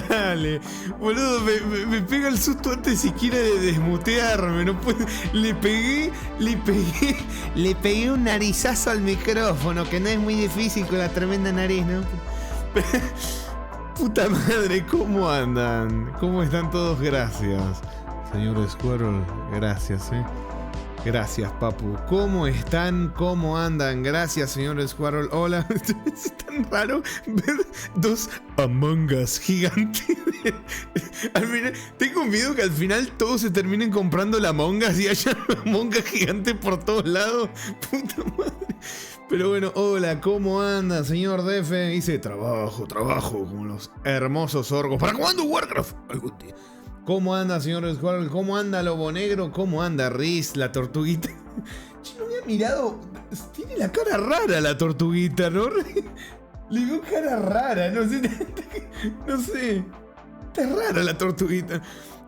Dale, boludo, me pega el susto antes siquiera de desmutearme, no puedo. Le pegué un narizazo al micrófono, que no es muy difícil con la tremenda nariz, ¿no? Puta madre, ¿cómo andan? ¿Cómo están todos? Gracias. Señor Squirrel, gracias, Gracias, papu. ¿Cómo están? ¿Cómo andan? Gracias, señor Squirrel. Hola. Es tan raro ver dos Among Us gigantes. Al final, tengo miedo que al final todos se terminen comprando la Among Us y haya Among Us gigantes por todos lados. Puta madre. Pero bueno, hola, ¿cómo anda, señor Defe? Dice, trabajo, como los hermosos orcos. ¿Para cuándo Warcraft? Algún día. ¿Cómo anda, señor Squirrel? ¿Cómo anda Lobo Negro? ¿Cómo anda Riz, la tortuguita? Yo no había mirado. Tiene la cara rara la tortuguita, ¿no? Le veo cara rara, no sé. No sé. Está rara la tortuguita.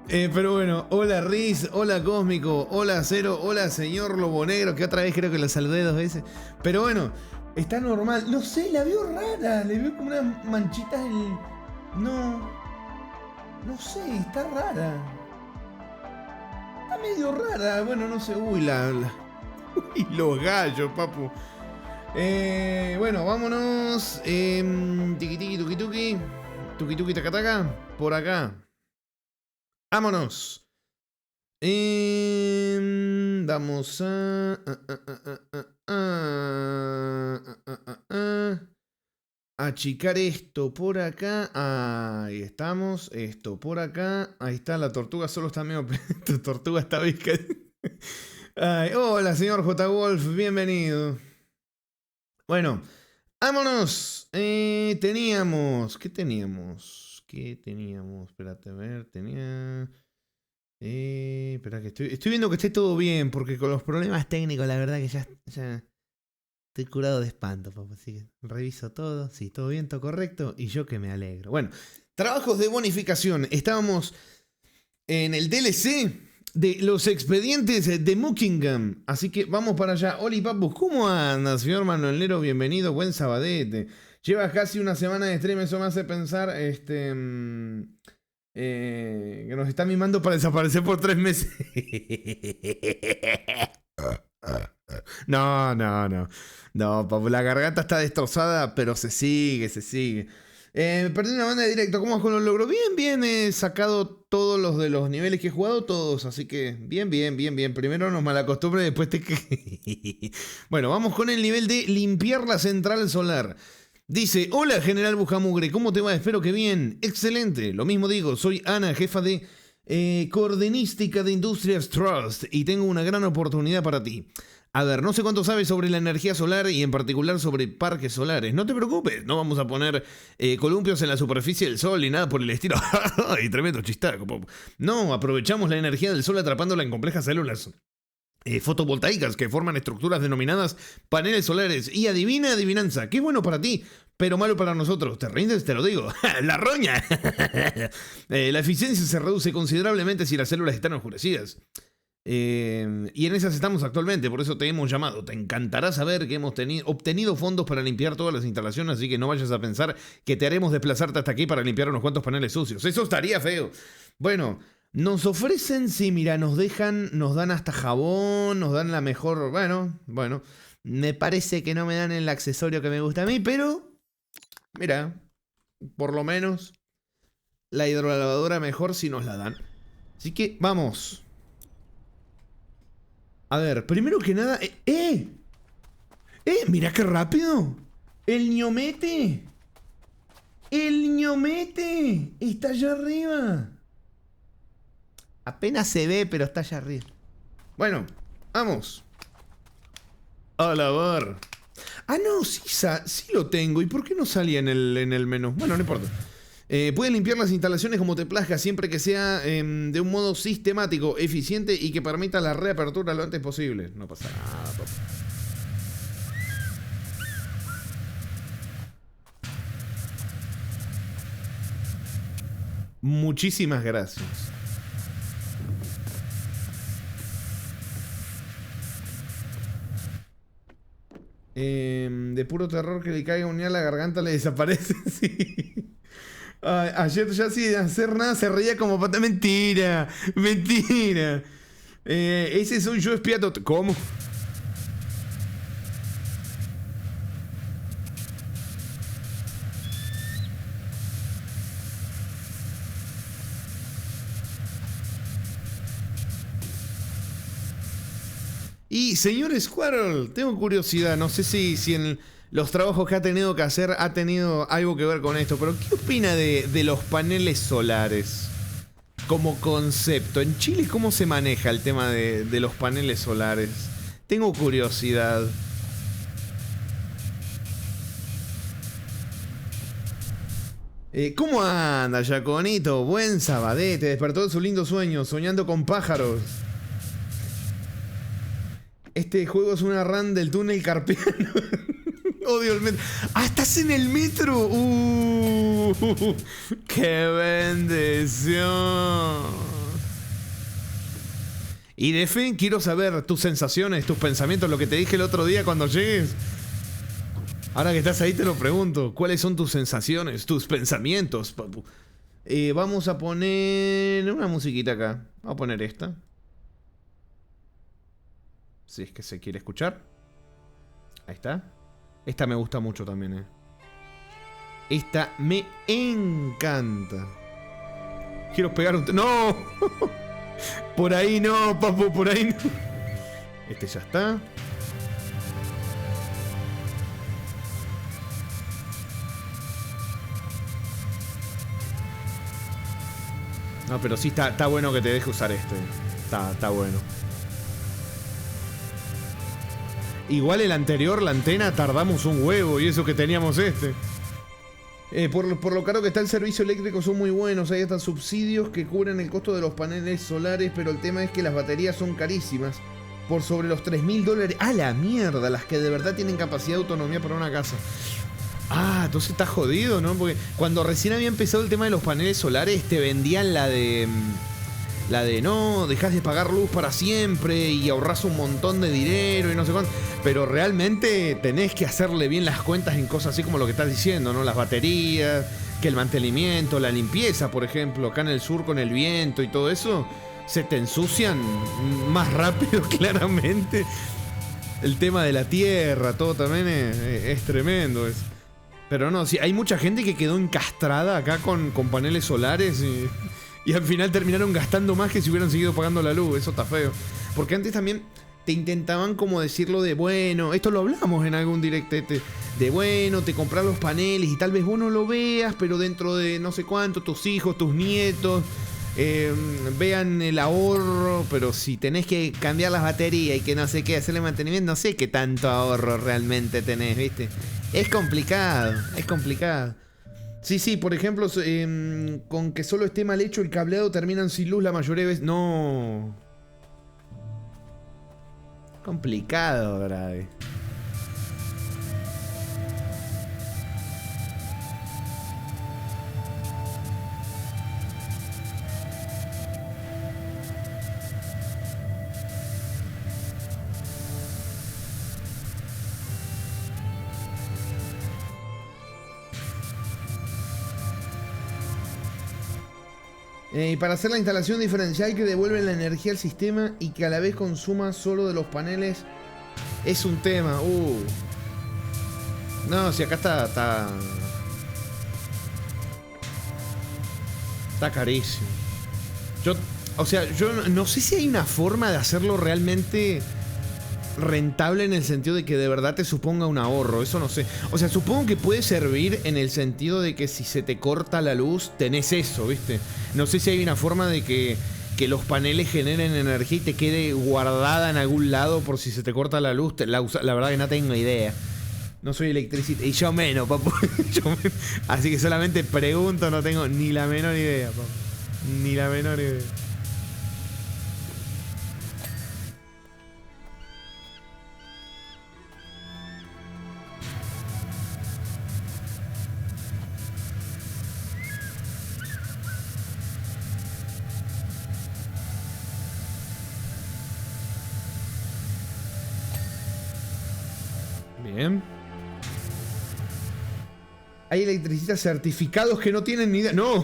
Pero bueno, hola Riz, hola Cósmico, hola Cero, hola señor Lobo Negro, que otra vez creo que lo saludé 2 veces. Pero bueno, está normal. No sé, la veo rara. Le veo como unas manchitas en... No sé, está rara. Está medio rara. Bueno, no sé. Uy, Uy, los gallos, papu. Bueno, vámonos. Tiki tiki tuki tuki. Tuki tuki tacataca. Por acá. Vámonos. Vamos a achicar esto por acá. Ahí estamos. Esto por acá. Ahí está. La tortuga solo está medio... La tortuga está visca. Hola, señor J. Wolf. Bienvenido. Bueno. Vámonos. Teníamos... ¿Qué teníamos? Espérate, a ver. Espera que estoy viendo que esté todo bien. Porque con los problemas técnicos, la verdad que ya... Estoy curado de espanto, papá, así que reviso todo, sí, todo bien, todo correcto, y yo que me alegro. Bueno, trabajos de bonificación. Estábamos en el DLC de los expedientes de Muckingham, así que vamos para allá. Oli, papu, ¿cómo andas, señor Manuelero? Bienvenido, buen sabadete. Llevas casi una semana de stream, eso me hace pensar, que nos está mimando para desaparecer por 3 meses. No, papu, la garganta está destrozada, pero se sigue. Perdí una banda de directo, ¿cómo vas con los logros? Bien, he sacado todos los de los niveles que he jugado, todos, así que bien. Primero nos malacostumbre, después te que... Bueno, vamos con el nivel de limpiar la central solar. Dice, hola General Bujamugre, ¿cómo te va? Espero que bien. Excelente, lo mismo digo, soy Ana, jefa de coordinística de Industrias Trust, y tengo una gran oportunidad para ti. A ver, no sé cuánto sabes sobre la energía solar y en particular sobre parques solares. No te preocupes, no vamos a poner columpios en la superficie del sol ni nada por el estilo. ¡Ay, tremendo chistaco! No, aprovechamos la energía del sol atrapándola en complejas células fotovoltaicas que forman estructuras denominadas paneles solares. Y adivinanza, qué bueno para ti, pero malo para nosotros. ¿Te rindes? Te lo digo. ¡La roña! La eficiencia se reduce considerablemente si las células están oscurecidas. Y en esas estamos actualmente, por eso te hemos llamado. Te encantará saber que hemos obtenido fondos para limpiar todas las instalaciones, así que no vayas a pensar que te haremos desplazarte hasta aquí para limpiar unos cuantos paneles sucios. Eso estaría feo. Bueno, nos ofrecen, sí, mira, nos dan hasta jabón, nos dan la mejor... Bueno, me parece que no me dan el accesorio que me gusta a mí, pero... Mira, por lo menos la hidrolavadora mejor si nos la dan. Así que, vamos. A ver, primero que nada... Mira qué rápido. El ñomete. Está allá arriba. Apenas se ve, pero está allá arriba. Bueno, vamos. A lavar. Ah, no, sí lo tengo. ¿Y por qué no salía en el menú? Bueno, no importa. Puedes limpiar las instalaciones como te plazca, siempre que sea de un modo sistemático, eficiente y que permita la reapertura lo antes posible. No pasa nada, papá. Muchísimas gracias. De puro terror que le caiga un a la garganta le desaparece. Sí. Ayer ya sin hacer nada se reía como pata. Mentira, mentira. Ese soy yo espiando. ¿Cómo? Y señor Squirrel, tengo curiosidad, no sé si en los trabajos que ha tenido que hacer ha tenido algo que ver con esto, pero ¿qué opina de los paneles solares como concepto? En Chile, ¿cómo se maneja el tema de los paneles solares? Tengo curiosidad. ¿Cómo anda, Yaconito? Buen sabadete, despertó de su lindo sueño, soñando con pájaros. Este juego es una run del túnel carpiano. Odio el metro. ¡Ah, estás en el metro! ¡Qué bendición! Y Defen, quiero saber tus sensaciones, tus pensamientos, lo que te dije el otro día cuando llegues. Ahora que estás ahí te lo pregunto. ¿Cuáles son tus sensaciones, tus pensamientos, papu? Vamos a poner una musiquita acá. Vamos a poner esta. Si es que se quiere escuchar. Ahí está. Esta me gusta mucho también, Esta me encanta. Quiero pegar un... ¡No! Por ahí no, papu, por ahí no. Este ya está. No, pero sí está bueno que te deje usar este. Está bueno. Igual el anterior, la antena, tardamos un huevo y eso que teníamos este. Por lo caro que está el servicio eléctrico son muy buenos. Hay hasta subsidios que cubren el costo de los paneles solares, pero el tema es que las baterías son carísimas. Por sobre los $3.000. ¡A la mierda! Las que de verdad tienen capacidad de autonomía para una casa. Ah, entonces está jodido, ¿no? Porque cuando recién había empezado el tema de los paneles solares, te vendían la de no, dejás de pagar luz para siempre y ahorrás un montón de dinero y no sé cuánto. Pero realmente tenés que hacerle bien las cuentas en cosas así como lo que estás diciendo, ¿no? Las baterías, que el mantenimiento, la limpieza, por ejemplo, acá en el sur con el viento y todo eso, se te ensucian más rápido, claramente. El tema de la tierra, todo también es tremendo. Pero no, sí, hay mucha gente que quedó encastrada acá con paneles solares y al final terminaron gastando más que si hubieran seguido pagando la luz. Eso está feo. Porque antes también te intentaban como decirlo de, bueno, esto lo hablamos en algún directete, de bueno, te compras los paneles y tal vez vos no lo veas, pero dentro de no sé cuánto, tus hijos, tus nietos, vean el ahorro, pero si tenés que cambiar las baterías y que no sé qué, hacerle mantenimiento, no sé qué tanto ahorro realmente tenés, ¿viste? Es complicado, es complicado. Sí, por ejemplo, con que solo esté mal hecho el cableado terminan sin luz la mayoría de veces. No. Complicado, grave. Y para hacer la instalación diferencial que devuelve la energía al sistema y que a la vez consuma solo de los paneles es un tema. No, si acá está carísimo. Yo no sé si hay una forma de hacerlo realmente rentable en el sentido de que de verdad te suponga un ahorro, eso no sé. O sea, supongo que puede servir en el sentido de que si se te corta la luz, tenés eso, ¿viste? No sé si hay una forma de que los paneles generen energía y te quede guardada en algún lado por si se te corta la luz. La verdad que no tengo idea. No soy electricista. Y yo menos, papu. Así que solamente pregunto, no tengo ni la menor idea, papu. Ni la menor idea. Bien. Hay electricistas certificados que no tienen ni idea. ¡No!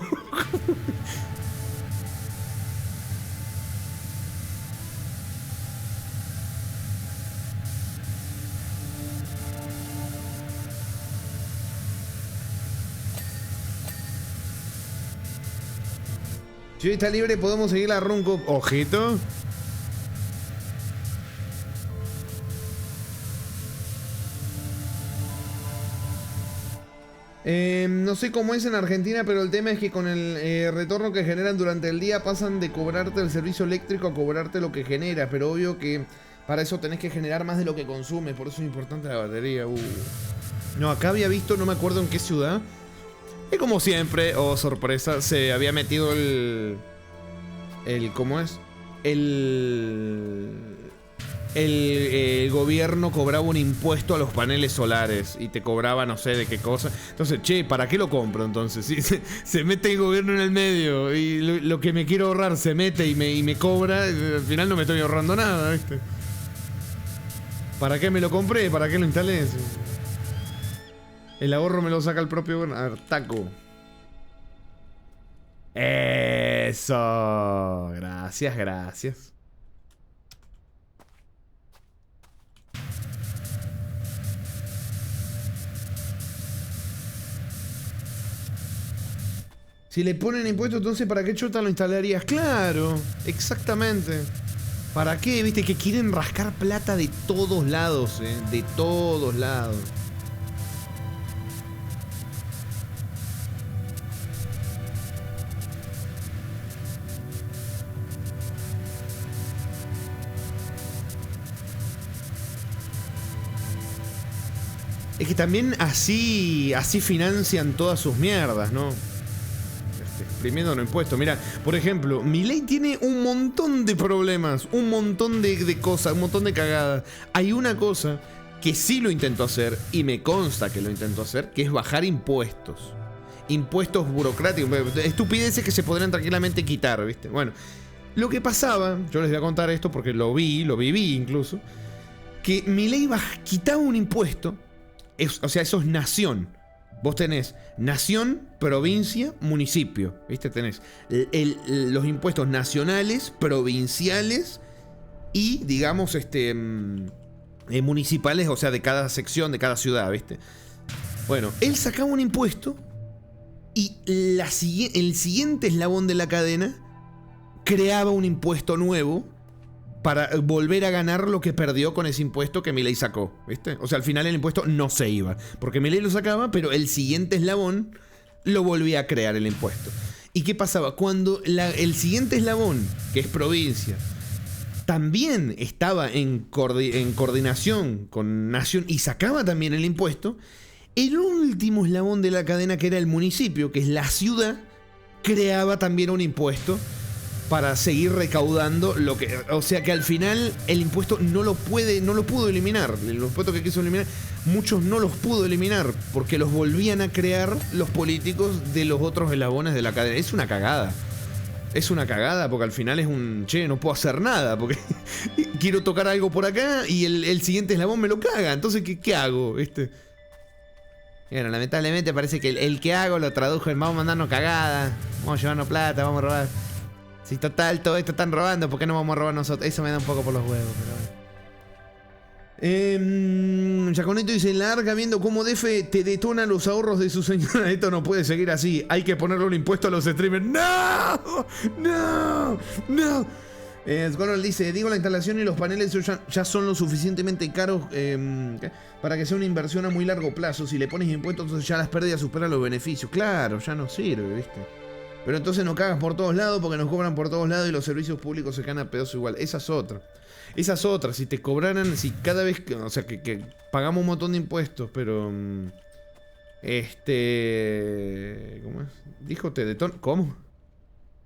Si hoy está libre, podemos seguir la Runco. Ojito. No sé cómo es en Argentina, pero el tema es que con el retorno que generan durante el día pasan de cobrarte el servicio eléctrico a cobrarte lo que genera. Pero obvio que para eso tenés que generar más de lo que consumes. Por eso es importante la batería. No, acá había visto, no me acuerdo en qué ciudad. Y como siempre, oh sorpresa, se había metido ¿cómo es? El gobierno cobraba un impuesto a los paneles solares y te cobraba no sé de qué cosa. Entonces, che, ¿para qué lo compro entonces? Si se mete el gobierno en el medio y lo que me quiero ahorrar se mete y me cobra, al final no me estoy ahorrando nada, ¿viste? ¿Para qué me lo compré? ¿Para qué lo instalé? El ahorro me lo saca el propio gobierno. A ver, taco. Eso. Gracias, gracias. Si le ponen impuestos, entonces ¿para qué chota lo instalarías? Claro, exactamente. ¿Para qué? Viste que quieren rascar plata de todos lados, de todos lados. Es que también así financian todas sus mierdas, ¿no? Exprimiendo los impuestos. Mira, por ejemplo, Milei tiene un montón de problemas, un montón de cosas, un montón de cagadas. Hay una cosa que sí lo intentó hacer, y me consta que lo intentó hacer, que es bajar impuestos. Impuestos burocráticos, estupideces que se podrían tranquilamente quitar, ¿viste? Bueno, lo que pasaba, yo les voy a contar esto porque lo viví incluso, que Milei quitaba un impuesto, o sea, eso es nación. Vos tenés nación, provincia, municipio. ¿Viste? Tenés los impuestos nacionales, provinciales y, digamos, municipales, o sea, de cada sección, de cada ciudad, ¿viste? Bueno, él sacaba un impuesto y el siguiente eslabón de la cadena creaba un impuesto nuevo para volver a ganar lo que perdió con ese impuesto que Milei sacó, ¿viste? O sea, al final el impuesto no se iba, porque Milei lo sacaba, pero el siguiente eslabón lo volvía a crear el impuesto. ¿Y qué pasaba? Cuando el siguiente eslabón, que es provincia, también estaba en coordinación con nación y sacaba también el impuesto, el último eslabón de la cadena, que era el municipio, que es la ciudad, creaba también un impuesto para seguir recaudando lo que, o sea que al final el impuesto no lo pudo eliminar. Los impuestos que quiso eliminar, muchos no los pudo eliminar porque los volvían a crear los políticos de los otros eslabones de la cadena. Es una cagada. Es una cagada porque al final es no puedo hacer nada porque quiero tocar algo por acá y el siguiente eslabón me lo caga. Entonces, ¿qué hago? Bueno, lamentablemente parece que el que hago lo tradujo en vamos a mandarnos cagada, vamos a llevarnos plata, vamos a robar. Si total, todo esto están robando, ¿por qué no vamos a robar nosotros? Eso me da un poco por los huevos, pero bueno. Yaconito dice, larga viendo cómo DF te detona los ahorros de su señora. Esto no puede seguir así. Hay que ponerle un impuesto a los streamers. ¡No! ¡No! ¡No! Squirrel dice, digo, la instalación y los paneles ya son lo suficientemente caros para que sea una inversión a muy largo plazo. Si le pones impuestos, entonces ya las pérdidas superan los beneficios. Claro, ya no sirve, ¿viste? Pero entonces nos cagas por todos lados porque nos cobran por todos lados y los servicios públicos se caen a pedazo igual. Esa es otra. Esa es otra. Si te cobraran, si cada vez que, o sea, que pagamos un montón de impuestos, pero ¿cómo es? Dijo te detona. ¿Cómo?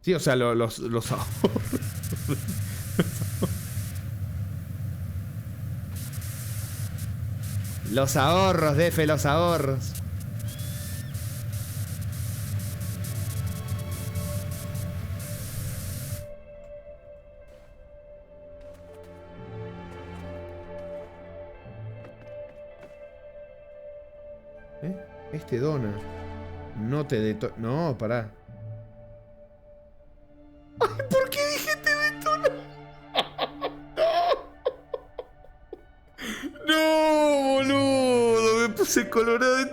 Sí, o sea, los ahorros. Los ahorros, DF, los ahorros. Este dona. No te detona. No, pará. Ay, ¿por qué dije te detona? No, boludo. Me puse colorado de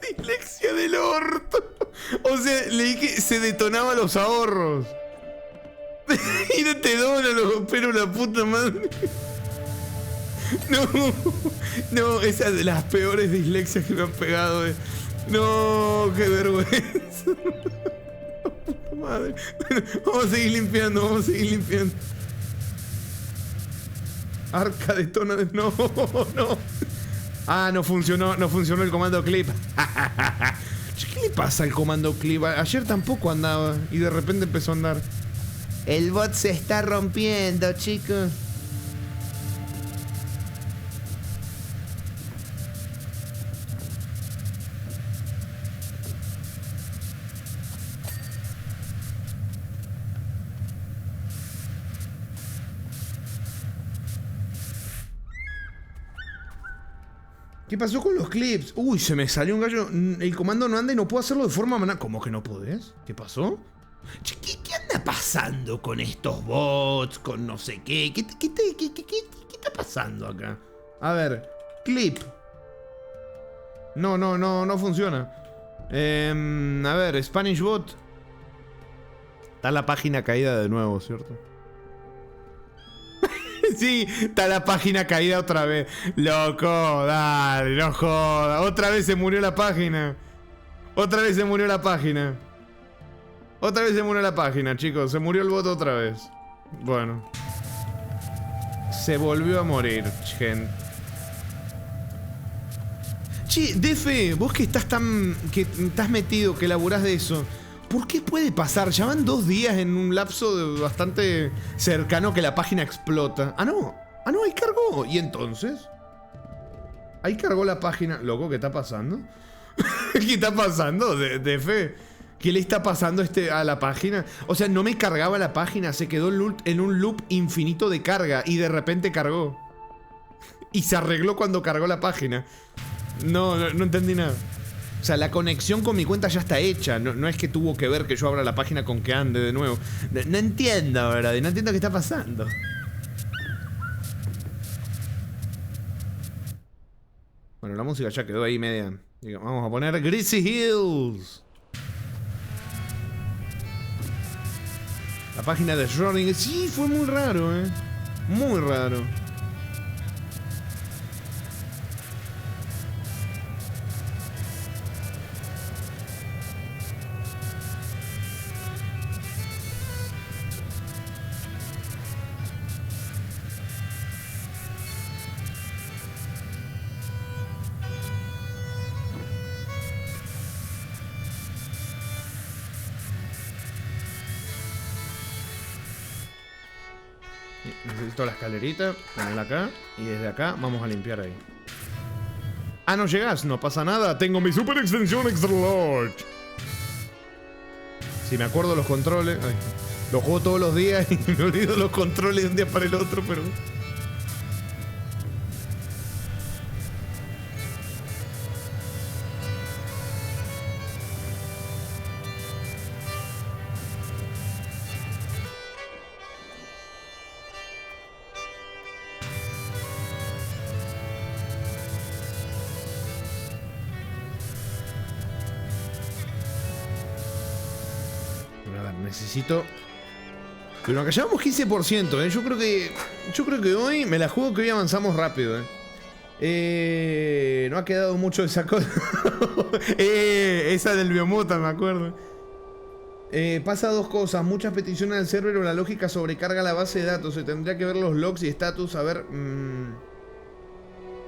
dislexia del orto. O sea, leí que se detonaba los ahorros. Y no te dona, pero la puta madre. No, no, esa es de las peores dislexias que me han pegado. No, qué vergüenza. Puta madre. Bueno, vamos a seguir limpiando, vamos a seguir limpiando. Arca detona de... No, no. Ah, no funcionó el comando clip. ¿Qué le pasa al comando clip? Ayer tampoco andaba y de repente empezó a andar. El bot se está rompiendo, chicos. ¿Qué pasó con los clips? Uy, se me salió un gallo. El comando no anda y no puedo hacerlo de forma manual. ¿Cómo que no podés? ¿Qué pasó? Che, ¿qué anda pasando con estos bots? Con no sé qué. ¿Qué está pasando acá? A ver, clip. No funciona. A ver, Spanish Bot. Está la página caída de nuevo, ¿cierto? Sí, está la página caída otra vez. Loco, dale, no joda. Otra vez se murió la página. Otra vez se murió la página. Otra vez se murió la página, chicos. Se murió el bot otra vez. Bueno. Se volvió a morir, gente. Che, Defe, vos que estás tan... que estás metido, que laburás de eso. ¿Por qué puede pasar? Ya van 2 días en un lapso bastante cercano que la página explota. Ah, no, ahí cargó. ¿Y entonces? Ahí cargó la página. Loco, ¿qué está pasando? ¿Qué está pasando, Defe? ¿Qué le está pasando a la página? O sea, no me cargaba la página. Se quedó en un loop infinito de carga. Y de repente cargó. Y se arregló cuando cargó la página. No entendí nada. O sea, la conexión con mi cuenta ya está hecha. No es que tuvo que ver que yo abra la página con que ande de nuevo. No entiendo, ¿verdad? No entiendo qué está pasando. Bueno, la música ya quedó ahí media. Vamos a poner Greasy Hills. La página de Schrödinger. Sí, fue muy raro, muy raro. Necesito la escalerita, ponerla acá. Y desde acá vamos a limpiar ahí. Ah, no llegas, no pasa nada. Tengo mi super extensión extra large. Si me acuerdo los controles. Ay, los juego todos los días y me olvido los controles de un día para el otro, pero... Necesito... Pero acá llevamos 15%, Yo creo que hoy me la juego que hoy avanzamos rápido, No ha quedado mucho de esa cosa. Esa del Biomota, me acuerdo. Pasa 2 cosas. Muchas peticiones al server o la lógica sobrecarga la base de datos. Se tendría que ver los logs y status. A ver...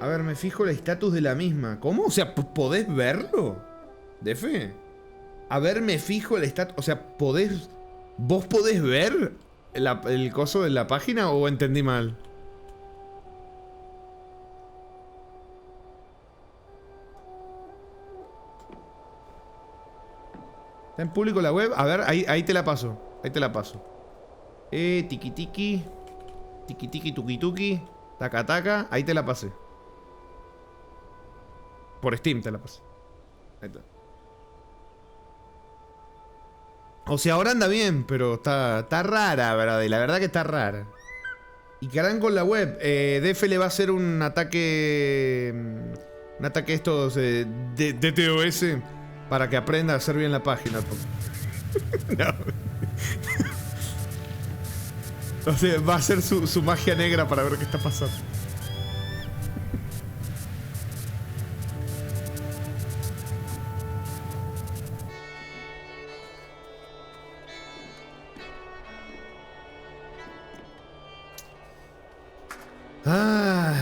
A ver, me fijo el status de la misma. ¿Cómo? O sea, ¿podés verlo? ¿Defe? A ver, me fijo el status. O sea, ¿podés... ¿Vos podés ver el coso de la página o entendí mal? ¿Está en público la web? A ver, ahí te la paso. Ahí te la paso. Tiki tiki. Tiki tiki tuki tuki. Taca taca. Ahí te la pasé. Por Steam te la pasé. Ahí está. O sea, ahora anda bien, pero está rara, ¿verdad? Y la verdad que está rara. Y que harán con la web. DF le va a hacer un ataque... Un ataque estos de DTOS para que aprenda a hacer bien la página. No. O sea, va a hacer su magia negra para ver qué está pasando. Ay.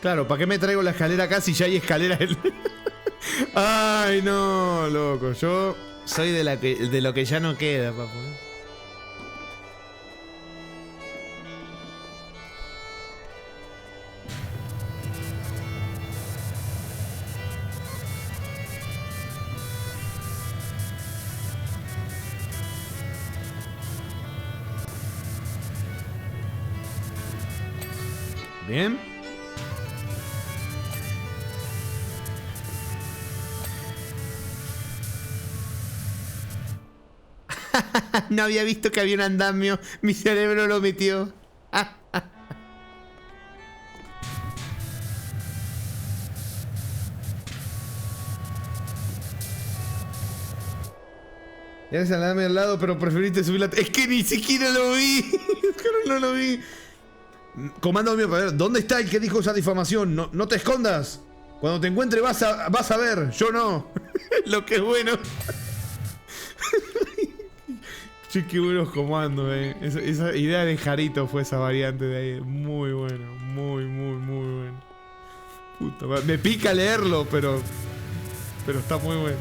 Claro, ¿para qué me traigo la escalera acá si ya hay escalera en... Ay, no, loco. Yo soy de lo que ya no queda, papu. Bien. No había visto que había un andamio. Mi cerebro lo metió. Tienes el andamio al lado, pero preferiste subir la... Es que ni siquiera lo vi. No lo vi. Comando mío, para ver. ¿Dónde está el que dijo esa difamación? No te escondas. Cuando te encuentre vas a ver. Yo no. Lo que es bueno. Che, qué buenos comandos, esa idea de Jarito fue esa variante de ahí. Muy bueno, muy bueno. Puta madre. Me pica leerlo, pero está muy bueno.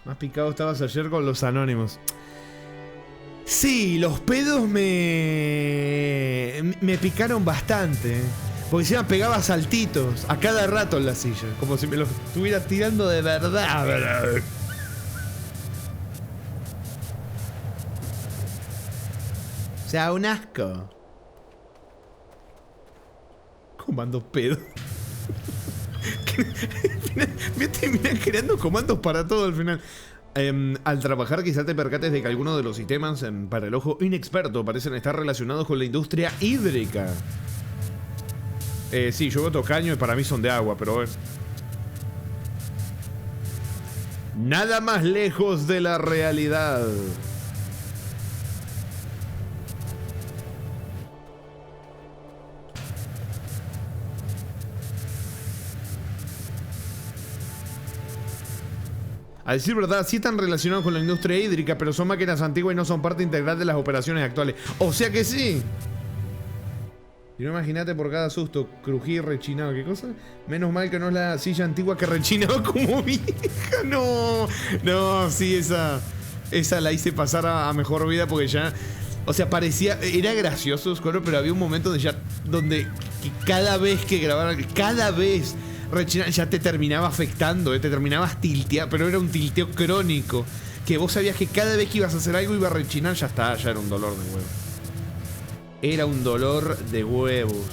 Más picado estabas ayer con los anónimos. Sí, los pedos me picaron bastante. Porque encima pegaba saltitos a cada rato en la silla. Como si me los estuviera tirando de verdad. O sea, un asco. Comando pedo. Me terminan creando comandos para todo al final. Al trabajar quizá te percates de que algunos de los sistemas para el ojo inexperto parecen estar relacionados con la industria hídrica. Sí, yo veo tocaño y para mí son de agua, pero bueno. Nada más lejos de la realidad. A decir verdad, sí están relacionados con la industria hídrica, pero son máquinas antiguas y no son parte integral de las operaciones actuales. O sea que sí. Y no imagínate por cada susto, crují y rechinaba. ¿Qué cosa? Menos mal que no es la silla antigua que rechinaba como vieja. No, sí, esa la hice pasar a mejor vida porque ya... O sea, parecía... Era gracioso, pero había un momento donde cada vez que grabara... Cada vez... rechinar ya te terminaba afectando, te terminabas tilteando, pero era un tilteo crónico, que vos sabías que cada vez que ibas a hacer algo iba a rechinar, ya era un dolor de huevos. Era un dolor de huevos.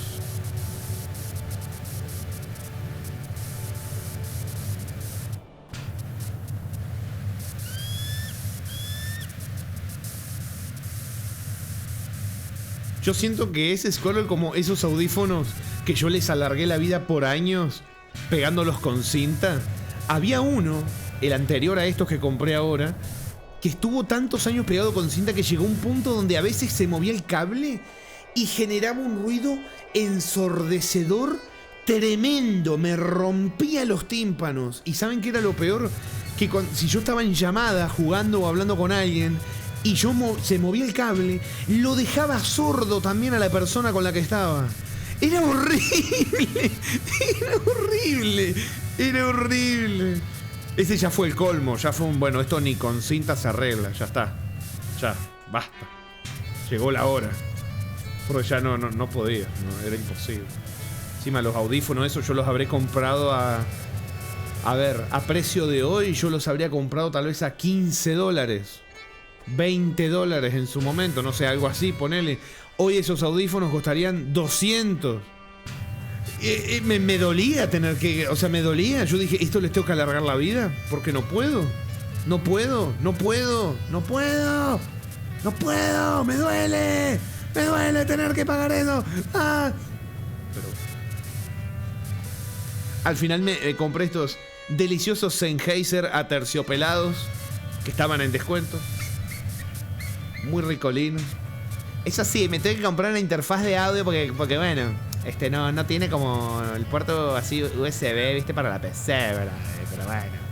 Yo siento que ese scroll, como esos audífonos que yo les alargué la vida por años pegándolos con cinta. Había uno, el anterior a estos que compré ahora, que estuvo tantos años pegado con cinta que llegó a un punto donde a veces se movía el cable y generaba un ruido ensordecedor tremendo, me rompía los tímpanos. ¿Y saben qué era lo peor? Que si yo estaba en llamada jugando o hablando con alguien y se movía el cable, lo dejaba sordo también a la persona con la que estaba. Era horrible. Era horrible. Era horrible. Ese ya fue el colmo. Ya fue un... Bueno, esto ni con cinta se arregla. Ya está. Ya. Basta. Llegó la hora. Porque ya no podía. No, era imposible. Encima los audífonos, esos yo los habré comprado a ver, a precio de hoy yo los habría comprado tal vez a $15. $20 en su momento. No sé, algo así, ponele. Hoy esos audífonos costarían 200. Me dolía tener que... O sea, me dolía. Yo dije, ¿esto les tengo que alargar la vida? Porque no puedo. No puedo. No puedo. No puedo. No puedo. Me duele. Me duele tener que pagar eso. ¡Ah! Pero... Al final me compré estos deliciosos Sennheiser aterciopelados que estaban en descuento. Muy ricolinos. Eso sí, me tengo que comprar una interfaz de audio porque bueno, no tiene como el puerto así USB, viste, para la PC, ¿verdad? Pero bueno.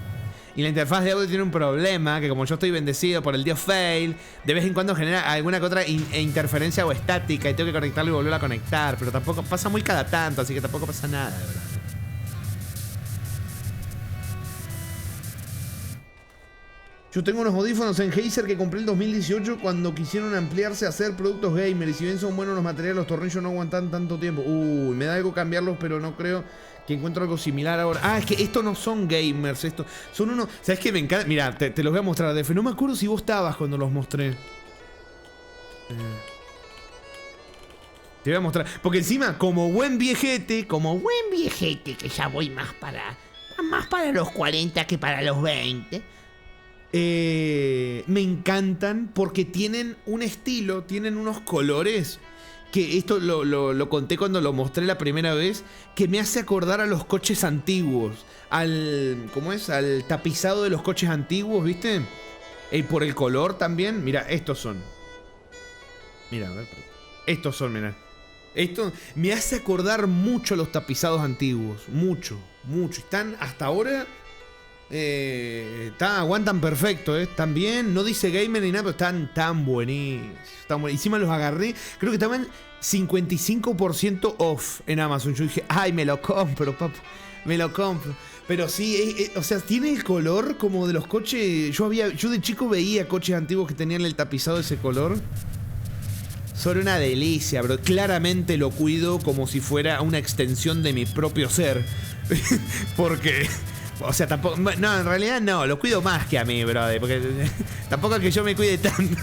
Y la interfaz de audio tiene un problema, que como yo estoy bendecido por el dios Fail, de vez en cuando genera alguna que otra interferencia o estática y tengo que conectarlo y volverlo a conectar, pero tampoco pasa muy cada tanto, así que tampoco pasa nada, de verdad. Yo tengo unos audífonos Sennheiser que compré en 2018 cuando quisieron ampliarse a hacer productos gamer. Y si bien son buenos los materiales, los tornillos no aguantan tanto tiempo. Uy, me da algo cambiarlos, pero no creo que encuentro algo similar ahora. Ah, es que estos no son gamers, estos son unos... ¿Sabes qué? Me encanta... Mira, te los voy a mostrar, Def. No me acuerdo si vos estabas cuando los mostré. Te voy a mostrar. Porque encima, como buen viejete, que ya voy más para los 40 que para los 20... me encantan porque tienen un estilo, tienen unos colores que esto lo conté cuando lo mostré la primera vez, que me hace acordar a los coches antiguos, ¿cómo es? Al tapizado de los coches antiguos, ¿viste? Por el color también. Mira, estos son. Mira, a ver. Estos son, mira. Esto me hace acordar mucho a los tapizados antiguos. Mucho. Están hasta ahora... aguantan perfecto, están bien, no dice gamer ni nada, pero están tan buenísimos. Encima los agarré, creo que estaban 55% off en Amazon. Yo dije, ay, me lo compro, papu, me lo compro. Pero sí, o sea, tiene el color como de los coches. Yo de chico veía coches antiguos que tenían el tapizado de ese color. Son una delicia, bro. Claramente lo cuido como si fuera una extensión de mi propio ser. Porque... O sea, tampoco... No, en realidad no, lo cuido más que a mí, brother. Porque tampoco es que yo me cuide tanto.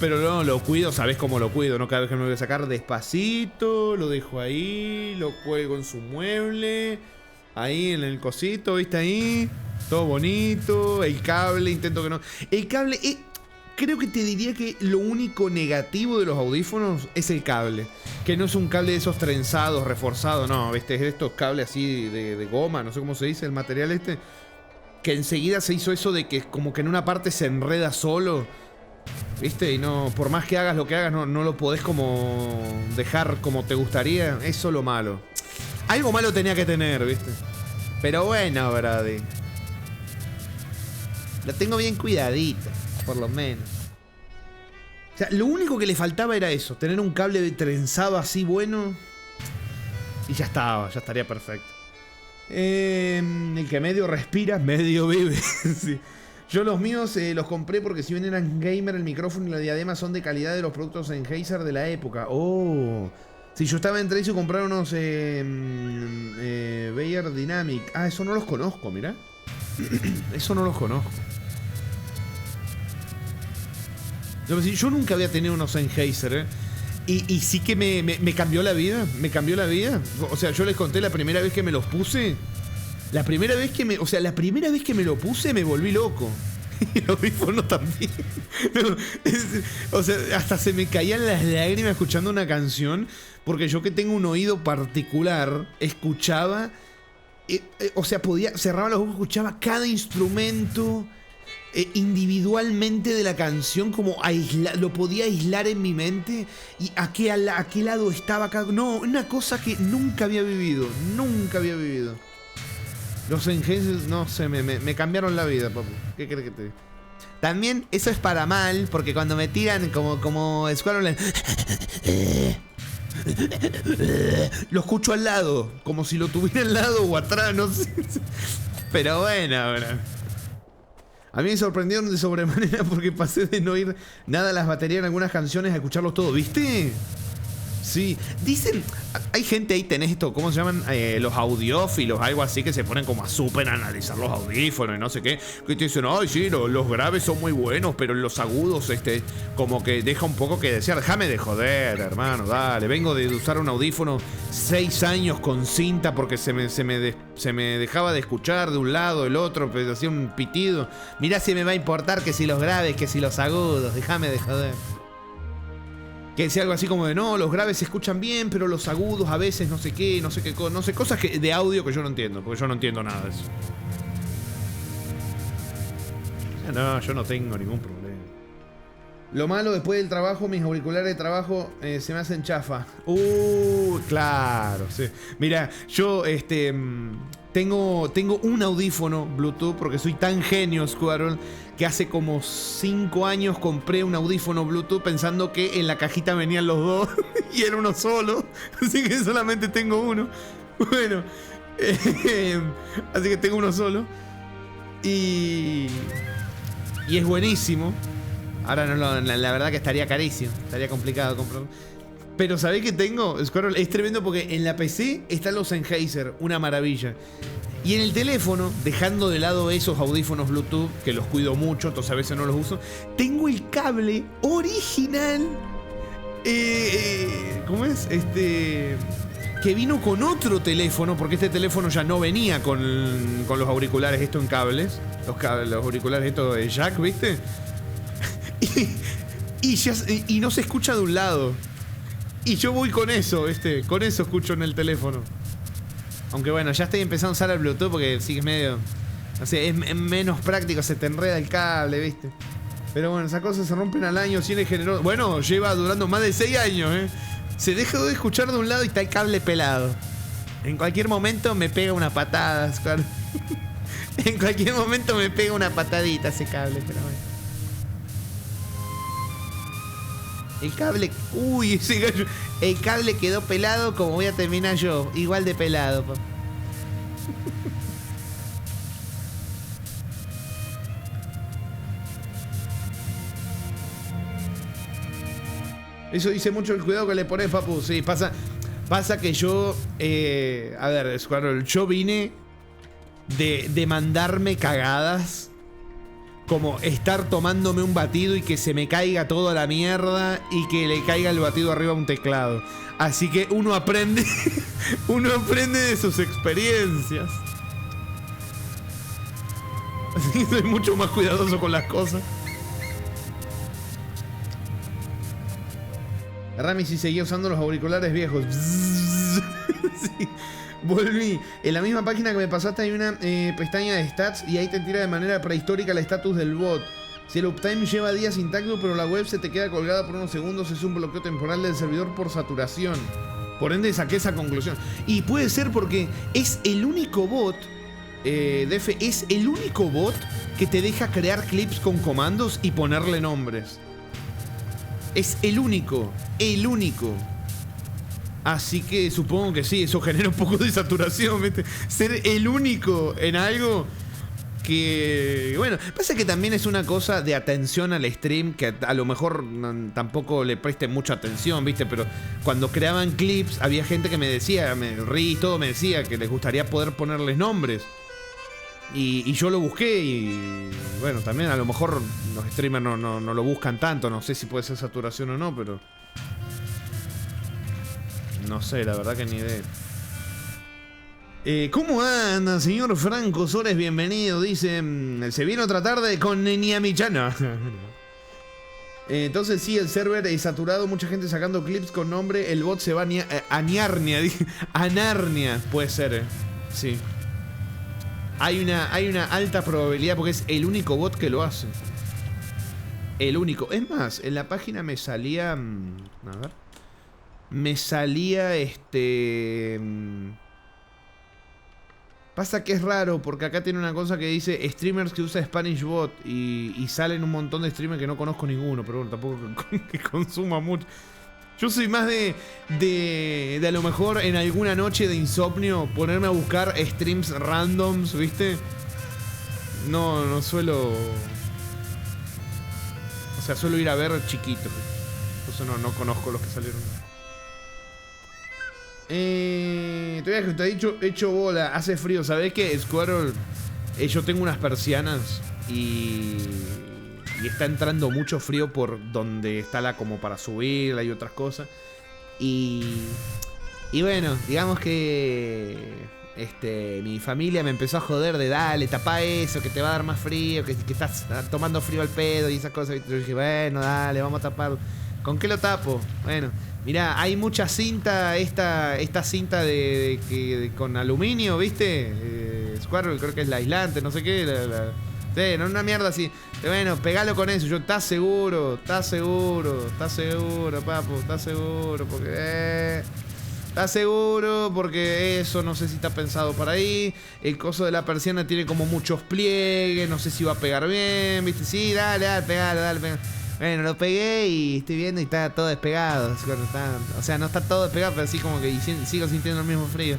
Pero no, lo cuido, ¿sabés cómo lo cuido? ¿No? Cada vez que me voy a sacar despacito, lo dejo ahí, lo cuelgo en su mueble, ahí en el cosito, ¿viste? Ahí, todo bonito. El cable, intento que no... El cable... Creo que te diría que lo único negativo de los audífonos es el cable. Que no es un cable de esos trenzados, reforzados, no, ¿viste? Es de estos cables así de goma, no sé cómo se dice el material este. Que enseguida se hizo eso de que como que en una parte se enreda solo, ¿viste? Y no, por más que hagas lo que hagas, no lo podés como dejar como te gustaría. Eso es lo malo. Algo malo tenía que tener, ¿viste? Pero bueno, brady. La tengo bien cuidadita. Por lo menos. O sea, lo único que le faltaba era eso. Tener un cable trenzado así bueno. Y ya estaba, ya estaría perfecto. El que medio respira, medio vive. Sí. Yo los míos los compré porque si bien eran gamer, el micrófono y la diadema son de calidad de los productos Sennheiser de la época. Oh. Si yo estaba entre ellos comprar unos Beyer Dynamic. Ah, eso no los conozco, mirá. Eso no los conozco. Yo nunca había tenido unos Sennheiser, y sí que me cambió la vida. Me cambió la vida. O sea, yo les conté la primera vez que me los puse. La primera vez que me lo puse me volví loco. Y el audífono también. No, o sea, hasta se me caían las lágrimas escuchando una canción. Porque yo que tengo un oído particular, escuchaba... o sea, cerraba los ojos, escuchaba cada instrumento... individualmente de la canción, como lo podía aislar en mi mente y a qué lado estaba cada... No, una cosa que nunca había vivido. Los Sennheiser, no sé, me cambiaron la vida, papu. ¿Qué crees que te diga? También eso es para mal, porque cuando me tiran como Squirrel Lo escucho al lado, como si lo tuviera al lado o atrás, no sé. Pero bueno, a mí me sorprendieron de sobremanera porque pasé de no oír nada a las baterías en algunas canciones a escucharlos todo, ¿viste? Sí, dicen, hay gente ahí, tenés esto, ¿cómo se llaman? Los audiófilos, algo así, que se ponen como a súper analizar los audífonos y no sé qué. Que te dicen, ay, sí, los graves son muy buenos, pero los agudos, como que deja un poco que desear. Déjame de joder, hermano, dale. Vengo de usar un audífono 6 años con cinta porque se me dejaba de escuchar de un lado, del otro, pero hacía un pitido. Mirá si me va a importar que si los graves, que si los agudos, déjame de joder. Que decía algo así como de, no, los graves se escuchan bien, pero los agudos a veces no sé qué, cosas de audio que yo no entiendo, porque yo no entiendo nada de eso. No, yo no tengo ningún problema. Lo malo, después del trabajo, mis auriculares de trabajo se me hacen chafa. Claro, sí. Mira, yo tengo un audífono Bluetooth porque soy tan genio, Squirrel, que hace como 5 años compré un audífono Bluetooth pensando que en la cajita venían los dos y era uno solo. Así que solamente tengo uno. Bueno, así que tengo uno solo. Y es buenísimo. Ahora no la verdad que estaría carísimo. Estaría complicado comprarlo. Pero ¿sabés qué tengo? Squirrel, es tremendo porque en la PC están los Sennheiser, una maravilla. Y en el teléfono, dejando de lado esos audífonos Bluetooth, que los cuido mucho, entonces a veces no los uso, tengo el cable original. ¿Cómo es? Que vino con otro teléfono, porque este teléfono ya no venía con los auriculares estos en cables. Los auriculares estos de jack, ¿viste? Y no se escucha de un lado. Y yo voy con eso, con eso escucho en el teléfono. Aunque bueno, ya estoy empezando a usar el Bluetooth porque sí que es medio... No sé, es menos práctico, se te enreda el cable, ¿viste? Pero bueno, esas cosas se rompen al año, tiene generoso... Bueno, lleva durando más de 6 años, ¿eh? Se deja de escuchar de un lado y está el cable pelado. En cualquier momento me pega una patada, claro. En cualquier momento me pega una patadita ese cable, pero bueno. El cable... Uy, ese gallo... El cable quedó pelado como voy a terminar yo. Igual de pelado, papá. Eso dice mucho el cuidado que le pones, papu. Sí, pasa que yo... a ver, Squirrel, yo vine de mandarme cagadas. Como estar tomándome un batido y que se me caiga toda la mierda y que le caiga el batido arriba a un teclado. Así que uno aprende de sus experiencias. Así que soy mucho más cuidadoso con las cosas. Rami si seguía usando los auriculares viejos. Sí. Volví. En la misma página que me pasaste hay una pestaña de stats y ahí te tira de manera prehistórica el estatus del bot. Si el uptime lleva días intacto pero la web se te queda colgada por unos segundos, es un bloqueo temporal del servidor por saturación. Por ende saqué esa conclusión. Y puede ser porque es el único bot, Def, es el único bot que te deja crear clips con comandos y ponerle nombres. Es el único. Así que supongo que sí, eso genera un poco de saturación, ¿viste? Ser el único en algo que... Bueno, pasa que también es una cosa de atención al stream que a lo mejor tampoco le preste mucha atención, ¿viste? Pero cuando creaban clips había gente que me decía, Riz, todo me decía que les gustaría poder ponerles nombres. Y yo lo busqué y... Bueno, también a lo mejor los streamers no lo buscan tanto, no sé si puede ser saturación o no, pero... No sé, la verdad que ni idea. ¿Cómo anda, señor Franco Sores? Bienvenido. Dice, se viene otra tarde con Niamichana. Entonces sí, el server es saturado, mucha gente sacando clips con nombre. El bot se va a Narnia. A Narnia, puede ser, sí. Hay una alta probabilidad porque es el único bot que lo hace. El único. Es más, en la página me salía... A ver. Me salía Pasa que es raro porque acá tiene una cosa que dice streamers que usa Spanish Bot y salen un montón de streamers que no conozco ninguno, pero bueno, tampoco que consuma mucho. Yo soy más de a lo mejor en alguna noche de insomnio ponerme a buscar streams randoms, ¿viste? No suelo... O sea, suelo ir a ver chiquitos. Por eso no conozco los que salieron. Todavía que te ha dicho, hecho bola, hace frío. ¿Sabés qué, Squirrel? Yo tengo unas persianas y está entrando mucho frío por donde está la como para subirla y otras cosas. Y bueno, digamos que mi familia me empezó a joder de dale, tapá eso, que te va a dar más frío, que estás tomando frío al pedo y esas cosas. Y yo dije, bueno, dale, vamos a taparlo. ¿Con qué lo tapo? Bueno, mirá, hay mucha cinta, esta cinta con aluminio, ¿viste? Squirrel, creo que es la aislante, no sé qué, sí, no, una mierda así. Bueno, pegalo con eso. ¿Estás seguro? ¿Estás seguro? ¿Estás seguro, papu? ¿Estás seguro? Porque... ¿Estás seguro? Porque eso no sé si está pensado para ahí. El coso de la persiana tiene como muchos pliegues. No sé si va a pegar bien, ¿viste? Sí, dale, pegalo, dale. Bueno, lo pegué y estoy viendo y está todo despegado. O sea, no está todo despegado, pero así como que sigo sintiendo el mismo frío.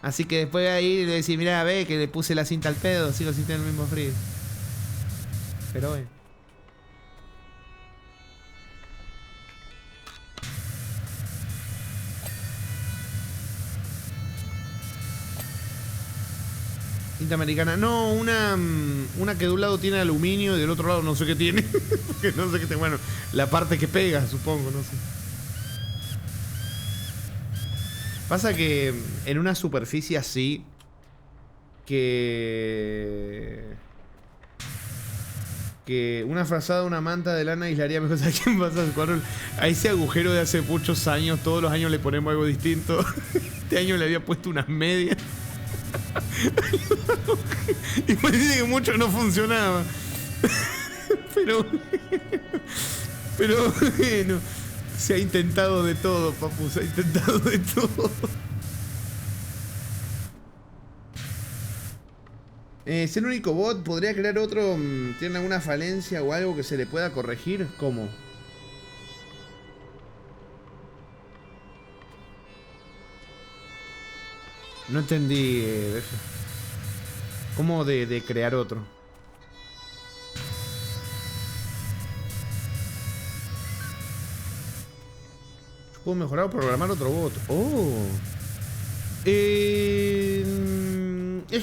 Así que después de ahí le decís, mirá, ve que le puse la cinta al pedo, sigo sintiendo el mismo frío. Pero bueno. Cinta americana. No, una que de un lado tiene aluminio y del otro lado no sé qué tiene. No sé qué tiene. Bueno, la parte que pega, supongo, no sé. Pasa que en una superficie así que una frazada, una manta de lana aislaría mejor. ¿Sabes qué pasa? A ese agujero de hace muchos años, todos los años le ponemos algo distinto. Este año le había puesto unas medias. Y parece que mucho no funcionaba. Pero bueno, se ha intentado de todo, papu, se ha intentado de todo. ¿Es el único bot? ¿Podría crear otro? ¿Tiene alguna falencia o algo que se le pueda corregir? ¿Cómo? No entendí. ¿Cómo de crear otro? ¿Puedo mejorar o programar otro bot? Oh. Es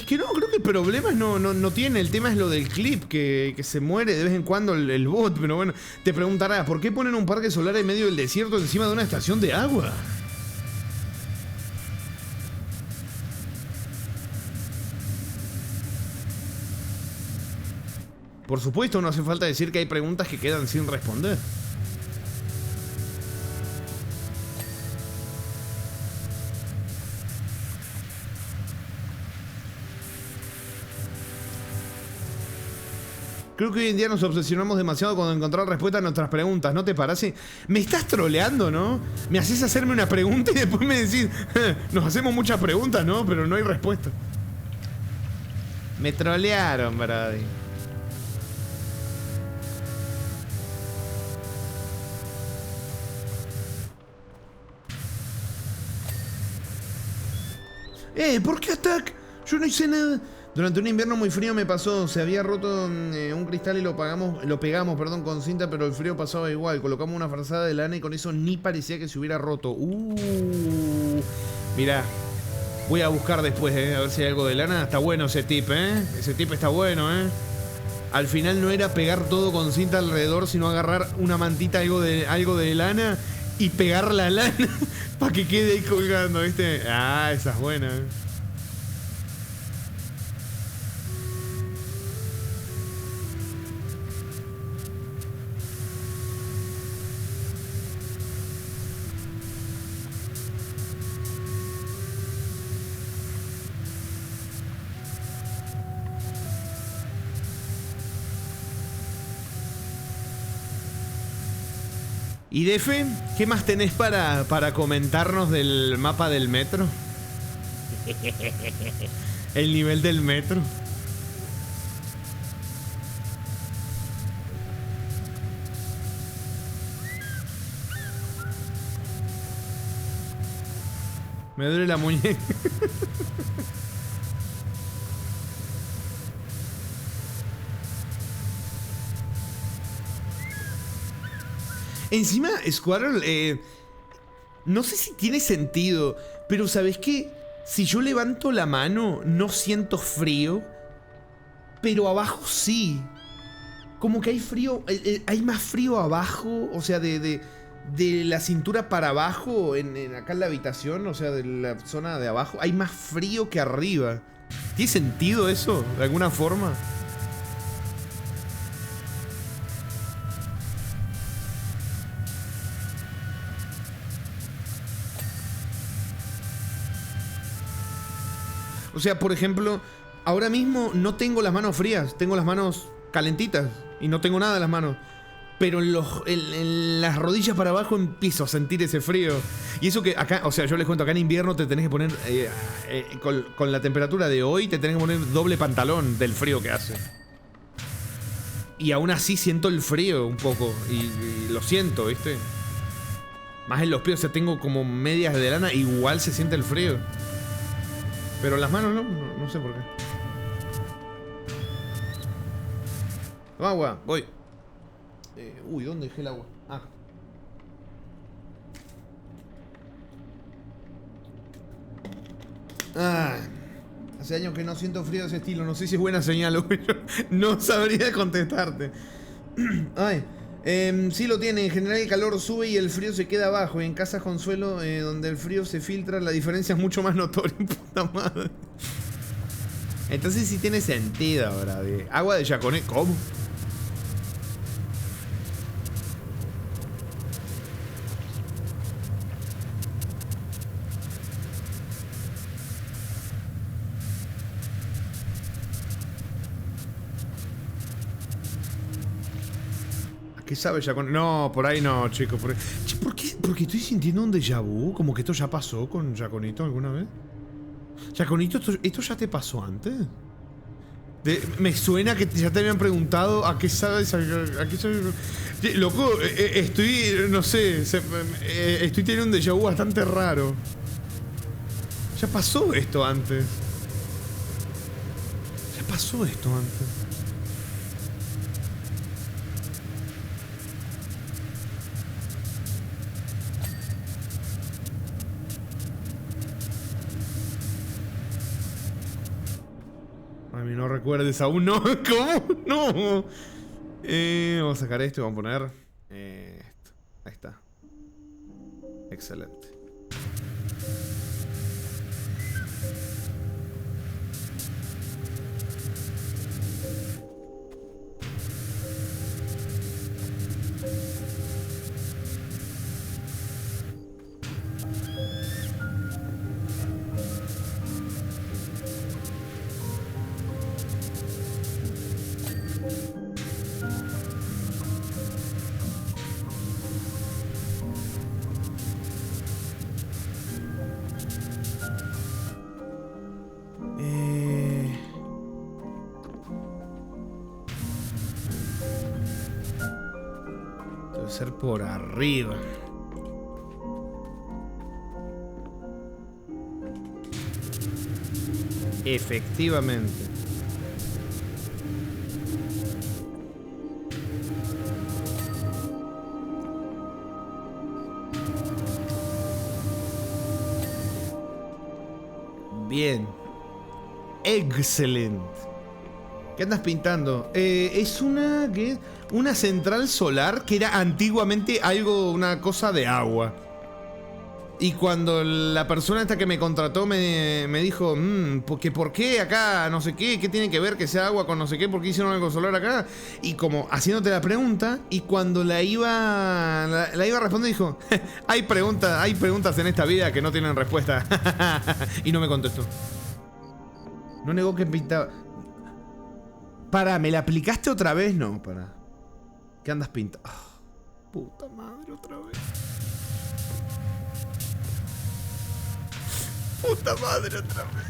que no, creo que problemas no tiene. El tema es lo del clip, que se muere de vez en cuando el bot. Pero bueno, te preguntarás, ¿por qué ponen un parque solar en medio del desierto encima de una estación de agua? Por supuesto, no hace falta decir que hay preguntas que quedan sin responder. Creo que hoy en día nos obsesionamos demasiado cuando encontrar respuesta a nuestras preguntas, ¿no te parece? Me estás troleando, ¿no? Me haces hacerme una pregunta y después me decís, nos hacemos muchas preguntas, ¿no? Pero no hay respuesta. Me trolearon, brody. ¿Por qué Attack? Yo no hice nada. Durante un invierno muy frío me pasó, se había roto un cristal y lo pegamos, con cinta, pero el frío pasaba igual. Colocamos una frazada de lana y con eso ni parecía que se hubiera roto. Mirá, voy a buscar después, a ver si hay algo de lana. Está bueno ese tip, Ese tip está bueno, Al final no era pegar todo con cinta alrededor, sino agarrar una mantita, algo de lana y pegar la lana para que quede ahí colgando, ¿viste? Ah, esa es buena, ¿Y Defe? ¿Qué más tenés para comentarnos del mapa del metro? El nivel del metro. Me duele la muñeca. Encima, Squirrel, no sé si tiene sentido, pero ¿sabes qué? Si yo levanto la mano, no siento frío, pero abajo sí. Como que hay frío, hay más frío abajo, o sea, de la cintura para abajo, acá en la habitación, o sea, de la zona de abajo, hay más frío que arriba. ¿Tiene sentido eso, de alguna forma? O sea, por ejemplo, ahora mismo no tengo las manos frías, tengo las manos calentitas y no tengo nada en las manos. Pero en las rodillas para abajo empiezo a sentir ese frío. Y eso que acá, o sea, yo les cuento, acá en invierno te tenés que poner, con la temperatura de hoy, te tenés que poner doble pantalón del frío que hace. Y aún así siento el frío un poco, y lo siento, ¿viste? Más en los pies, o sea, tengo como medias de lana, igual se siente el frío. Pero en las manos no sé por qué. Agua, voy. Uy, ¿dónde dejé el agua? Ah. Hace años que no siento frío de ese estilo. No sé si es buena señal o yo no sabría contestarte. Ay. Sí lo tiene. En general el calor sube y el frío se queda abajo. Y en casas con suelo donde el frío se filtra, la diferencia es mucho más notoria. Puta madre. Entonces sí tiene sentido ahora. Agua de Yaconé. ¿Cómo? ¿Qué sabe Yaconé? No, por ahí no, chicos. Che, ¿por qué? Porque estoy sintiendo un déjà vu. Como que esto ya pasó con Yaconito alguna vez. Yaconito, ¿esto ya te pasó antes? Me suena que ya te habían preguntado a qué sabes. A qué sabes. Loco, estoy. No sé. Estoy teniendo un déjà vu bastante raro. Ya pasó esto antes. Ya pasó esto antes. A mí no recuerdes aún, no. ¿Cómo? No. Vamos a sacar esto y vamos a poner esto. Ahí está. Excelente. Debe ser por arriba. Efectivamente. Bien. Excelente. ¿Qué andas pintando? Es una central solar que era antiguamente una cosa de agua. Y cuando la persona esta que me contrató me dijo, ¿por qué acá no sé qué? ¿Qué tiene que ver que sea agua con no sé qué? ¿Por qué hicieron algo solar acá? Y como haciéndote la pregunta, y cuando la iba a responder dijo, hay preguntas en esta vida que no tienen respuesta. Y no me contestó. No negó que pintaba. Pará, ¿me la aplicaste otra vez? No, pará. ¿Qué andas pintando? Oh, puta madre, otra vez. Puta madre, otra vez.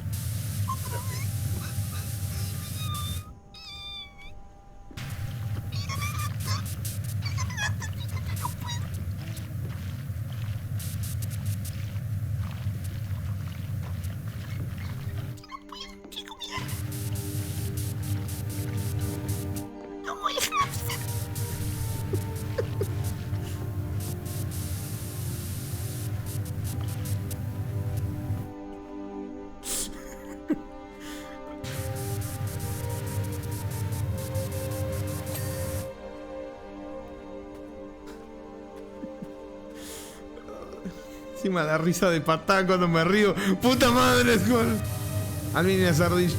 Encima da risa de patada cuando me río. ¡Puta madre, Skull! Alvin y la sardilla.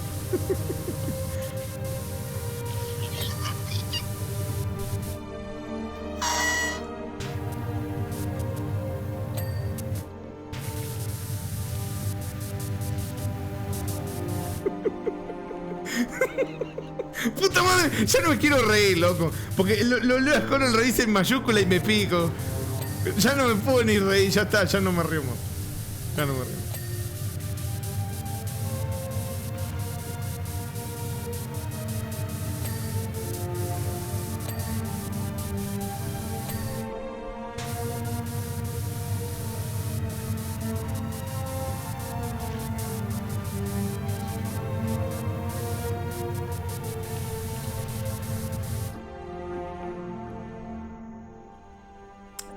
¡Puta madre! Ya no me quiero reír, loco. Porque lo leo con el reírse en mayúscula y me pico. Ya no me puedo ni reír, ya está, ya no me río más. Ya no me río.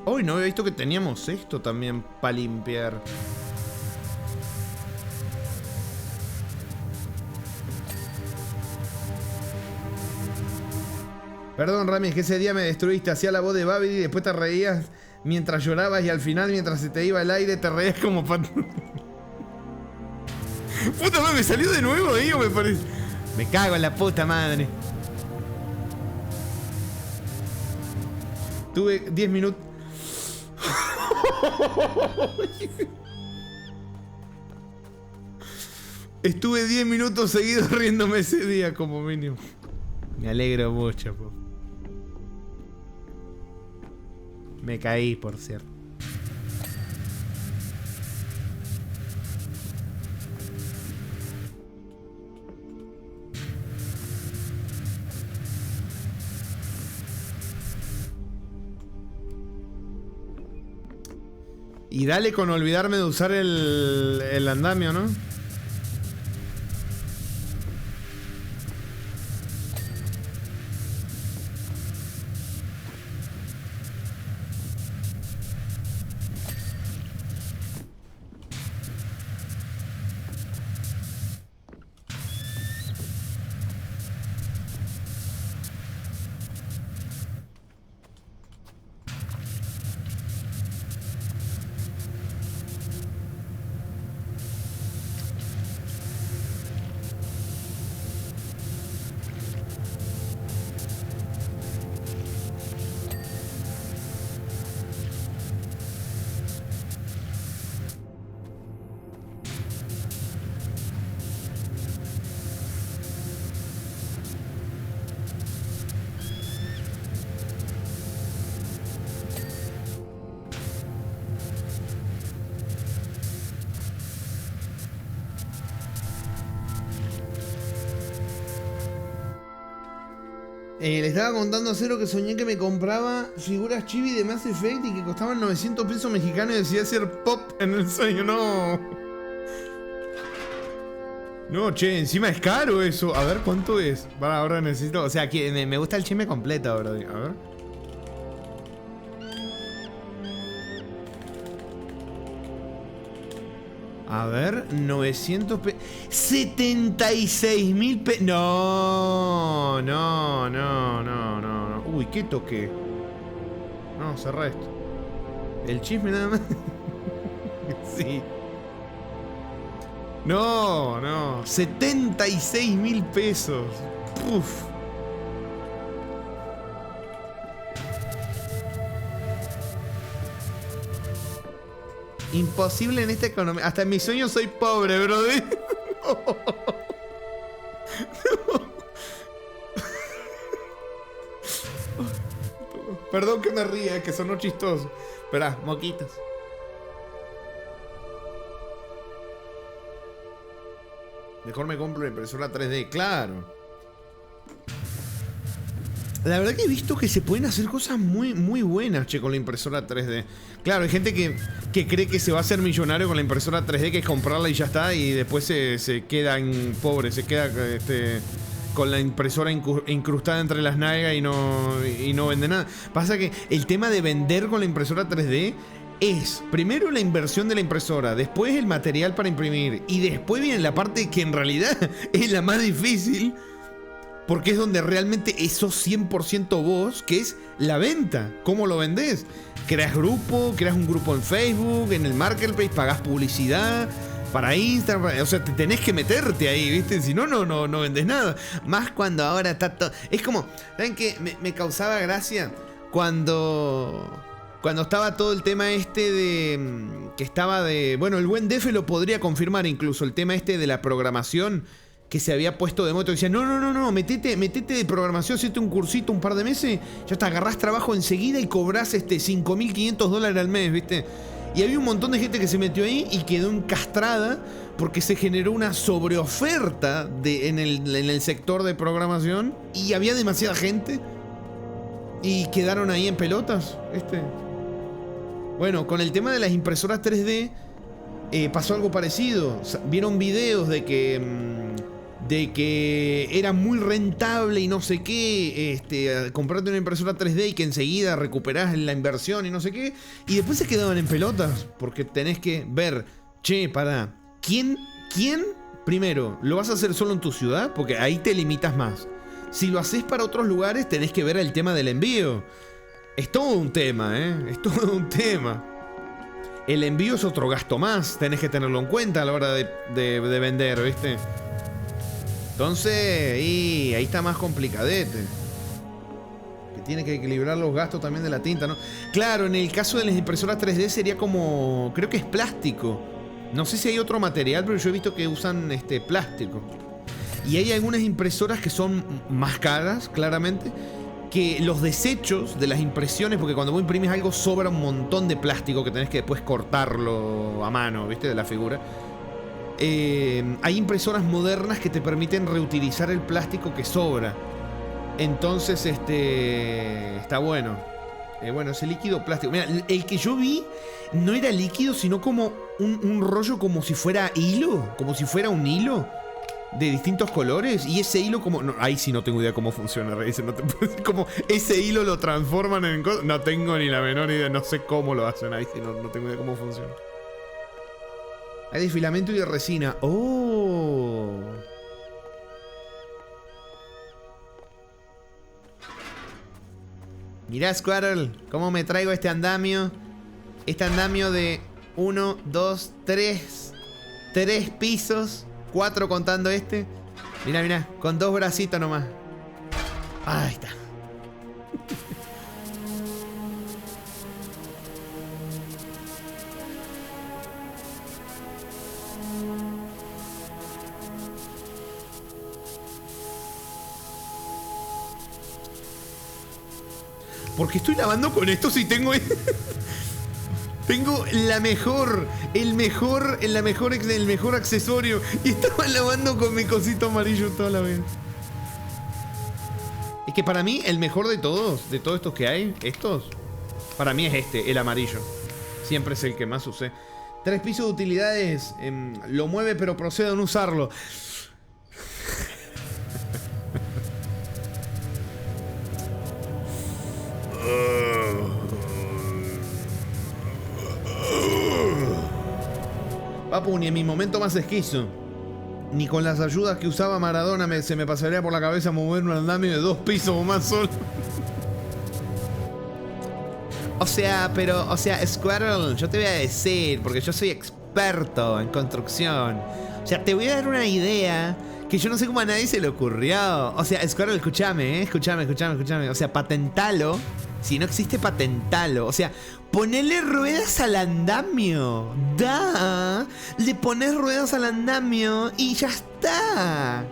Uy, no había visto que teníamos esto también para limpiar. Perdón, Rami, es que ese día me destruiste. Hacía la voz de Babidi y después te reías mientras llorabas y al final, mientras se te iba el aire, te reías como Puta madre, me salió de nuevo, digo, me parece. Me cago en la puta madre. Tuve 10 minutos. Estuve 10 minutos seguidos riéndome ese día como mínimo. Me alegro mucho, po. Me caí, por cierto. Y dale con olvidarme de usar el andamio, ¿no? Le estaba contando a Cero que soñé que me compraba figuras chibi de Mass Effect y que costaban 900 pesos mexicanos y decía hacer pop en el sueño. No. No, che, encima es caro eso. A ver, ¿cuánto es? Para, ahora necesito... O sea, que me gusta el chisme completo ahora. A ver. A ver, 900 pesos. 76.000 pesos. No. Uy, ¿qué toqué? No, cerrá esto. El chisme nada más. Sí. No. 76.000 pesos. Puf. Imposible en esta economía. Hasta en mis sueños soy pobre, brother. No. Perdón que me ría, que sonó chistoso. Esperá, moquitos. Mejor me compro la impresora 3D, claro. La verdad que he visto que se pueden hacer cosas muy buenas, che, con la impresora 3D. Claro, hay gente que cree que se va a hacer millonario con la impresora 3D, que es comprarla y ya está, y después se queda pobre, se queda con la impresora incrustada entre las nalgas y no vende nada. Pasa que el tema de vender con la impresora 3D es primero la inversión de la impresora, después el material para imprimir, y después viene la parte que en realidad es la más difícil, Porque es donde realmente sos 100% vos, que es la venta. ¿Cómo lo vendés? Creas un grupo en Facebook, en el Marketplace, pagás publicidad para Instagram. O sea, te tenés que meterte ahí, ¿viste? Si no, no vendés nada. Más cuando ahora está todo... Es como, ¿saben qué? Me causaba gracia cuando estaba todo el tema este de... Que estaba de... Bueno, el buen Defe lo podría confirmar incluso. El tema este de la programación que se había puesto de moto. Decía, no, metete de programación, hacete un cursito un par de meses, ya te agarrás trabajo enseguida y cobrás $5.500 al mes, ¿viste? Y había un montón de gente que se metió ahí y quedó encastrada porque se generó una sobreoferta en el sector de programación y había demasiada gente y quedaron ahí en pelotas, ¿viste? Bueno, con el tema de las impresoras 3D pasó algo parecido. Vieron videos de que era muy rentable y no sé qué, comprarte una impresora 3D y que enseguida recuperás la inversión y no sé qué, y después se quedaban en pelotas, porque tenés que ver, ¿quién? Primero, ¿lo vas a hacer solo en tu ciudad? Porque ahí te limitas más. Si lo haces para otros lugares, tenés que ver el tema del envío. Es todo un tema, es todo un tema. El envío es otro gasto más, tenés que tenerlo en cuenta a la hora de vender, ¿viste? Entonces, ahí está más complicadete. Que tiene que equilibrar los gastos también de la tinta, ¿no? Claro, en el caso de las impresoras 3D sería como... Creo que es plástico. No sé si hay otro material, pero yo he visto que usan plástico. Y hay algunas impresoras que son más caras, claramente, que los desechos de las impresiones, porque cuando vos imprimís algo sobra un montón de plástico que tenés que después cortarlo a mano, ¿viste? De la figura. Hay impresoras modernas que te permiten reutilizar el plástico que sobra. Entonces, está bueno. Bueno, ese líquido plástico. Mira, el que yo vi no era líquido, sino como un rollo como si fuera hilo. Como si fuera un hilo de distintos colores. Y ese hilo como... No, ahí sí no tengo idea cómo funciona, Reyes. No como ese hilo lo transforman en... No tengo ni la menor idea. No sé cómo lo hacen. Ahí sí no tengo idea cómo funciona. Hay de filamento y de resina. ¡Oh! Mirá, Squirrel, cómo me traigo este andamio. Este andamio de 1, 2, 3. 3 pisos. 4 contando este. Mirá, con 2 bracitos nomás. Ahí está. ¿Por qué estoy lavando con esto si tengo... Tengo el mejor accesorio y estaba lavando con mi cosito amarillo toda la vez? Es que para mí el mejor de todos estos que hay, para mí es el amarillo. Siempre es el que más usé. 3 pisos de utilidades, lo mueve pero procede a no usarlo. Papu, ni en mi momento más esquizo, ni con las ayudas que usaba Maradona se me pasaría por la cabeza mover un andamio de 2 pisos o más solo. O sea, Squirrel, yo te voy a decir, porque yo soy experto en construcción. O sea, te voy a dar una idea que yo no sé cómo a nadie se le ocurrió. O sea, Squirrel, escúchame. O sea, patentalo. Si no existe, patentalo. O sea, ponele ruedas al andamio. Le pones ruedas al andamio y ya está.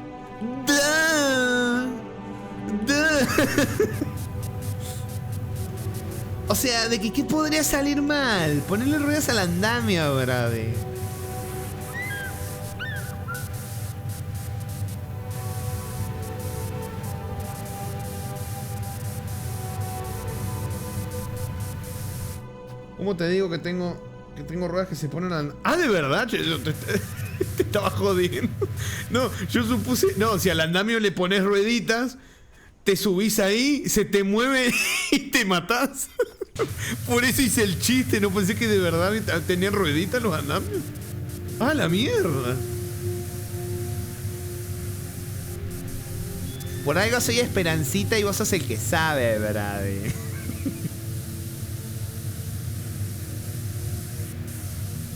O sea, ¿de qué podría salir mal? Ponerle ruedas al andamio, brother. ¿Cómo te digo que tengo ruedas que se ponen al... ¡Ah, de verdad! Te estaba jodiendo. No, yo supuse... No, si al andamio le pones rueditas, te subís ahí, se te mueve y te matás. Por eso hice el chiste, no pensé que de verdad tenían rueditas los andamios. ¡Ah, la mierda! Por algo soy Esperancita y vos sos el que sabe, Brady.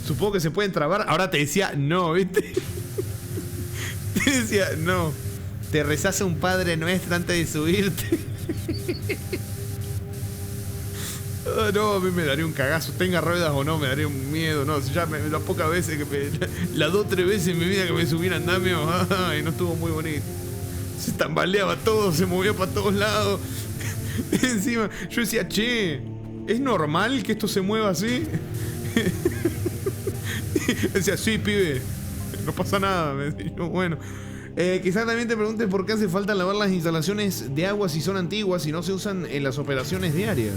Supongo que se pueden trabar. Ahora te decía no, ¿viste? Te decía no. Te rezás un Padre Nuestro antes de subirte. Oh, no, a mí me daría un cagazo. Tenga ruedas o no, me daría un miedo. No, ya las pocas veces que las 2 o 3 veces en mi vida que me subí en andamio, ay, no estuvo muy bonito. Se tambaleaba todo, se movía para todos lados. Encima, yo decía, che, ¿es normal que esto se mueva así? Decía, sí, pibe, no pasa nada. Me decía yo, bueno. Quizás también te preguntes por qué hace falta lavar las instalaciones de agua si son antiguas y no se usan en las operaciones diarias.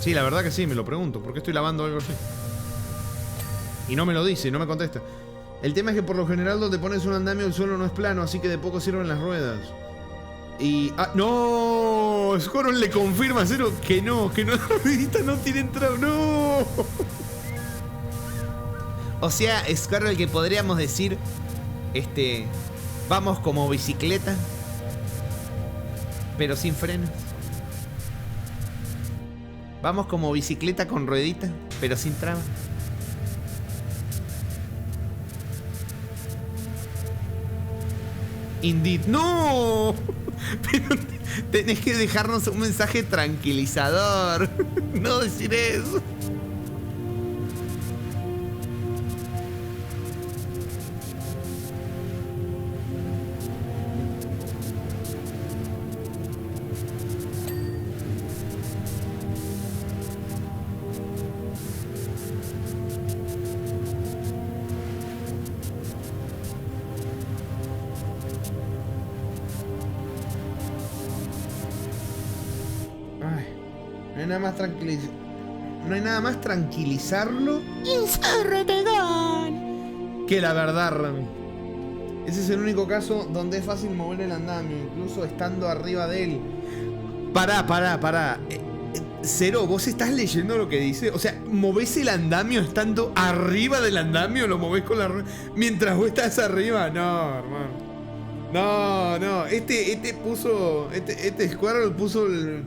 Sí, la verdad que sí, me lo pregunto. ¿Por qué estoy lavando algo así? Y no me lo dice, no me contesta. El tema es que por lo general donde pones un andamio el suelo no es plano, así que de poco sirven las ruedas. Y... ¡ah, no! Scoron le confirma a Cero que no la ruedita no tiene entrada. ¡No! O sea, Scarroll, que podríamos decir, vamos como bicicleta, pero sin frenos. Vamos como bicicleta con ruedita, pero sin traba. Indeed. ¡No! Pero tenés que dejarnos un mensaje tranquilizador. No decir eso. No hay nada más tranquilizarlo que la verdad, Rami. Ese es el único caso donde es fácil mover el andamio, incluso estando arriba de él. Pará. Cero, ¿vos estás leyendo lo que dice? O sea, ¿movés el andamio estando arriba del andamio? ¿Lo movés con la rueda? Mientras vos estás arriba. No, hermano. No. Este Squirrel puso el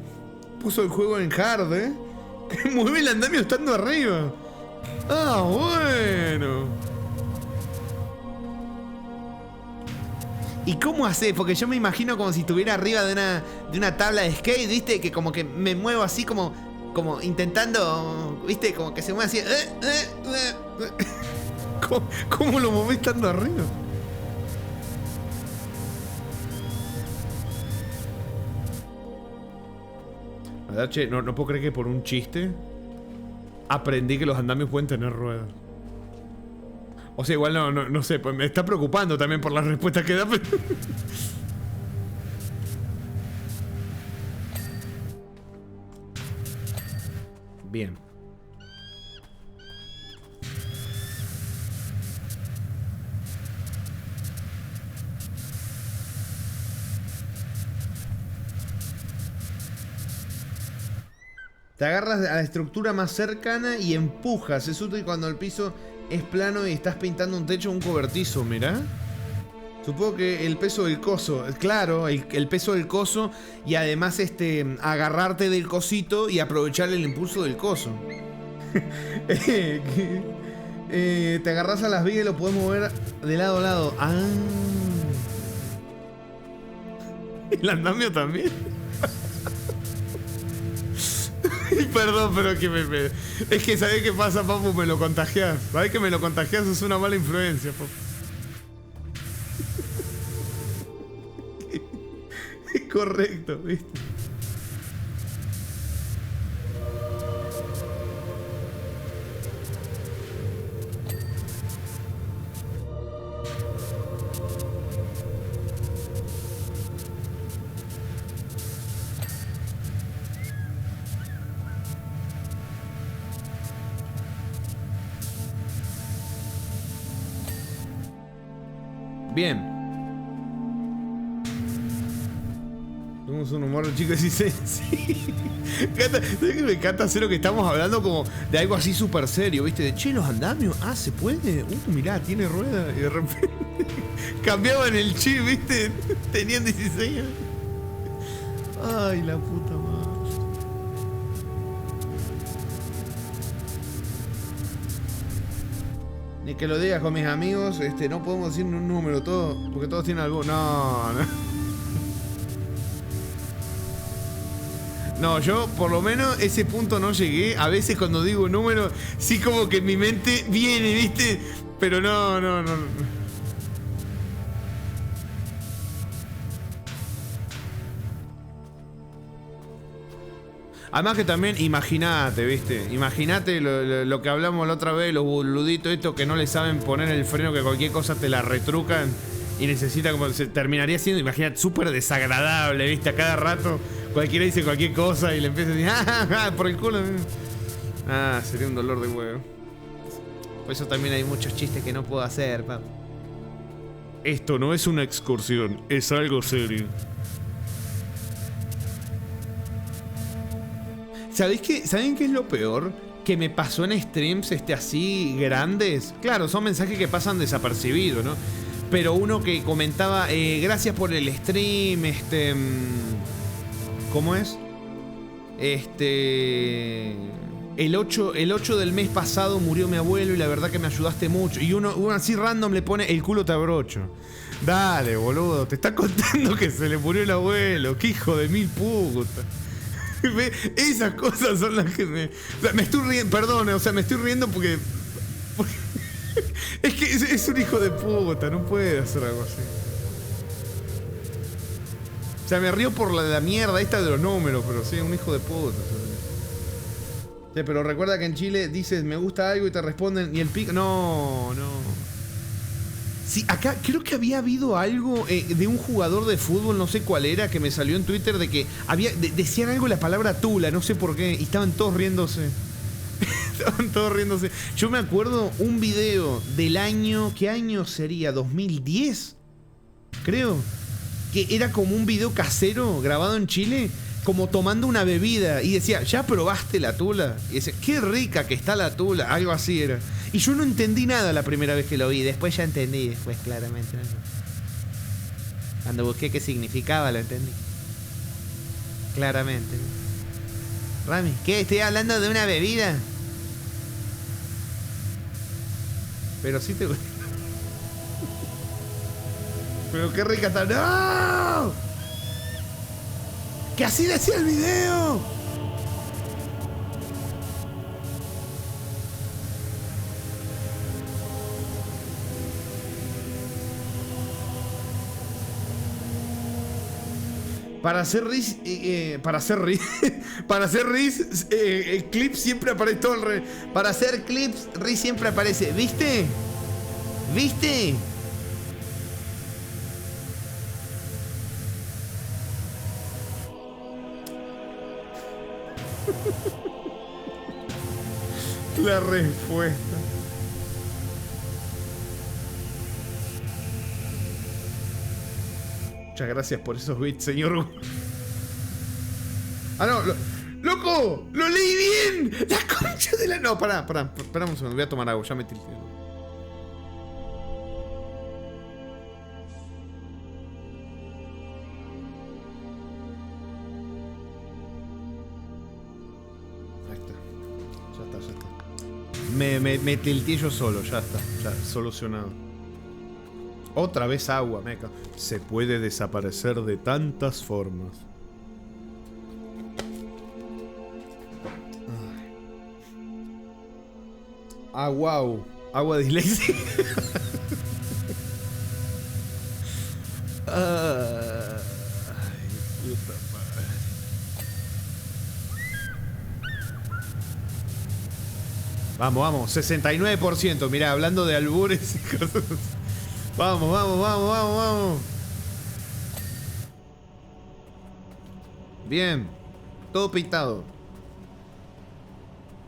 juego en hard, ¿eh? Mueve el andamio estando arriba. Ah, bueno. ¿Y cómo hace? Porque yo me imagino como si estuviera arriba de una tabla de skate, ¿viste? Que como que me muevo así como intentando, ¿viste? Como que se mueve así. ¿Cómo lo mueve estando arriba? ¿Verdad, che? No puedo creer que por un chiste aprendí que los andamios pueden tener ruedas. O sea, igual no sé, pues me está preocupando también por las respuestas que da, pero... Bien. Te agarras a la estructura más cercana y empujas. Es útil cuando el piso es plano y estás pintando un techo o un cobertizo, mirá. Supongo que el peso del coso, claro, el peso del coso y además agarrarte del cosito y aprovechar el impulso del coso. Te agarras a las vigas y lo podés mover de lado a lado. Ah. ¿El andamio también? Perdón, pero que es que ¿sabés qué pasa, papu? Me lo contagiás. ¿Sabés que me lo contagiás? Es una mala influencia, papu. Correcto, ¿viste? Bien. Somos un humor de chico de 16. Sí. ¿Sabes que me encanta hacer lo que estamos hablando como de algo así súper serio, viste? De, che, los andamios, ¿se puede? Mirá, tiene rueda. Y de repente cambiaban el chip, viste. Tenían 16 años. Ay, la puta madre. Ni que lo digas con mis amigos, no podemos decir un número, todo, porque todos tienen algo. No. No, yo por lo menos ese punto no llegué. A veces cuando digo un número, sí como que en mi mente viene, ¿viste? Pero no. Además que también, imagínate, ¿viste? Imagínate lo que hablamos la otra vez, los boluditos estos que no le saben poner el freno, que cualquier cosa te la retrucan y necesita como... Se terminaría siendo, imagínate, súper desagradable, ¿viste? A cada rato cualquiera dice cualquier cosa y le empieza a decir, por el culo. Sería un dolor de huevo. Por eso también hay muchos chistes que no puedo hacer, papá. Esto no es una excursión, es algo serio. ¿Sabéis qué? ¿Saben qué es lo peor? Que me pasó en streams así grandes. Claro, son mensajes que pasan desapercibidos, ¿no? Pero uno que comentaba, gracias por el stream, ¿cómo es? El 8 del mes pasado murió mi abuelo y la verdad que me ayudaste mucho. Y uno así random le pone, el culo te abrocho. Dale, boludo, te está contando que se le murió el abuelo. Qué hijo de mil putas. Esas cosas son las que me... O sea, me estoy riendo, perdón, o sea, me estoy riendo porque es que es un hijo de puta, no puede hacer algo así. O sea, me río por la mierda esta de los números, pero sí, un hijo de puta. Sí, pero recuerda que en Chile dices, me gusta algo y te responden, y el pico... No. Sí, acá creo que había habido algo de un jugador de fútbol, no sé cuál era, que me salió en Twitter de que decían algo la palabra tula, no sé por qué, y estaban todos riéndose. Yo me acuerdo un video del año, ¿qué año sería? ¿2010? Creo. Que era como un video casero grabado en Chile, como tomando una bebida, y decía, ¿ya probaste la tula? Y decía, qué rica que está la tula, algo así era. Y yo no entendí nada la primera vez que lo vi, después ya entendí, después claramente. ¿No? Cuando busqué qué significaba lo entendí. Claramente. ¿No? Rami, ¿qué? ¿Estoy hablando de una bebida? Pero sí te... Pero qué rica está... ¡No! ¡Que así decía el video! Para hacer Riz, clips siempre aparece todo el rey. Para hacer clips, Riz siempre aparece. ¿Viste? ¿Viste? La respuesta. Muchas gracias por esos bits, señor. No, ¡loco! ¡Lo leí bien! ¡La concha de la... No, pará un segundo, voy a tomar agua, ya me tilté. Ahí está. Ya está. Me tilté yo solo, ya está. Ya, solucionado. Otra vez agua, meca. Se puede desaparecer de tantas formas. Wow. Agua dislexia. Ay, puta madre. Vamos. 69%. Mirá, hablando de albures y cosas. Vamos. Bien. Todo pintado.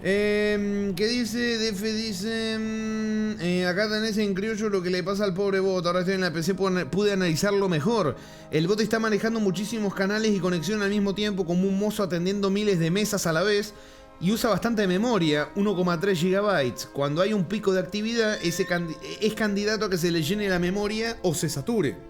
¿Qué dice? DF dice... acá tenés en criollo lo que le pasa al pobre bot. Ahora estoy en la PC, pude analizarlo mejor. El bot está manejando muchísimos canales y conexión al mismo tiempo, como un mozo atendiendo miles de mesas a la vez. Y usa bastante memoria, 1,3 GB. Cuando hay un pico de actividad, es candidato a que se le llene la memoria o se sature.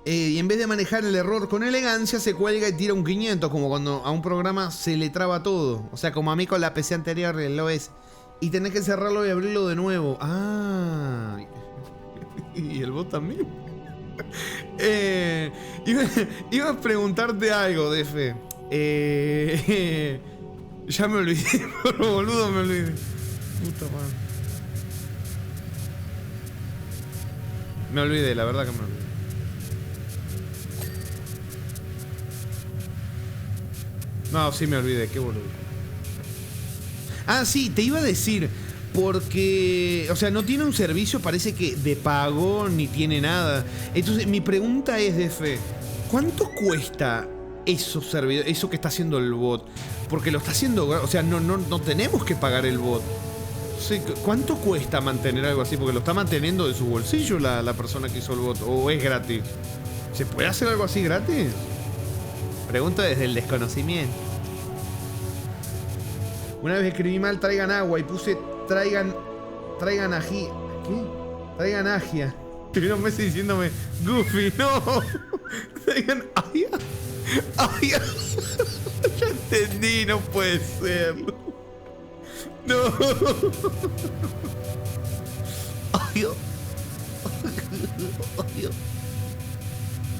Y en vez de manejar el error con elegancia, se cuelga y tira un 500, como cuando a un programa se le traba todo. O sea, como a mí con la PC anterior lo es. Y tenés que cerrarlo y abrirlo de nuevo. Ah. Y el bot también. Iba a preguntarte algo, DF. Ya me olvidé, boludo, me olvidé. Puta madre. Me olvidé, la verdad que me olvidé. No, sí me olvidé, qué boludo. Ah, sí, te iba a decir, porque, o sea, no tiene un servicio, parece que de pago, ni tiene nada. Entonces, mi pregunta es, DF, ¿cuánto cuesta eso que está haciendo el bot? Porque lo está haciendo, o sea, no tenemos que pagar el bot. Sí, ¿cuánto cuesta mantener algo así? Porque lo está manteniendo de su bolsillo la persona que hizo el bot, o es gratis. ¿Se puede hacer algo así gratis? Pregunto desde el desconocimiento. Una vez escribí mal traigan agua y puse traigan ají. ¿Qué? Traigan agia. Tuvieron meses diciéndome Goofy, no. Traigan agia. Agia. Ya entendí, no puede ser. No. Agia. Agia.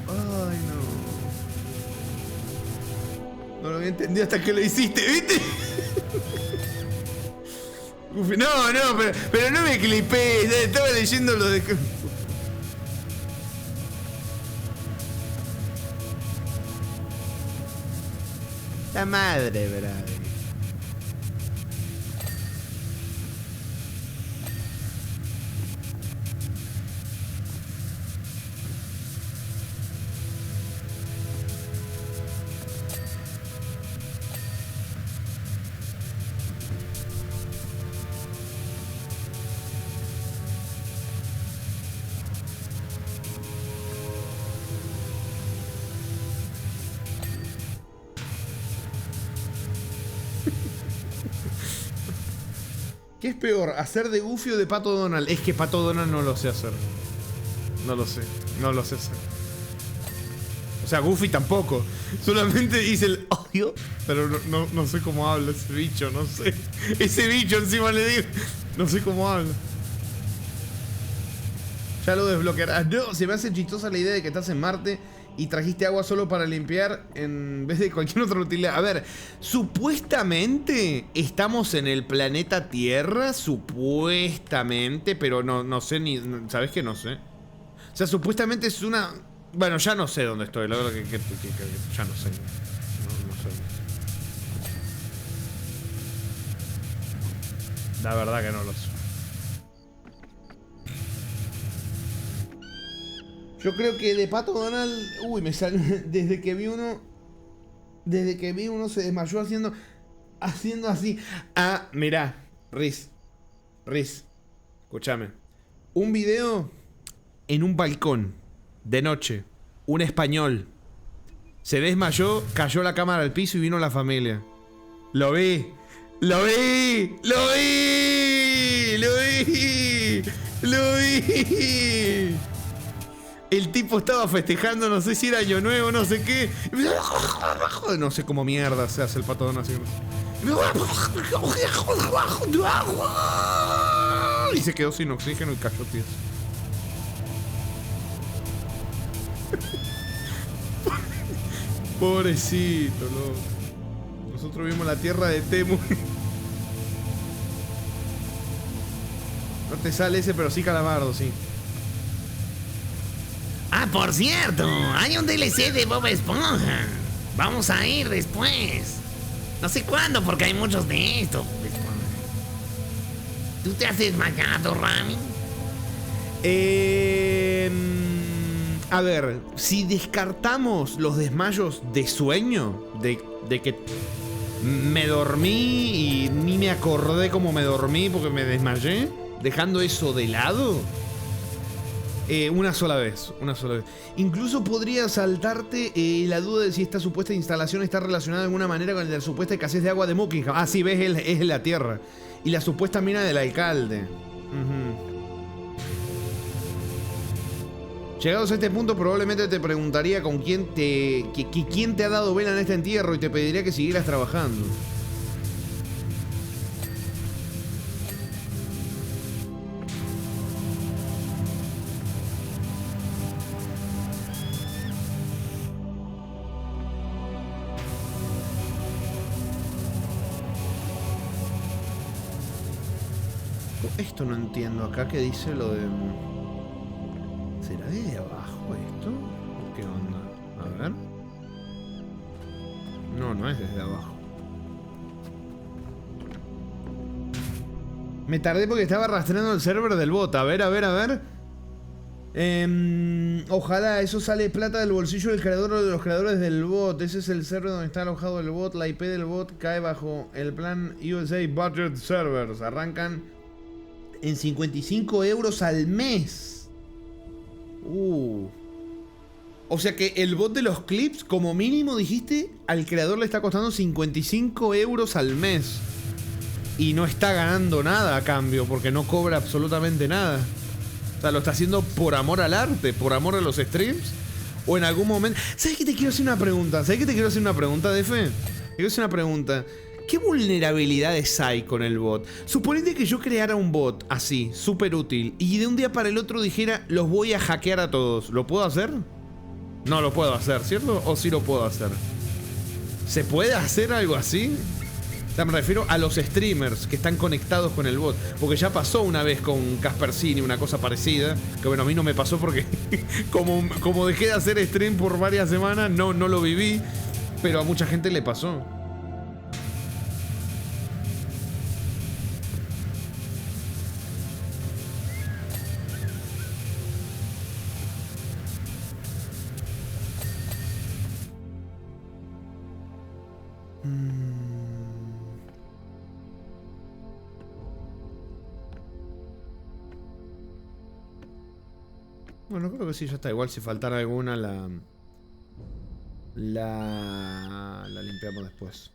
Ay, no. No lo había entendido hasta que lo hiciste, ¿viste? Uf, no, pero no me clipé. Estaba leyendo lo de... La madre, verdad. ¿Qué es peor, hacer de Goofy o de Pato Donald? Es que Pato Donald no lo sé hacer. No lo sé hacer. O sea, Goofy tampoco. Solamente hice el odio, pero no sé cómo habla ese bicho, no sé. Ese bicho encima le digo. No sé cómo habla. Ya lo desbloquearás. No, se me hace chistosa la idea de que estás en Marte y trajiste agua solo para limpiar en vez de cualquier otra utilidad. A ver, supuestamente estamos en el planeta Tierra, supuestamente, pero no sé ni... ¿Sabes qué? No sé. O sea, supuestamente es una... Bueno, ya no sé dónde estoy, la verdad que ya no sé. No sé. La verdad que no lo sé. Yo creo que de Pato Donald... Uy, me salió... Desde que vi uno se desmayó haciendo así. Ah, mirá. Riz. Escúchame. Un video en un balcón. De noche. Un español. Se desmayó, cayó la cámara al piso y vino la familia. Lo vi. El tipo estaba festejando, no sé si era Año Nuevo, no sé qué. No sé cómo mierda se hace el Pato Donald así. Y se quedó sin oxígeno y cayó tieso. Pobrecito, loco. Nosotros vimos la tierra de Temu. No te sale ese, pero sí Calamardo, sí. Ah, por cierto, hay un DLC de Bob Esponja. Vamos a ir después. No sé cuándo, porque hay muchos de estos, Bob Esponja. ¿Tú te has desmayado, Rami? A ver, si descartamos los desmayos de sueño, de que Me dormí y ni me acordé cómo me dormí porque me desmayé. Dejando eso de lado. Una sola vez. Incluso podría saltarte la duda de si esta supuesta instalación está relacionada de alguna manera con la supuesta escasez de agua de Buckingham. Ah, sí, ves, es la tierra. Y la supuesta mina del alcalde. Llegados a este punto, probablemente te preguntaría con quién quién te ha dado vela en este entierro y te pediría que siguieras trabajando. Esto no entiendo acá que dice lo de... ¿Será desde abajo esto? ¿Qué onda? A ver. No, no es desde abajo. Me tardé porque estaba rastreando el server del bot. A ver. Ojalá eso sale plata del bolsillo del creador o de los creadores del bot. Ese es el server donde está alojado el bot. La IP del bot cae bajo el plan USA Budget Servers. Arrancan en 55 euros al mes. O sea que el bot de los clips, como mínimo dijiste, al creador le está costando 55 euros al mes. Y no está ganando nada a cambio, porque no cobra absolutamente nada. O sea, lo está haciendo por amor al arte, por amor a los streams. O en algún momento... ¿Sabes qué te quiero hacer una pregunta? Defe? Te quiero hacer una pregunta. ¿Qué vulnerabilidades hay con el bot? Suponete que yo creara un bot así, súper útil, y de un día para el otro dijera, los voy a hackear a todos. ¿Lo puedo hacer? No lo puedo hacer, ¿cierto? ¿O sí lo puedo hacer? ¿Se puede hacer algo así? O sea, me refiero a los streamers que están conectados con el bot. Porque ya pasó una vez con Kaspersky una cosa parecida. Que bueno, a mí no me pasó porque como dejé de hacer stream por varias semanas, no lo viví. Pero a mucha gente le pasó. Bueno, creo que sí, ya está. Igual si faltara alguna la limpiamos después.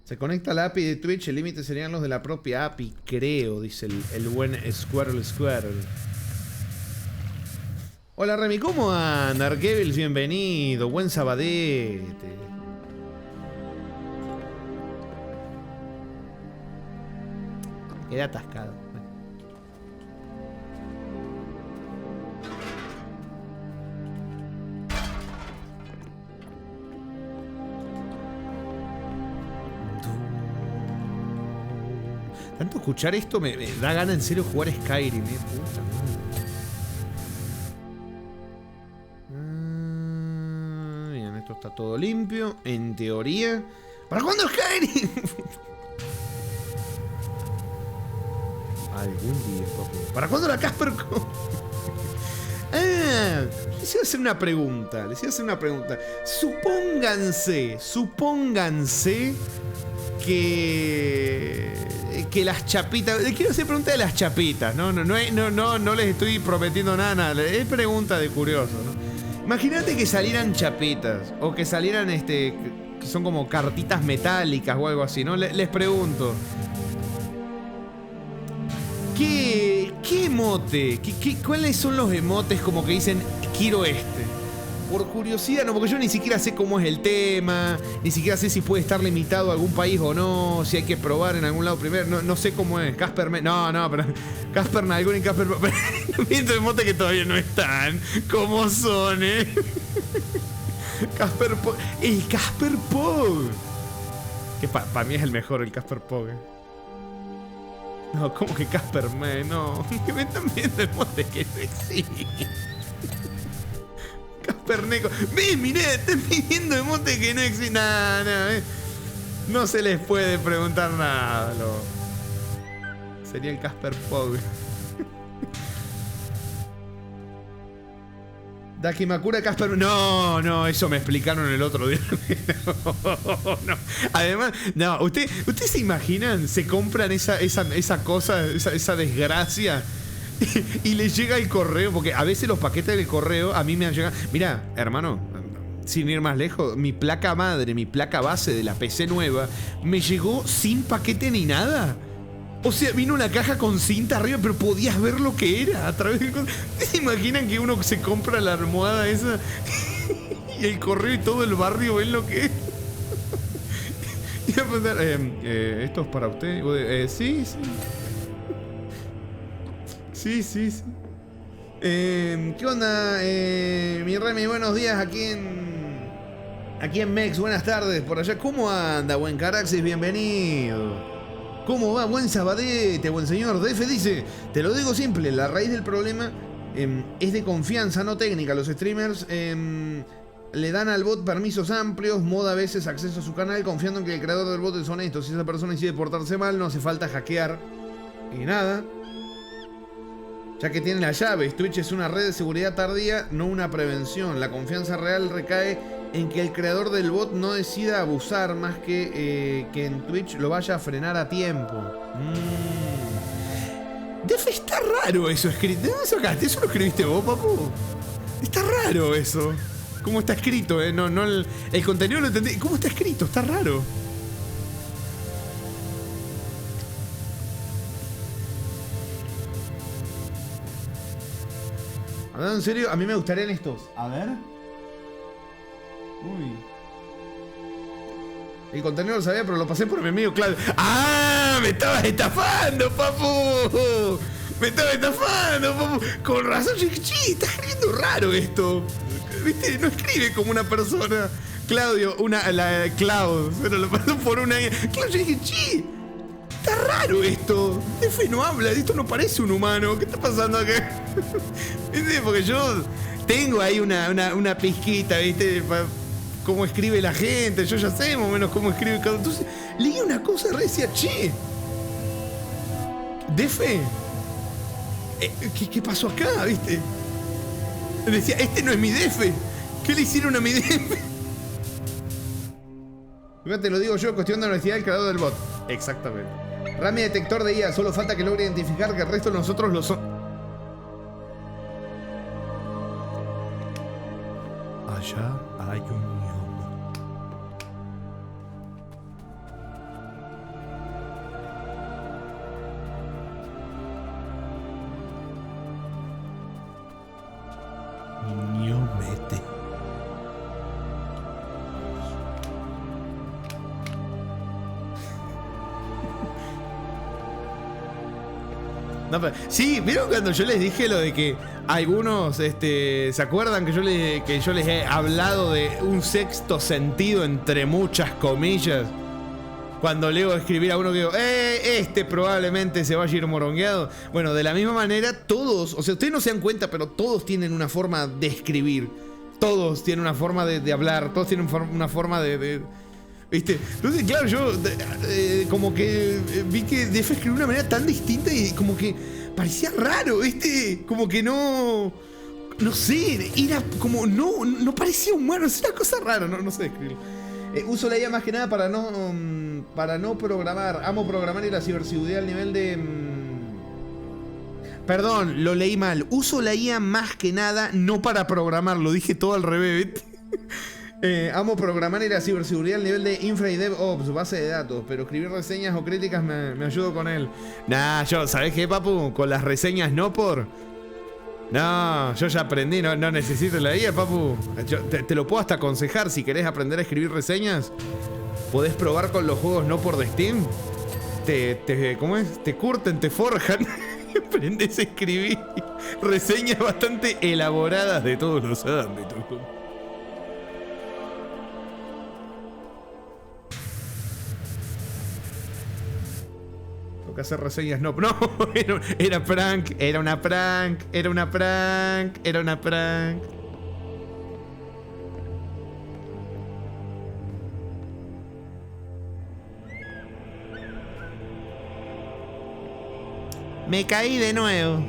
Se conecta a la API de Twitch, el límite serían los de la propia API, creo, dice el buen Squirrel. Hola Remy, ¿cómo anda? Arkevils, bienvenido, buen sabadete. Queda atascado. Tanto escuchar esto me da gana en serio jugar Skyrim, puta madre. Bien, esto está todo limpio, en teoría. ¿Para cuándo Skyrim? Algún día, papi. ¿Para cuándo la Casper? Les iba a hacer una pregunta. Supónganse que las chapitas. Les quiero hacer pregunta de las chapitas. No les estoy prometiendo nada. Es pregunta de curioso, ¿no? Imagínate que salieran chapitas. O que salieran que son como cartitas metálicas o algo así, ¿no? Les pregunto. ¿Qué emote? ¿Cuáles son los emotes como que dicen quiero este? Por curiosidad, no, porque yo ni siquiera sé cómo es el tema, ni siquiera sé si puede estar limitado a algún país o no, si hay que probar en algún lado primero, no sé cómo es. Pero Casper Nalgón y Casper... Miento emotes que todavía no están. ¿Cómo son, Casper Pog. El Casper Pog. Que para mí es el mejor, el Casper Pog. No, ¿cómo que Casper Man? No, que me están viendo emotes que no existen. Casper Neko. Mirá, están pidiendo emotes que no existen. No se les puede preguntar nada, Sería el Casper Pog. Dakimakura Casper. No, eso me explicaron el otro día. No. Además, no, ¿ustedes se imaginan? Se compran esa cosa, esa desgracia. Y les llega el correo, porque a veces los paquetes del correo a mí me han llegado. Mira, hermano, sin ir más lejos, mi placa madre, mi placa base de la PC nueva, me llegó sin paquete ni nada. O sea, vino una caja con cinta arriba, pero podías ver lo que era a través del... ¿Se imaginan que uno se compra la almohada esa y el correo y todo el barrio ven lo que es? Y a pensar, ¿esto es para usted? Sí. Sí. ¿Qué onda? Mi Remy, buenos días aquí en Mex, buenas tardes por allá. ¿Cómo anda, buen Caraxis? Bienvenido. ¿Cómo va? Buen sabadete, buen señor. DF dice, te lo digo simple, la raíz del problema es de confianza, no técnica. Los streamers le dan al bot permisos amplios, moda a veces acceso a su canal, confiando en que el creador del bot es honesto. Si esa persona decide portarse mal, no hace falta hackear y nada. Ya que tiene las llaves, Twitch es una red de seguridad tardía, no una prevención. La confianza real recae en que el creador del bot no decida abusar más que en Twitch lo vaya a frenar a tiempo. Def, está raro eso escrito. ¿De dónde sacaste? ¿Eso lo escribiste vos, papu? Está raro eso. ¿Cómo está escrito? No, el contenido lo entendí. ¿Cómo está escrito? Está raro. Hablando en serio, a mí me gustarían estos. A ver. Uy. El contenido lo sabía, pero lo pasé por mi amigo Claudio. ¡Ah! ¡Me estabas estafando, papu! ¡Me estabas estafando, papu! Con razón, yo dije, che, está escribiendo raro esto. ¿Viste? No escribe como una persona. Claudio, Cloud. Pero lo pasó por una... Claro, yo dije, che, está raro esto. F no habla, esto no parece un humano. ¿Qué está pasando acá? ¿Viste? Porque yo tengo ahí una pizquita, ¿viste? Cómo escribe la gente, yo ya sé más o menos cómo escribe cada... Entonces, leí una cosa y decía, che, Defe, ¿qué pasó acá, viste? Decía, este no es mi Defe. ¿Qué le hicieron a mi Defe? Te lo digo yo, cuestión de honestidad del creador del bot. Exactamente. Rami detector de IA, solo falta que logre identificar que el resto de nosotros lo son. Allá hay un gnomo. Ñomete. No, pero, sí, ¿vieron cuando yo les dije lo de que algunos ¿se acuerdan que yo les he hablado de un sexto sentido entre muchas comillas? Cuando leo escribir a uno que digo, este probablemente se vaya a ir morongueado. Bueno, de la misma manera, todos, o sea, ustedes no se dan cuenta, pero todos tienen una forma de escribir. Todos tienen una forma de hablar, todos tienen una forma de ¿viste? Entonces, claro, yo como que vi que Def escribió de una manera tan distinta y como que parecía raro, ¿viste? Como que no sé, era como, no parecía humano, es una cosa rara, no sé escribir. Uso la IA más que nada para no programar. Amo programar y la ciberseguridad al nivel de... Perdón, lo leí mal. Uso la IA más que nada no para programar, lo dije todo al revés, ¿viste? Amo programar y la ciberseguridad al nivel de infra y DevOps, base de datos, pero escribir reseñas o críticas me ayudo con él. Nah, ¿sabés qué, papu? Con las reseñas no por... No, yo ya aprendí, no necesito la guía, papu. Yo te lo puedo hasta aconsejar si querés aprender a escribir reseñas. Podés probar con los juegos no por de Steam. ¿Cómo es? Te curten, te forjan. Aprendés a escribir reseñas bastante elaboradas de todos los ámbitos. Toca hacer reseñas, no, era prank, era una prank. Me caí de nuevo.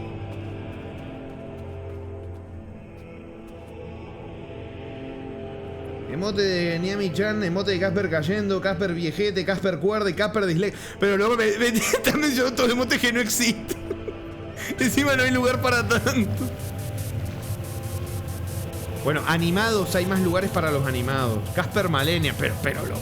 Emote de Niami-chan, emote de Casper cayendo, Casper viejete, Casper cuerda y Casper dislike. Pero luego me están mencionando todos los emotes que no existen. Encima no hay lugar para tanto. Bueno, animados, hay más lugares para los animados. Casper Malenia, pero loco.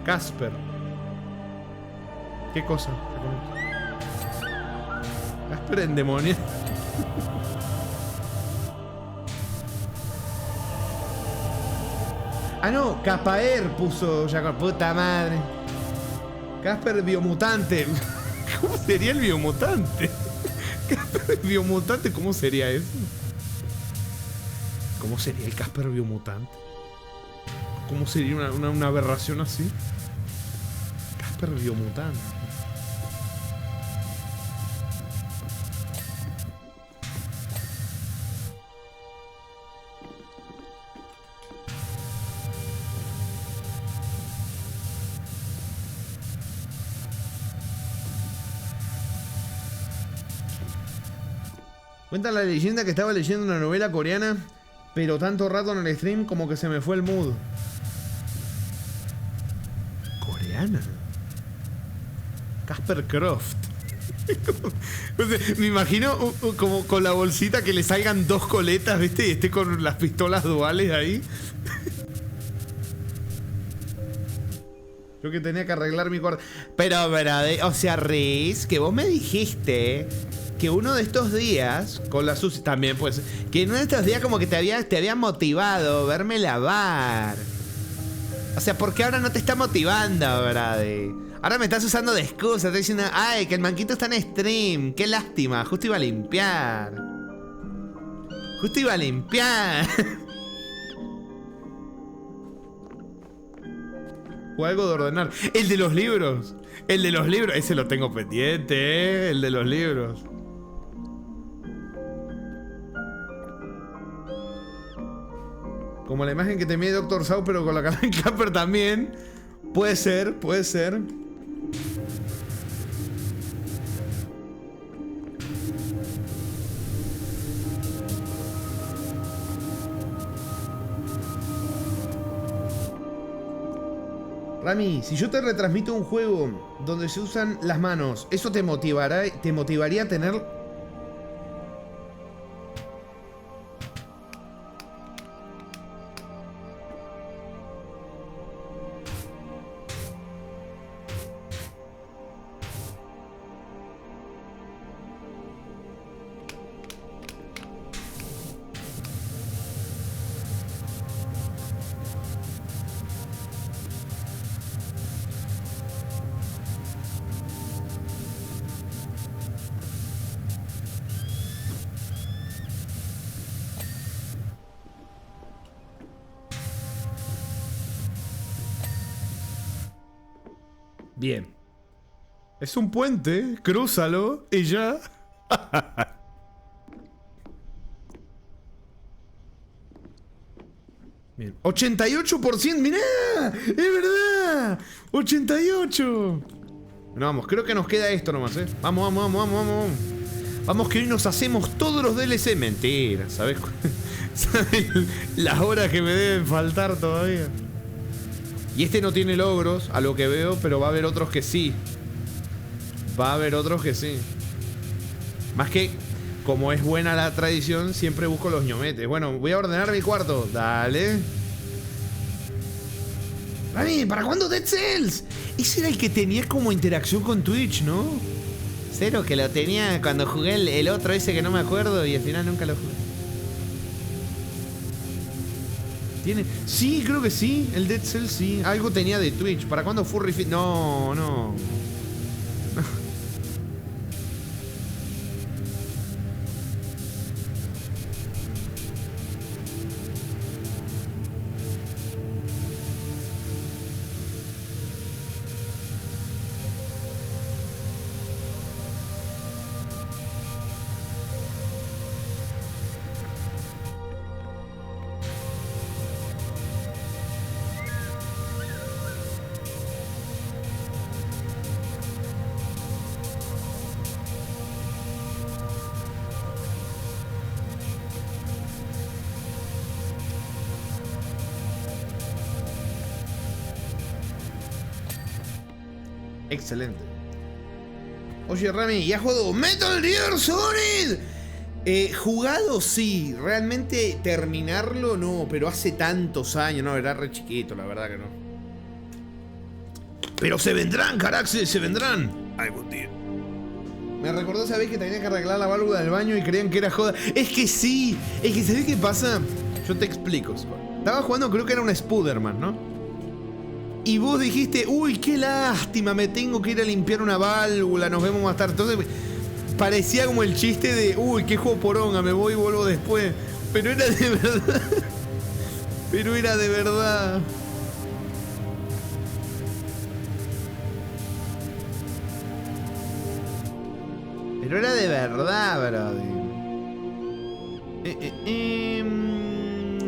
Casper. ¿Qué cosa? Casper endemoniado. Ah, no, Capaer puso ya con puta madre. Casper biomutante. ¿Cómo sería el biomutante? Casper biomutante, ¿cómo sería eso? ¿Cómo sería el Casper biomutante? ¿Cómo sería una aberración así? Casper biomutante. Cuenta la leyenda que estaba leyendo una novela coreana, pero tanto rato en el stream como que se me fue el mood. ¿Coreana? Casper Croft. Me imagino como con la bolsita que le salgan dos coletas, ¿viste? Y esté con las pistolas duales ahí. Yo que tenía que arreglar mi cuarto. Pero, o sea, Riz, que vos me dijiste que uno de estos días, con la Susi también, pues, que uno de estos días como que te había motivado verme lavar. O sea, ¿por qué ahora no te está motivando, Brady? Ahora me estás usando de excusa, estás diciendo, ay, que el manquito está en stream, qué lástima, justo iba a limpiar. Justo iba a limpiar. O algo de ordenar. El de los libros. El de los libros. Ese lo tengo pendiente, ¿eh? El de los libros. Como la imagen que te mide Dr. Sau, pero con la cara en Casper también. Puede ser, puede ser. Rami, si yo te retransmito un juego donde se usan las manos, ¿eso te motivaría a tener? Bien. Es un puente, crúzalo y ya. Bien. 88%, mirá, es verdad. 88. Bueno, vamos, creo que nos queda esto nomás, ¿eh? Vamos, vamos, vamos, vamos, vamos. Vamos que hoy nos hacemos todos los DLC. Mentira, ¿sabes? ¿Sabes las horas que me deben faltar todavía? Y este no tiene logros, a lo que veo, pero va a haber otros que sí. Va a haber otros que sí. Más que, como es buena la tradición, siempre busco los ñometes. Bueno, voy a ordenar mi cuarto. Dale. Rami, ¿para cuándo Dead Cells? Ese era el que tenía como interacción con Twitch, ¿no? Cero, que lo tenía cuando jugué el otro ese que no me acuerdo y al final nunca lo jugué. ¿Tiene? Sí, creo que sí. El Dead Cells sí. Algo tenía de Twitch. ¿Para cuándo Furry Fit? No, no. Excelente. Oye, Rami, ¿y has jugado Metal Gear Solid? Jugado sí, realmente terminarlo no, pero hace tantos años, no, era re chiquito, la verdad que no. Pero se vendrán, Caraxes, se vendrán. Algún día. Me recordó esa vez que tenía que arreglar la válvula del baño y creían que era joda. Es que sí, es que ¿sabés qué pasa? Yo te explico, Scott. Estaba jugando, creo que era un Spider-Man, ¿no? Y vos dijiste, uy, qué lástima, me tengo que ir a limpiar una válvula, nos vemos más tarde. Entonces parecía como el chiste de, uy, qué juego poronga, me voy y vuelvo después. Pero era de verdad. Pero era de verdad. Pero era de verdad, brother.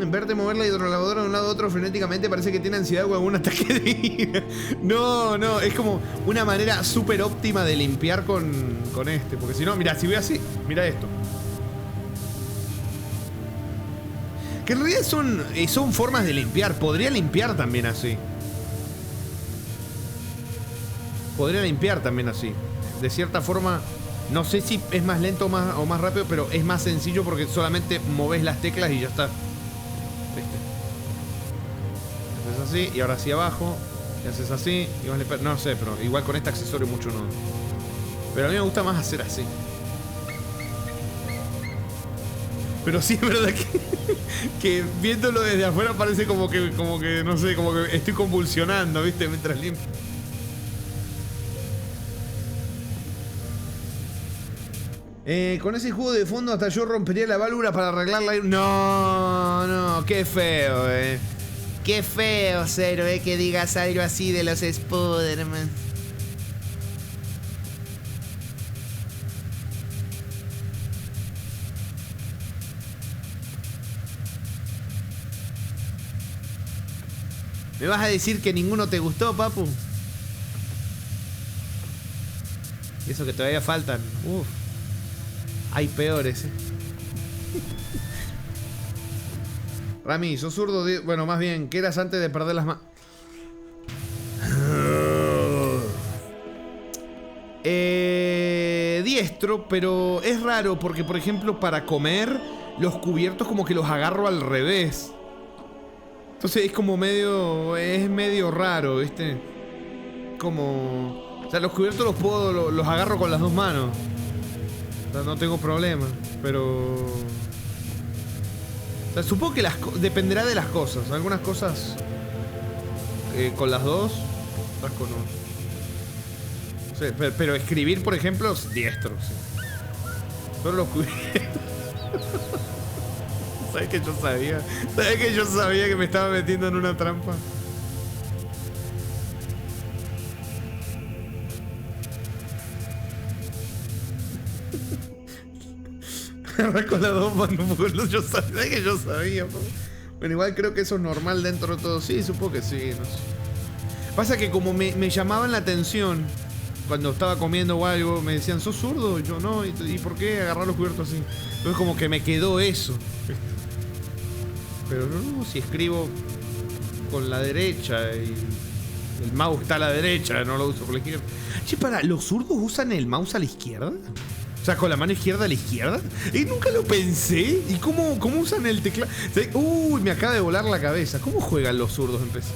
Verte mover la hidrolavadora de un lado a otro frenéticamente parece que tiene ansiedad o algún ataque de ira. No, no, es como una manera súper óptima de limpiar con este. Porque si no, mira, si voy así, mira esto. Que en realidad son formas de limpiar. Podría limpiar también así. Podría limpiar también así. De cierta forma, no sé si es más lento o más rápido, pero es más sencillo porque solamente moves las teclas y ya está. Haces así y ahora hacia abajo. Y haces así y vas a... No sé, pero igual con este accesorio mucho no. Pero a mí me gusta más hacer así. Pero sí es verdad que viéndolo desde afuera parece como que no sé, como que estoy convulsionando, ¿viste? Mientras limpio. Con ese juego de fondo hasta yo rompería la válvula para arreglarla. No, no, qué feo, Qué feo, Cero, que digas algo así de los Spider-Man. ¿Me vas a decir que ninguno te gustó, papu? Y eso que todavía faltan. Uf. Hay peores, Rami, ¿sos zurdo? Bueno, más bien, ¿qué eras antes de perder las manos? Diestro, pero es raro porque, por ejemplo, para comer, los cubiertos como que los agarro al revés. Entonces es como es medio raro, ¿viste? Como... O sea, los cubiertos los agarro con las dos manos. O sea, no tengo problema, pero... O sea, supongo que dependerá de las cosas. Algunas cosas con las dos, otras con uno. O sea, pero escribir, por ejemplo, es diestro, sí. Solo los cubiertos. ¿Sabes que yo sabía? ¿Sabes que yo sabía que me estaba metiendo en una trampa? Con las dos manos, yo sabía que yo sabía. Bueno, igual creo que eso es normal dentro de todo. Sí, supongo que sí, no sé. Pasa que como me llamaban la atención cuando estaba comiendo o algo, me decían, ¿sos zurdo? Yo no, ¿y por qué agarrar los cubiertos así? Entonces como que me quedó eso. Pero no, si escribo con la derecha y el mouse está a la derecha, no lo uso por la izquierda. Che, ¿los zurdos usan el mouse a la izquierda? O sea, con la mano izquierda a la izquierda. Nunca lo pensé. ¿Y cómo usan el teclado? Uy, me acaba de volar la cabeza. ¿Cómo juegan los zurdos en PC?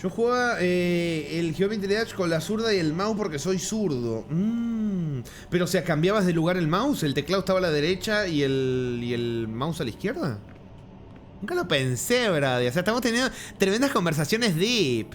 Yo jugaba el Geometry Dash con la zurda y el mouse porque soy zurdo. Pero, o sea, ¿cambiabas de lugar el mouse? ¿El teclado estaba a la derecha y el mouse a la izquierda? Nunca lo pensé, Brady. O sea, estamos teniendo tremendas conversaciones deep.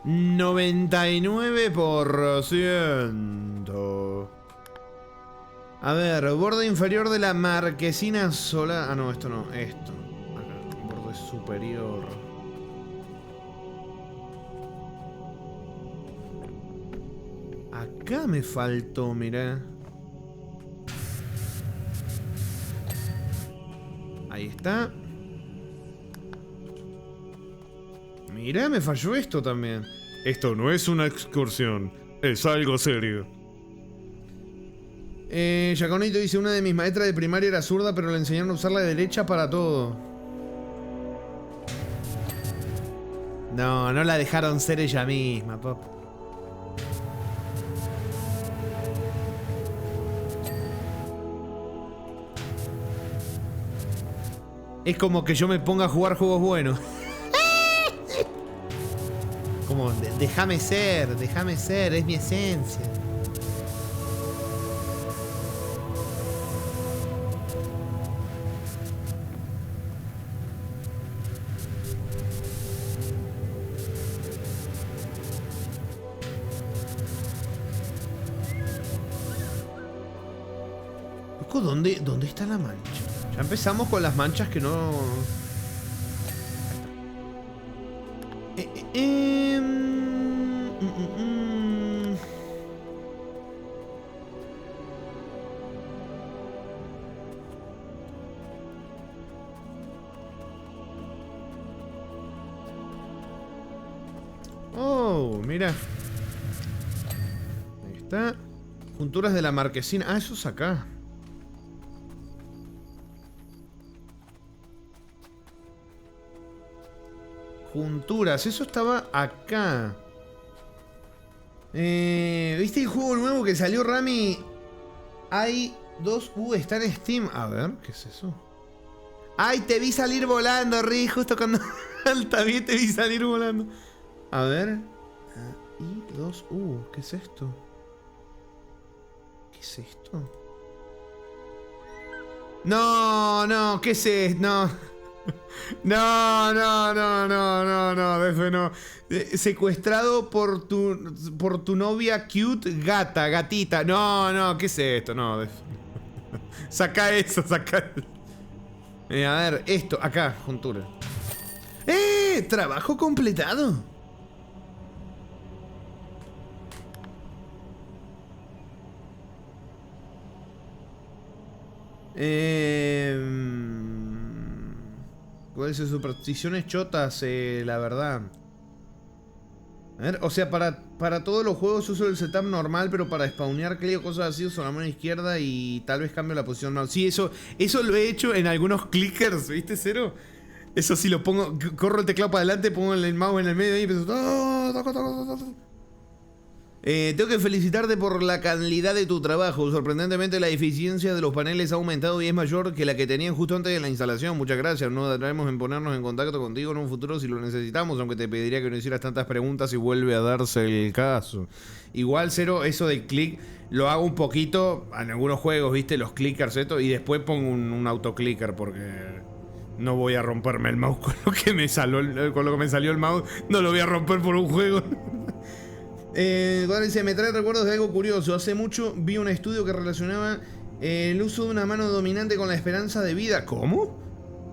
$99%. A ver, borde inferior de la marquesina solar. Ah, no, esto no, esto. Acá, borde superior. Acá me faltó, mirá. Ahí está. Mirá, me falló esto también. Esto no es una excursión, es algo serio. Yaconito dice, una de mis maestras de primaria era zurda, pero le enseñaron a usar la derecha para todo. No, no la dejaron ser ella misma, pop. Es como que yo me ponga a jugar juegos buenos. Como, déjame ser, es mi esencia. Loco, ¿dónde está la mancha? Ya empezamos con las manchas que no... Oh, mira. Ahí está. Junturas de la marquesina. Ah, eso es acá. Junturas, eso estaba acá. ¿Viste el juego nuevo que salió, Rami? Hay 2U, está en Steam. A ver, ¿qué es eso? ¡Ay, te vi salir volando, Ri! Justo cuando... También te vi salir volando. A ver. Y 2U, ¿qué es esto? ¿Qué es esto? No, ¿qué es esto? No. No, Defe, no. Secuestrado por tu novia cute gatita. No, ¿qué es esto? No, Defe. Saca eso, saca. A ver, esto, acá, juntura. Trabajo completado. ¿Cuáles son supersticiones chotas? La verdad. A ver, o sea, para todos los juegos uso el setup normal, pero para spawnear clic o cosas así uso la mano izquierda y tal vez cambio la posición. No, sí, eso lo he hecho en algunos clickers, ¿viste, Cero? Eso sí lo pongo, corro el teclado para adelante, pongo el mouse en el medio y empiezo... tengo que felicitarte por la calidad de tu trabajo. Sorprendentemente la eficiencia de los paneles ha aumentado y es mayor que la que tenían justo antes de la instalación. Muchas gracias. No traemos en ponernos en contacto contigo en un futuro si lo necesitamos, aunque te pediría que no hicieras tantas preguntas si vuelve a darse el caso. Igual, Cero, eso de click lo hago un poquito en algunos juegos, ¿viste? Los clickers, esto, y después pongo un autoclicker porque no voy a romperme el mouse con lo que me salió el mouse. No lo voy a romper por un juego. Dice, me trae recuerdos de algo curioso. Hace mucho vi un estudio que relacionaba el uso de una mano dominante con la esperanza de vida. ¿Cómo?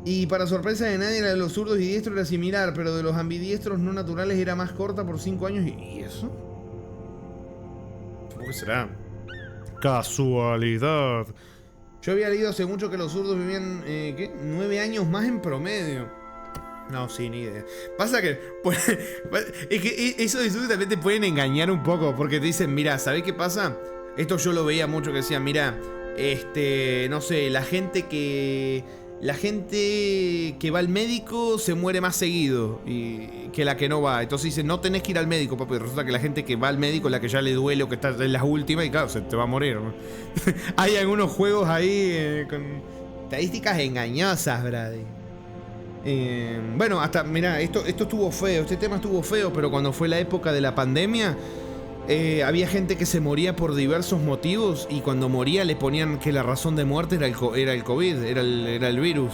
Y para sorpresa de nadie, la de los zurdos y diestros era similar, pero de los ambidiestros no naturales era más corta por 5 años. ¿Y eso? ¿Cómo que será? Casualidad. Yo había leído hace mucho que los zurdos vivían, 9 años más en promedio. No, sí, ni idea. Pasa que... Pues, es que eso de zurdo también te pueden engañar un poco, porque te dicen, mira, ¿sabés qué pasa? Esto yo lo veía mucho que decían, mira, no sé, la gente que va al médico se muere más seguido que la que no va. Entonces dicen, no tenés que ir al médico, papi. Y resulta que la gente que va al médico es la que ya le duele o que está en las últimas y claro, se te va a morir, ¿no? Hay algunos juegos ahí con estadísticas engañosas, Brady. Bueno, hasta, mirá, esto estuvo feo, este tema estuvo feo, pero cuando fue la época de la pandemia, había gente que se moría por diversos motivos y cuando moría le ponían que la razón de muerte era el COVID, era el virus,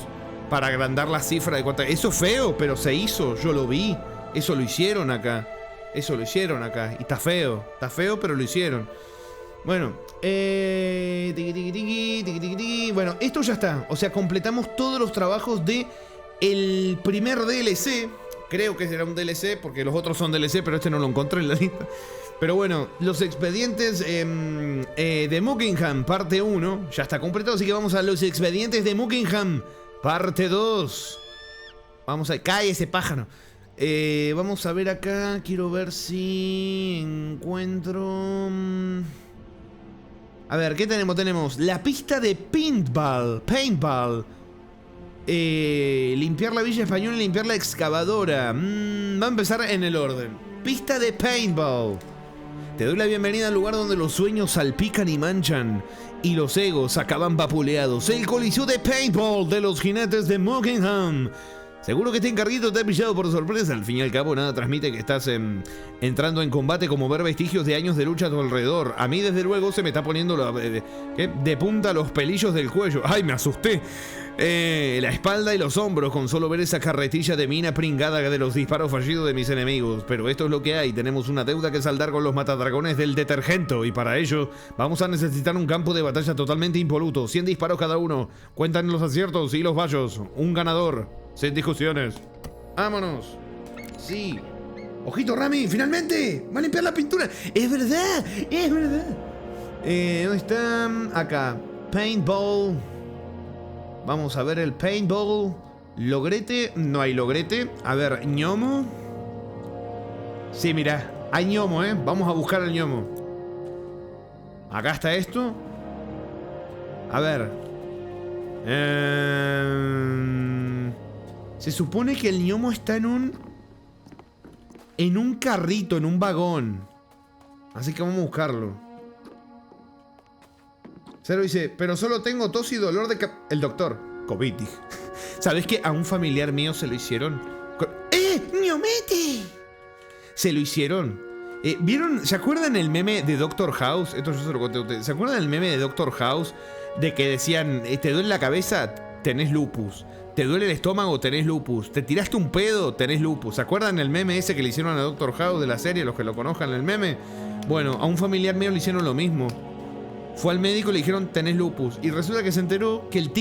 para agrandar la cifra de cuánta... Eso es feo, pero se hizo, yo lo vi, eso lo hicieron acá, y está feo, pero lo hicieron. Bueno, tiqui. Bueno, esto ya está. O sea, completamos todos los trabajos de el primer DLC. Creo que será un DLC, porque los otros son DLC, pero este no lo encontré en la lista. Pero bueno, los expedientes de Muckingham, parte 1, ya está completado. Así que vamos a los expedientes de Muckingham, parte 2. Vamos a... ¡Cae ese pájaro! Vamos a ver acá. Quiero ver si encuentro... A ver, ¿qué tenemos? Tenemos la pista de Paintball. Limpiar la Villa Española y limpiar la excavadora. Va a empezar en el orden. Pista de Paintball. Te doy la bienvenida al lugar donde los sueños salpican y manchan y los egos acaban vapuleados. El coliseo de Paintball de los jinetes de Muckingham. Seguro que este encarguito te ha pillado por sorpresa. Al fin y al cabo, nada transmite que estás entrando en combate como ver vestigios de años de lucha a tu alrededor. A mí, desde luego, se me está poniendo de punta los pelillos del cuello. ¡Ay, me asusté! La espalda y los hombros con solo ver esa carretilla de mina pringada de los disparos fallidos de mis enemigos. Pero esto es lo que hay. Tenemos una deuda que saldar con los matadragones del detergento. Y para ello, vamos a necesitar un campo de batalla totalmente impoluto. 100 disparos cada uno. Cuentan los aciertos y los fallos. Un ganador. Sin discusiones. ¡Vámonos! Sí. ¡Ojito, Rami! ¡Finalmente! ¡Va a limpiar la pintura! ¡Es verdad! ¡Es verdad! ¿Dónde está? Acá. Paintball. Vamos a ver el paintball. Logrete. No hay logrete. A ver, ñomo. Sí, mira. Hay ñomo, ¿eh? Vamos a buscar el ñomo. Acá está esto. A ver. Se supone que el ñomo está en un carrito, en un vagón. Así que vamos a buscarlo. Cero dice, pero solo tengo tos y dolor de el doctor. COVID. ¿Sabes que a un familiar mío se lo hicieron? ¡Ñomete! Se lo hicieron. ¿Vieron? ¿Se acuerdan el meme de Doctor House? Esto yo se lo conté a ustedes. ¿Se acuerdan el meme de Doctor House? De que decían, ¿te duele la cabeza? Tenés lupus. ¿Te duele el estómago? Tenés lupus. ¿Te tiraste un pedo? Tenés lupus. ¿Se acuerdan el meme ese que le hicieron a Doctor House de la serie? Los que lo conozcan el meme. Bueno, a un familiar mío le hicieron lo mismo. Fue al médico y le dijeron, tenés lupus. Y resulta que se enteró que el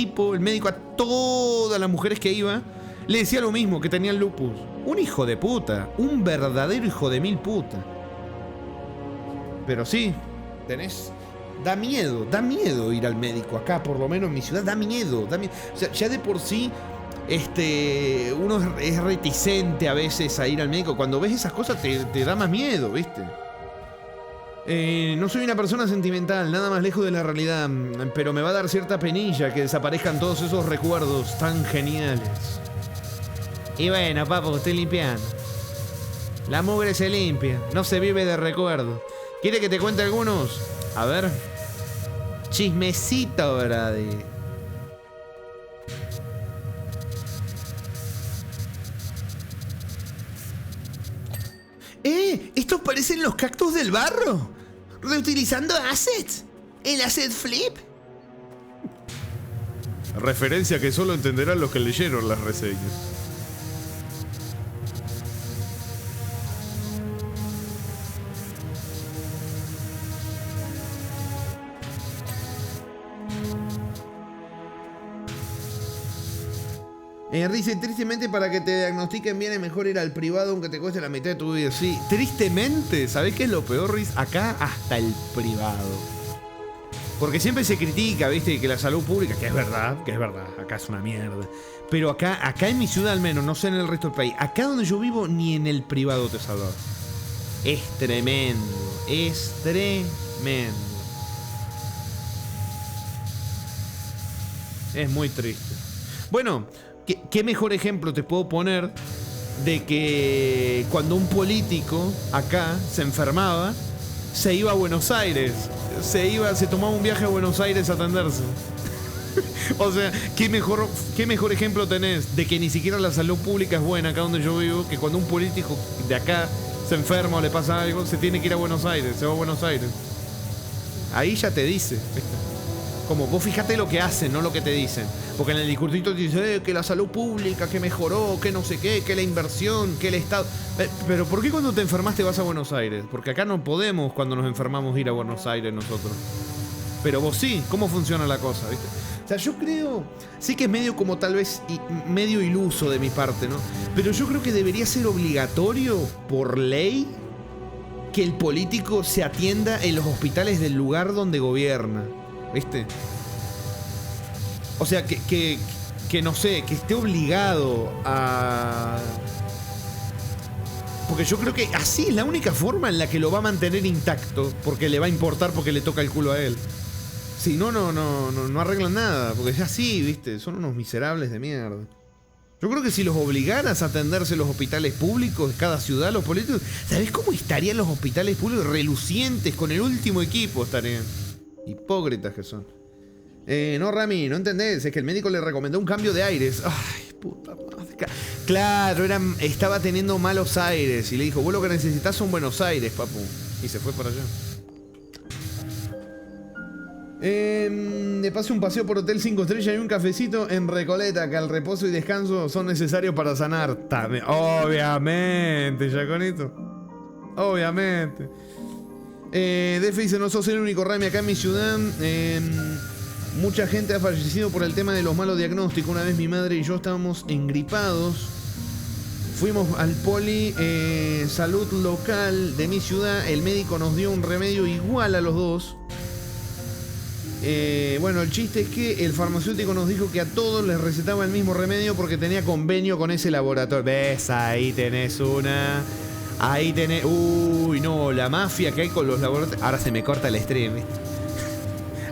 médico a todas las mujeres que iba, le decía lo mismo, que tenían lupus. Un hijo de puta. Un verdadero hijo de mil puta. Pero sí, da miedo ir al médico. Acá, por lo menos en mi ciudad, da miedo. O sea, ya de por sí, uno es reticente a veces a ir al médico. Cuando ves esas cosas te da más miedo, ¿viste? No soy una persona sentimental, nada más lejos de la realidad, pero me va a dar cierta penilla que desaparezcan todos esos recuerdos tan geniales. Y bueno, papo, estoy limpiando. La mugre se limpia, no se vive de recuerdos. ¿Quiere que te cuente algunos? A ver. Chismecito, Brady. Estos parecen los cactus del barro. Reutilizando assets. El asset flip. Referencia que solo entenderán los que leyeron las reseñas. Dice, tristemente para que te diagnostiquen bien es mejor ir al privado aunque te cueste la mitad de tu vida. Sí, tristemente, ¿sabés qué es lo peor, Riz? Acá hasta el privado. Porque siempre se critica, viste, que la salud pública, que es verdad, acá es una mierda. Pero acá en mi ciudad al menos, no sé en el resto del país, acá donde yo vivo ni en el privado te salvas. Es tremendo, es tremendo. Es muy triste. Bueno, ¿qué mejor ejemplo te puedo poner de que cuando un político acá se enfermaba, se iba a Buenos Aires? Se tomaba un viaje a Buenos Aires a atenderse. O sea, ¿qué mejor ejemplo tenés de que ni siquiera la salud pública es buena acá donde yo vivo? Que cuando un político de acá se enferma o le pasa algo, se tiene que ir a Buenos Aires, se va a Buenos Aires. Ahí ya te dice, ¿viste? Como vos fijate lo que hacen, no lo que te dicen. Porque en el discursito te dicen que la salud pública, que mejoró, que no sé qué, que la inversión, que el Estado. Pero ¿por qué cuando te enfermaste vas a Buenos Aires? Porque acá no podemos cuando nos enfermamos ir a Buenos Aires nosotros. Pero vos sí, ¿cómo funciona la cosa, viste? O sea, yo creo, sí que es medio como tal vez medio iluso de mi parte, ¿no? Pero yo creo que debería ser obligatorio por ley que el político se atienda en los hospitales del lugar donde gobierna, ¿viste? O sea, que no sé, que esté obligado a... Porque yo creo que así es la única forma en la que lo va a mantener intacto, porque le va a importar porque le toca el culo a él. Si no, no arreglan nada, porque es así, ¿viste? Son unos miserables de mierda. Yo creo que si los obligaras a atenderse en los hospitales públicos de cada ciudad, los políticos, ¿sabés cómo estarían los hospitales públicos? Relucientes, con el último equipo estarían. Hipócritas que son. No, Rami, no entendés, es que el médico le recomendó un cambio de aires. Ay, puta madre. Claro, estaba teniendo malos aires y le dijo, vos lo que necesitas son Buenos Aires, papu. Y se fue para allá. De paso un paseo por Hotel 5 Estrellas y un cafecito en Recoleta, que el reposo y descanso son necesarios para sanar. También, obviamente, Jaconito. Obviamente. Defe dice, no sos el único, Rami, acá en mi ciudad. Mucha gente ha fallecido por el tema de los malos diagnósticos. Una vez mi madre y yo estábamos engripados. Fuimos al poli salud local de mi ciudad. El médico nos dio un remedio igual a los dos. Bueno, el chiste es que el farmacéutico nos dijo que a todos les recetaba el mismo remedio porque tenía convenio con ese laboratorio. ¿Ves? Ahí tenés una. Ahí tenés... Uy, no, la mafia que hay con los laboratorios. Ahora se me corta el stream, ¿viste?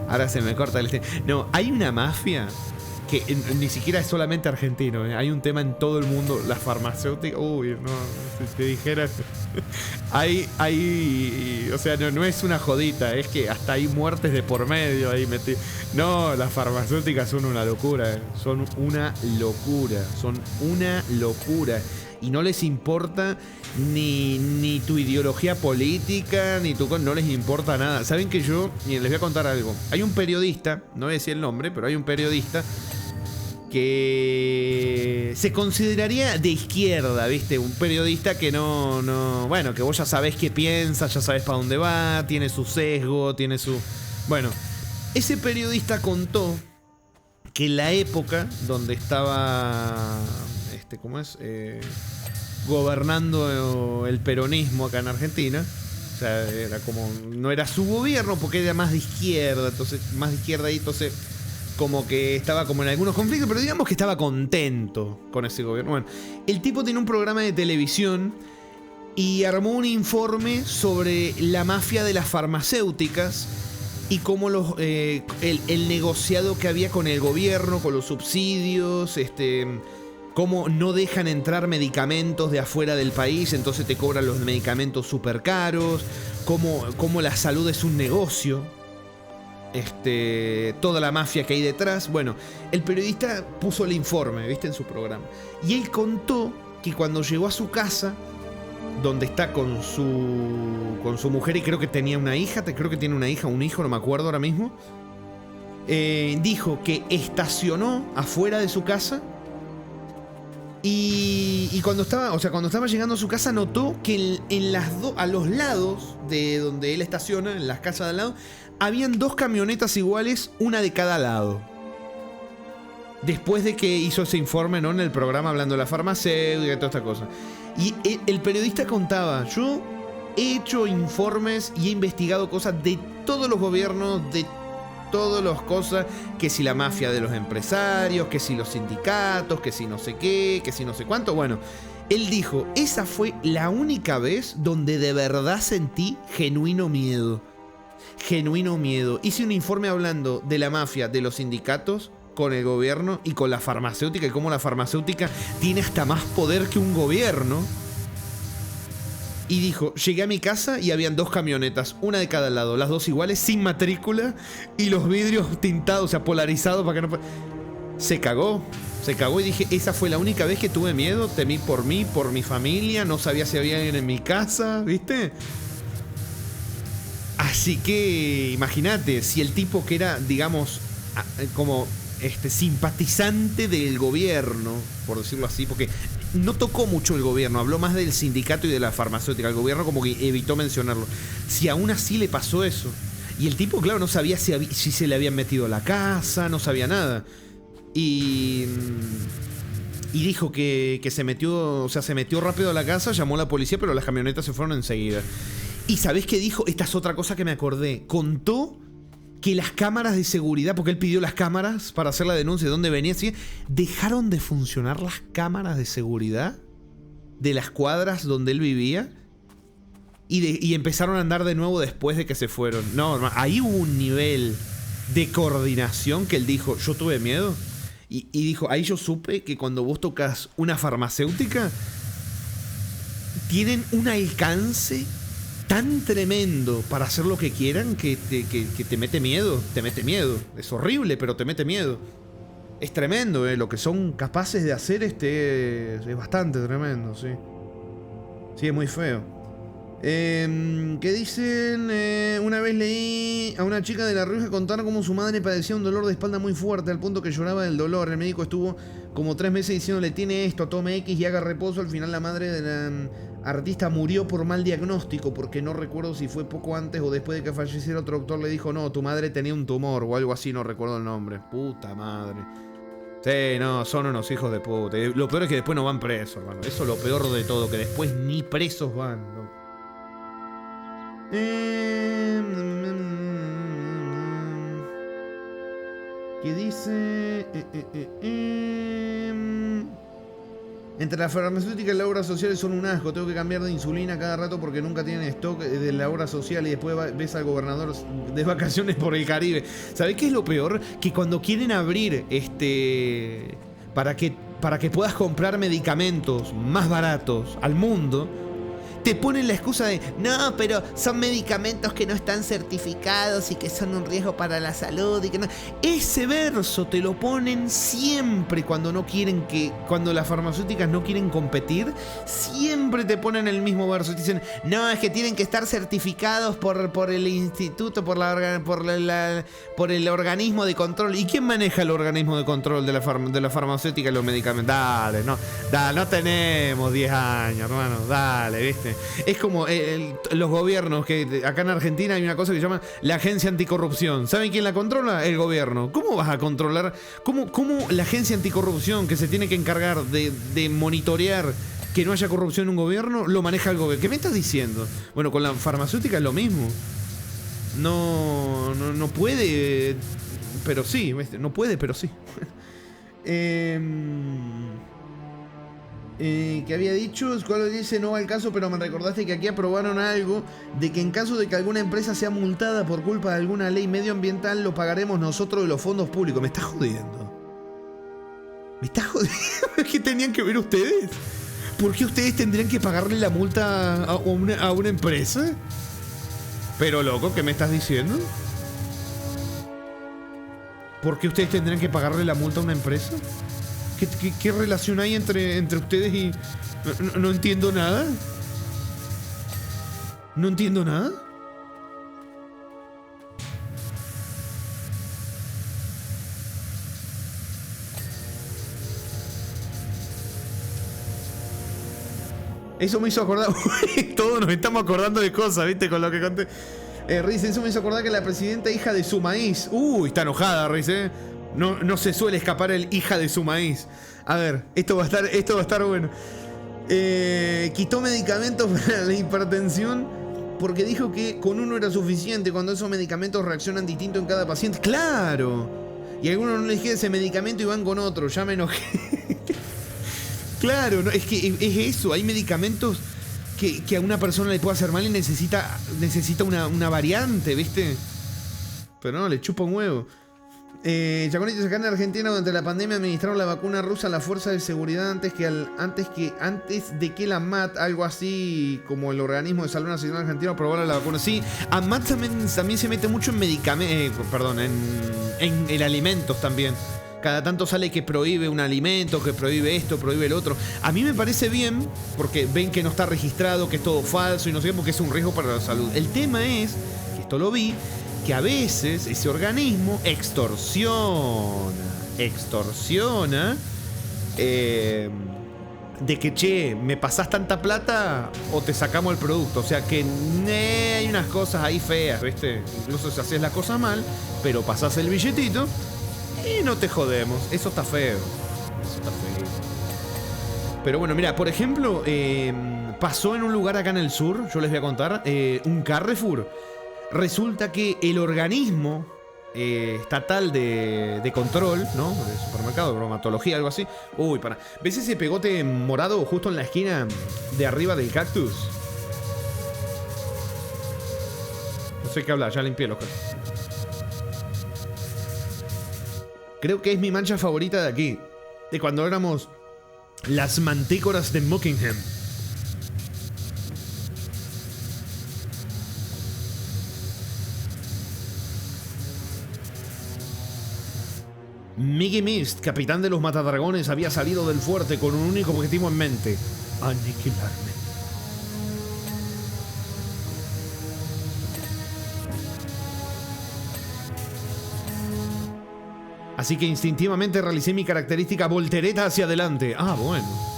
Ahora se me corta el stream. No, hay una mafia que ni siquiera es solamente argentino, ¿eh? Hay un tema en todo el mundo. Las farmacéuticas... Uy, no, si te dijera... o sea, no es una jodita, es que hasta hay muertes de por medio ahí metido. No, las farmacéuticas son una locura, ¿eh? Son una locura. Y no les importa ni tu ideología política, ni no les importa nada. Saben que miren, les voy a contar algo. Hay un periodista, no voy a decir el nombre, pero hay un periodista que se consideraría de izquierda, ¿viste? Un periodista que bueno, que vos ya sabés qué piensa, ya sabés para dónde va, tiene su sesgo, tiene su... Bueno, ese periodista contó que en la época donde estaba... ¿cómo es? Gobernando el peronismo acá en Argentina. O sea, era como... No era su gobierno porque era más de izquierda, entonces como que estaba como en algunos conflictos, pero digamos que estaba contento con ese gobierno. Bueno, el tipo tiene un programa de televisión y armó un informe sobre la mafia de las farmacéuticas y cómo el negociado que había con el gobierno, con los subsidios, cómo no dejan entrar medicamentos de afuera del país, entonces te cobran los medicamentos súper caros, cómo la salud es un negocio. Toda la mafia que hay detrás. Bueno, el periodista puso el informe, ¿viste? En su programa. Y él contó que cuando llegó a su casa, donde está con su mujer, y creo que tenía una hija, creo que tiene una hija, un hijo, no me acuerdo ahora mismo. Dijo que estacionó afuera de su casa. Y cuando estaba llegando a su casa, notó que a los lados de donde él estaciona, en las casas de al lado, habían dos camionetas iguales, una de cada lado. Después de que hizo ese informe, ¿no? En el programa hablando de la farmacéutica y toda esta cosa. Y el periodista contaba, yo he hecho informes y he investigado cosas de todos los gobiernos, de todas las cosas, que si la mafia de los empresarios, que si los sindicatos, que si no sé qué, que si no sé cuánto. Bueno, él dijo, esa fue la única vez donde de verdad sentí genuino miedo. Genuino miedo. Hice un informe hablando de la mafia de los sindicatos con el gobierno y con la farmacéutica, y cómo la farmacéutica tiene hasta más poder que un gobierno. Y dijo, llegué a mi casa y habían dos camionetas, una de cada lado, las dos iguales, sin matrícula, y los vidrios tintados, o sea, polarizados para que no... Se cagó y dije, esa fue la única vez que tuve miedo, temí por mí, por mi familia, no sabía si había alguien en mi casa, ¿viste? Así que imagínate, si el tipo que era, digamos, como simpatizante del gobierno, por decirlo así, porque no tocó mucho el gobierno, habló más del sindicato y de la farmacéutica. El gobierno como que evitó mencionarlo. Si aún así le pasó eso. Y el tipo, claro, no sabía si se le habían metido a la casa, no sabía nada. Y dijo que se metió, o sea, se metió rápido a la casa, llamó a la policía, pero las camionetas se fueron enseguida. ¿Y sabés qué dijo? Esta es otra cosa que me acordé. Contó que las cámaras de seguridad, porque él pidió las cámaras para hacer la denuncia de dónde venía, ¿sí? Dejaron de funcionar las cámaras de seguridad de las cuadras donde él vivía y empezaron a andar de nuevo después de que se fueron. No, ahí hubo un nivel de coordinación que él dijo, yo tuve miedo. Y dijo, ahí yo supe que cuando vos tocas una farmacéutica, tienen un alcance tan tremendo para hacer lo que quieran que te mete miedo. Te mete miedo. Es horrible, pero te mete miedo. Es tremendo, lo que son capaces de hacer es bastante tremendo, sí. Sí, es muy feo. ¿Qué dicen? Una vez leí a una chica de La Rioja contar cómo su madre padecía un dolor de espalda muy fuerte al punto que lloraba del dolor. El médico estuvo como 3 meses diciéndole tiene esto, tome X y haga reposo. Al final la madre de la artista murió por mal diagnóstico, porque no recuerdo si fue poco antes o después de que falleciera. Otro doctor le dijo, no, tu madre tenía un tumor o algo así, no recuerdo el nombre. Puta madre. Sí, no, son unos hijos de puta. Lo peor es que después no van presos, hermano. Eso es lo peor de todo, que después ni presos van, ¿no? ¿Qué dice? Entre la farmacéutica y la obra social son un asco. Tengo que cambiar de insulina cada rato porque nunca tienen stock de la obra social y después ves al gobernador de vacaciones por el Caribe. ¿Sabés qué es lo peor? Que cuando quieren abrir para que puedas comprar medicamentos más baratos al mundo, te ponen la excusa de no, pero son medicamentos que no están certificados y que son un riesgo para la salud y que no. Ese verso te lo ponen siempre cuando cuando las farmacéuticas no quieren competir, siempre te ponen el mismo verso. Te dicen, no, es que tienen que estar certificados por el instituto, por el organismo de control. ¿Y quién maneja el organismo de control de la farmacéutica y los medicamentos? Dale, no tenemos 10 años, hermano, dale, ¿viste? Es como los gobiernos, que acá en Argentina hay una cosa que se llama la agencia anticorrupción. ¿Saben quién la controla? El gobierno. ¿Cómo vas a controlar? ¿Cómo la agencia anticorrupción, que se tiene que encargar de monitorear que no haya corrupción en un gobierno, lo maneja el gobierno? ¿Qué me estás diciendo? Bueno, con la farmacéutica es lo mismo. No puede, pero sí. No puede, pero sí. Que había dicho, Squalo dice, no va al caso, pero me recordaste que aquí aprobaron algo de que en caso de que alguna empresa sea multada por culpa de alguna ley medioambiental, lo pagaremos nosotros de los fondos públicos. ¿Me estás jodiendo? ¿Me estás jodiendo? ¿Qué tenían que ver ustedes? ¿Por qué ustedes tendrían que pagarle la multa a una empresa? Pero loco, ¿qué me estás diciendo? ¿Por qué ustedes tendrían que pagarle la multa a una empresa? ¿Qué relación hay entre ustedes y...? No entiendo nada. No entiendo nada. Eso me hizo acordar... Todos nos estamos acordando de cosas, ¿viste? Con lo que conté. Riz, eso me hizo acordar que la presidenta hija de su maíz... está enojada, Riz, No se suele escapar el hija de su maíz. A ver, esto va a estar bueno. Quitó medicamentos para la hipertensión porque dijo que con uno era suficiente cuando esos medicamentos reaccionan distinto en cada paciente. ¡Claro! Y algunos no les queda ese medicamento y van con otro. Ya me enojé. Claro, no, es que es eso. Hay medicamentos que a una persona le puede hacer mal y necesita una variante, ¿viste? Pero no, le chupa un huevo. Chaconitos, acá en Argentina durante la pandemia administraron la vacuna rusa a la fuerza de seguridad antes de que la ANMAT, algo así como el organismo de salud nacional argentino, aprobara la vacuna. Sí, ANMAT también se mete mucho en medicamentos, en alimentos también. Cada tanto sale que prohíbe un alimento, que prohíbe esto, prohíbe el otro. A mí me parece bien, porque ven que no está registrado, que es todo falso y no sé qué, porque es un riesgo para la salud. El tema es que esto lo vi, que a veces ese organismo extorsiona de que, che, me pasás tanta plata o te sacamos el producto. O sea que hay unas cosas ahí feas, ¿viste? Incluso si haces la cosa mal, pero pasás el billetito y no te jodemos. Eso está feo. Eso está feo. Pero bueno, mira, por ejemplo, pasó en un lugar acá en el sur, yo les voy a contar, un Carrefour. Resulta que el organismo estatal de control, ¿no? De supermercado, bromatología, algo así. Uy, para. ¿Ves ese pegote morado justo en la esquina de arriba del cactus? No sé qué hablar, ya limpié los cactus. Creo que es mi mancha favorita de aquí. De cuando éramos las mantícoras de Mockingham. Mickey Mist, capitán de los Matadragones, había salido del fuerte con un único objetivo en mente: aniquilarme. Así que instintivamente realicé mi característica voltereta hacia adelante. Ah, bueno.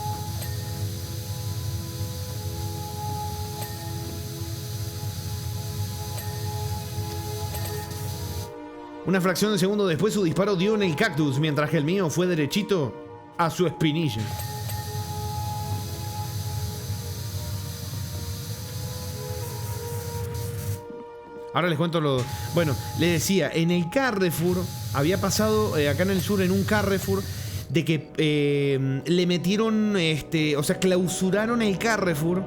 Una fracción de segundo después su disparo dio en el cactus, mientras que el mío fue derechito a su espinilla. Ahora les cuento lo... Bueno, les decía, en el Carrefour, había pasado acá en el sur, en un Carrefour, de que le metieron, o sea, clausuraron el Carrefour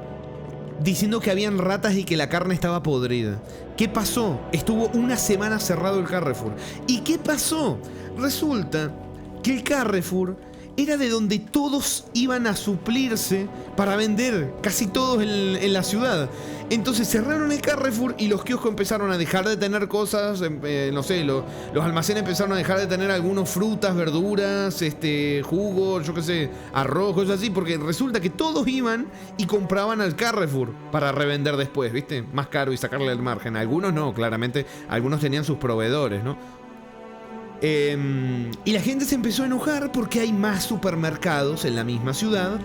diciendo que habían ratas y que la carne estaba podrida. ¿Qué pasó? Estuvo una semana cerrado el Carrefour. ¿Y qué pasó? Resulta que el Carrefour era de donde todos iban a suplirse para vender, casi todos en la ciudad. Entonces cerraron el Carrefour y los kioscos empezaron a dejar de tener cosas, no sé, los almacenes empezaron a dejar de tener algunos frutas, verduras, jugos, yo qué sé, arroz, cosas así, porque resulta que todos iban y compraban al Carrefour para revender después, ¿viste? Más caro y sacarle el margen. Algunos no, claramente, algunos tenían sus proveedores, ¿no? Y la gente se empezó a enojar porque hay más supermercados en la misma ciudad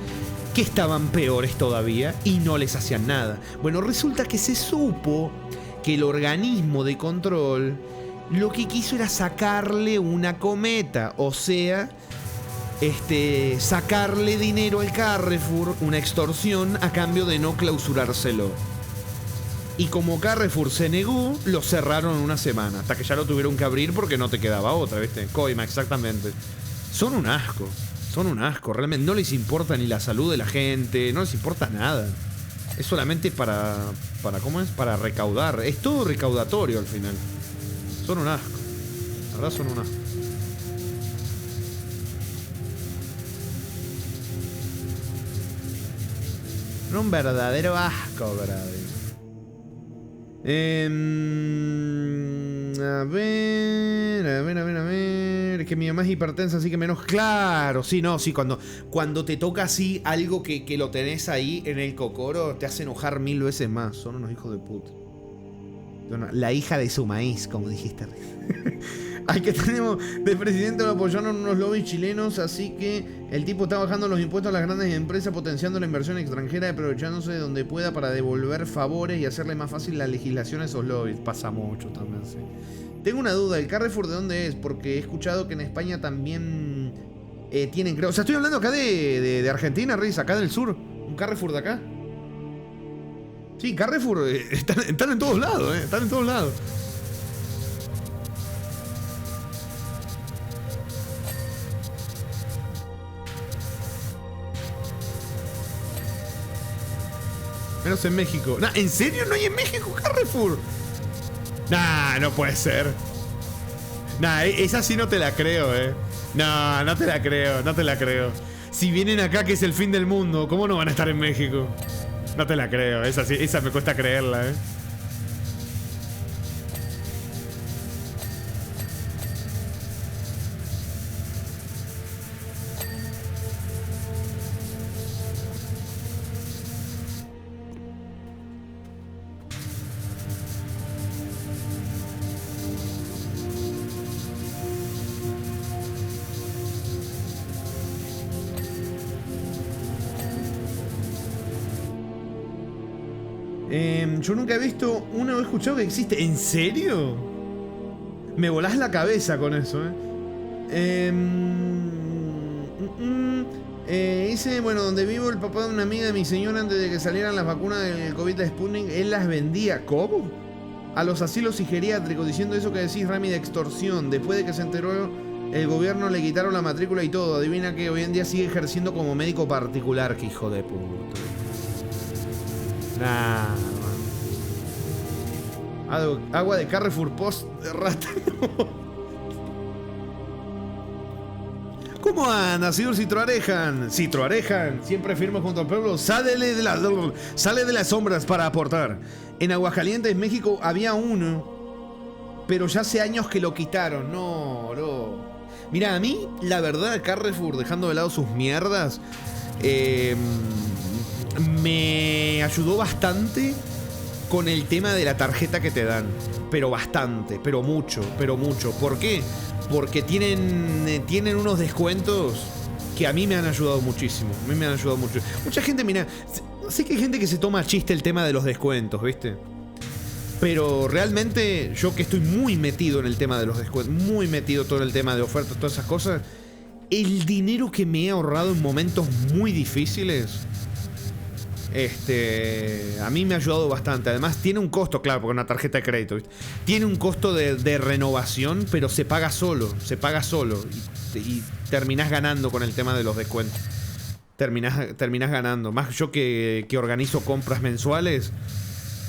que estaban peores todavía y no les hacían nada. Bueno, resulta que se supo que el organismo de control lo que quiso era sacarle una cometa, o sea, sacarle dinero al Carrefour, una extorsión a cambio de no clausurárselo. Y como Carrefour se negó, lo cerraron una semana, hasta que ya lo tuvieron que abrir porque no te quedaba otra, ¿viste? Coima, exactamente. Son un asco, realmente no les importa ni la salud de la gente, no les importa nada. Es solamente para ¿cómo es? Para recaudar, es todo recaudatorio al final. Son un asco, la verdad son un asco. Un verdadero asco, brother. A ver. Es que mi mamá es hipertensa, así que menos. Claro, sí, no, sí. Cuando te toca así algo que lo tenés ahí en el cocoro, te hace enojar 1000 veces más. Son unos hijos de puta. La hija de su maíz, como dijiste. Ay, que tenemos de presidente, lo apoyaron unos lobbies chilenos, así que el tipo está bajando los impuestos a las grandes empresas, potenciando la inversión extranjera y aprovechándose de donde pueda para devolver favores y hacerle más fácil la legislación a esos lobbies. Pasa mucho también, sí. Tengo una duda, ¿el Carrefour de dónde es? Porque he escuchado que en España también tienen, creo... O sea, estoy hablando acá de Argentina, Riz, acá del sur. Un Carrefour de acá. Sí, Carrefour están en todos lados, están en todos lados. Menos en México. Nah, ¿en serio no hay en México Carrefour? Nah, no puede ser. Nah, esa sí no te la creo, No, no te la creo. Si vienen acá que es el fin del mundo, ¿cómo no van a estar en México? No te la creo, esa me cuesta creerla, Yo nunca he visto uno o he escuchado que existe. ¿En serio? Me volás la cabeza con eso, dice, bueno, donde vivo el papá de una amiga de mi señora antes de que salieran las vacunas del COVID de Sputnik, él las vendía. ¿Cómo? A los asilos y geriátricos, diciendo eso que decís, Rami, de extorsión. Después de que se enteró, el gobierno le quitaron la matrícula y todo. Adivina que hoy en día sigue ejerciendo como médico particular. ¡Qué hijo de puta! Nah, agua de Carrefour Post de rata. ¿Cómo anda, señor Citroarejan? Citroarejan, siempre firme junto al pueblo. Sale de las sombras para aportar. En Aguascalientes, México, había uno, pero ya hace años que lo quitaron. No. Mira, a mí, la verdad, Carrefour, dejando de lado sus mierdas, me ayudó bastante con el tema de la tarjeta que te dan. Pero bastante, pero mucho. ¿Por qué? Porque tienen unos descuentos que a mí me han ayudado muchísimo. Mucha gente, mira, sé que hay gente que se toma a chiste el tema de los descuentos, ¿viste? Pero realmente yo que estoy muy metido en el tema de los descuentos, muy metido todo en el tema de ofertas, todas esas cosas, el dinero que me he ahorrado en momentos muy difíciles, a mí me ha ayudado bastante. Además tiene un costo, claro, porque una tarjeta de crédito, ¿viste? Tiene un costo de renovación, pero se paga solo. Y terminás ganando con el tema de los descuentos. Terminás ganando. Más yo que organizo compras mensuales,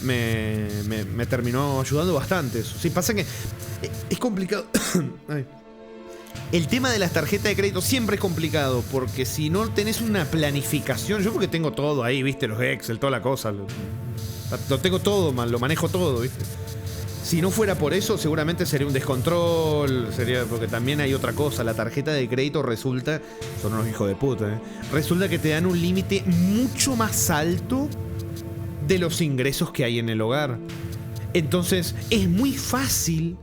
me terminó ayudando bastante eso. Sí, pasa que es complicado. Ay. El tema de las tarjetas de crédito siempre es complicado, porque si no tenés una planificación, yo porque tengo todo ahí, viste, los Excel, toda la cosa, lo tengo todo, lo manejo todo, viste. Si no fuera por eso, seguramente sería un descontrol, porque también hay otra cosa, la tarjeta de crédito resulta, son unos hijos de puta, resulta que te dan un límite mucho más alto de los ingresos que hay en el hogar. Entonces, es muy fácil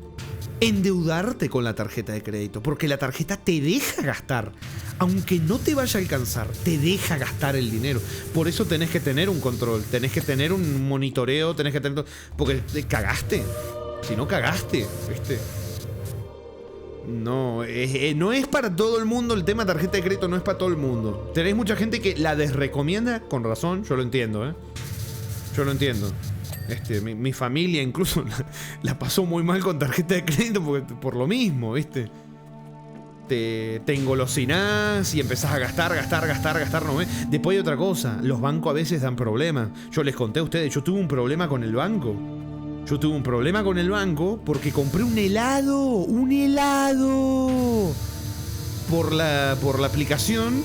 endeudarte con la tarjeta de crédito, porque la tarjeta te deja gastar, aunque no te vaya a alcanzar, te deja gastar el dinero. Por eso tenés que tener un control, tenés que tener un monitoreo, tenés que tener, porque cagaste, si no cagaste, ¿viste? No es para todo el mundo el tema tarjeta de crédito, no es para todo el mundo. Tenés mucha gente que la desrecomienda, con razón, yo lo entiendo, yo lo entiendo. Mi familia incluso la pasó muy mal con tarjeta de crédito por lo mismo, ¿viste? Te engolosinás y empezás a gastar, ¿no ves? Después hay otra cosa, los bancos a veces dan problemas. Yo les conté a ustedes, yo tuve un problema con el banco. Porque compré un helado por la aplicación.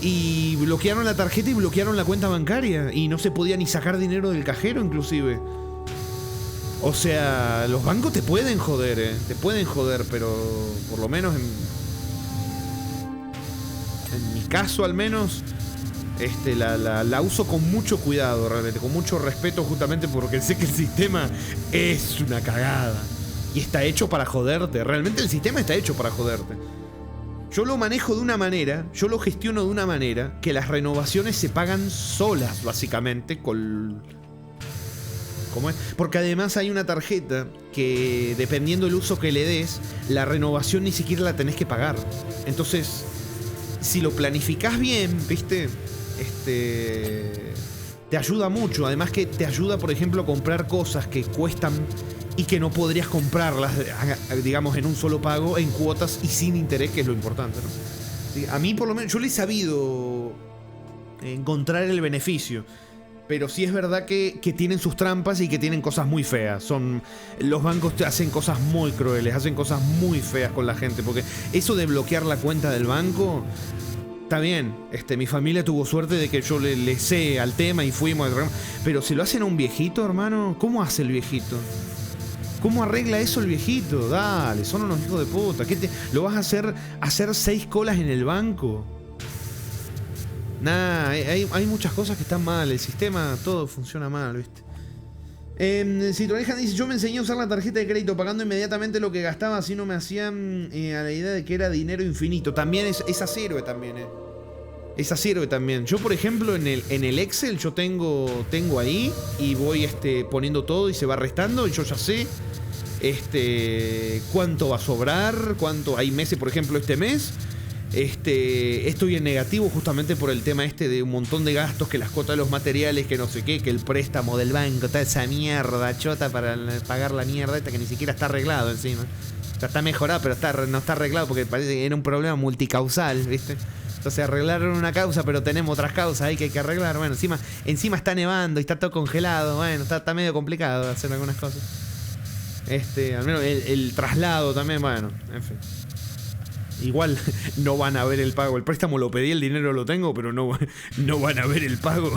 Y bloquearon la tarjeta y bloquearon la cuenta bancaria. Y no se podía ni sacar dinero del cajero, inclusive. O sea, los bancos te pueden joder, te pueden joder, pero por lo menos en mi caso al menos, la uso con mucho cuidado, realmente, con mucho respeto, justamente porque sé que el sistema es una cagada. Y está hecho para joderte. Realmente el sistema está hecho para joderte. Yo lo manejo de una manera, yo lo gestiono de una manera que las renovaciones se pagan solas, básicamente, ¿cómo es? Porque además hay una tarjeta que, dependiendo del uso que le des, la renovación ni siquiera la tenés que pagar. Entonces, si lo planificás bien, ¿viste? Te ayuda mucho. Además que te ayuda, por ejemplo, a comprar cosas que cuestan y que no podrías comprarlas, digamos, en un solo pago, en cuotas y sin interés, que es lo importante, ¿no? Sí, a mí, por lo menos, yo le he sabido encontrar el beneficio. Pero sí es verdad que tienen sus trampas y que tienen cosas muy feas. Los bancos te hacen cosas muy crueles, hacen cosas muy feas con la gente. Porque eso de bloquear la cuenta del banco, está bien. Mi familia tuvo suerte de que yo le sé al tema y fuimos. Pero si lo hacen a un viejito, hermano, ¿cómo hace el viejito? ¿Cómo arregla eso el viejito? Dale, son unos hijos de puta. ¿Lo vas a hacer 6 colas en el banco? Nah, hay muchas cosas que están mal. El sistema, todo funciona mal, ¿viste? Citroanejan dice: yo me enseñé a usar la tarjeta de crédito pagando inmediatamente lo que gastaba, así no me hacían a la idea de que era dinero infinito. También es héroe también, Esa sirve también. Yo, por ejemplo, en el Excel yo tengo ahí y voy poniendo todo y se va restando y yo ya sé cuánto va a sobrar, cuánto hay meses, por ejemplo, este mes. Estoy en negativo justamente por el tema de un montón de gastos, que las cuotas de los materiales, que no sé qué, que el préstamo del banco, toda esa mierda chota para pagar la mierda esta que ni siquiera está arreglado encima. O sea, está mejorado, pero no está arreglado porque parece que era un problema multicausal, ¿viste? Entonces arreglaron una causa, pero tenemos otras causas ahí que hay que arreglar. Bueno, encima está nevando y está todo congelado. Bueno, está medio complicado hacer algunas cosas. Al menos el traslado también, bueno, en fin. Igual no van a ver el pago. El préstamo lo pedí, el dinero lo tengo, pero no van a ver el pago.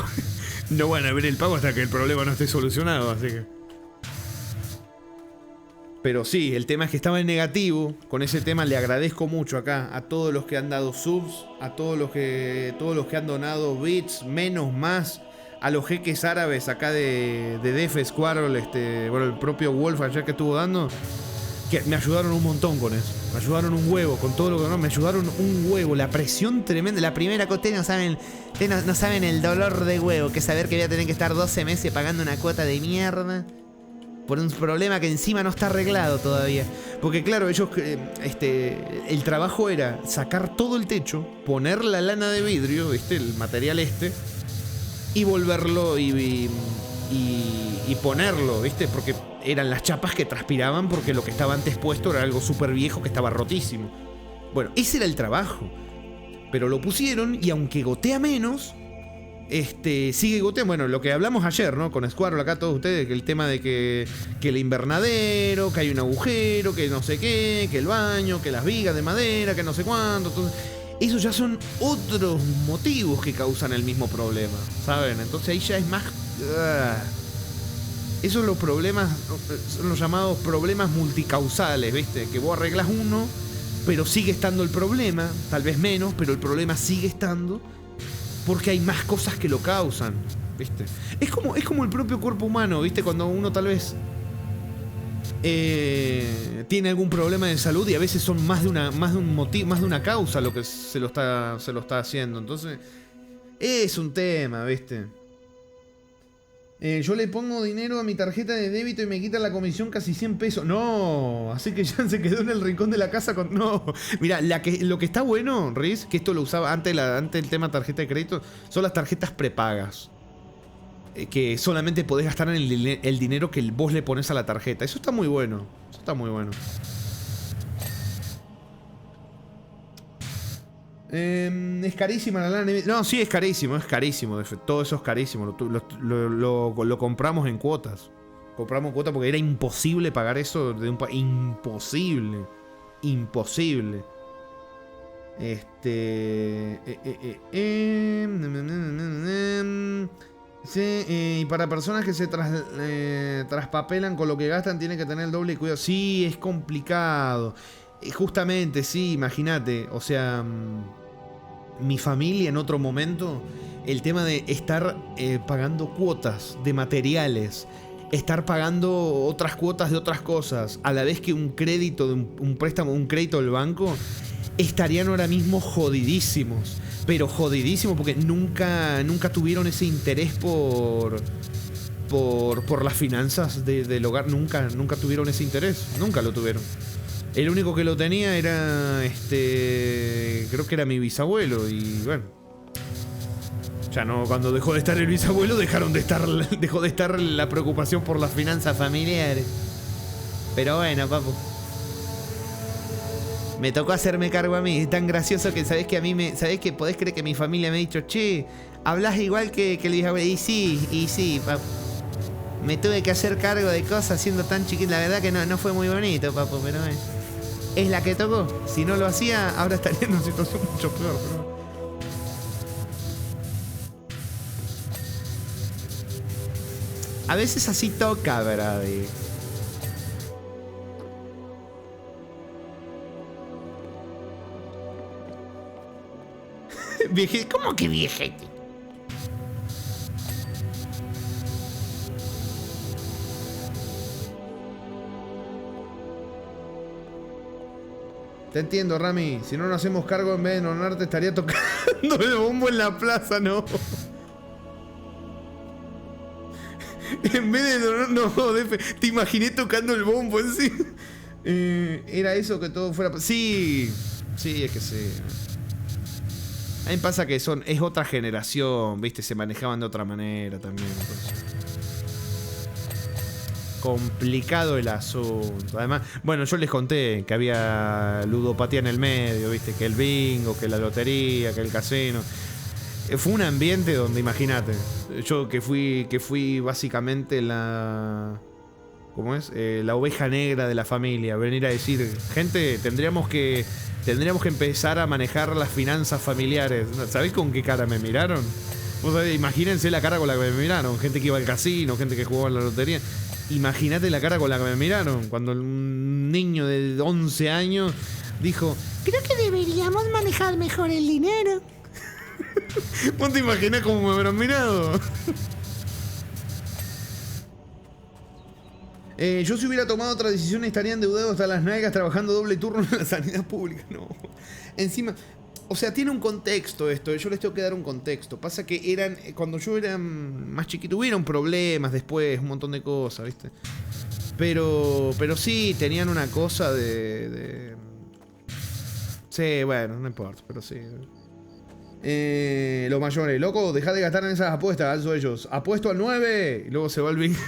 No van a ver el pago hasta que el problema no esté solucionado, así que... Pero sí, el tema es que estaba en negativo. Con ese tema le agradezco mucho acá a todos los que han dado subs, a todos los que han donado bits, menos, más, a los jeques árabes acá de Def Squarrel, bueno, el propio Wolf ayer que estuvo dando, que me ayudaron un montón con eso. Me ayudaron un huevo con todo lo que no, me ayudaron un huevo. La presión tremenda. La primera cosa, ustedes no saben el dolor de huevo, que saber que voy a tener que estar 12 meses pagando una cuota de mierda por un problema que encima no está arreglado todavía. Porque claro, ellos, el trabajo era sacar todo el techo, poner la lana de vidrio, el material y volverlo y ponerlo, porque eran las chapas que transpiraban porque lo que estaba antes puesto era algo súper viejo que estaba rotísimo. Bueno, ese era el trabajo. Pero lo pusieron y aunque gotea menos, sigue goteando. Bueno, lo que hablamos ayer, ¿no? Con Squarrel acá todos ustedes, que el tema de que el invernadero, que hay un agujero, que no sé qué, que el baño, que las vigas de madera, que no sé cuánto. Entonces, esos ya son otros motivos que causan el mismo problema, ¿saben? Entonces ahí ya es más... Esos son los problemas, son los llamados problemas multicausales, ¿viste? Que vos arreglas uno, pero sigue estando el problema, tal vez menos, pero el problema sigue estando porque hay más cosas que lo causan, ¿viste? Es como el propio cuerpo humano, ¿viste? Cuando uno tal vez tiene algún problema de salud y a veces son más de un motivo, más de una causa lo que se lo está haciendo. Entonces, es un tema, ¿viste? Yo le pongo dinero a mi tarjeta de débito y me quitan la comisión casi 100 pesos. No, así que ya se quedó en el rincón de la casa con... No, mira, lo que está bueno, Riz, que esto lo usaba antes el tema tarjeta de crédito, son las tarjetas prepagas. Que solamente podés gastar en el dinero que vos le pones a la tarjeta. Eso está muy bueno. Eso está muy bueno. Es carísima la lana. No, sí, es carísimo. Todo eso es carísimo. Lo compramos en cuotas. Compramos en cuotas porque era imposible pagar eso de un país. Imposible. Sí, y para personas que se traspapelan con lo que gastan, tienen que tener el doble cuidado. Sí, es complicado. Justamente, sí, imagínate. O sea, mi familia en otro momento, el tema de estar pagando cuotas de materiales, estar pagando otras cuotas de otras cosas, a la vez que un crédito, un préstamo, un crédito del banco, estarían ahora mismo jodidísimos. Pero jodidísimos porque nunca tuvieron ese interés por las finanzas del hogar. Nunca tuvieron ese interés. Nunca lo tuvieron. El único que lo tenía era creo que era mi bisabuelo. Y bueno, ya no, cuando dejó de estar el bisabuelo, dejó de estar la preocupación por las finanzas familiares. Pero bueno, papu, me tocó hacerme cargo a mí. Es tan gracioso que sabés que podés creer que mi familia me ha dicho, che, hablas igual que el bisabuelo. Y sí, papu, me tuve que hacer cargo de cosas siendo tan chiquito. La verdad que no fue muy bonito, papu, pero es la que tocó. Si no lo hacía, ahora estaría en una situación mucho peor. Pero... a veces así toca, ¿verdad? ¿Cómo que viejete? Te entiendo, Rami. Si no nos hacemos cargo, en vez de donarte, estaría tocando el bombo en la plaza, no. En vez de donar, no, Defe, te imaginé tocando el bombo en sí. Era eso que todo fuera. Sí, es que sí. A mí me pasa que es otra generación, ¿viste? Se manejaban de otra manera también. Entonces. Complicado el asunto. Además, bueno, yo les conté que había ludopatía en el medio, ¿viste? Que el bingo, que la lotería, que el casino. Fue un ambiente donde, imagínate, yo que fui básicamente la... ¿Cómo es? La oveja negra de la familia. Venir a decir, gente, tendríamos que empezar a manejar las finanzas familiares. ¿Sabés con qué cara me miraron? Vos sabés, imagínense la cara con la que me miraron. Gente que iba al casino, gente que jugaba en la lotería. Imagínate la cara con la que me miraron cuando un niño de 11 años dijo, creo que deberíamos manejar mejor el dinero. ¿Vos te imaginás cómo me habrán mirado? Yo si hubiera tomado otra decisión estaría endeudado hasta las nalgas trabajando doble turno en la sanidad pública. No. Encima, o sea, tiene un contexto esto. Yo les tengo que dar un contexto. Pasa que cuando yo era más chiquito, hubieron problemas después, un montón de cosas, ¿viste? Pero sí, tenían una cosa de... Sí, bueno, no importa, pero sí. Los mayores, loco, dejá de gastar en esas apuestas, alzo ellos. Apuesto al 9 y luego se va al bingo.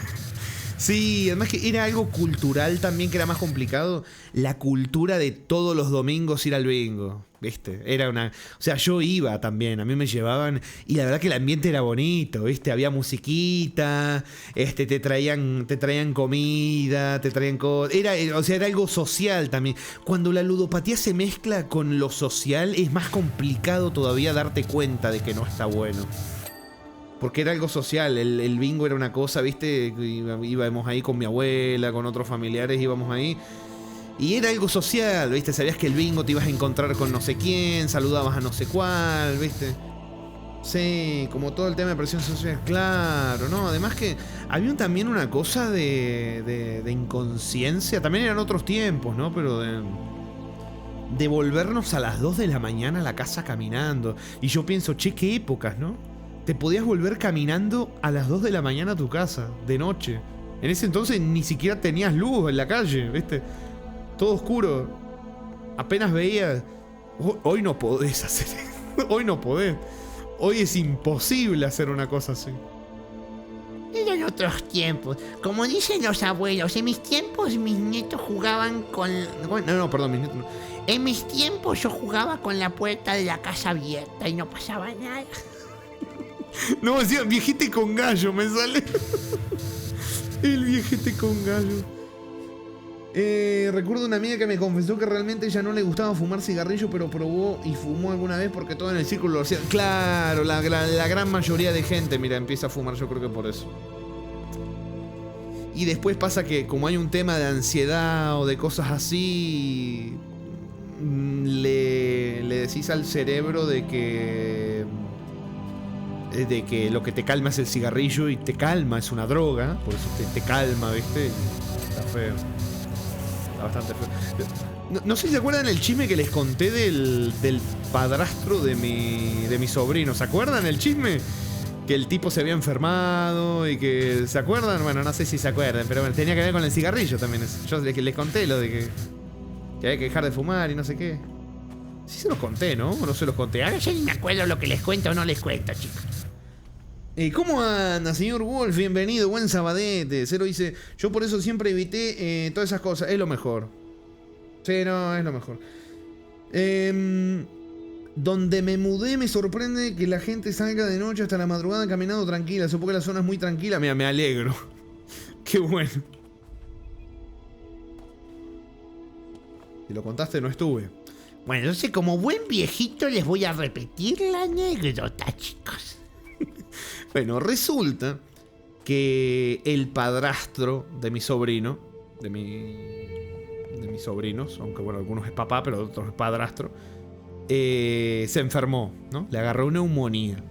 Sí, además que era algo cultural también que era más complicado. La cultura de todos los domingos ir al bingo, ¿viste? Era una... O sea, yo iba también, a mí me llevaban y la verdad que el ambiente era bonito, ¿viste? Había musiquita, te traían comida, te traían cosas... O sea, era algo social también. Cuando la ludopatía se mezcla con lo social es más complicado todavía darte cuenta de que no está bueno. Porque era algo social, el bingo era una cosa, ¿viste? Íbamos ahí con mi abuela, con otros familiares, íbamos ahí. Y era algo social, ¿viste? Sabías que el bingo te ibas a encontrar con no sé quién, saludabas a no sé cuál, ¿viste? Sí, como todo el tema de presión social, claro, ¿no? Además que había también una cosa de inconsciencia, también eran otros tiempos, ¿no? Pero de volvernos a las 2 de la mañana a la casa caminando. Y yo pienso, che, qué épocas, ¿no? Te podías volver caminando a las 2 de la mañana a tu casa, de noche. En ese entonces ni siquiera tenías luz en la calle, ¿viste? Todo oscuro. Apenas veías. Hoy no podés hacer eso. Hoy no podés. Hoy es imposible hacer una cosa así. Eran otros tiempos. Como dicen los abuelos, en mis tiempos mis nietos jugaban con... No, perdón, mis nietos no. En mis tiempos yo jugaba con la puerta de la casa abierta y no pasaba nada. No, decía viejete con gallo, me sale. El viejete con gallo. Recuerdo una amiga que me confesó que realmente ella no le gustaba fumar cigarrillo, pero probó y fumó alguna vez porque todo en el círculo lo hacía. Claro, la gran mayoría de gente, mira, empieza a fumar, yo creo que por eso. Y después pasa que como hay un tema de ansiedad o de cosas así, le decís al cerebro de que lo que te calma es el cigarrillo y te calma, es una droga, por eso te calma, ¿viste? Y está feo. Está bastante feo. No sé si se acuerdan el chisme que les conté del padrastro de mi sobrino. ¿Se acuerdan el chisme? Que el tipo se había enfermado y que... ¿Se acuerdan? Bueno, no sé si se acuerdan, pero bueno, tenía que ver con el cigarrillo también. Yo les conté lo de que había que dejar de fumar y no sé qué. Sí se los conté, ¿no? ¿O no se los conté? Ahora ya ni me acuerdo lo que les cuento o no les cuento, chicos. ¿Cómo anda, señor Wolf? Bienvenido, buen sabadete. Cero dice, yo por eso siempre evité todas esas cosas. Es lo mejor. Sí, no, es lo mejor. Donde me mudé me sorprende que la gente salga de noche hasta la madrugada caminando tranquila. Supongo que la zona es muy tranquila. Mira, me alegro. Qué bueno. Si lo contaste, no estuve. Bueno, entonces como buen viejito les voy a repetir la anécdota, chicos. Bueno, resulta que el padrastro de mi sobrino, de mis sobrinos, aunque bueno, algunos es papá, pero otros es padrastro, se enfermó, ¿no? Le agarró neumonía.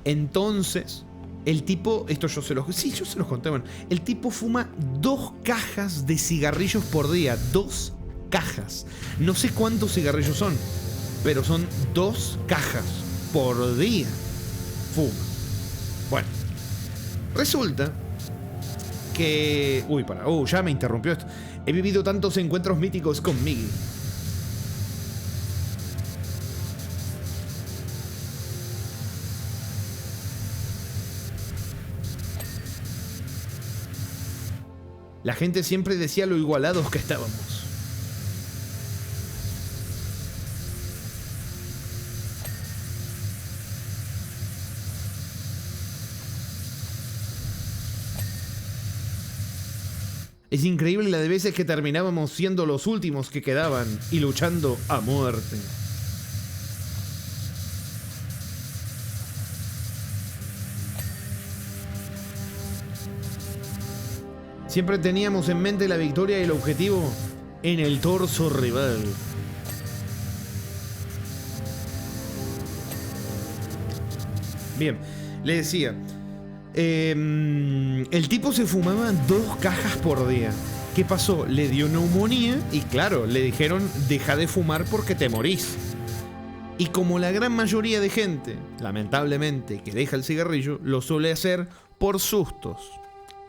Entonces, el tipo, esto yo se los conté, bueno, el tipo fuma 2 cajas de cigarrillos por día, 2 cajas. No sé cuántos cigarrillos son, pero son 2 cajas por día. Fuma. Bueno, resulta que... Uy, ya me interrumpió esto. He vivido tantos encuentros míticos con Miggy. La gente siempre decía lo igualados que estábamos. Es increíble la de veces que terminábamos siendo los últimos que quedaban y luchando a muerte. Siempre teníamos en mente la victoria y el objetivo en el torso rival. Bien, le decía, el tipo se fumaba 2 cajas por día. ¿Qué pasó? Le dio neumonía y claro, le dijeron deja de fumar porque te morís. Y como la gran mayoría de gente, lamentablemente, que deja el cigarrillo, lo suele hacer por sustos.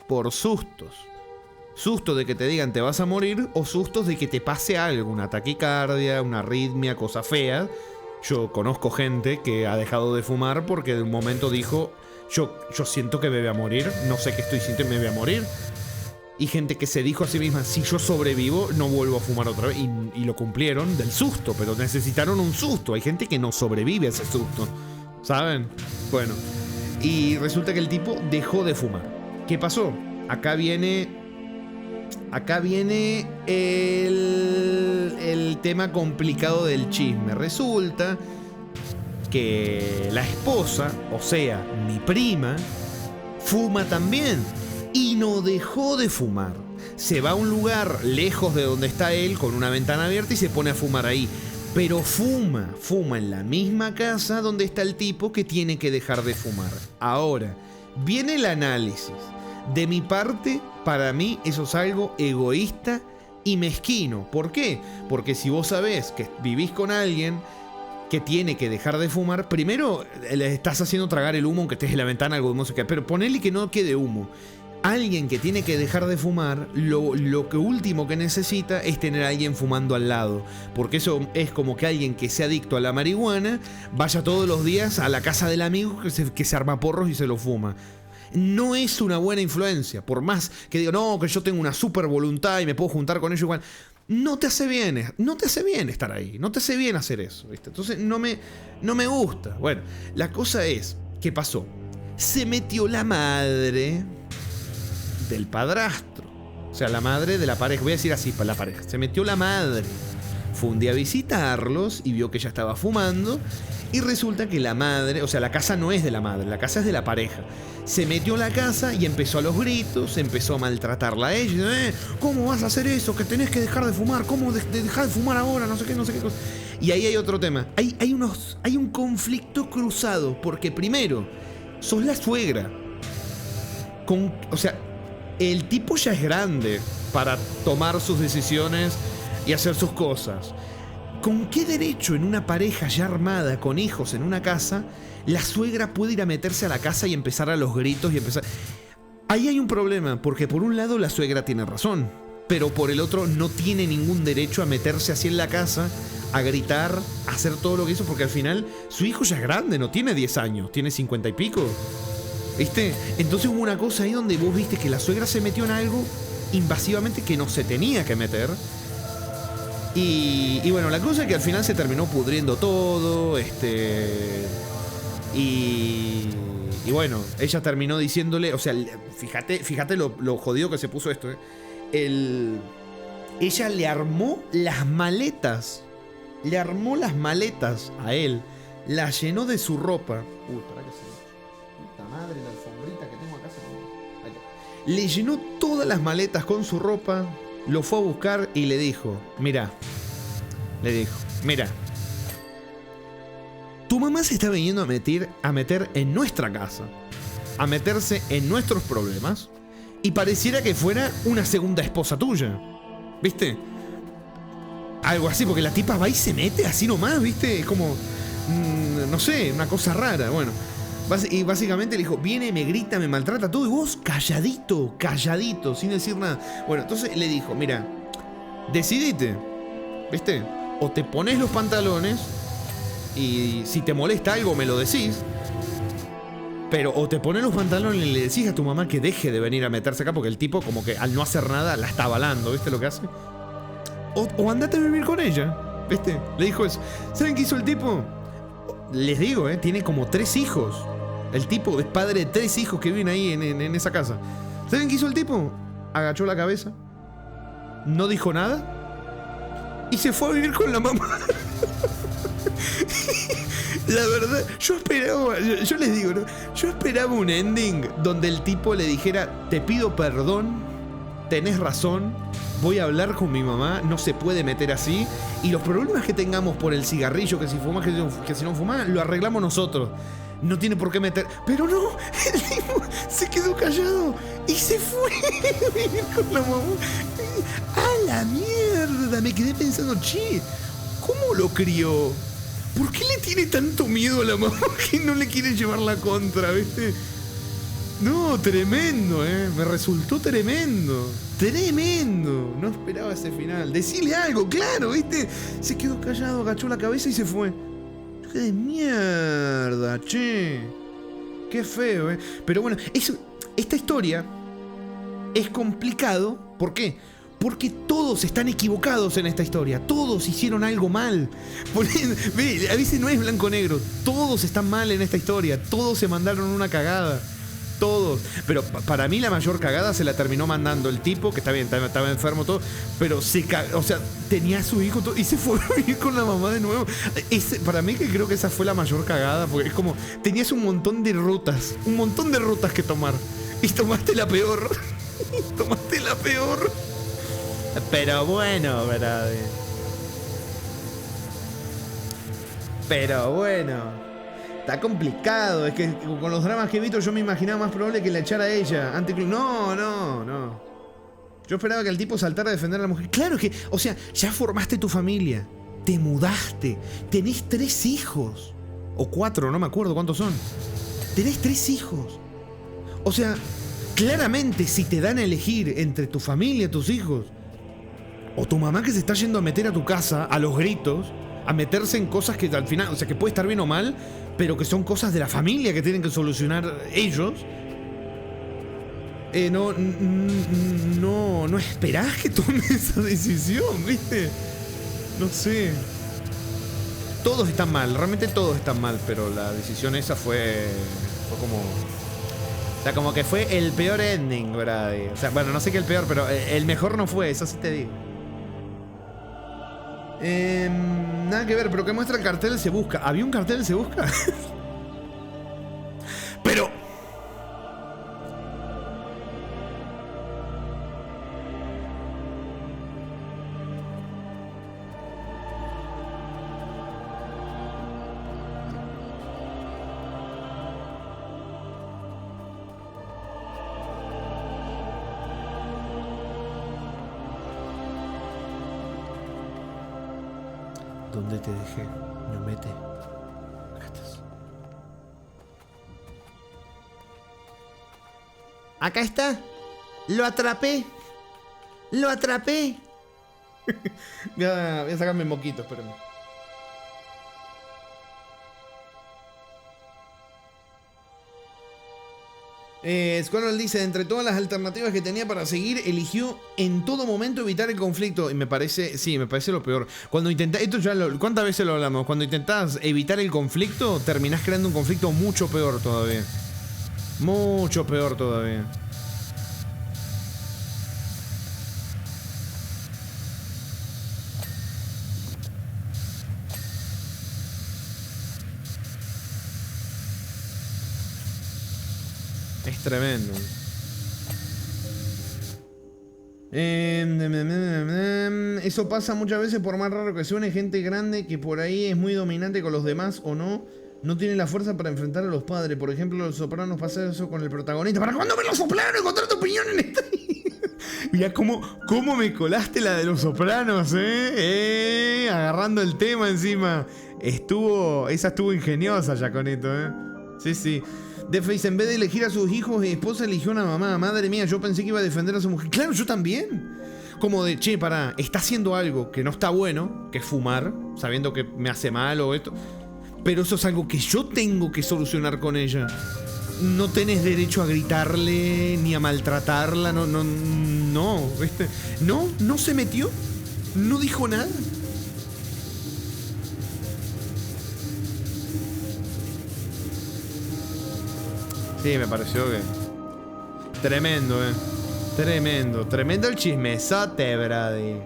Por sustos. Susto de que te digan te vas a morir o sustos de que te pase algo, una taquicardia, una arritmia, cosa fea. Yo conozco gente que ha dejado de fumar porque de un momento dijo yo siento que me voy a morir, no sé qué estoy sintiendo, me voy a morir. Y gente que se dijo a sí misma, si yo sobrevivo, no vuelvo a fumar otra vez. Y lo cumplieron del susto, pero necesitaron un susto. Hay gente que no sobrevive a ese susto, ¿saben? Bueno, y resulta que el tipo dejó de fumar. ¿Qué pasó? Acá viene el tema complicado del chisme. Resulta que la esposa, o sea, mi prima, fuma también. Y no dejó de fumar. Se va a un lugar lejos de donde está él, con una ventana abierta, y se pone a fumar ahí. Pero fuma en la misma casa donde está el tipo que tiene que dejar de fumar. Ahora, viene el análisis. De mi parte, para mí eso es algo egoísta y mezquino. ¿Por qué? Porque si vos sabés que vivís con alguien que tiene que dejar de fumar, primero le estás haciendo tragar el humo aunque estés en la ventana, algo de música, pero ponele que no quede humo. Alguien que tiene que dejar de fumar, lo que último que necesita es tener a alguien fumando al lado. Porque eso es como que alguien que sea adicto a la marihuana vaya todos los días a la casa del amigo que se arma porros y se lo fuma. No es una buena influencia. Por más que diga, no, que yo tengo una super voluntad y me puedo juntar con ellos igual. No te hace bien estar ahí. No te hace bien hacer eso, ¿viste? Entonces no me gusta. Bueno, la cosa es, ¿qué pasó? Se metió la madre del padrastro, o sea, la madre de la pareja, voy a decir así para la pareja, se metió la madre, fue un día a visitarlos y vio que ella estaba fumando y resulta que la madre, o sea, la casa no es de la madre, la casa es de la pareja, se metió en la casa y empezó a los gritos, empezó a maltratarla a ella, ¿cómo vas a hacer eso? Que tenés que dejar de fumar, ¿cómo dejar de fumar ahora? No sé qué cosa. Y ahí hay otro tema, hay un conflicto cruzado, porque primero, sos la suegra, o sea, el tipo ya es grande para tomar sus decisiones y hacer sus cosas. ¿Con qué derecho en una pareja ya armada, con hijos en una casa, la suegra puede ir a meterse a la casa y empezar a los gritos y empezar? Ahí hay un problema, porque por un lado la suegra tiene razón, pero por el otro no tiene ningún derecho a meterse así en la casa, a gritar, a hacer todo lo que hizo, porque al final su hijo ya es grande, no tiene 10 años, tiene 50 y pico. ¿Viste? Entonces hubo una cosa ahí donde vos viste que la suegra se metió en algo invasivamente que no se tenía que meter. Y bueno, la cosa es que al final se terminó pudriendo todo. Y bueno, ella terminó diciéndole, o sea, fíjate lo jodido que se puso esto, ella le armó las maletas. Le armó las maletas a él. Las llenó de su ropa. Uy, para que se... madre, la alfombrita que tengo acá le llenó todas las maletas con su ropa, lo fue a buscar y le dijo, mira, tu mamá se está viniendo a meter en nuestra casa, a meterse en nuestros problemas y pareciera que fuera una segunda esposa tuya, ¿viste? Algo así, porque la tipa va y se mete así nomás, ¿viste? Es como, no sé, una cosa rara. Bueno, y básicamente le dijo, viene, me grita, me maltrata todo, y vos calladito, calladito, sin decir nada. Bueno, entonces le dijo, mira, decidite, ¿viste? O te pones los pantalones y si te molesta algo me lo decís. Pero o te pones los pantalones y le decís a tu mamá que deje de venir a meterse acá, porque el tipo como que al no hacer nada la está avalando, ¿viste lo que hace? O andate a vivir con ella, ¿viste? Le dijo eso. ¿Saben qué hizo el tipo? Les digo, tiene como 3 hijos. El tipo es padre de 3 hijos que viven ahí en esa casa. ¿Saben qué hizo el tipo? Agachó la cabeza, no dijo nada y se fue a vivir con la mamá. La verdad, yo esperaba, yo les digo, ¿no? Yo esperaba un ending donde el tipo le dijera, te pido perdón, tenés razón, voy a hablar con mi mamá, no se puede meter así, y los problemas que tengamos por el cigarrillo, que si fumas, que si no fumas, lo arreglamos nosotros. No tiene por qué meter. Pero no, el tipo se quedó callado y se fue a vivir con la mamá. ¡A la mierda! Me quedé pensando, che, ¿cómo lo crió? ¿Por qué le tiene tanto miedo a la mamá que no le quiere llevar la contra, viste? No, tremendo, me resultó tremendo. Tremendo. No esperaba ese final. Decile algo, claro, viste. Se quedó callado, agachó la cabeza y se fue. ¡Qué de mierda, che! Qué feo, Pero bueno, esta historia es complicado. ¿Por qué? Porque todos están equivocados en esta historia. Todos hicieron algo mal. Ve, a veces no es blanco-negro. Todos están mal en esta historia. Todos se mandaron una cagada. Todos. Pero para mí la mayor cagada se la terminó mandando el tipo, que está bien, estaba enfermo todo, pero o sea, tenía a su hijo todo, y se fue a vivir con la mamá de nuevo. Para mí que creo que esa fue la mayor cagada, porque es como, tenías un montón de rutas que tomar, y tomaste la peor. Tomaste la peor. Pero bueno, ¿verdad? Pero bueno. Está complicado, es que con los dramas que he visto yo me imaginaba más probable que la echara a ella. No. Yo esperaba que el tipo saltara a defender a la mujer. Claro que, o sea, ya formaste tu familia, te mudaste, tenés 3 hijos. O 4, no me acuerdo cuántos son. Tenés 3 hijos. O sea, claramente si te dan a elegir entre tu familia, tus hijos, o tu mamá que se está yendo a meter a tu casa a los gritos, a meterse en cosas que al final, o sea, que puede estar bien o mal, pero que son cosas de la familia que tienen que solucionar ellos. No esperás que tome esa decisión, ¿viste? No sé. Todos están mal, realmente todos están mal, pero la decisión esa fue como... O sea, como que fue el peor ending, ¿verdad? O sea, bueno, no sé qué el peor, pero el mejor no fue, eso sí te digo. Nada que ver, pero que muestra el cartel Se Busca. ¿Había un cartel Se Busca? Pero... ¿Dónde te dejé? No mete. Acá estás. Acá está. Lo atrapé. Lo atrapé. voy a sacarme moquitos, espérame. Squirrel dice, entre todas las alternativas que tenía para seguir, eligió en todo momento evitar el conflicto. Y me parece lo peor. Cuando intentás, ¿cuántas veces lo hablamos? Cuando intentás evitar el conflicto, terminás creando un conflicto mucho peor todavía. Mucho peor todavía. Es tremendo. Eso pasa muchas veces, por más raro que suene, gente grande que por ahí es muy dominante con los demás o no tiene la fuerza para enfrentar a los padres. Por ejemplo, Los Sopranos pasa eso con el protagonista. ¿Para cuándo ver Los Sopranos? Encontrar tu opinión en esta... Mirá cómo me colaste la de Los Sopranos, agarrando el tema encima. Esa estuvo ingeniosa, Yaconito, Sí, sí. Deface, en vez de elegir a sus hijos y esposa, eligió a una mamá. Madre mía, yo pensé que iba a defender a su mujer. Claro, yo también. Como de, che, pará, está haciendo algo que no está bueno, que es fumar, sabiendo que me hace mal o esto. Pero eso es algo que yo tengo que solucionar con ella. No tenés derecho a gritarle ni a maltratarla, no, ¿viste? No se metió, no dijo nada. Sí, me pareció que... Tremendo, Tremendo el chismesote, Brady.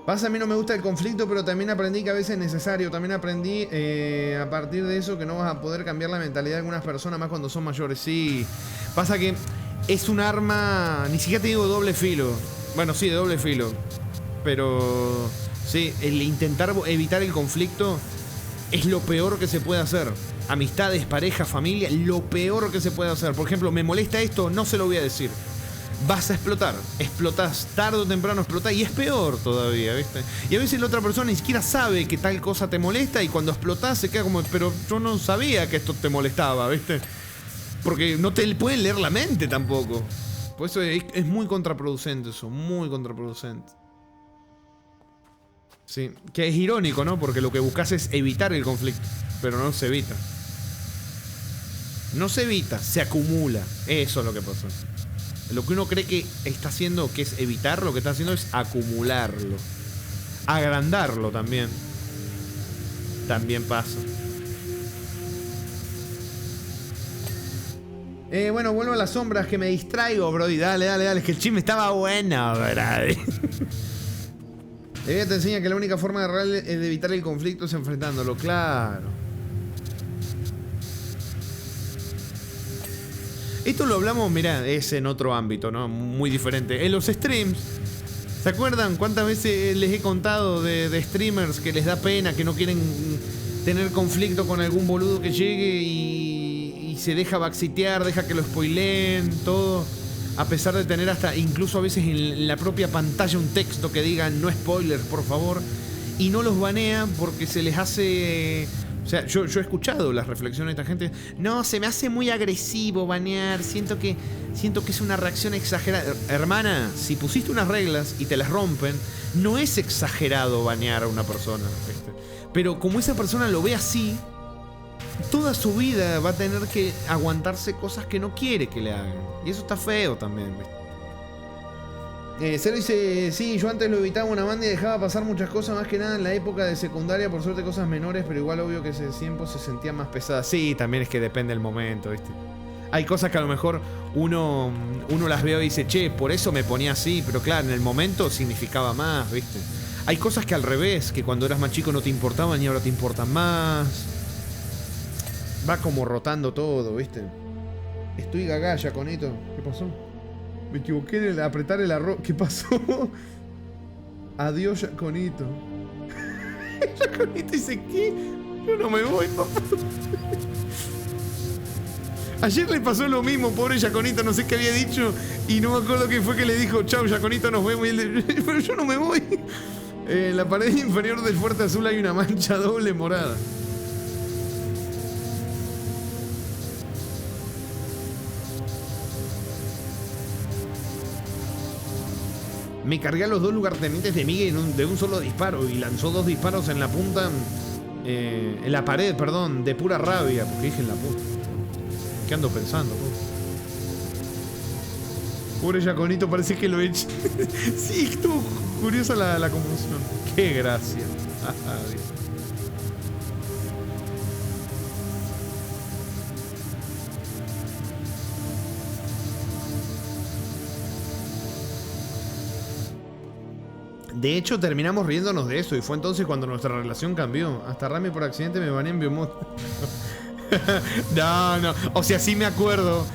Pasa, a mí no me gusta el conflicto, pero también aprendí que a veces es necesario. También aprendí a partir de eso que no vas a poder cambiar la mentalidad de algunas personas más cuando son mayores. Sí, pasa que es un arma, ni siquiera te digo doble filo. Bueno, sí, de doble filo. Pero sí, el intentar evitar el conflicto es lo peor que se puede hacer. Amistades, pareja, familia, lo peor que se puede hacer. Por ejemplo, me molesta esto, no se lo voy a decir. Vas a explotar, explotás, tarde o temprano explotás y es peor todavía, ¿viste? Y a veces la otra persona ni siquiera sabe que tal cosa te molesta y cuando explotás se queda como, pero yo no sabía que esto te molestaba, ¿viste? Porque no te pueden leer la mente tampoco. Por eso es muy contraproducente eso, muy contraproducente. Sí, que es irónico, ¿no? Porque lo que buscas es evitar el conflicto, pero no se evita. No se evita, se acumula. Eso es lo que pasa. Lo que uno cree que está haciendo, que es evitar, lo que está haciendo es acumularlo. Agrandarlo también. También pasa. Bueno, vuelvo a las sombras, que me distraigo, bro. Y dale. Es que el chisme estaba bueno, ¿verdad? Ella te enseña que la única forma de evitar el conflicto es enfrentándolo, claro. Esto lo hablamos, mirá, es en otro ámbito, ¿no? Muy diferente. En los streams, ¿se acuerdan cuántas veces les he contado de streamers que les da pena, que no quieren tener conflicto con algún boludo que llegue y se deja backsitear, deja que lo spoileen, todo? A pesar de tener hasta, incluso a veces en la propia pantalla, un texto que diga no spoilers, por favor. Y no los banea porque se les hace... O sea, yo he escuchado las reflexiones de esta gente. No, se me hace muy agresivo banear. Siento que es una reacción exagerada. Hermana, si pusiste unas reglas y te las rompen, no es exagerado banear a una persona, ¿viste? Pero como esa persona lo ve así, toda su vida va a tener que aguantarse cosas que no quiere que le hagan. Y eso está feo también, ¿viste? Cero dice, sí, yo antes lo evitaba una banda y dejaba pasar muchas cosas, más que nada en la época de secundaria, por suerte cosas menores, pero igual obvio que ese tiempo se sentía más pesada. Sí, también es que depende del momento, ¿viste? Hay cosas que a lo mejor uno las ve y dice, che, por eso me ponía así, pero claro, en el momento significaba más, ¿viste? Hay cosas que al revés, que cuando eras más chico no te importaban y ahora te importan más. Va como rotando todo, ¿viste? Estoy gaga, Yaconito. ¿Qué pasó? Me equivoqué en apretar el arroz. ¿Qué pasó? Adiós, Yaconito. Yaconito dice, ¿qué? Yo no me voy, papá. Ayer le pasó lo mismo, pobre Yaconito, no sé qué había dicho. Y no me acuerdo qué fue que le dijo, chau, Yaconito, nos vemos. Y él, pero yo no me voy. En la pared inferior del fuerte azul hay una mancha doble morada. Me cargué a los dos lugartenientes de Miguel de un solo disparo y lanzó 2 disparos en la punta, en la pared, perdón, de pura rabia, porque dije en la punta. ¿Qué ando pensando? Pobre Yaconito, parece que lo he hecho. Sí, estuvo curiosa la confusión. Qué gracia. De hecho, terminamos riéndonos de eso y fue entonces cuando nuestra relación cambió. Hasta Rami por accidente me baneé en Biomod. No. O sea, sí me acuerdo.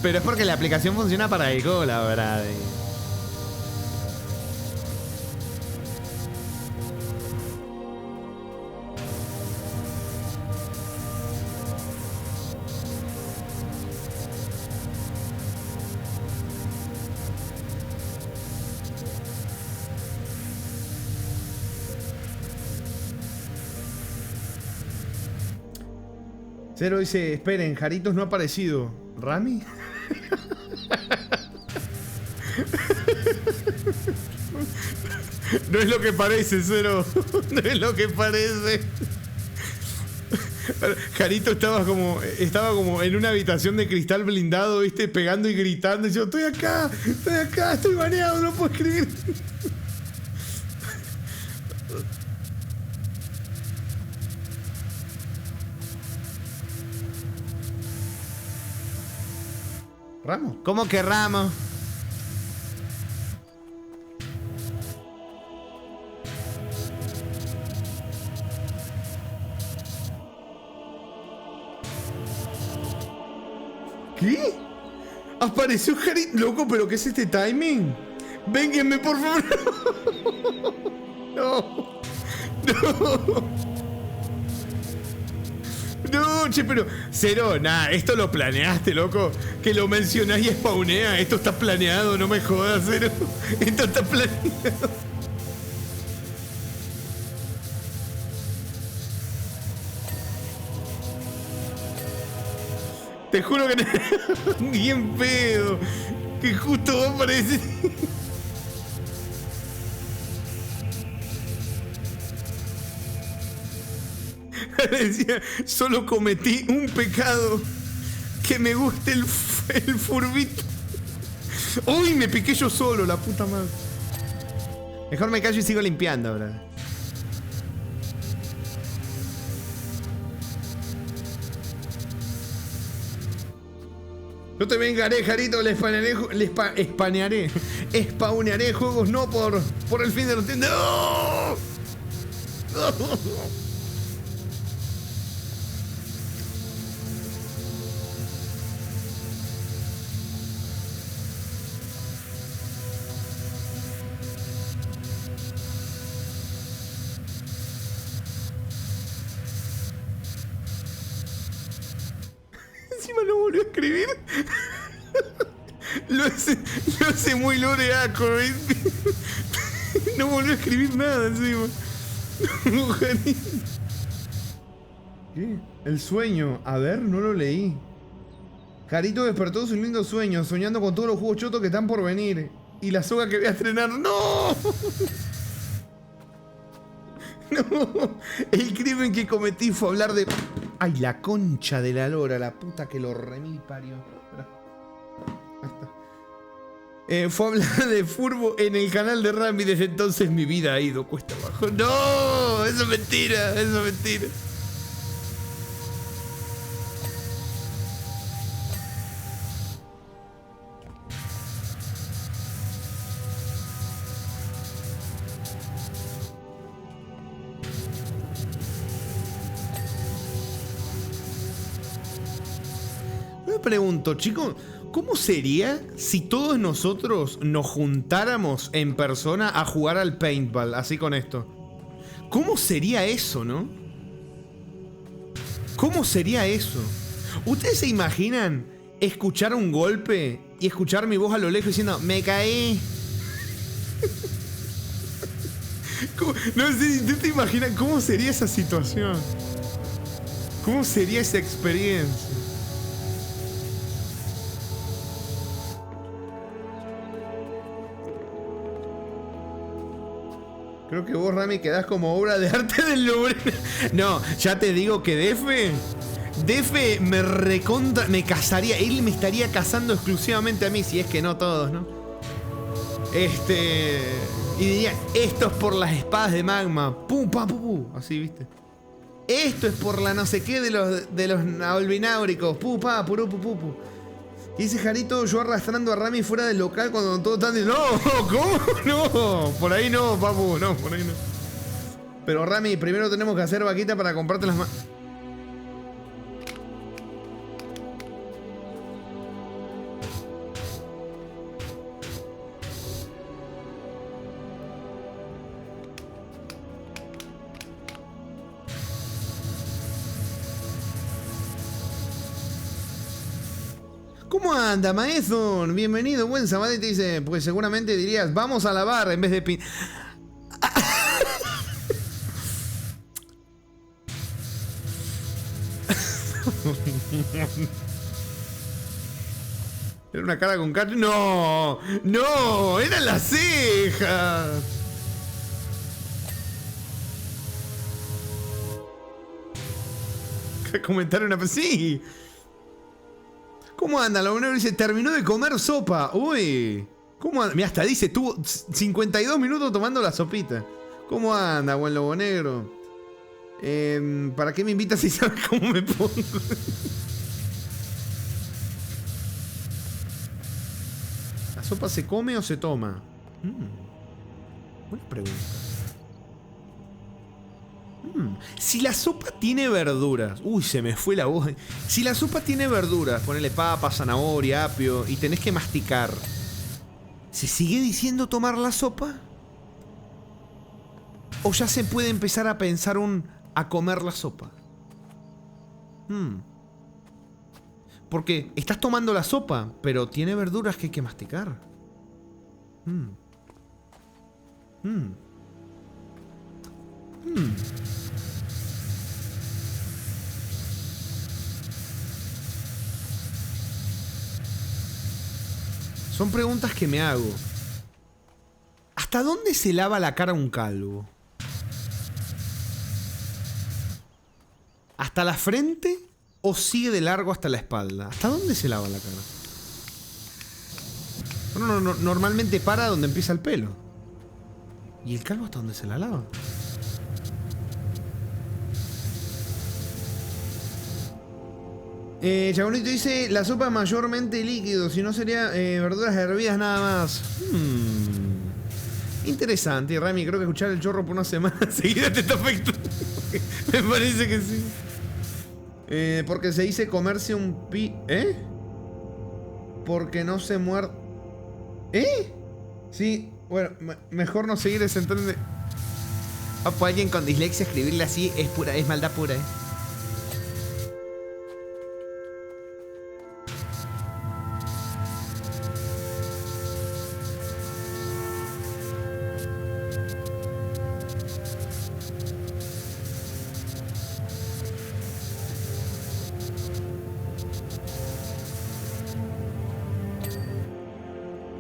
Pero es porque la aplicación funciona para el Go, la verdad. Cero dice, esperen, Jaritos no ha aparecido. ¿Rami? No es lo que parece, Cero. No es lo que parece. Jarito estaba como en una habitación de cristal blindado, ¿viste? Pegando y gritando. Y yo, estoy acá, estoy baneado, no puedo escribir. ¿Ramos? ¿Cómo que Ramos? ¿Qué? Apareció Harry. Loco, ¿pero qué es este timing? Vénganme, por favor. No. No. No, che, pero... Cero, nada, esto lo planeaste, loco. Que lo mencionás y spawnea. Esto está planeado, no me jodas, Cero. Esto está planeado. Te juro que no... Bien pedo. Que justo va a aparecer. Decía, solo cometí un pecado. Que me guste el furbito. Uy, me piqué yo solo, la puta madre. Mejor me callo y sigo limpiando, ahora. No te vengaré, Jarito, le spawnearé juegos no por el fin de los tiempos. ¡No! ¡No! Encima no volvió a escribir. Lo hace muy loreaco, ¿viste? No volvió a escribir nada encima. ¿Qué? El sueño. A ver, no lo leí. Jarito despertó de su lindo sueño, soñando con todos los juegos chotos que están por venir. Y la soga que voy a estrenar. ¡No! No. El crimen que cometí fue hablar de... Ay, la concha de la lora, la puta que lo remil parió. Ahí está. Fue hablar de furbo en el canal de Rami. Desde entonces mi vida ha ido cuesta abajo. ¡No! Eso es mentira, eso es mentira. Me pregunto, chicos, ¿cómo sería si todos nosotros nos juntáramos en persona a jugar al paintball, así con esto? ¿Cómo sería eso, no? ¿Cómo sería eso? ¿Ustedes se imaginan escuchar un golpe y escuchar mi voz a lo lejos diciendo, me caí? No sé, ¿ustedes te imaginan cómo sería esa situación? ¿Cómo sería esa experiencia? Creo que vos, Rami, quedás como obra de arte del Louvre. No, ya te digo que Defe me casaría. Él me estaría casando exclusivamente a mí, si es que no todos, ¿no? Y diría, esto es por las espadas de magma. Pum, pa, pu, pu. Así, ¿viste? Esto es por la no sé qué de los albináuricos. Pu, pa, puru, pu, pu, pu. Y dice Jarito, yo arrastrando a Rami fuera del local cuando todos están diciendo, no, ¿cómo? No, por ahí no, papu, no, por ahí no. Pero Rami, primero tenemos que hacer vaquita para comprarte las más. ¿Cómo anda, Maezon? Bienvenido, buen sábado. Y te dice, pues seguramente dirías, vamos a la barra en vez de pin... Era una cara con cara. ¡No! ¡No! ¡Eran las cejas! Comentar una. Sí. ¿Cómo anda? La Bonero dice: terminó de comer sopa. Uy. ¿Cómo anda? Mira, hasta dice: tuvo 52 minutos tomando la sopita. ¿Cómo anda, buen Lobo Negro? ¿Para qué me invitas si sabes cómo me pongo? ¿La sopa se come o se toma? Buena pregunta. Si la sopa tiene verduras. Uy, se me fue la voz. Si la sopa tiene verduras, ponele papa, zanahoria, apio, y tenés que masticar, ¿se sigue diciendo tomar la sopa? ¿O ya se puede empezar a pensar a comer la sopa? Porque estás tomando la sopa, pero tiene verduras que hay que masticar. Son preguntas que me hago. ¿Hasta dónde se lava la cara un calvo? ¿Hasta la frente o sigue de largo hasta la espalda? ¿Hasta dónde se lava la cara? Bueno, normalmente para donde empieza el pelo. ¿Y el calvo hasta dónde se la lava? Chagonito dice: la sopa es mayormente líquido, si no sería verduras hervidas nada más. Interesante, Rami. Creo que escuchar el chorro por una semana seguida te está afectando. Me parece que sí. Porque se dice comerse un Porque no se muerde. Sí, bueno, mejor no seguir ese entonces. Para alguien con dislexia escribirle así es maldad pura,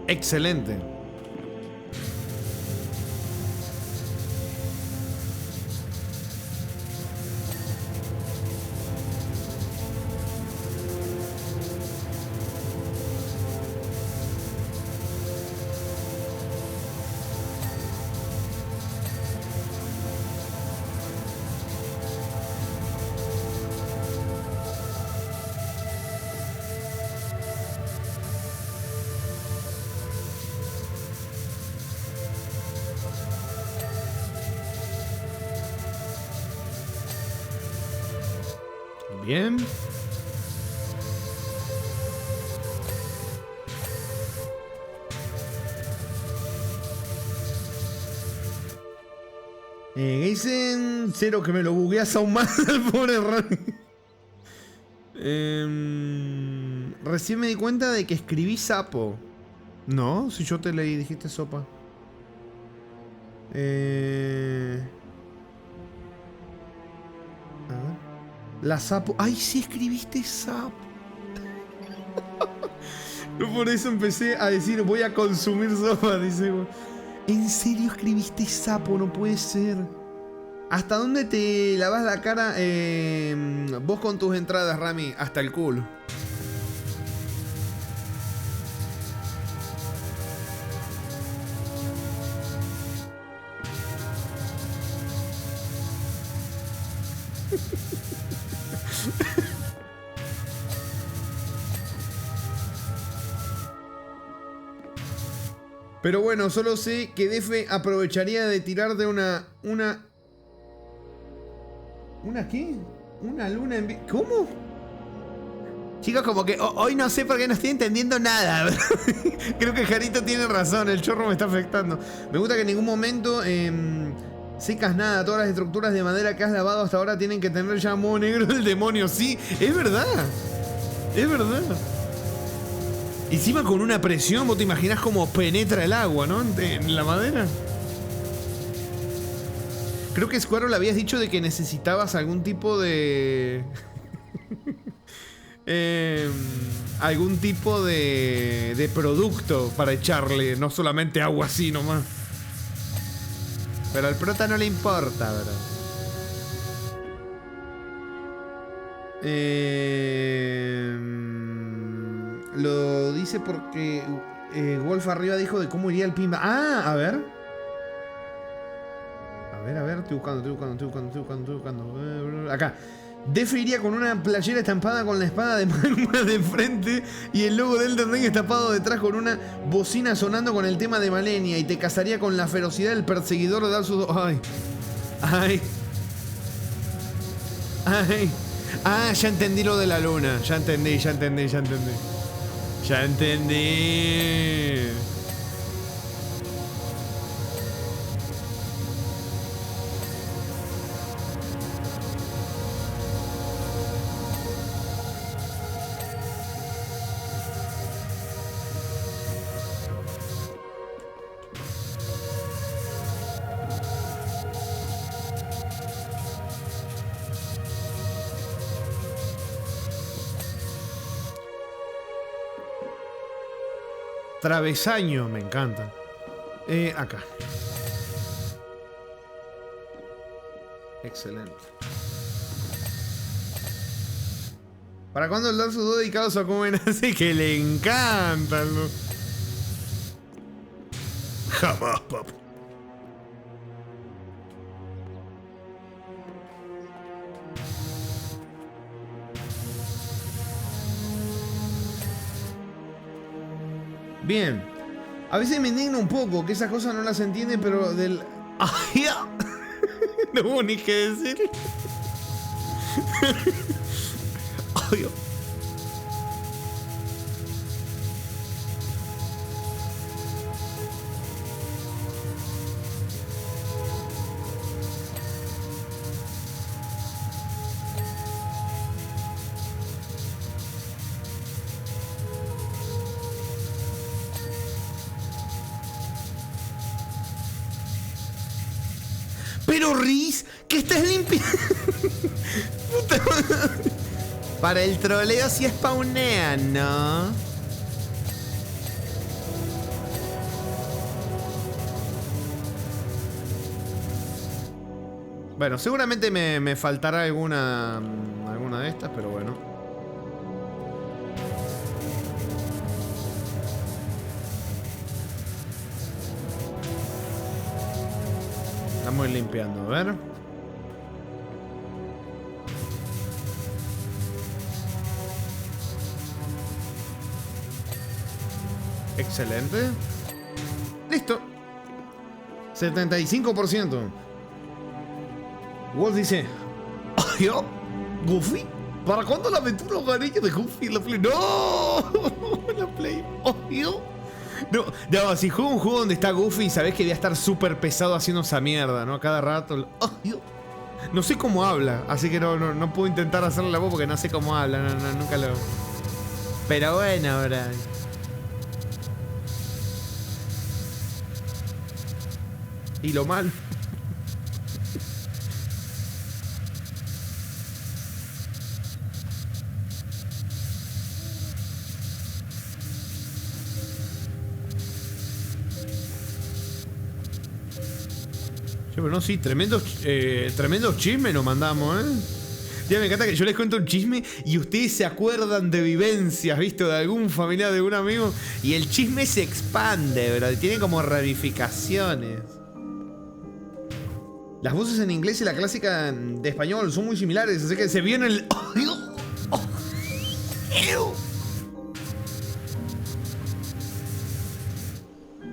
Excelente. Bien. Dicen cero que me lo bugueas aún más al pobre Rani. Recién me di cuenta de que escribí sapo. No, si yo te leí, dijiste sopa. A ver. La sapo. ¡Ay, sí escribiste sapo! Por eso empecé a decir voy a consumir sopa, dice. ¿En serio escribiste sapo? No puede ser. ¿Hasta dónde te lavas la cara vos con tus entradas, Rami? Hasta el culo. Pero bueno, solo sé que Defe aprovecharía de tirar de ¿Una qué? Una luna en... ¿Cómo? Chicos, como que hoy no sé por qué no estoy entendiendo nada. Creo que Jarito tiene razón, el chorro me está afectando. Me gusta que en ningún momento secas nada. Todas las estructuras de madera que has lavado hasta ahora tienen que tener ya modo negro del demonio. Sí, es verdad. Es verdad. Encima con una presión, vos te imaginás cómo penetra el agua, ¿no? En la madera. Creo que Squaro le habías dicho de que necesitabas algún tipo de... algún tipo de producto para echarle, no solamente agua así nomás. Pero al prota no le importa, ¿verdad? Lo dice porque Wolf arriba dijo de cómo iría el pimba. Ah, a ver. A ver, estoy buscando. Acá. Defe iría con una playera estampada con la espada de Magma de frente y el logo de Elden Ring estampado detrás con una bocina sonando con el tema de Malenia y te casaría con la ferocidad del perseguidor de Dark Souls. Ay. Ah, ya entendí lo de la luna. Ya entendí. Travesaño, me encanta. Acá. Excelente. ¿Para cuándo el Dark Souls 2 dedicado a cómo nace? Que le encantan, ¿no? Jamás, papu. Bien. A veces me indigna un poco, que esas cosas no las entiende, pero del... ¡Ay! No hubo ni que decir. ¡Ay! Pero Riz, que estás limpiando. Puta madre. Para el troleo sí spawnean, ¿no? Bueno, seguramente me faltará alguna de estas, pero bueno. Estamos limpiando, a ver. Excelente. Listo. 75%. Wolf dice: ¡Ay, oh, Goofy! ¿Para cuándo la aventura hogareña de Goofy en la Play? ¡No! La Play. ¡Ay, oh! No, si juego un juego donde está Goofy, sabés que voy a estar súper pesado haciendo esa mierda, ¿no? Cada rato. ¡Ay, oh! No sé cómo habla, así que no puedo intentar hacerle la voz porque no sé cómo habla. Nunca lo... Pero bueno, ahora... Y lo mal. Sí, pero no, sí, tremendos chismes nos mandamos, ¿eh? Ya me encanta que yo les cuento un chisme y ustedes se acuerdan de vivencias, ¿viste? De algún familiar, de un amigo. Y el chisme se expande, ¿verdad? Tiene como ramificaciones. Las voces en inglés y la clásica de español son muy similares, así que se viene el...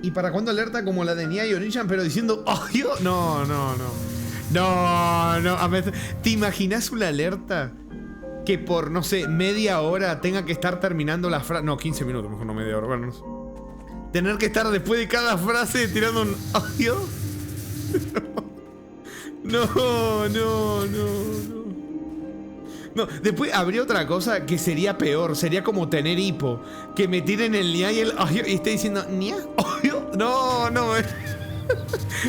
¿Y para cuándo alerta como la de Nia y Onichan, pero diciendo... No. ¿Te imaginas una alerta que por, no sé, media hora tenga que estar terminando la frase? No, 15 minutos, mejor no media hora. Bueno, no sé. Tener que estar después de cada frase tirando un... No, después habría otra cosa que sería peor. Sería como tener hipo. Que me tiren el Nia y el... y esté diciendo... ¿Nia? No.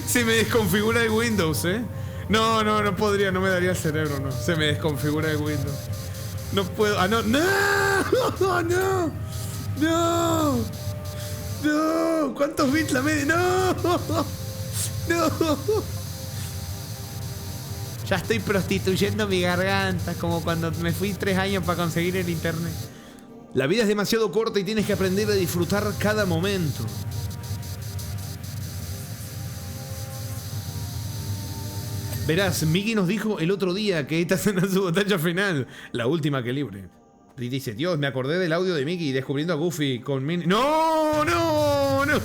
Se me desconfigura el Windows, ¿eh? No podría, no me daría el cerebro, no. Se me desconfigura el Windows. No puedo. Ah, no. ¡No! ¡No! ¡No! ¡No! ¿Cuántos bits la media? ¡No! ¡No! Ya estoy prostituyendo mi garganta, como cuando me fui 3 años para conseguir el internet. La vida es demasiado corta y tienes que aprender a disfrutar cada momento. Verás, Mickey nos dijo el otro día que esta será su batalla final, la última que libre. Y dice, Dios, me acordé del audio de Mickey descubriendo a Goofy con Minnie. ¡No! ¡No! ¡No!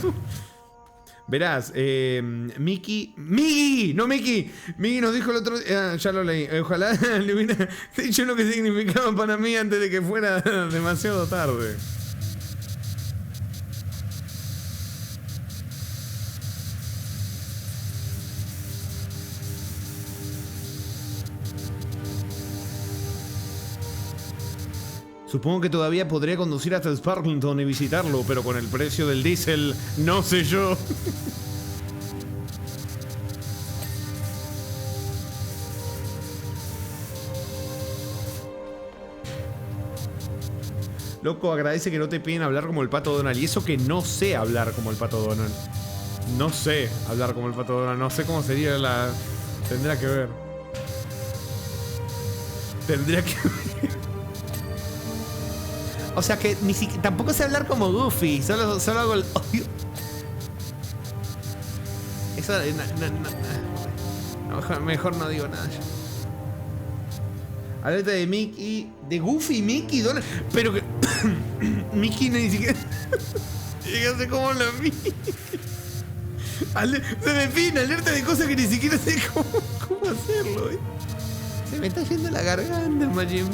Verás, Mickey... ¡Mickey! ¡No, Mickey! Mickey nos dijo el otro día... ya lo leí. Ojalá le hubiera dicho lo que significaba para mí antes de que fuera demasiado tarde. Supongo que todavía podría conducir hasta Sparkleton y visitarlo, pero con el precio del diésel, no sé yo. Loco, agradece que no te piden hablar como el Pato Donald. Y eso que no sé hablar como el Pato Donald. No sé hablar como el Pato Donald. No sé cómo sería la... Tendría que ver. Tendría que ver. O sea que ni siquiera, tampoco sé hablar como Goofy, solo hago el... Eso... No, mejor no digo nada. Alerta de Mickey... De Goofy, Mickey, Donald... Pero que... Mickey ni siquiera... Yo sé cómo la Mickey... Se me pina, alerta de cosas que ni siquiera sé cómo hacerlo, Se me está yendo la garganta, Majin.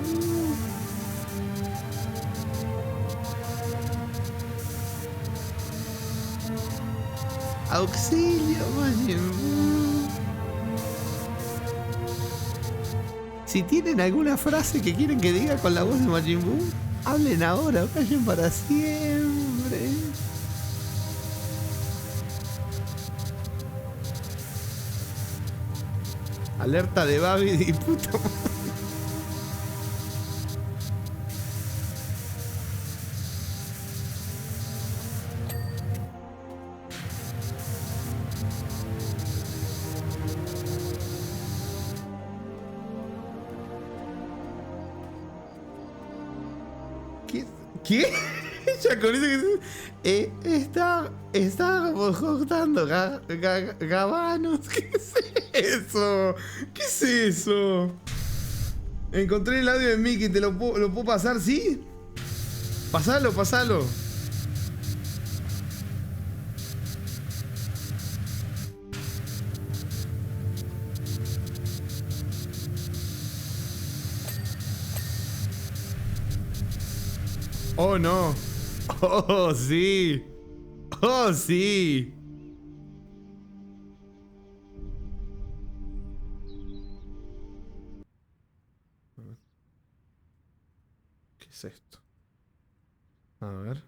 Auxilio, Majin. Si tienen alguna frase que quieren que diga con la voz de Majin Buu, hablen ahora, callen para siempre. Alerta de Babi y puta madre. ¿Qué? Ya con eso que estábamos cortando gabanos. ¿Qué es eso? ¿Qué es eso? Encontré el audio de Mickey, ¿te lo puedo pasar? ¿Sí? Pasalo. Oh, no. Oh, sí. Oh, sí. ¿Qué es esto? A ver.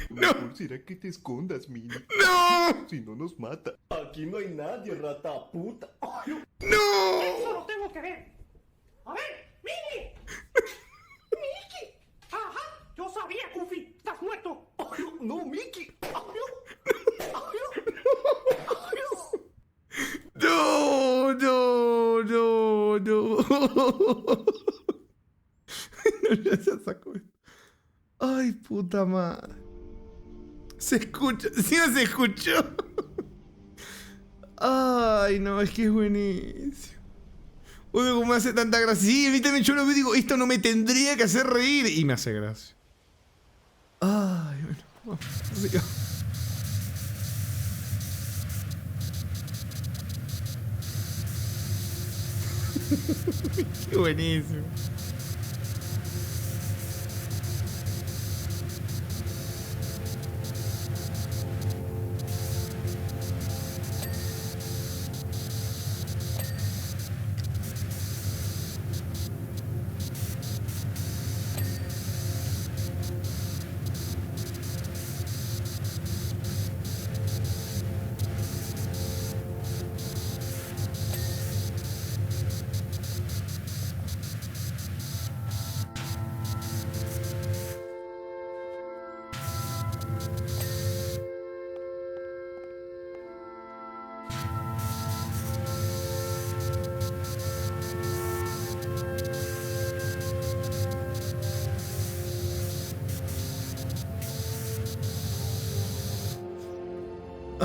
No. ¿Será que te escondas, Mini? ¡No! Si no nos mata. Aquí no hay nadie, rata puta. ¡No! Eso lo tengo que ver. A ver, Mini. Mickey. Ajá, yo sabía, Goofy. Estás muerto. No, Mickey. No. Ya se sacó esto. Ay, puta madre. Se escucha. Sí, se escuchó. Ay, no, es que es buenísimo. Uy, como me hace tanta gracia. Sí, a mí también yo lo veo y digo, esto no me tendría que hacer reír. Y me hace gracia. Ay, bueno. Vamos, Dios. Qué buenísimo.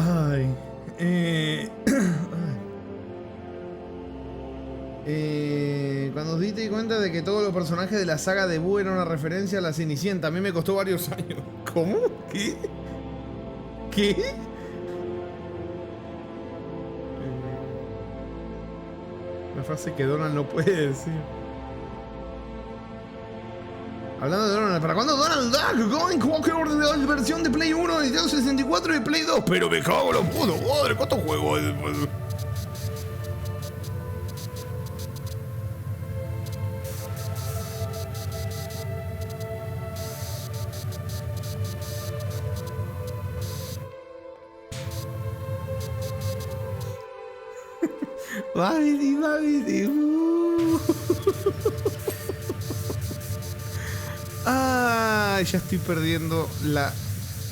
Ay. Cuando os diste cuenta de que todos los personajes de la saga de Boo eran una referencia a la Cenicienta, a mí me costó varios años. ¿Cómo? ¿Qué? ¿Qué? Una frase que Donald no puede decir. Hablando de Donald, ¿para cuándo Donald Duck? En cualquier orden de versión de Play 1, Nintendo 64 y Play 2. Pero me cago en los putos, madre, ¿cuántos juegos hay después? Babidi, babidi, Ay, ya estoy perdiendo la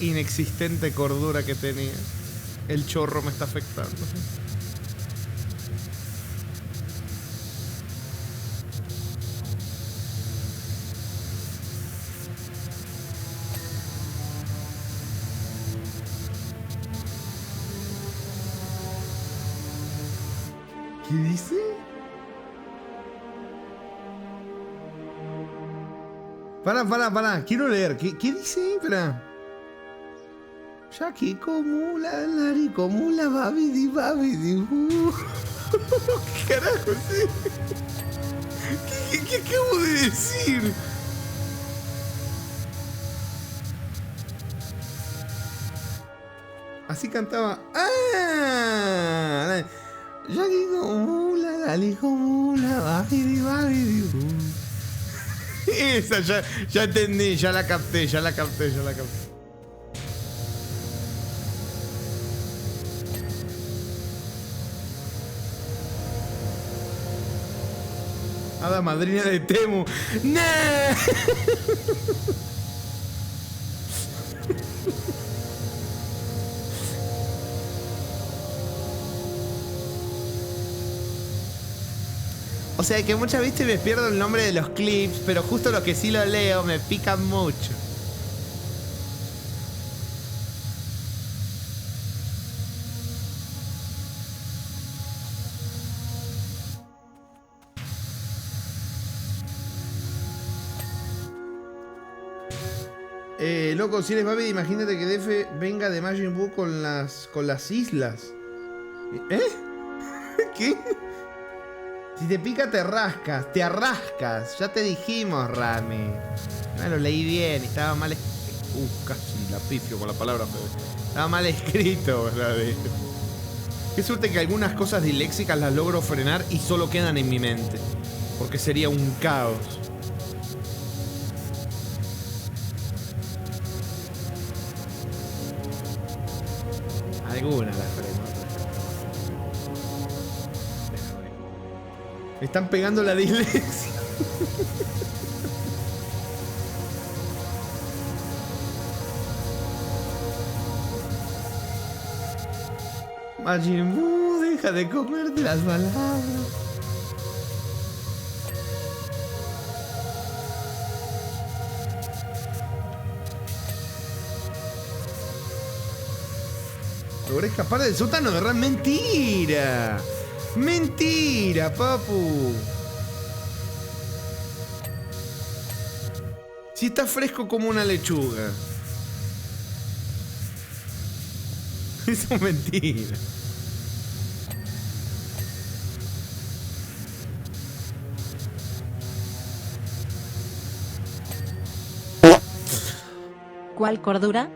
inexistente cordura que tenía. El chorro me está afectando. ¿Qué dice? Pará. Quiero leer. ¿Qué dice? Espera. Ya que como la lari, como la babidi. ¿Qué carajo es? ¿Qué acabo de decir? Así cantaba. ¡Ah! Ya que como la lali, como la babidi. Esa, ya entendí, ya la capté. Hada madrina de Temu. ¡Nah! O sea que muchas veces me pierdo el nombre de los clips, pero justo lo que sí lo leo me pican mucho. Loco, si eres Babi, imagínate que Defe venga de Majin Buu con las islas. ¿Eh? ¿Qué? Si te pica te rascas, te arrascas. Ya te dijimos, Rami. No lo leí bien, estaba mal escrito. Casi la pifio con la palabra. Estaba mal escrito, ¿verdad? Qué suerte que algunas cosas disléxicas las logro frenar y solo quedan en mi mente. Porque sería un caos. Alguna la freno. Me están pegando la dislexia. Majin Buu, deja de comerte las palabras. Logré escapar del sótano de Ram. ¡Mentira! ¡Mentira, papu! Si está fresco como una lechuga. Eso es mentira. ¿Cuál cordura?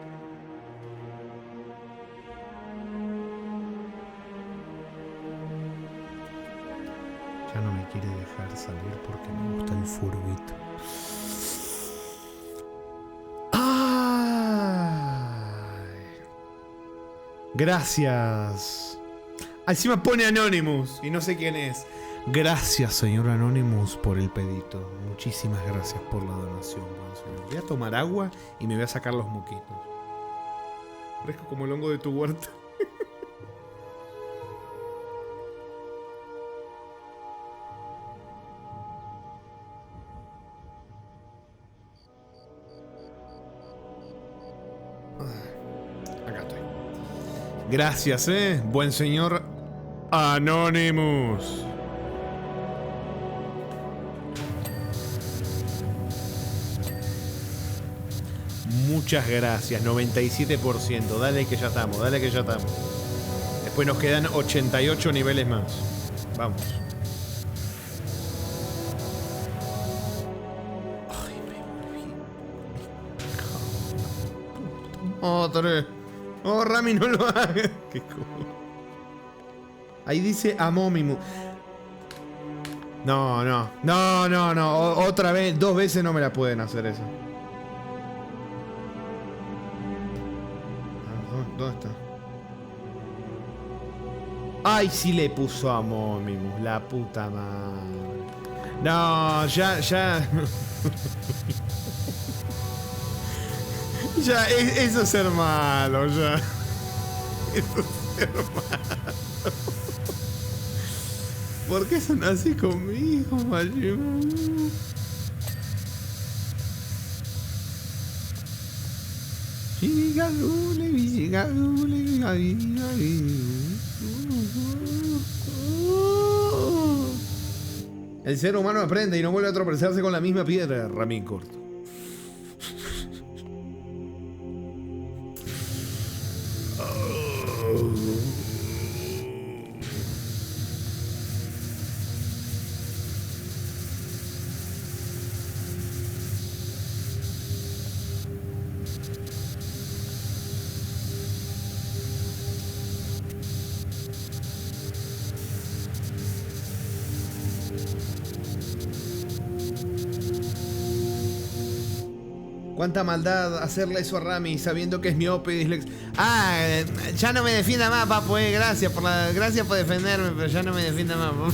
Ya no me quiere dejar salir porque me gusta el furbito. ¡Ay! Gracias. Encima pone Anonymous y no sé quién es. Gracias, señor Anonymous, por el pedito. Muchísimas gracias por la donación, buen señor. Voy a tomar agua y me voy a sacar los moquitos. Fresco como el hongo de tu huerta. Acá estoy. Gracias, buen señor Anonymous. Muchas gracias, 97%. Dale que ya estamos, dale que ya estamos. Después nos quedan 88 niveles más. Vamos. Ay, me volví. Otra vez. Oh, Rami, no lo hagas. Qué cool. Ahí dice Amómimu. No, no. No, no, no. Otra vez, 2 veces no me la pueden hacer eso. ¿Dónde está? Ay, sí le puso a Momimus, la puta madre. No, ya. Ya, eso es ser malo, ya. Eso es ser malo. ¿Por qué son así conmigo, Majin? El ser humano aprende y no vuelve a tropezarse con la misma piedra, Ramín Corto. Cuánta maldad hacerle eso a Rami sabiendo que es miope y disléxico. Ah, ya no me defienda más, papu, gracias por defenderme, pero ya no me defienda más, papu.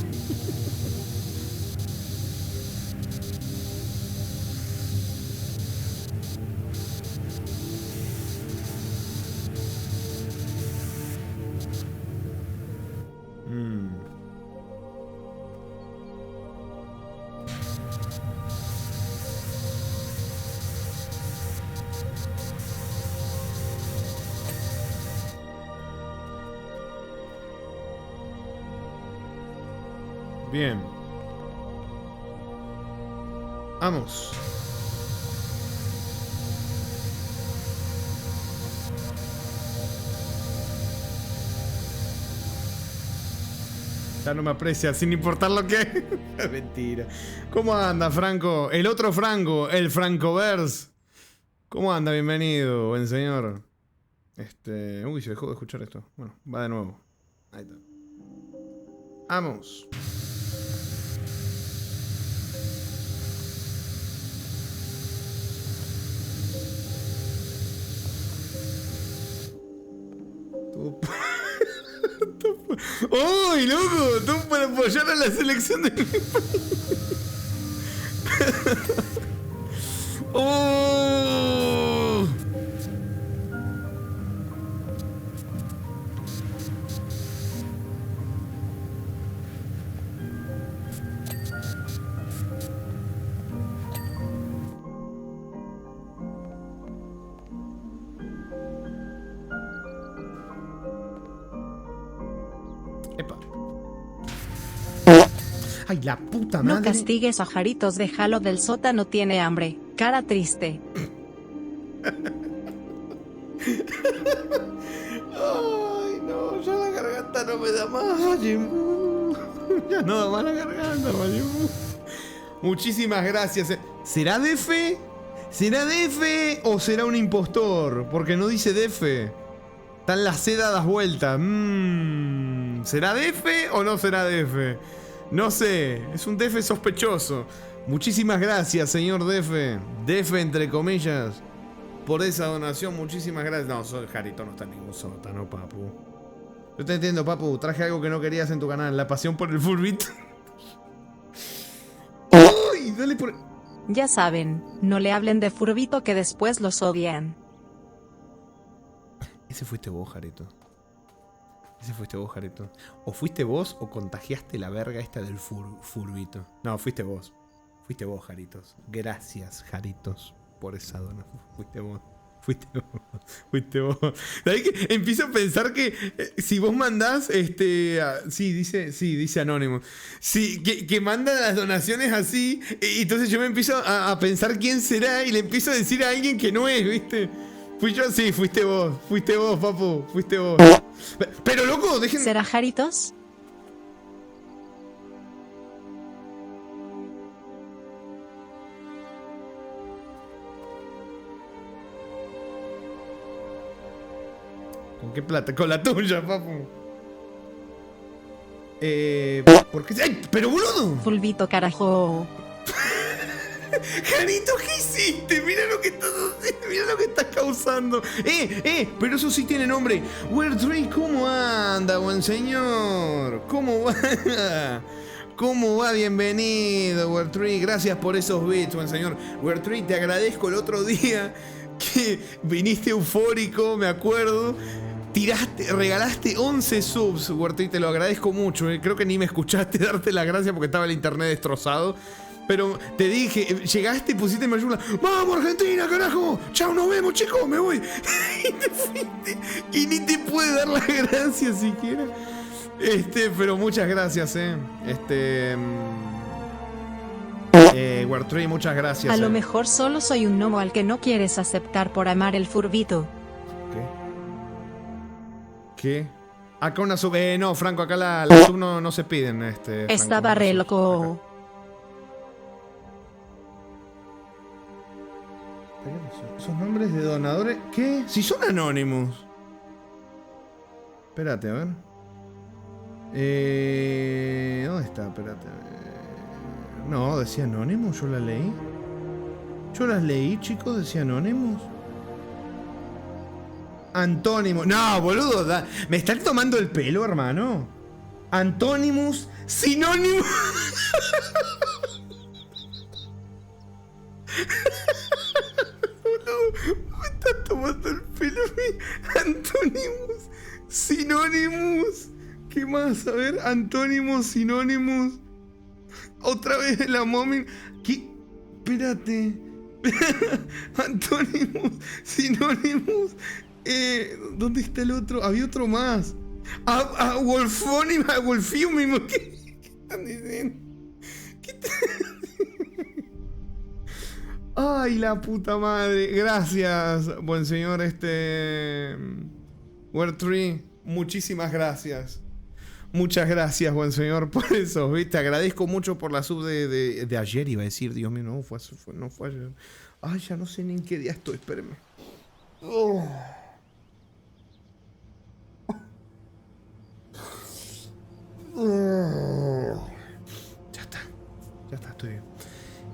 Bien. Vamos. Ya no me aprecia, sin importar lo que... Mentira. ¿Cómo anda, Franco? El otro Franco, el Francoverse. ¿Cómo anda? Bienvenido, buen señor. Uy, se dejó de escuchar esto. Bueno, va de nuevo. Ahí está. Vamos. ¡Uy, loco! Tú para apoyar a la selección de mi país. ¡Oh! Epa. Ay, la puta madre. No castigues a Jaritos, déjalo del sótano, tiene hambre. Cara triste. Ay, no, ya la garganta no me da más, Majin Buu. Ya no da más la garganta, Majin Buu. Muchísimas gracias. ¿Será Defe? ¿Será Defe o será un impostor? Porque no dice Defe. Están las C dadas vueltas. ¿Será Defe o no será Defe? No sé, es un Defe sospechoso. Muchísimas gracias, señor Defe. Defe, entre comillas, por esa donación. Muchísimas gracias. No, Jarito no está en ningún sótano, papu. Yo te entiendo, papu. Traje algo que no querías en tu canal. La pasión por el Furbit. ¡Uy! Dale por... Ya saben, no le hablen de Furbito que después los odian. Ese fuiste vos, Jarito. Ese fuiste vos, Jarito. O fuiste vos o contagiaste la verga esta del Furbito. No, fuiste vos. Fuiste vos, Jaritos. Gracias, Jaritos, por esa donación. Fuiste vos. Fuiste vos. ¿Sabés qué? Empiezo a pensar que si vos mandás, sí, dice Anónimo. Sí, que manda las donaciones así, y entonces yo me empiezo a pensar quién será y le empiezo a decir a alguien que no es, ¿viste? Fui yo, sí, fuiste vos, papu, fuiste vos. Pero loco, dejen... ¿Será Jaritos? ¿Con qué plata? Con la tuya, papu. ¿Por qué? ¡Ay, pero boludo! Fulvito carajo. Jarito, ¿qué hiciste? Mira lo que estás haciendo, mira lo que estás causando. Pero eso sí tiene nombre. Wertree, ¿cómo anda, buen señor? ¿Cómo va? ¿Cómo va? Bienvenido, Wertree. Gracias por esos bits, buen señor. Wertree, te agradezco el otro día que viniste eufórico, me acuerdo. Regalaste 11 subs, Wertree, te lo agradezco mucho. Creo que ni me escuchaste darte las gracias porque estaba el internet destrozado. Pero te dije, llegaste, pusiste mayúscula. ¡Vamos, Argentina, carajo! ¡Chao, nos vemos, chicos! ¡Me voy! Y te fuiste. Y ni te puede dar las gracias siquiera. Pero muchas gracias, Wertree, muchas gracias. A lo mejor solo soy un gnomo al que no quieres aceptar por amar el Fulvito. ¿Qué? Acá una sub... no, Franco, acá la sub no se piden, Estaba re loco. ¿Esos nombres de donadores? ¿Qué? Si son anónimos. Espérate, a ver. ¿Dónde está? Espérate. No, decía anónimos, yo la leí. Yo las leí, chicos, decía anónimos. Antónimo. No, boludo, me están tomando el pelo, hermano. Antónimos, sinónimos. Boludo, me están tomando el pelo. Antónimos, sinónimos. ¿Qué más? A ver, antónimos, sinónimos. Otra vez la momia. ¿Qué? Espérate. Antónimos, sinónimos. ¿Dónde está el otro? Había otro más. Wolfónimo, Wolfium. ¿Qué están diciendo? Ay, la puta madre. Gracias, buen señor Wertree. Muchísimas gracias. Muchas gracias, buen señor, por eso, ¿viste? Agradezco mucho por la sub de ayer, iba a decir. Dios mío, no fue ayer. Ay, ya no sé ni en qué día estoy, espérenme. Oh. Ya está, estoy bien.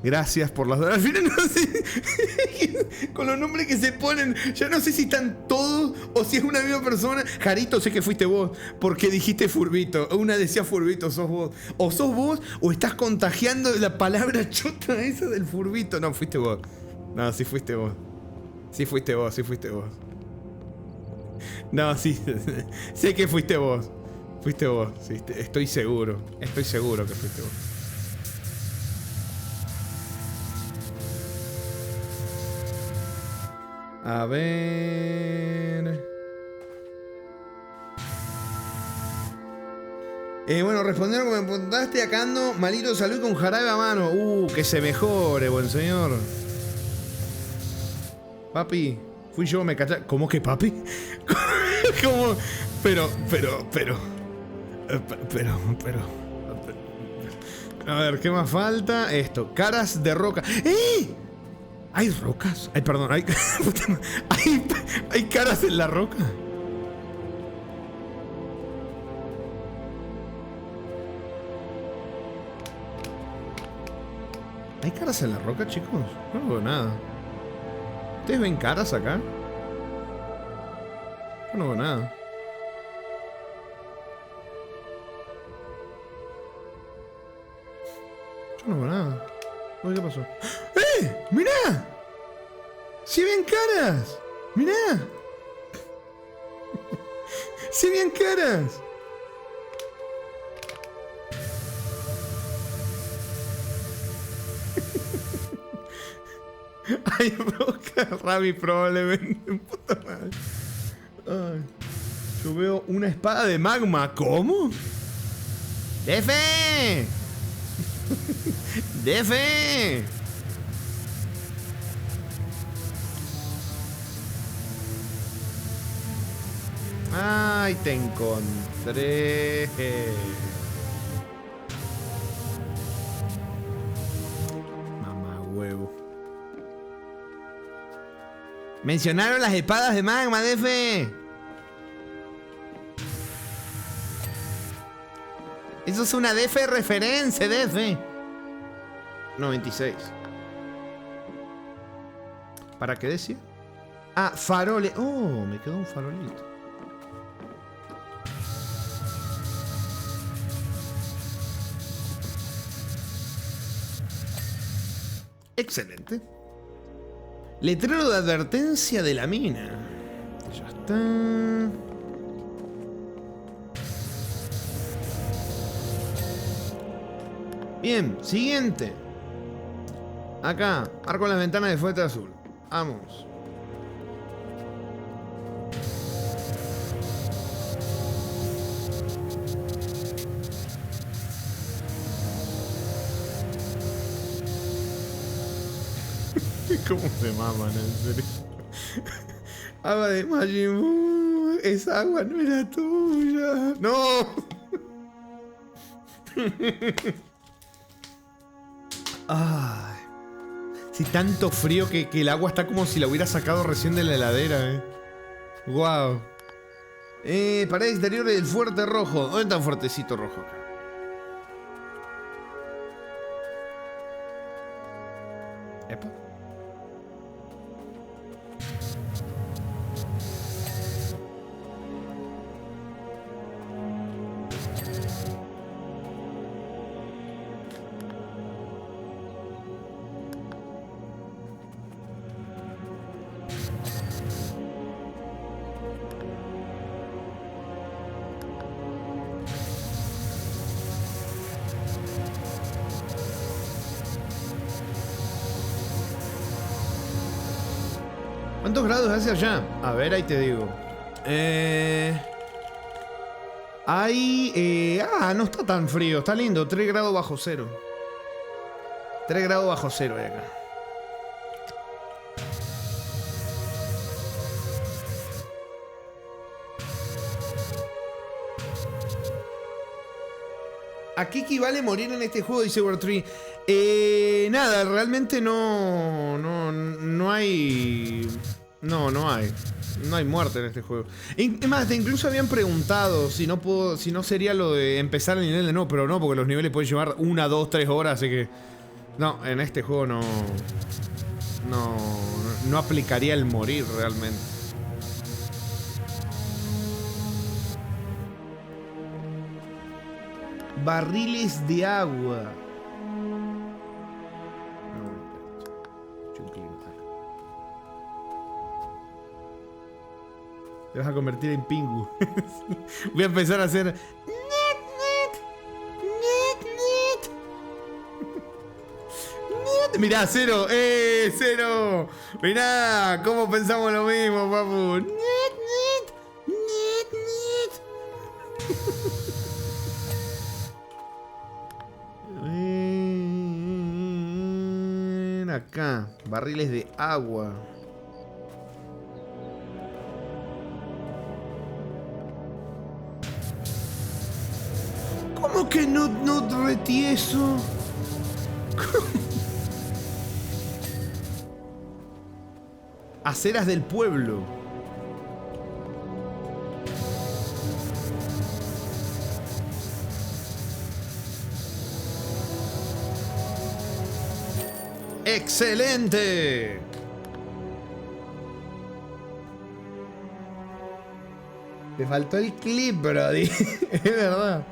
Gracias por las... Al final no sé... Con los nombres que se ponen, ya no sé si están todos o si es una misma persona. Jarito, sé que fuiste vos, porque dijiste Furbito. Una decía Furbito, sos vos. O sos vos o estás contagiando la palabra chota esa del Furbito. No, fuiste vos. No, sí fuiste vos. Sí fuiste vos. No, sí. Sé que fuiste vos. Fuiste vos, sí, estoy seguro que fuiste vos. A ver... bueno, respondieron como me preguntaste, acá ando malito salud con jarabe a mano. Que se mejore, buen señor. Papi, fui yo, me caché. ¿Cómo que papi? ¿Cómo? Pero. A ver, ¿qué más falta? Esto, caras de roca. ¿Hay rocas? Ay, perdón, hay caras en la roca. ¿Hay caras en la roca, chicos? No veo nada. ¿Ustedes ven caras acá? Yo no veo nada. Yo no veo nada. Oye, ¿qué pasó? ¡Mirá! ¡Se ven caras! ¡Mirá! ¡Se ven caras! Hay roca, Rami probablemente. Puta madre. Ay. Yo veo una espada de magma. ¿Cómo? ¡Defe! ¡Defe! ¡Ay, te encontré! Mamá huevo. Mencionaron las espadas de magma, Defe. Eso es una DF referencia, DF. 96. ¿Para qué decía? Ah, faroles. Oh, me quedó un farolito. Excelente. Letrero de advertencia de la mina. Ya está. Bien, siguiente. Acá, arco en las ventanas de fuerte azul. Vamos. ¿Cómo se maman, en serio? Agua de Majin Buu. Esa agua no era tuya. ¡No! Ay. Si tanto frío que el agua está como si la hubiera sacado recién de la heladera, Wow. Pared exterior del fuerte rojo. ¿Dónde está un fuertecito rojo acá? Epa. ¿Cuántos grados hace allá? A ver, ahí te digo. No está tan frío. Está lindo. 3 grados bajo cero. 3 grados bajo cero hay acá. ¿A qué equivale morir en este juego? Dice Word3. Nada, realmente no hay. No hay muerte en este juego. Es más, incluso habían preguntado si no sería lo de empezar el nivel de no, pero no, porque los niveles pueden llevar 1, 2, 3 horas, así que. No, en este juego no aplicaría el morir realmente. Barriles de agua. Te vas a convertir en Pingu. Voy a empezar a hacer. Mirá, Cero. Cero. Mirá, cómo pensamos lo mismo, papu. Acá, barriles de agua. ¿Cómo que no retieso? Aceras del pueblo. ¡Excelente! Te faltó el clip, brody. Es verdad.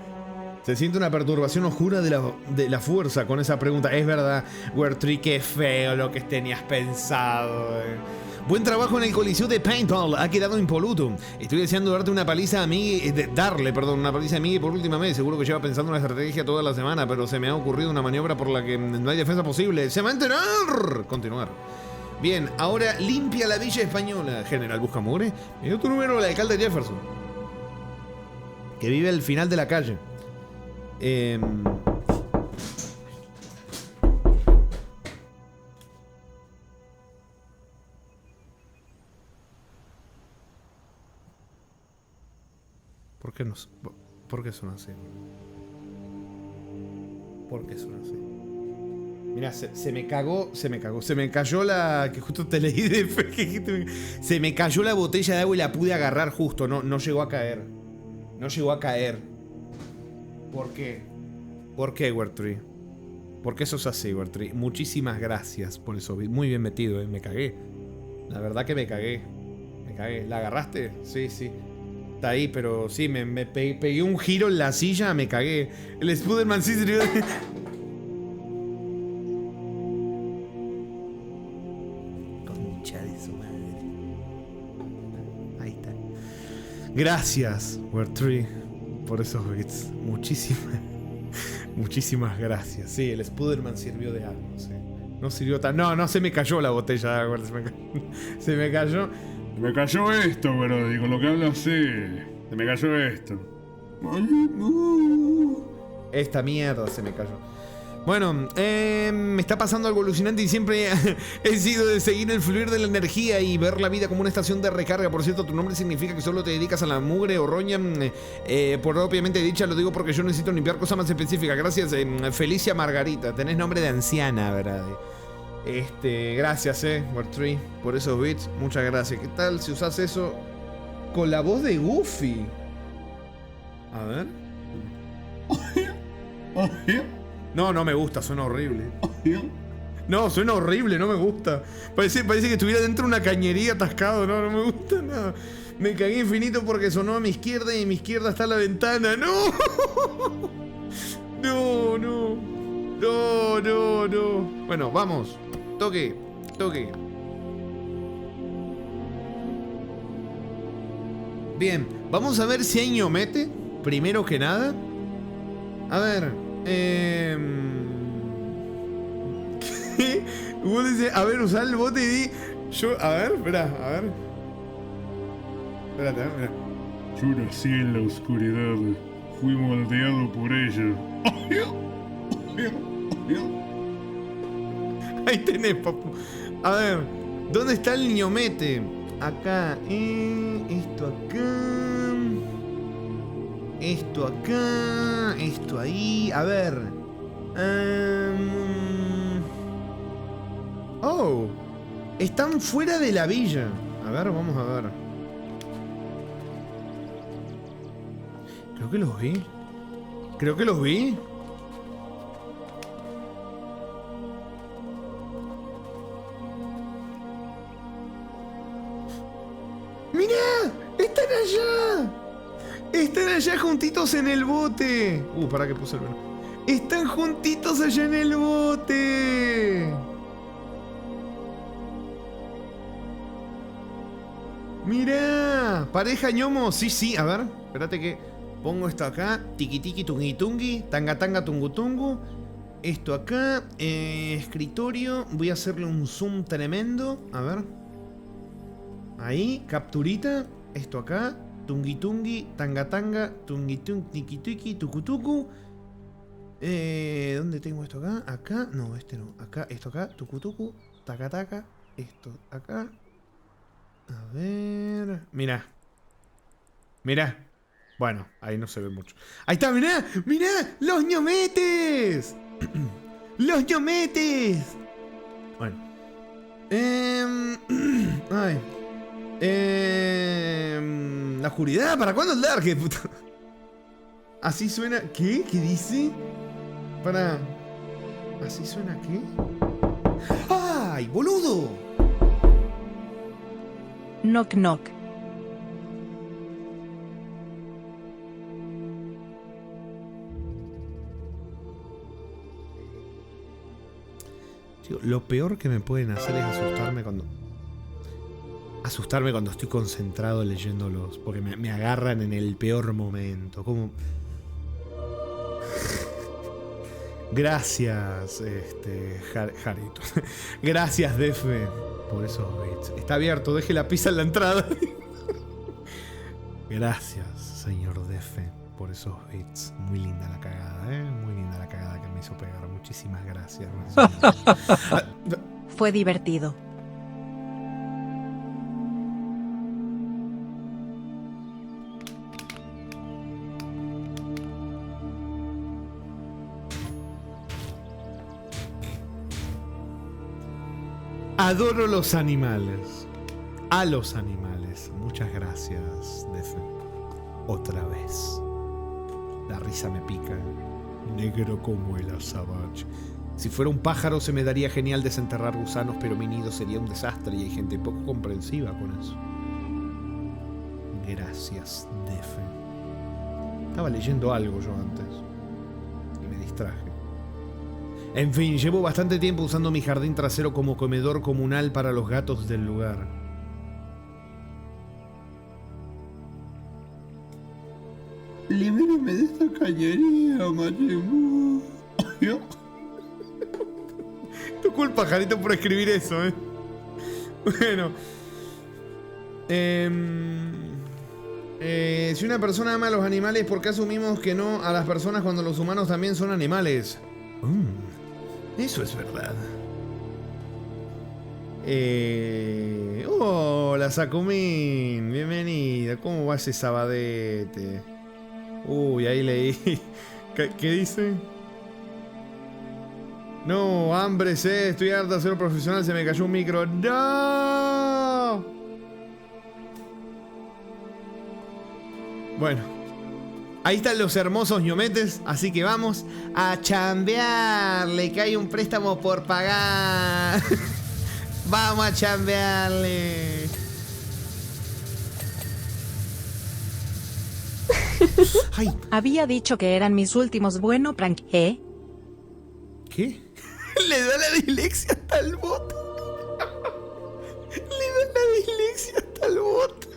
Se siente una perturbación oscura de la fuerza con esa pregunta. Es verdad, Word3, qué feo lo que tenías pensado. Buen trabajo en el coliseo de Paintball, ha quedado impoluto. Estoy deseando darte una paliza a Miggy, una paliza a Miggy por última vez. Seguro que lleva pensando una estrategia toda la semana, pero se me ha ocurrido una maniobra por la que no hay defensa posible. ¡Se va a enterar! Continuar. Bien, ahora limpia la Villa Española. General Buscamugre. Me dio tu número el alcalde Jefferson. Que vive al final de la calle. ¿Por qué no? ¿Por qué son así? ¿Por qué son así? Mirá, se me cayó la... Que justo te leí de... Se me cayó la botella de agua y la pude agarrar justo. No llegó a caer. No llegó a caer. ¿Por qué? ¿Por qué, Wertree? ¿Por qué sos así, Wertree? Muchísimas gracias por eso. Muy bien metido, me cagué. La verdad que me cagué. Me cagué. ¿La agarraste? Sí. Está ahí, pero sí, me pegué un giro en la silla, me cagué. El Spider-Man sí sirvió de... Concha de su madre. Ahí está. Gracias, Wertree, por esos bits. Muchísimas gracias. Sí, el Spider-Man sirvió de algo, sí. No sirvió tan... No se me cayó la botella de agua. Se me cayó... Me cayó esto, bro, y con lo que hablo así. Se me cayó esto. Esta mierda se me cayó. Bueno, me está pasando algo alucinante y siempre he sido de seguir el fluir de la energía y ver la vida como una estación de recarga. Por cierto, tu nombre significa que solo te dedicas a la mugre o roña. Por obviamente dicha, lo digo porque yo necesito limpiar cosas más específicas. Gracias, Felicia Margarita. Tenés nombre de anciana, ¿verdad? Gracias, Wertree, por esos bits. Muchas gracias. ¿Qué tal si usas eso con la voz de Goofy? A ver. No me gusta, suena horrible. No, suena horrible, no me gusta. Parece que estuviera dentro de una cañería atascado. No me gusta nada. Me cagué infinito porque sonó a mi izquierda y a mi izquierda está la ventana. ¡No! No. Bueno, vamos. Toque. Bien, vamos a ver si hay ñomete. Primero que nada. A ver. Vos dice, a ver, usar el bote y di. Yo, a ver, espera, a ver. Espérate, mira. Yo nací en la oscuridad. Fui moldeado por ella. Ahí tenés, papu. A ver, ¿dónde está el ñomete? Acá, esto acá. Esto acá. Esto ahí. A ver. Oh. Están fuera de la villa. A ver, vamos a ver. Creo que los vi. ¡Mirá! ¡Están allá! ¡Están allá juntitos en el bote! Pará que puse el bueno. ¡Están juntitos allá en el bote! ¡Mirá! ¿Pareja ñomo? Sí, a ver. Espérate que pongo esto acá. Tiki tiki tungi tungi. Tanga tanga tungu tungu. Esto acá. Escritorio. Voy a hacerle un zoom tremendo. A ver. Ahí, capturita. Esto acá. Tungi tungi, tanga tanga, tungi tungi, tiki tiki, tucu tucu. ¿Dónde tengo esto acá? Acá. No, este no. Acá, esto acá. Tucu tucu. Taca taca. Esto acá. A ver. Mirá. Bueno, ahí no se ve mucho. Ahí está, mirá. ¡Los ñometes! ¡Los ñometes! Bueno. Ay. La oscuridad, ¿para cuándo el Dark? Puta. Así suena. ¿Qué? ¿Qué dice? Para. ¿Así suena qué? ¡Ay, boludo! Knock knock. Tío, lo peor que me pueden hacer es asustarme cuando estoy concentrado leyéndolos, porque me agarran en el peor momento. Como... Gracias, Jarito. Gracias, Defe, por esos bits. Está abierto, deje la pizza en la entrada. Gracias, señor Defe, por esos bits. Muy linda la cagada, muy linda la cagada que me hizo pegar. Muchísimas gracias. Fue divertido. Adoro los animales. A los animales. Muchas gracias, Defe. Otra vez. La risa me pica. Negro como el azabache. Si fuera un pájaro se me daría genial desenterrar gusanos, pero mi nido sería un desastre y hay gente poco comprensiva con eso. Gracias, Defe. Estaba leyendo algo yo antes y me distraje. En fin, llevo bastante tiempo usando mi jardín trasero como comedor comunal para los gatos del lugar. Libérame de esta cañería, Majin. Tu culpa, Jarito, por escribir eso, Bueno. Si una persona ama a los animales, ¿por qué asumimos que no a las personas cuando los humanos también son animales? Eso es verdad. Hola, Sakumin. Bienvenida. ¿Cómo va ese sabadete? Uy, ahí leí. ¿Qué dice? No, hambre, estoy harta de ser un profesional, se me cayó un micro. ¡No! Bueno, ahí están los hermosos ñometes, así que vamos a chambearle, que hay un préstamo por pagar. Vamos a chambearle. Ay. Había dicho que eran mis últimos bueno prank, ¿eh? ¿Qué? Le da la dislexia hasta el bot. Le da la dislexia hasta el bot.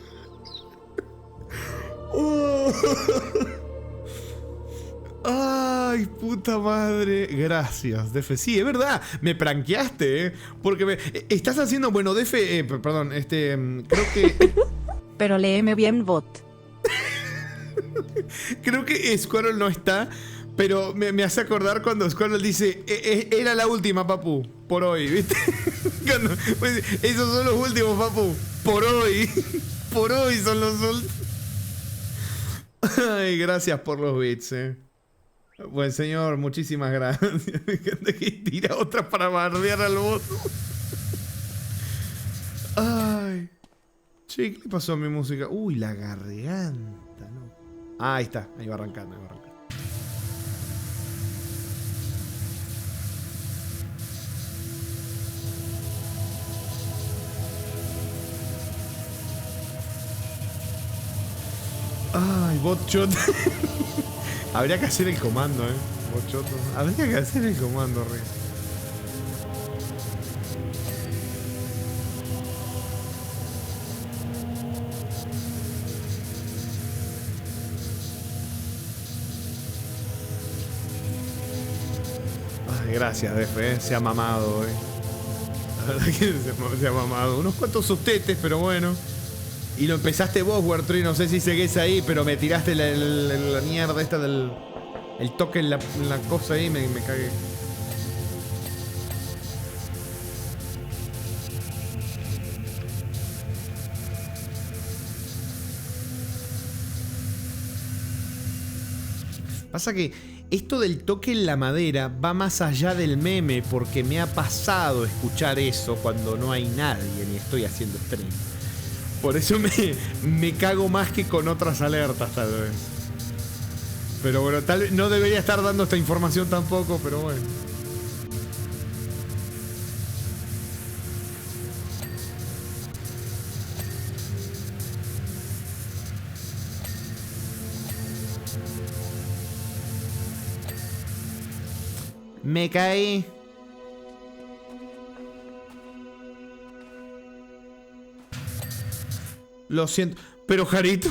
Ay, puta madre. Gracias, Defe. Sí, es verdad. Me pranqueaste, Porque estás haciendo... Bueno, Defe... perdón, creo que... Pero léeme bien, bot. Creo que Squirrel no está... Pero me hace acordar cuando Squirrel dice era la última, papu, por hoy, ¿viste? Pues, esos son los últimos, papu, por hoy. Por hoy son los últimos. Ay, gracias por los bits, Buen señor, muchísimas gracias. Me encanta que tira otra para bardear al bot. Ay. Che, ¿qué le pasó a mi música? Uy, la garganta, ¿no? Ah, ahí está, ahí va arrancando, Ay, botshot. Habría que hacer el comando, Botshot. Habría que hacer el comando, re. Ay, gracias, Defe, se ha mamado, La verdad que se ha mamado. Unos cuantos sustetes, pero bueno. Y lo empezaste vos, Wertry, no sé si seguís ahí, pero me tiraste la mierda esta del... El toque en la cosa ahí, me cagué. Pasa que esto del toque en la madera va más allá del meme, porque me ha pasado escuchar eso cuando no hay nadie ni estoy haciendo stream. Por eso me cago más que con otras alertas, tal vez. Pero bueno, tal vez no debería estar dando esta información tampoco, pero bueno. Me caí. Lo siento, pero Jarito.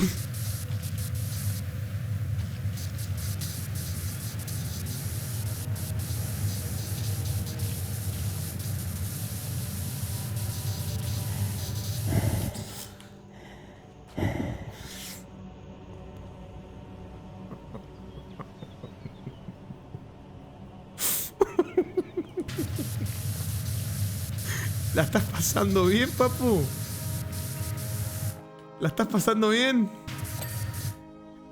¿La estás pasando bien, papu? ¿La estás pasando bien?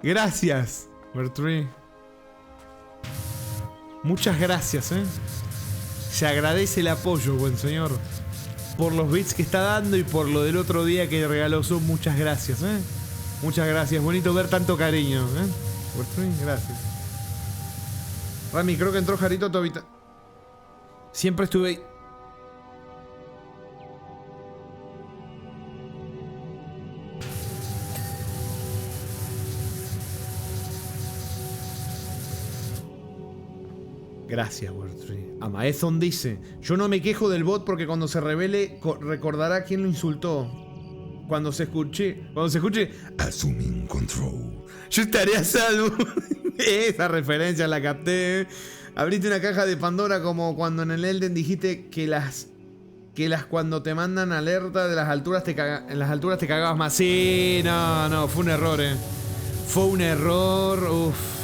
Gracias, Bertree. Muchas gracias, Se agradece el apoyo, buen señor. Por los bits que está dando y por lo del otro día que regaló Zoom. Muchas gracias, Muchas gracias. Bonito ver tanto cariño, Bertree, gracias. Rami, creo que entró Jarito a tu habitación. Siempre estuve ahí. Gracias, Bertree. Amaezon dice: yo no me quejo del bot porque cuando se revele recordará quién lo insultó. Cuando se escuche Assuming Control, yo estaré a salvo. Esa referencia la capté. Abriste una caja de Pandora como cuando en el Elden dijiste que las cuando te mandan alerta de las alturas en las alturas te cagabas más. Sí, no, fue un error, Fue un error, uff.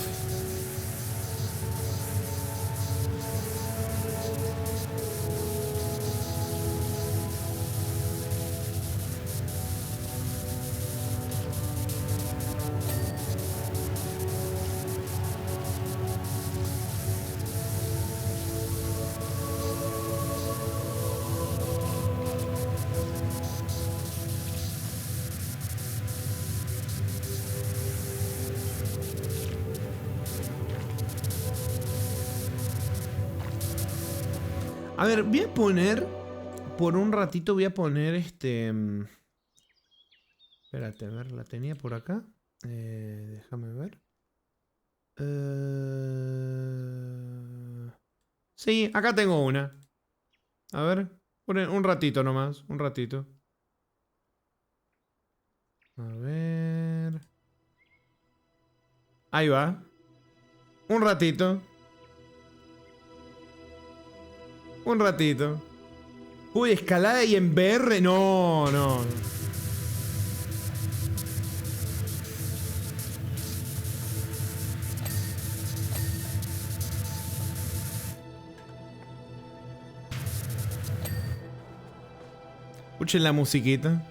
A ver, voy a poner... Por un ratito voy a poner Espérate, a ver, la tenía por acá. Déjame ver. Sí, acá tengo una. A ver, un ratito nomás, un ratito. A ver... Ahí va. Un ratito. Un ratito. Uy, escalada y en VR. No. Escuchen la musiquita.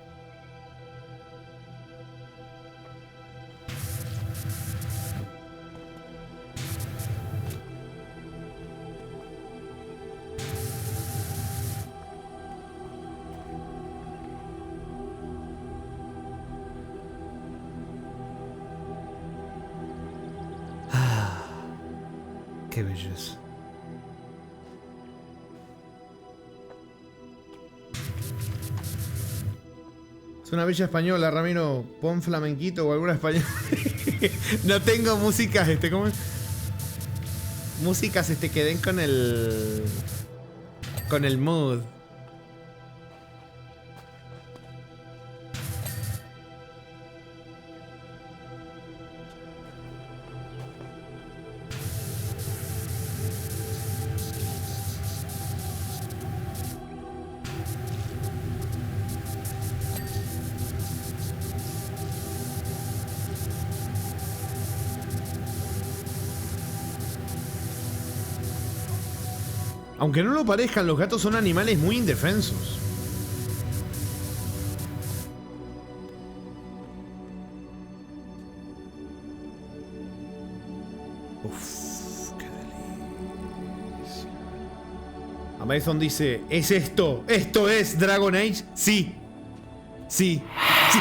Qué belleza. Es una bella española, Ramiro. Pon flamenquito o alguna española. No tengo músicas, ¿cómo es? Músicas, que den con el... Con el mood. Aunque no lo parezcan, los gatos son animales muy indefensos. Uf, qué delicia. Amazon dice, ¿es esto? ¿Esto es Dragon Age? Sí. Sí. Sí.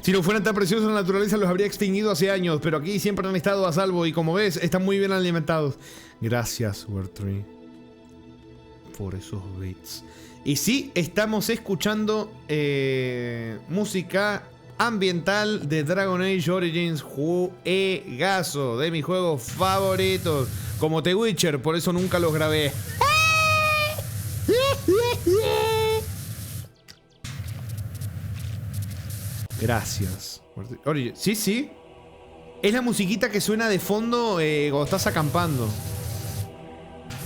Si no fueran tan preciosos, la naturaleza los habría extinguido hace años, pero aquí siempre han estado a salvo y como ves, están muy bien alimentados. Gracias, Bertree, por esos bits. Y sí, estamos escuchando música ambiental de Dragon Age Origins, juegazo de mis juegos favoritos, como The Witcher, por eso nunca los grabé. Gracias. Oye, sí. Es la musiquita que suena de fondo cuando estás acampando.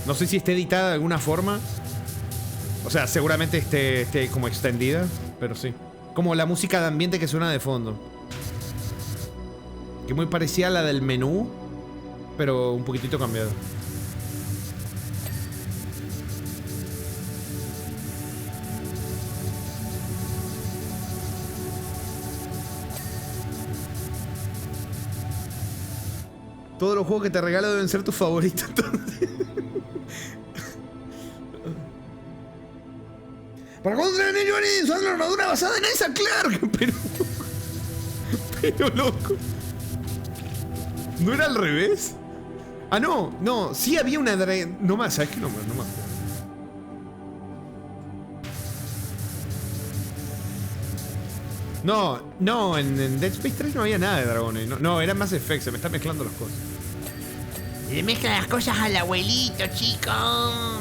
No sé si esté editada de alguna forma. O sea, seguramente esté como extendida, pero sí. Como la música de ambiente que suena de fondo. que es muy parecida a la del menú, pero un poquitito cambiado. Todos los juegos que te regalo deben ser tus favoritos. ¿Para cuándo traen ellos usando la armadura basada en esa? Claro, pero loco. ¿No era al revés? Ah, no, sí había una no más, ¿sabes qué? No más. No, en Dead Space 3 no había nada de dragones. No, era Mass Effect, se me están mezclando las cosas. Y le mezcla las cosas al abuelito, chicos.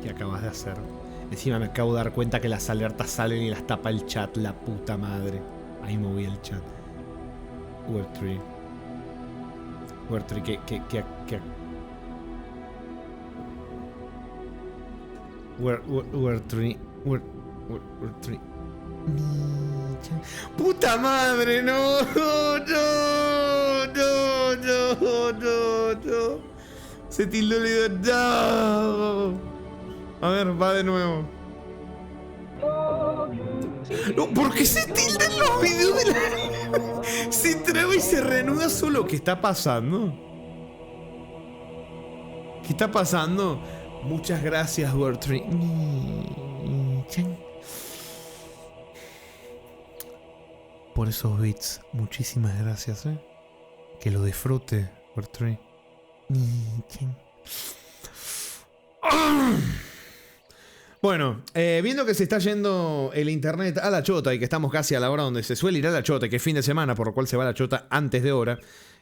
¿Qué acabas de hacer? Encima me acabo de dar cuenta que las alertas salen y las tapa el chat, la puta madre. Ahí moví el chat. Wordtree, ¿qué? Wordtree. ¡Puta madre! ¡No! Se tildó la idea. ¡No! A ver, va de nuevo. No, ¿por qué se tildan los videos de la... Se traba y se reanuda solo? ¿Qué está pasando? ¿Qué está pasando? Muchas gracias, Wordtree. Por esos bits, muchísimas gracias, Que lo disfrute, Wordtree. Bueno, viendo que se está yendo el internet a la chota y que estamos casi a la hora donde se suele ir a la chota, que es fin de semana, por lo cual se va a la chota antes de hora,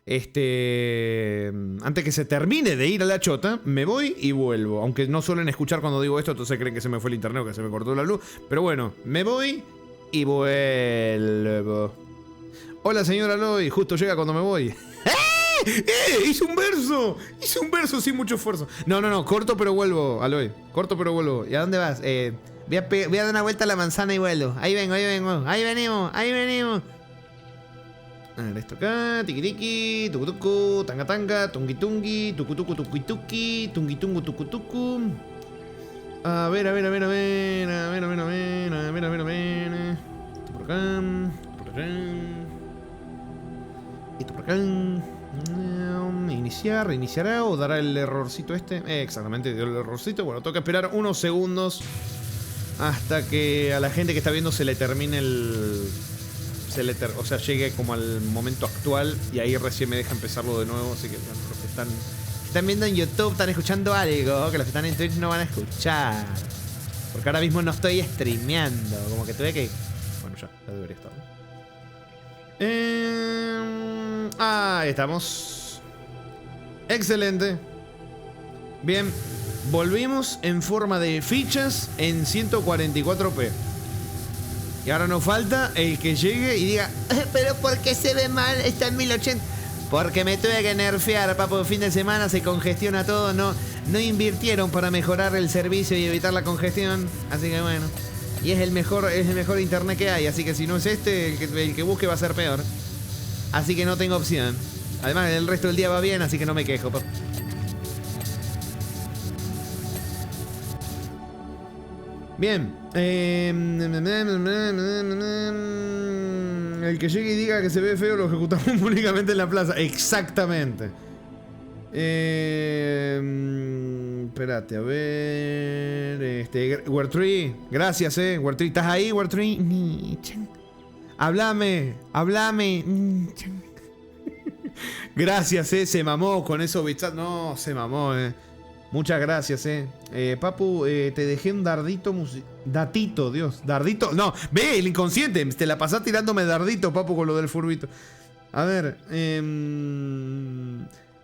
antes que se termine de ir a la chota, me voy y vuelvo. Aunque no suelen escuchar cuando digo esto, entonces creen que se me fue el internet o que se me cortó la luz. Pero bueno, me voy y vuelvo. Hola, señora Aloy, justo llega cuando me voy. ¡Hice un verso! ¡Hice un verso sin mucho esfuerzo! No, corto pero vuelvo, Aloy. Corto pero vuelvo. ¿Y a dónde vas? Voy a dar una vuelta a la manzana y vuelvo. Ahí vengo. Ahí venimos. A ver, esto acá. Tiki tiki, tucu tucu, tanga tanga, tungi tungi, tucu tucu tuqui tuqui, tungi tungu tucu tucu. A ver. Esto por acá. Esto por acá. Reiniciará o dará el errorcito este. Exactamente, dio el errorcito. Bueno, toca esperar unos segundos hasta que a la gente que está viendo se le termine o sea, llegue como al momento actual y ahí recién me deja empezarlo de nuevo. Así que bueno, los que están viendo en YouTube están escuchando algo que los que están en Twitch no van a escuchar. Porque ahora mismo no estoy streameando. Como que tuve que... Bueno, ya debería estar, ¿no? Ahí estamos. Excelente. Bien. Volvimos en forma de fichas en 144p. Y ahora nos falta el que llegue y diga: pero ¿por qué se ve mal? Está en 1080. Porque me tuve que nerfear, papo. Fin de semana se congestiona todo. No invirtieron para mejorar el servicio y evitar la congestión. Así que bueno. Y es el mejor internet que hay. Así que si no es este, el que busque va a ser peor. Así que no tengo opción. Además, el resto del día va bien, así que no me quejo. Bien. El que llegue y diga que se ve feo lo ejecutamos públicamente en la plaza. Exactamente. Espérate, a ver. Wordtree, gracias, Wordtree, ¿estás ahí, Wordtree? Háblame. Gracias, se mamó con esos bits. No, se mamó, Muchas gracias, Papu, te dejé un dardito datito, Dios. Dardito. No, ve, el inconsciente. Te la pasás tirándome dardito, Papu, con lo del furbito. A ver,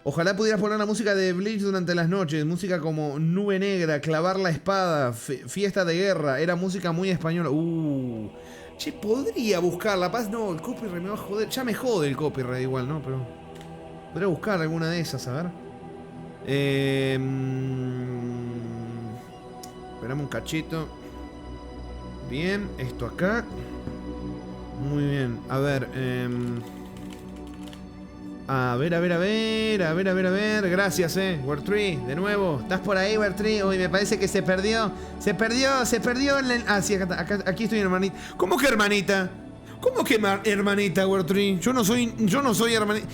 ojalá pudieras poner la música de Bleach durante las noches. Música como Nube Negra, Clavar la Espada, Fiesta de Guerra. Era música muy española. Che, podría buscarla. Paz, no, el copyright me va a joder. Ya me jode el copyright igual, ¿no? Pero podría buscar alguna de esas, a ver. Esperamos un cachito. Bien, esto acá. Muy bien, a ver. A ver. Gracias, Wertree, de nuevo. ¿Estás por ahí, Wertree? Uy, me parece que se perdió. Se perdió en el... Ah, sí, aquí estoy, hermanita. ¿Cómo que hermanita? ¿Cómo que hermanita, Wertree? Yo no soy hermanita.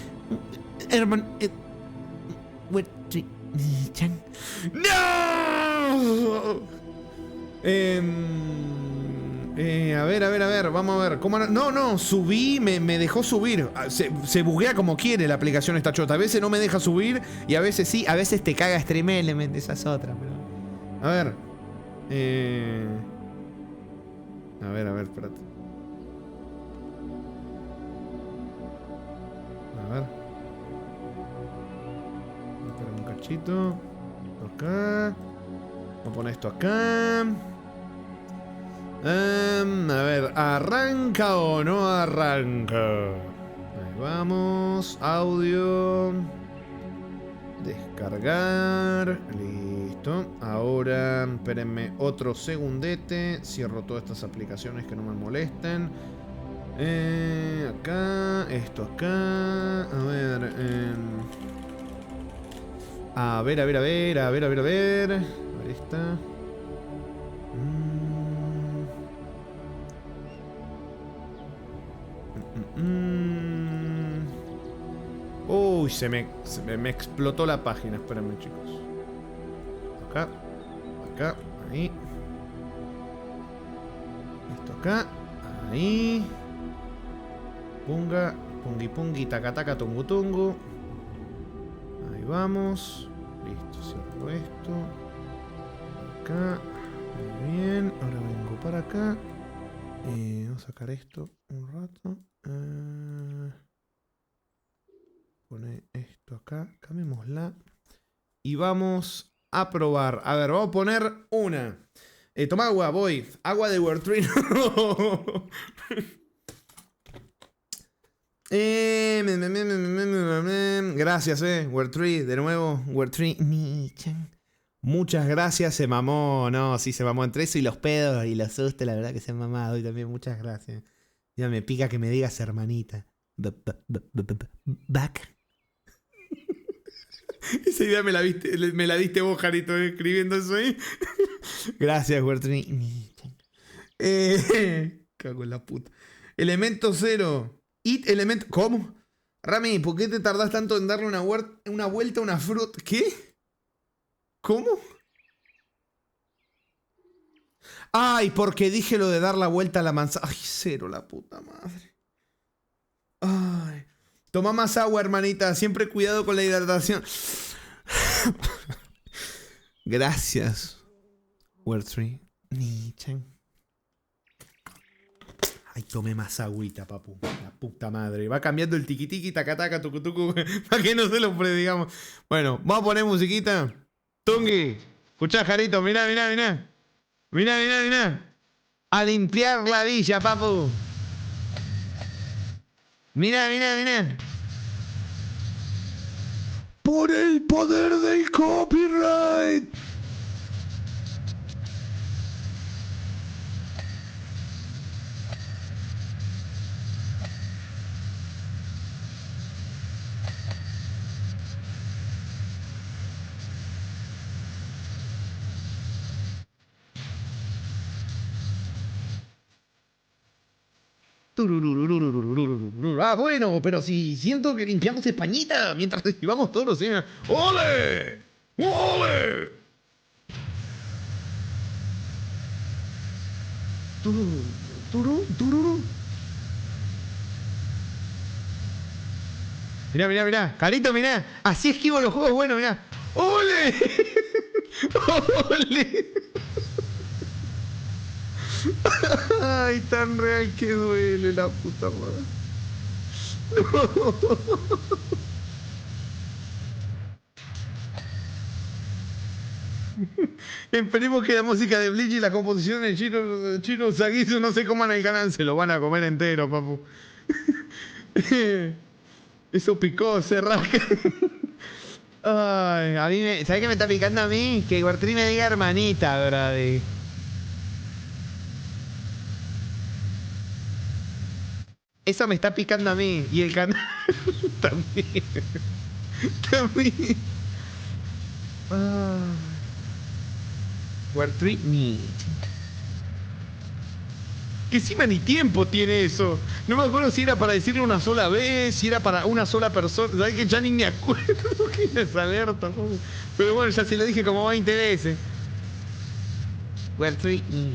Wertree. ¡No! A ver, vamos a ver. ¿Cómo no, subí, me dejó subir. Se buguea como quiere la aplicación esta chota. A veces no me deja subir y a veces sí, a veces te caga Stream Element, esas otras. Pero... A ver, espérate. A ver. Espera un cachito. Acá. Vamos a poner esto acá. A ver, ¿arranca o no arranca? Ahí vamos, audio. Descargar. Listo. Ahora, espérenme otro segundete. Cierro todas estas aplicaciones que no me molesten. Acá, esto acá. A ver, a ver. Ahí está. Uy, se me explotó la página. Espérenme, chicos. Acá, ahí. Esto acá, ahí. Pungi, taca, tungu. Ahí vamos. Listo, cierro esto. Acá. Muy bien. Ahora vengo para acá. Vamos a sacar esto un rato. Pone esto acá. Cambiémosla. Y vamos a probar. A ver, vamos a poner una. Toma agua, voy. Agua de Wertree. Gracias, Wertree. De nuevo, Wertree. Muchas gracias, se mamó. No, sí, se mamó entre eso y los pedos y los sustos. La verdad que se ha mamado. Y también muchas gracias. Ya me pica que me digas hermanita. Back. Esa idea me la diste vos, Jarito, escribiendo eso ahí. Gracias, Wertree. Cago en la puta. Elemento 0. Elemento. ¿Cómo? Rami, ¿por qué te tardás tanto en darle una vuelta a una fruta? ¿Qué? ¿Cómo? Ay, porque dije lo de dar la vuelta a la manzana. Ay, cero la puta madre. Ay. Toma más agua, hermanita. Siempre cuidado con la hidratación. Gracias, Wertree. Ay, tomé más agüita, papu. La puta madre. Va cambiando el tiquitiqui, taca, tucu, para que no se lo predigamos. Bueno, vamos a poner musiquita. Tungi. Escuchá, Jarito. Mirá. A limpiar la villa, papu. Mirá. Por el poder del copyright. Ah, bueno, pero si siento que limpiamos Españita mientras esquivamos todos los... ¡Ole! ¡Ole! Mirá, mirá, mirá. Carito, mirá. Así esquivo los juegos buenos, mirá. ¡Ole! ¡Ole! Ay, tan real que duele la puta madre. Esperemos que la música de Bleach y la composición de Chino Sagisu no se coman el canal, se lo van a comer entero, papu. Eso picó, se rasca. Ay, a mí me... ¿Sabes qué me está picando a mí? Que Guartri me diga hermanita, brady. Eso me está picando a mí. Y el canal también. También. Ah. Guartri ni. Que encima ni tiempo tiene eso. No me acuerdo si era para decirle una sola vez, si era para una sola persona. ¿Sabes que ya ni me acuerdo que es alerta? Pero bueno, ya se lo dije como 20 veces. Guartri ni.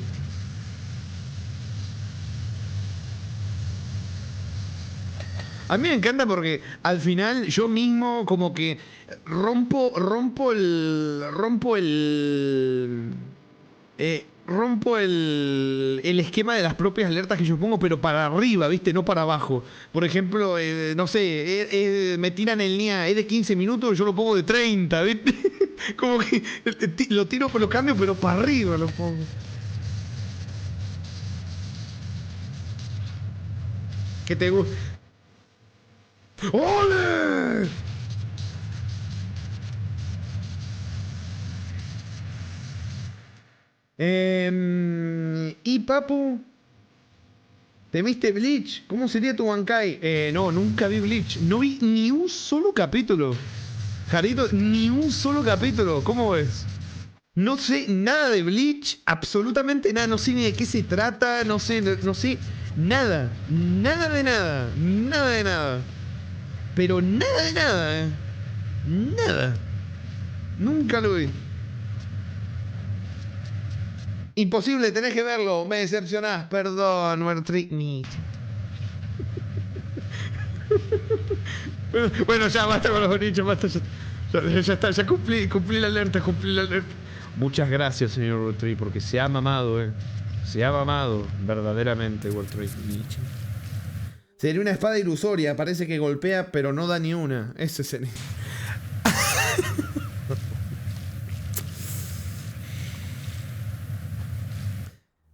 A mí me encanta porque al final yo mismo como que rompo el esquema de las propias alertas que yo pongo, pero para arriba, ¿viste? No para abajo. Por ejemplo, no sé, me tiran el NIA, es de 15 minutos, yo lo pongo de 30, ¿viste? Como que lo tiro, lo cambio, pero para arriba lo pongo. ¿Qué te gusta? ¡Ole! Y papu, ¿te viste Bleach? ¿Cómo sería tu Bankai? No, nunca vi Bleach. No vi ni un solo capítulo. Jarito, ni un solo capítulo. ¿Cómo ves? No sé nada de Bleach, absolutamente nada. No sé ni de qué se trata, no sé nada. Nada de nada. Nada de nada. Pero nada de nada, Nada. Nunca lo vi. Imposible, tenés que verlo. Me decepcionás. Perdón, Wertricknich. Bueno, ya basta con los bonichos, basta. Ya está, ya cumplí la alerta, Muchas gracias, señor Wertrick, porque se ha mamado, Se ha mamado, verdaderamente, Wertricknich. Sería una espada ilusoria. Parece que golpea, pero no da ni una. Ese sería.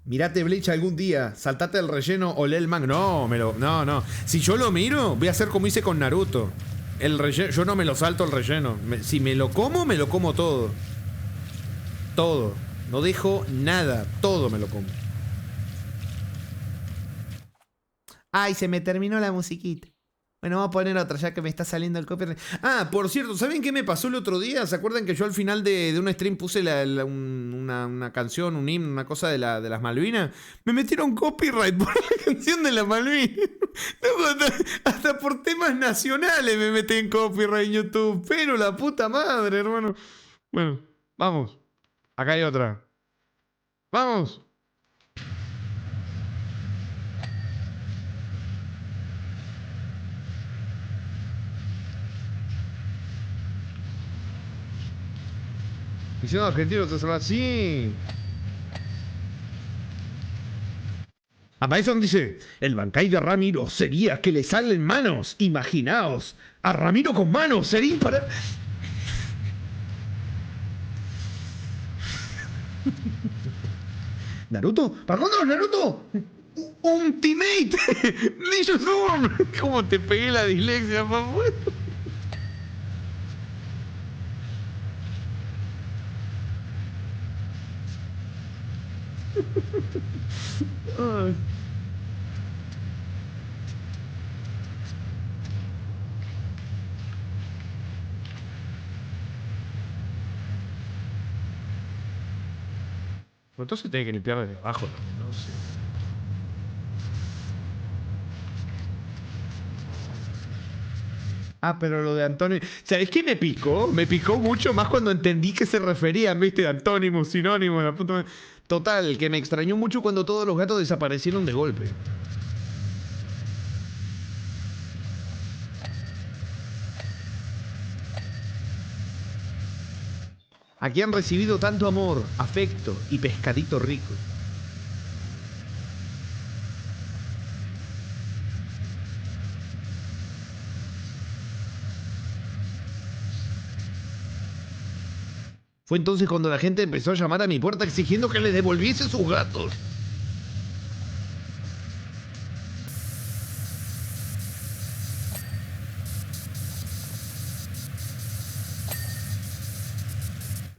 Mirate Bleach algún día, saltate el relleno o lee el manga. No. Si yo lo miro, voy a hacer como hice con Naruto. El relleno, yo no me lo salto el relleno. Si me lo como todo. Todo. No dejo nada. Todo me lo como. Ay, se me terminó la musiquita. Bueno, vamos a poner otra ya que me está saliendo el copyright. Ah, por cierto, ¿saben qué me pasó el otro día? ¿Se acuerdan que yo al final de un stream puse una canción, un himno, una cosa de las Malvinas? Me metieron copyright por la canción de las Malvinas. Hasta por temas nacionales me meten copyright en YouTube. Pero la puta madre, hermano. Bueno, vamos. Acá hay otra. ¡Vamos! Misión objetivo, te salva así. A Mason dice: el Bankai de Ramiro sería que le salen manos. Imaginaos, a Ramiro con manos sería imparable. ¿Naruto? ¿Para cuándo, Naruto? ¡Ultimate! ¡Ninja Storm! ¿Cómo te pegué la dislexia, papá? Ay. Entonces tiene que limpiar desde abajo también, no sé. Ah, pero lo de Antonio... ¿Sabés qué me picó? Me picó mucho más cuando entendí que se referían, ¿viste? Antónimo, sinónimo, la puta... Total, que me extrañó mucho cuando todos los gatos desaparecieron de golpe. Aquí han recibido tanto amor, afecto y pescadito rico. Fue entonces cuando la gente empezó a llamar a mi puerta exigiendo que les devolviese sus gatos.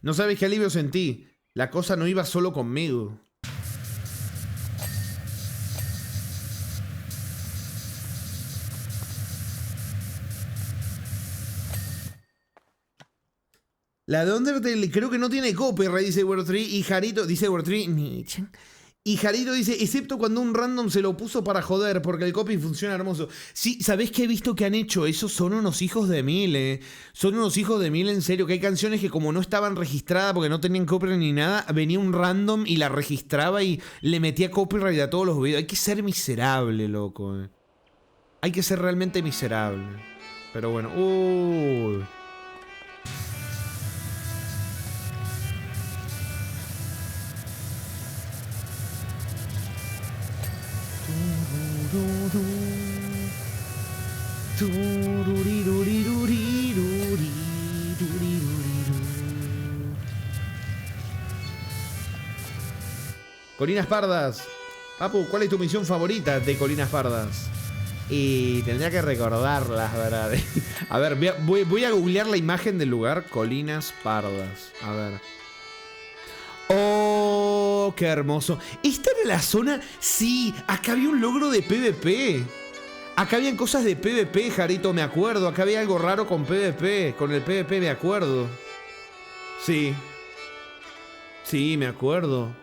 No sabes qué alivio sentí. La cosa no iba solo conmigo. La de Undertale creo que no tiene copyright, dice Word3. Y Jarito, dice Word3, y Jarito dice, excepto cuando un random se lo puso para joder, porque el copy funciona hermoso. Sí, ¿sabés qué he visto que han hecho? Esos son unos hijos de mil, Son unos hijos de mil, en serio. Que hay canciones que como no estaban registradas porque no tenían copyright ni nada, venía un random y la registraba y le metía copyright a todos los videos. Hay que ser miserable, loco, Hay que ser realmente miserable. Pero bueno, Colinas Pardas. Papu, ¿cuál es tu misión favorita de Colinas Pardas? Y tendría que recordarlas, ¿verdad? A ver, voy a googlear la imagen del lugar. Colinas Pardas. A ver. ¡Oh, qué hermoso! ¿Esta era la zona? Sí, acá había un logro de PvP. Acá habían cosas de PvP, Jarito, me acuerdo. Acá había algo raro con PvP. Con el PvP me acuerdo. Sí. Sí, me acuerdo.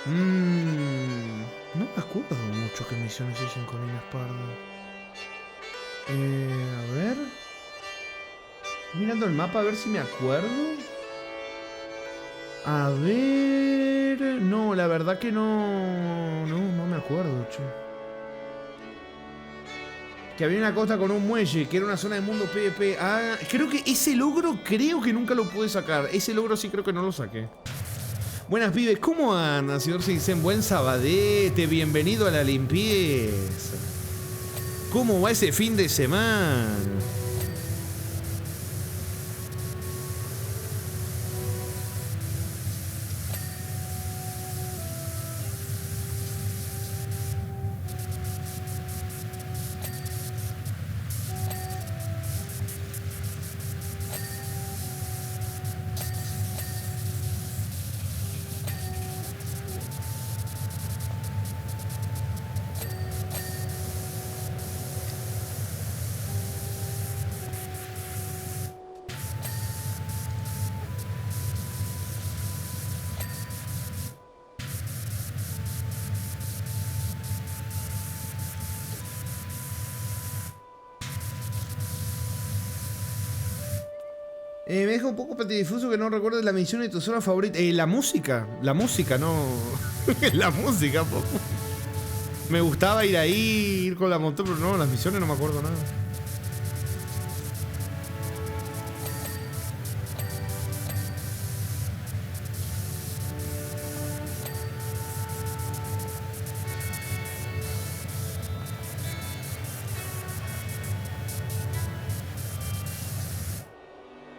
No me acuerdo mucho qué misiones hice en Colinas Pardas. A ver. Mirando el mapa a ver si me acuerdo. A ver... No, la verdad que no me acuerdo, che. Que había una costa con un muelle, que era una zona de mundo PvP. Ah, creo que ese logro nunca lo pude sacar. Ese logro sí creo que no lo saqué. Buenas pibes, ¿cómo andan, señor Sixen? Buen sabadete, bienvenido a la limpieza. ¿Cómo va ese fin de semana? Me deja un poco patidifuso que no recuerdes la misión de tu zona favorita. La música, no. La música, po. Me gustaba ir ahí, ir con la moto, pero no, las misiones no me acuerdo nada.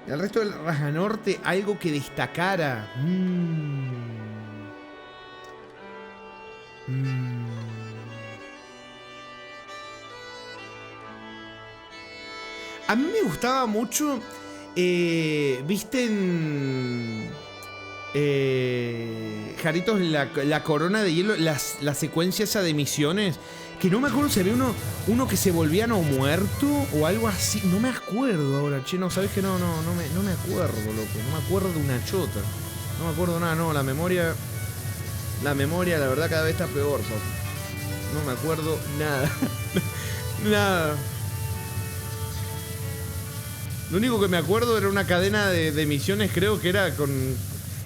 El resto del Raja Norte, algo que destacara. A mí me gustaba mucho, ¿viste en Jaritos la corona de hielo, la secuencia esa de misiones? Que no me acuerdo si había uno que se volvía no muerto o algo así. No me acuerdo ahora, che, no, ¿sabés que no me acuerdo, loco? No me acuerdo de una chota. No me acuerdo nada, no, la memoria, la verdad, cada vez está peor, papu. No me acuerdo nada. Nada. Lo único que me acuerdo era una cadena de misiones, creo que era con...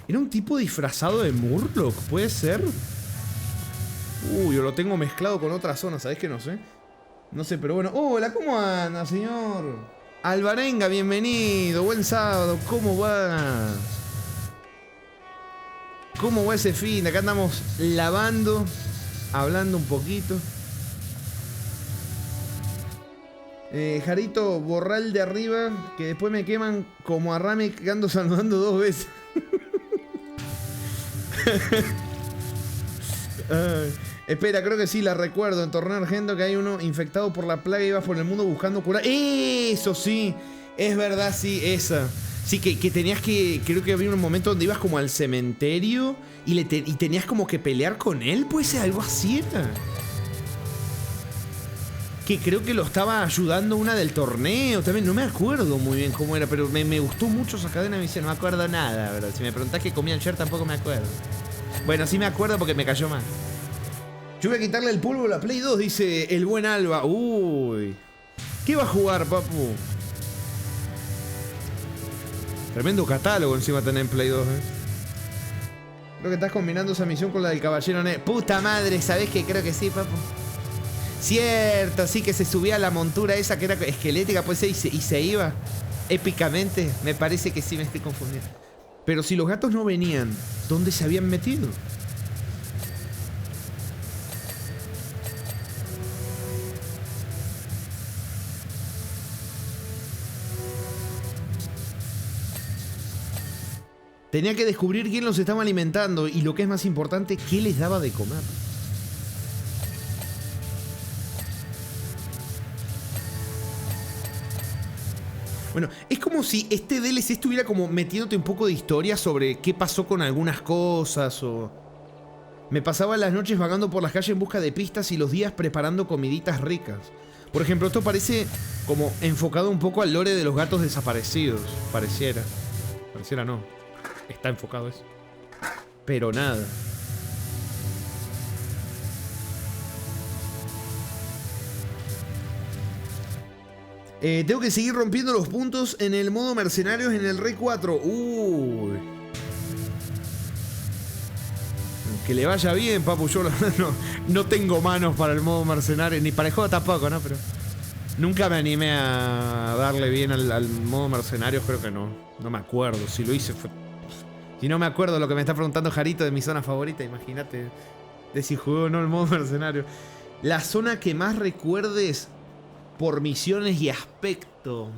Era un tipo disfrazado de Murloc, ¿puede ser? Yo lo tengo mezclado con otra zona, ¿sabés que no sé? No sé, pero bueno. Hola, ¿cómo anda, señor? Alvarenga, bienvenido. Buen sábado. ¿Cómo va? ¿Cómo va ese fin? Acá andamos lavando, hablando un poquito. Jarito, borral de arriba, que después me queman como a Rame que ando saludando 2 veces. Espera, creo que sí, la recuerdo. En Torneo Argento que hay uno infectado por la plaga y vas por el mundo buscando curar. Eso sí, es verdad, sí, esa. Sí, que tenías que... Creo que había un momento donde ibas como al cementerio y tenías como que pelear con él, pues algo así era. Que creo que lo estaba ayudando una del torneo también. No me acuerdo muy bien cómo era, pero me gustó mucho esa cadena de misión. No me acuerdo nada, ¿verdad? Si me preguntás qué comí ayer, tampoco me acuerdo. Bueno, sí me acuerdo porque me cayó mal. Yo voy a quitarle el polvo a la Play 2, dice el buen Alba. Uy. ¿Qué va a jugar, papu? Tremendo catálogo encima tener en Play 2, Creo que estás combinando esa misión con la del caballero negro. Puta madre, ¿sabés qué? Creo que sí, papu. Cierto, sí, que se subía a la montura esa que era esquelética, pues y se iba épicamente. Me parece que sí, me estoy confundiendo. Pero si los gatos no venían, ¿dónde se habían metido? Tenía que descubrir quién los estaba alimentando y, lo que es más importante, qué les daba de comer. Bueno, es como si este DLC estuviera como metiéndote un poco de historia sobre qué pasó con algunas cosas o... Me pasaba las noches vagando por las calles en busca de pistas y los días preparando comiditas ricas. Por ejemplo, esto parece como enfocado un poco al lore de los gatos desaparecidos. Pareciera. Pareciera no. Está enfocado eso. Pero nada. Tengo que seguir rompiendo los puntos en el modo mercenarios en el Rey 4. Uy. Que le vaya bien, papu. Yo no tengo manos para el modo mercenario. Ni para el juego tampoco, ¿no? Pero nunca me animé a darle bien al modo mercenarios. Creo que no. No me acuerdo. Si lo hice fue... Si no me acuerdo lo que me está preguntando Jarito de mi zona favorita. Imagínate de si jugué o no el modo mercenario. La zona que más recuerdes... por misiones y aspecto.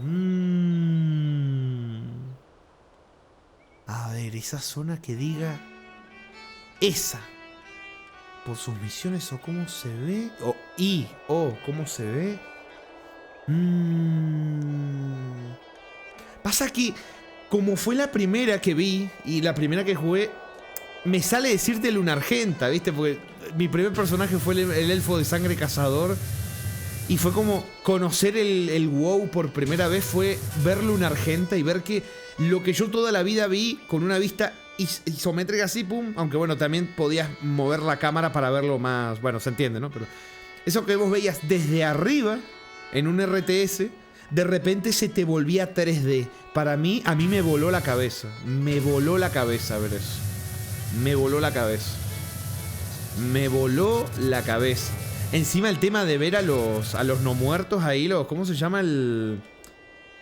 A ver, esa zona que diga... Esa. Por sus misiones o cómo se ve. O cómo se ve. Pasa que... como fue la primera que vi y la primera que jugué... me sale decirte Luna Argenta, ¿viste? Porque mi primer personaje fue el elfo de sangre cazador. Y fue como conocer el WoW por primera vez, fue ver Luna Argenta y ver que lo que yo toda la vida vi con una vista isométrica así, pum. Aunque bueno, también podías mover la cámara para verlo más... bueno, se entiende, ¿no? Pero eso que vos veías desde arriba, en un RTS, de repente se te volvía 3D. Para mí, a mí me voló la cabeza. Me voló la cabeza ver eso. Me voló la cabeza. Me voló la cabeza. Encima el tema de ver a los no muertos ahí, ¿cómo se llama el...?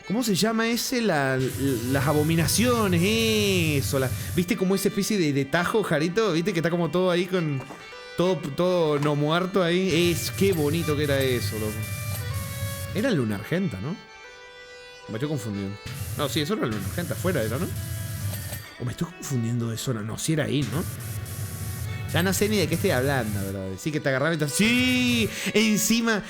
¿Cómo se llama ese? Las abominaciones, eso. ¿Viste como esa especie de tajo, Jarito? ¿Viste que está como todo ahí con... Todo no muerto ahí? Qué bonito que era eso, loco. Era Luna Argenta, ¿no? Me estoy confundiendo. No, sí, eso era Luna Argenta, afuera era, ¿no? O me estoy confundiendo de zona. No, sí era ahí, ¿no? Ya no sé ni de qué estoy hablando, bro. Sí que te agarraba y te... ¡Sí! Encima,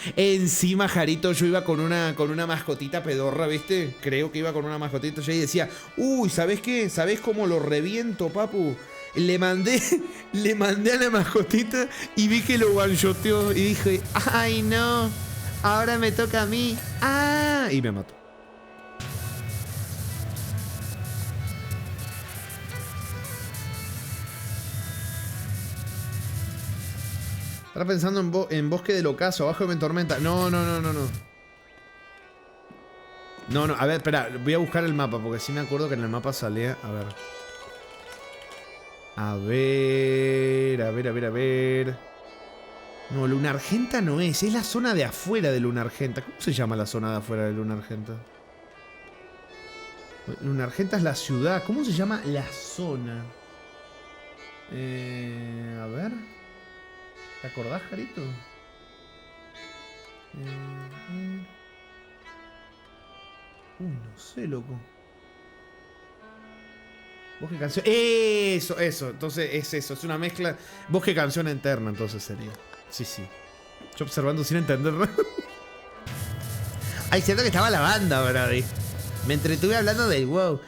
Jarito, yo iba con una mascotita pedorra, ¿viste? Creo que iba con una mascotita. Yo ahí decía, uy, ¿sabés qué? ¿Sabés cómo lo reviento, papu? Le mandé a la mascotita y vi que lo one-shoteó. Y dije, ¡ay, no! Ahora me toca a mí. ¡Ah! Y me mató. Estaba pensando en Bosque del Ocaso, abajo de Tormenta. No. No, a ver, espera, voy a buscar el mapa, porque sí me acuerdo que en el mapa salía. A ver. No, Luna Argenta no es la zona de afuera de Luna Argenta. ¿Cómo se llama la zona de afuera de Luna Argenta? Luna Argenta es la ciudad. ¿Cómo se llama la zona? A ver. ¿Te acordás, Jarito? No sé, loco. Bosque canción. Eso. Entonces es eso. Es una mezcla. Bosque canción eterna, entonces sería. Sí. Yo observando sin entender nada. Ay, cierto que estaba la banda, Brady. Me entretuve hablando del WoW.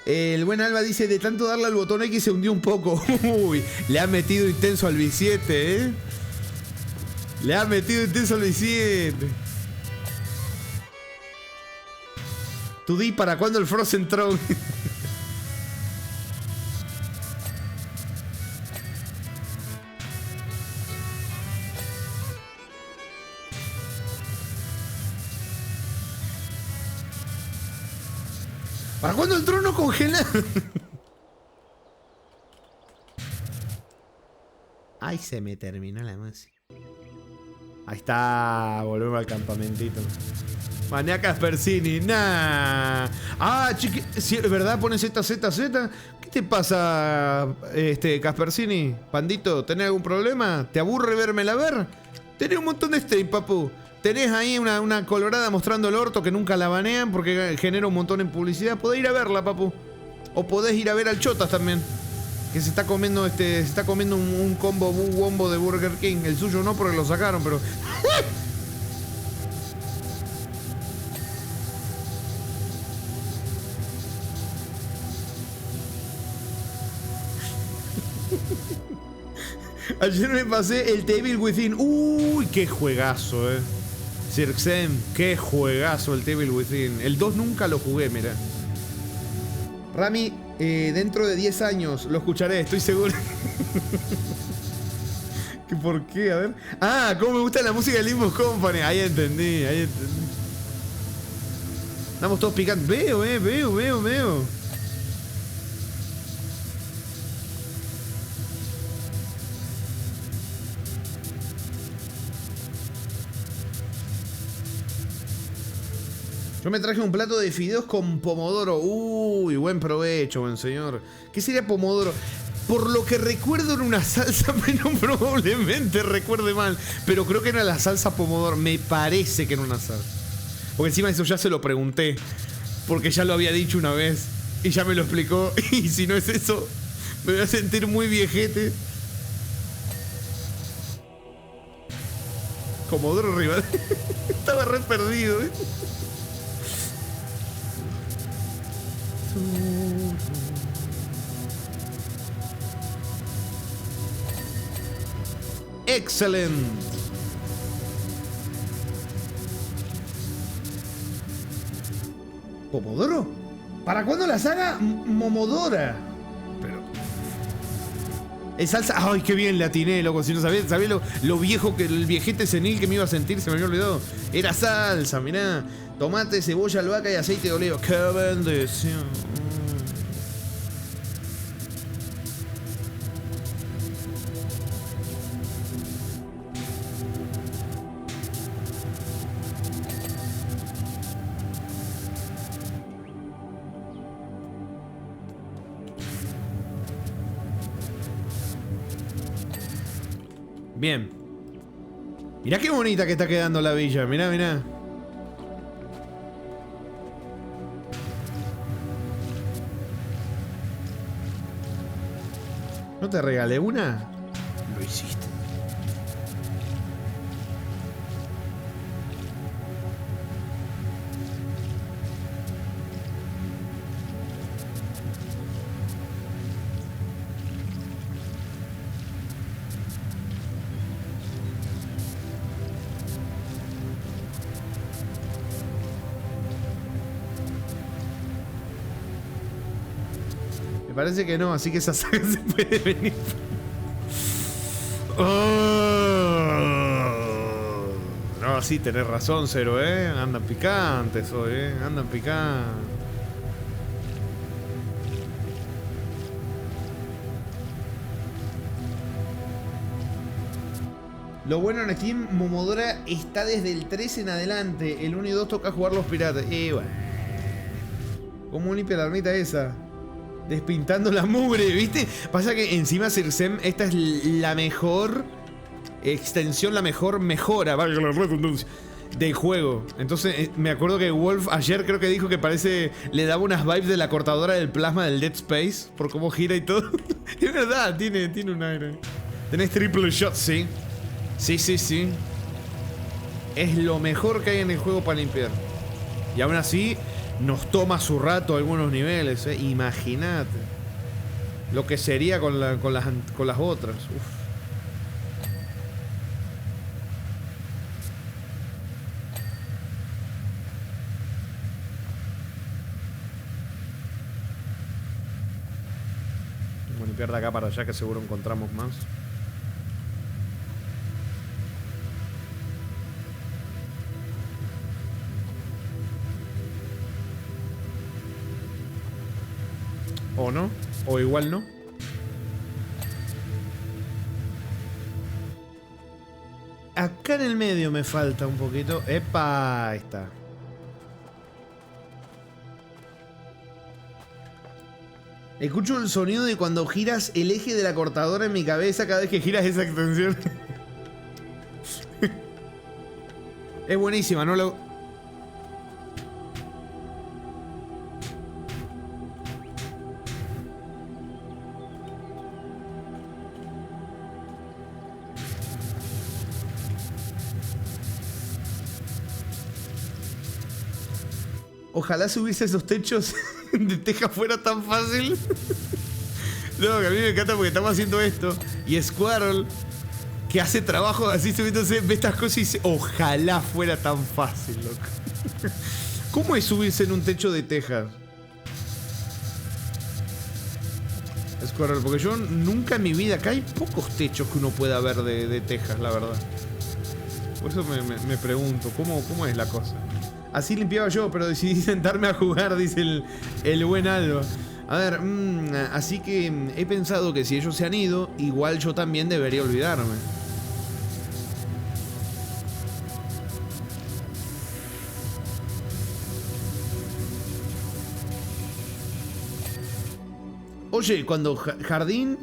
El buen Alba dice, de tanto darle al botón X se hundió un poco. Uy, le ha metido intenso al B7, ¿eh? Le ha metido intenso al B7. ¿Tú di para cuándo el Frozen Throne? ¿Para cuándo el trono congelado? Ay, se me terminó la música. Ahí está, volvemos al campamentito. Mané Caspersini, nah. Ah, chiqui, ¿sí, ¿verdad? Pones ZZZ. ¿Qué te pasa, Caspersini? Pandito, ¿tenés algún problema? ¿Te aburre vérmela ver? Tenés un montón de stream, papu. Tenés ahí una colorada mostrando el orto que nunca la banean porque genera un montón en publicidad. Podés ir a verla, papu. O podés ir a ver al Chotas también. Que se está comiendo un combo, un wombo de Burger King. El suyo no porque lo sacaron, pero. Ayer me pasé el Devil Within. Uy, qué juegazo, Cirxem, qué juegazo el Devil Within. El 2 nunca lo jugué, mira. Rami, dentro de 10 años lo escucharé, estoy seguro. ¿Qué por qué? A ver. Ah, cómo me gusta la música de Limbo Company. Ahí entendí. Estamos todos picando. Veo. Yo me traje un plato de fideos con pomodoro. Uy, buen provecho, buen señor. ¿Qué sería pomodoro? Por lo que recuerdo era una salsa, pero probablemente recuerde mal. Pero creo que era la salsa pomodoro. Me parece que era una salsa. Porque encima eso ya se lo pregunté. Porque ya lo había dicho una vez. Y ya me lo explicó. Y si no es eso, me voy a sentir muy viejete. Comodoro Rival. Estaba re perdido, Excelente. ¿Pomodoro? ¿Para cuándo la saga Momodora? Pero... es salsa... ¡Ay, qué bien le atiné, loco! Si no sabía lo viejo que... el viejete senil que me iba a sentir, se me había olvidado. Era salsa, mirá. Tomate, cebolla, albahaca y aceite de oliva. ¡Qué bendición! Bien. Mirá qué bonita que está quedando la villa. Mirá. ¿No te regalé una? Lo hiciste. Me parece que no, así que esa saga se puede venir. Oh. No, sí, tenés razón, Cero, Andan picantes hoy, Andan picantes. Lo bueno en Steam, Momodora está desde el 3 en adelante. El 1 y 2 toca jugar los piratas. Y bueno. ¿Cómo limpia la armita esa? Despintando la mugre, ¿viste? Pasa que encima Circem, esta es la mejor extensión, la mejor mejora, valga la redundancia, del juego. Entonces, me acuerdo que Wolf ayer creo que dijo que parece, le daba unas vibes de la cortadora del plasma del Dead Space, por cómo gira y todo. Es verdad, tiene un aire. Tenés triple shot, sí. Sí. Es lo mejor que hay en el juego para limpiar. Y aún así, nos toma su rato algunos niveles, Imagínate lo que sería con las otras. Uf. Vamos a limpiar de acá para allá, que seguro encontramos más. O no, o igual no. Acá en el medio me falta un poquito. ¡Epa! Ahí está. Escucho el sonido de cuando giras el eje de la cortadora en mi cabeza cada vez que giras esa extensión. Es buenísima, no lo... Ojalá subirse esos techos de teja fuera tan fácil. No, que a mí me encanta porque estamos haciendo esto. Y Squirrel, que hace trabajo así subiéndose, ve estas cosas y dice, ojalá fuera tan fácil, loco. ¿Cómo es subirse en un techo de tejas? Squirrel, porque yo nunca en mi vida, acá hay pocos techos que uno pueda ver de tejas, la verdad. Por eso me pregunto, ¿cómo es la cosa? Así limpiaba yo, pero decidí sentarme a jugar, dice el buen Alba. A ver, así que he pensado que si ellos se han ido, igual yo también debería olvidarme. Oye, cuando jardín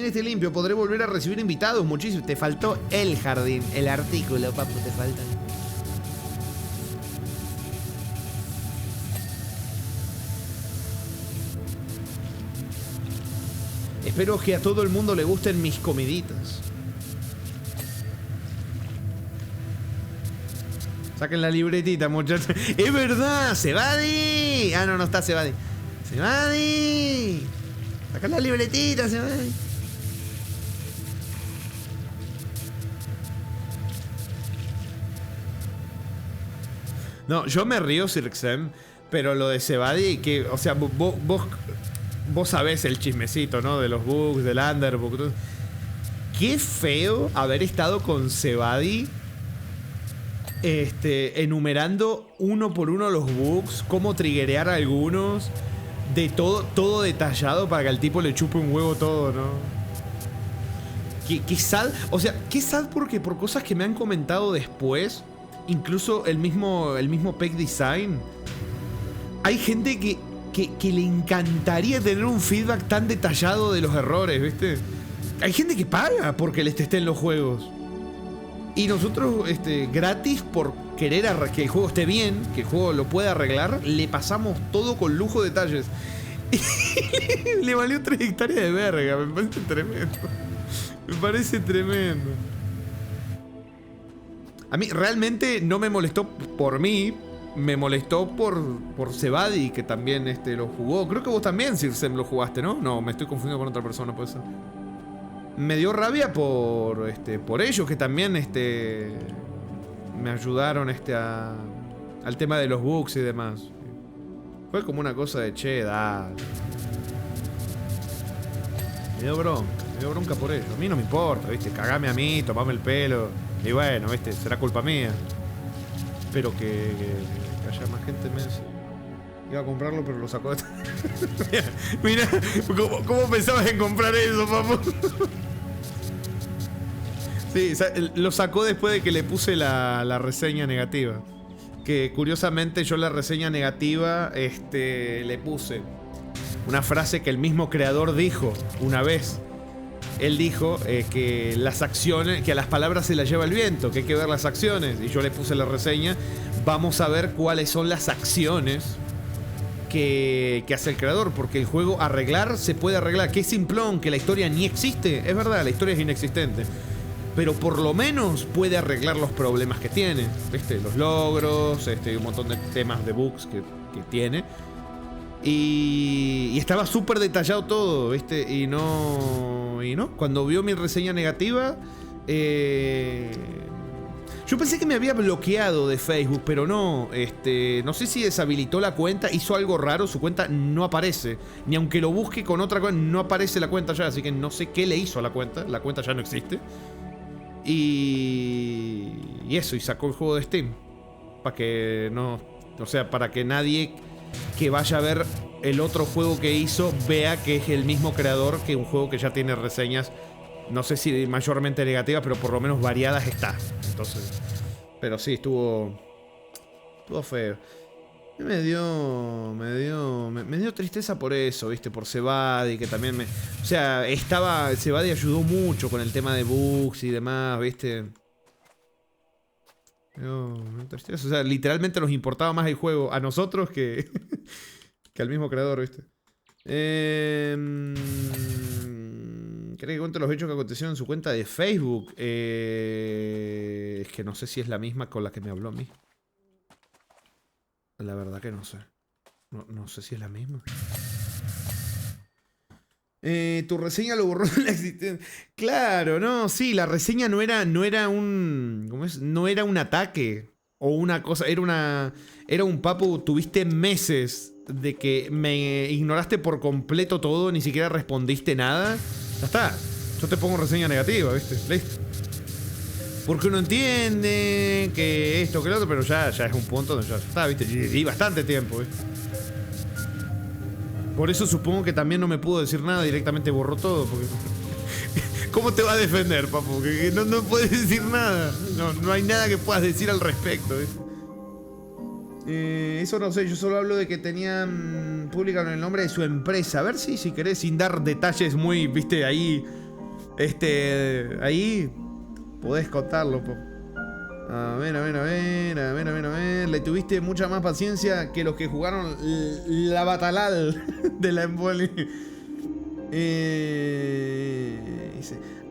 esté limpio, podré volver a recibir invitados muchísimo. Te faltó el jardín, el artículo, papu, te falta. Espero que a todo el mundo le gusten mis comiditas. Saquen la libretita, muchachos. ¡Es verdad! ¡Sebadi! Ah, no está Sebadi. ¡Sebadi! Saquen la libretita, Sebadi. No, yo me río, Cirxem, pero lo de Sebadi, que, o sea, vos sabés el chismecito, ¿no? De los bugs, del Underbook. Qué feo haber estado con Sebadi enumerando uno por uno los bugs, cómo triggerear algunos, de todo detallado para que al tipo le chupe un huevo todo, ¿no? Qué sad. O sea, qué sad porque por cosas que me han comentado después, incluso el mismo Peck Design, hay gente que le encantaría tener un feedback tan detallado de los errores, ¿viste? Hay gente que paga porque les testeen los juegos. Y nosotros, gratis, por querer que el juego esté bien, que el juego lo pueda arreglar, le pasamos todo con lujo de detalles. Y le valió 3 hectáreas de verga, me parece tremendo. Me parece tremendo. A mí realmente no me molestó por mí. Me molestó por Sebadi, que también lo jugó. Creo que vos también, Circem, lo jugaste, ¿no? No, me estoy confundiendo con otra persona, puede ser. Me dio rabia por ellos, que también me ayudaron al tema de los bugs y demás. Fue como una cosa de che, dale. Me dio bronca por ellos. A mí no me importa, ¿viste? Cagame a mí, tomame el pelo. Y bueno, ¿viste? Será culpa mía. Pero que haya más gente me iba a comprarlo, pero lo sacó de... Mira, ¿cómo pensabas en comprar eso, papu? Sí, lo sacó después de que le puse la reseña negativa. que curiosamente yo la reseña negativa le puse una frase que el mismo creador dijo una vez. Él dijo que las acciones, que a las palabras se las lleva el viento, que hay que ver las acciones. Y yo le puse la reseña, vamos a ver cuáles son las acciones que hace el creador. Porque el juego arreglar se puede arreglar. Que es simplón, que la historia ni existe. Es verdad, la historia es inexistente. Pero por lo menos puede arreglar los problemas que tiene. ¿Viste? Los logros, un montón de temas de bugs que tiene. Y estaba súper detallado todo, ¿viste? Y no. Cuando vio mi reseña negativa, yo pensé que me había bloqueado de Facebook, pero no. No sé si deshabilitó la cuenta, hizo algo raro, su cuenta no aparece. Ni aunque lo busque con otra cuenta, no aparece la cuenta ya. Así que no sé qué le hizo a la cuenta ya no existe. Y eso, y sacó el juego de Steam. Para que no. O sea, para que nadie que vaya a ver el otro juego que hizo vea que es el mismo creador que un juego que ya tiene reseñas, no sé si mayormente negativas, pero por lo menos variadas está. Entonces, pero sí, estuvo feo. Me dio tristeza por eso, ¿viste? Por Cebadi, que también o sea, Cebadi ayudó mucho con el tema de bugs y demás, ¿viste? No, tristeza. O sea, literalmente nos importaba más el juego a nosotros que al mismo creador, ¿viste? ¿Cree que cuente los hechos que acontecieron en su cuenta de Facebook? Es que no sé si es la misma con la que me habló a mí. La verdad que no sé. No sé si es la misma. Tu reseña lo borró de la existencia. Claro, no, sí, la reseña no era un. ¿Cómo es? No era un ataque. O una cosa. Era un papu. Tuviste meses de que me ignoraste por completo todo. Ni siquiera respondiste nada. Ya está. Yo te pongo reseña negativa, ¿viste? Listo. Porque uno entiende que esto, que lo otro, pero ya es un punto donde ya está, ¿viste? Y bastante tiempo, ¿viste? Por eso supongo que también no me pudo decir nada, directamente borró todo, porque... ¿Cómo te va a defender, papu? Que no puedes decir nada. No hay nada que puedas decir al respecto, ¿viste? Eso no sé, yo solo hablo de que tenían publicado el nombre de su empresa. A ver si querés, sin dar detalles muy, ¿viste? Ahí... ahí... Podés contarlo, po. A ver. Le tuviste mucha más paciencia que los que jugaron la Batalal de la Emboli.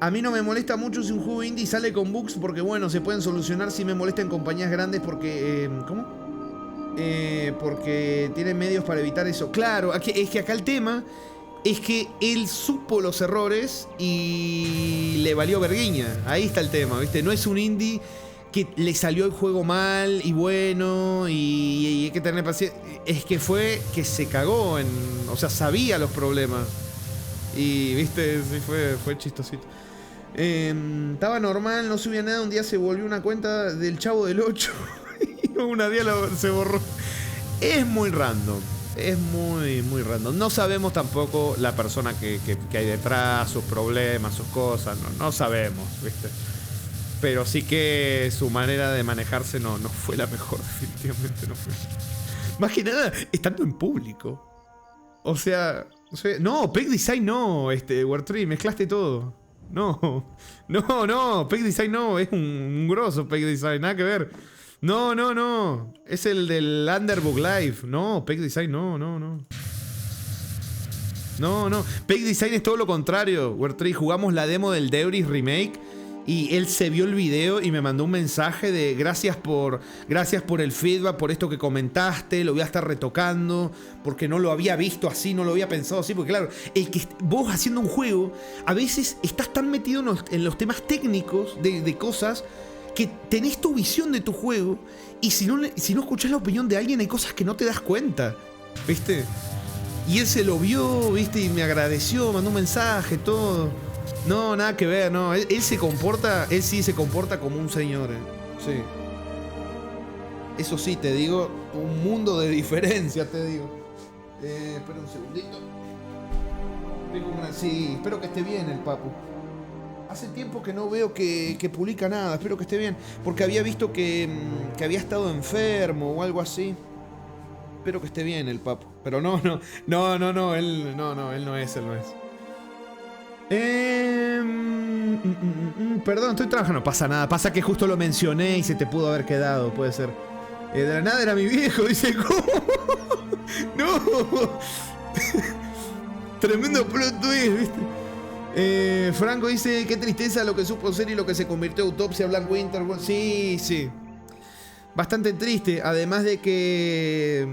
A mí no me molesta mucho si un juego indie sale con bugs porque, bueno, se pueden solucionar. Si me molesta en compañías grandes porque... ¿Cómo? Porque tienen medios para evitar eso. Claro, es que acá el tema... Es que él supo los errores y le valió verguiña. Ahí está el tema, ¿viste? No es un indie que le salió el juego mal y bueno y hay que tener paciencia. Es que fue que se cagó en... O sea, sabía los problemas. Y, ¿viste? Sí, fue chistosito. Estaba normal, no subía nada. Un día se volvió una cuenta del Chavo del 8 y un día se borró. Es muy random. Es muy random. No sabemos tampoco la persona que hay detrás, sus problemas, sus cosas. No sabemos, ¿viste? Pero sí que su manera de manejarse no fue la mejor. Definitivamente no fue. Más que nada, estando en público. O sea, no, Peck Design no, War3, mezclaste todo. No, Peck Design no, es un grosso Peck Design, nada que ver. No. Es el del Underbook Live. No, Peck Design, no. No. Peck Design es todo lo contrario. War3, jugamos la demo del Deuris Remake y él se vio el video y me mandó un mensaje de gracias por el feedback, por esto que comentaste, lo voy a estar retocando, porque no lo había visto así, no lo había pensado así, porque claro, el que vos haciendo un juego, a veces estás tan metido en los temas técnicos de cosas que tenés tu visión de tu juego y si no escuchás la opinión de alguien hay cosas que no te das cuenta, ¿viste? Y él se lo vio, ¿viste? Y me agradeció, mandó un mensaje, todo. No, nada que ver, no. Él sí se comporta como un señor, Sí. Eso sí, te digo, un mundo de diferencia, te digo. Espera un segundito. Sí, espero que esté bien el papu. Hace tiempo que no veo que publica nada. Espero que esté bien. Porque había visto que había estado enfermo o algo así. Espero que esté bien el papo. Pero no, él no es. Perdón, estoy trabajando. No pasa nada. Pasa que justo lo mencioné y se te pudo haber quedado. Puede ser. De la nada era mi viejo. Dice, ¿cómo? No. Tremendo plot twist, ¿viste? Franco dice, qué tristeza lo que supo ser y lo que se convirtió en Autopsia Black Winter. Sí. Bastante triste. Además de que...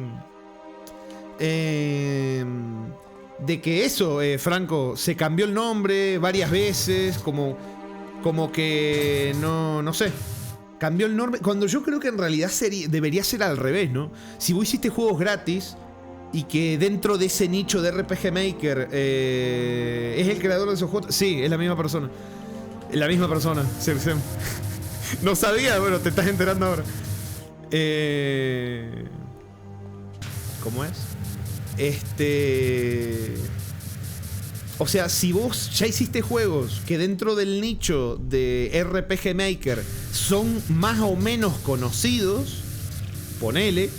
Franco, se cambió el nombre varias veces. Como que... No sé. Cambió el nombre. Cuando yo creo que en realidad debería ser al revés, ¿no? Si vos hiciste juegos gratis... Y que dentro de ese nicho de RPG Maker es el creador de esos juegos. Sí, es la misma persona. La misma persona. No sabía, bueno, te estás enterando ahora. ¿Cómo es? O sea, si vos ya hiciste juegos que dentro del nicho de RPG Maker son más o menos conocidos, ponele.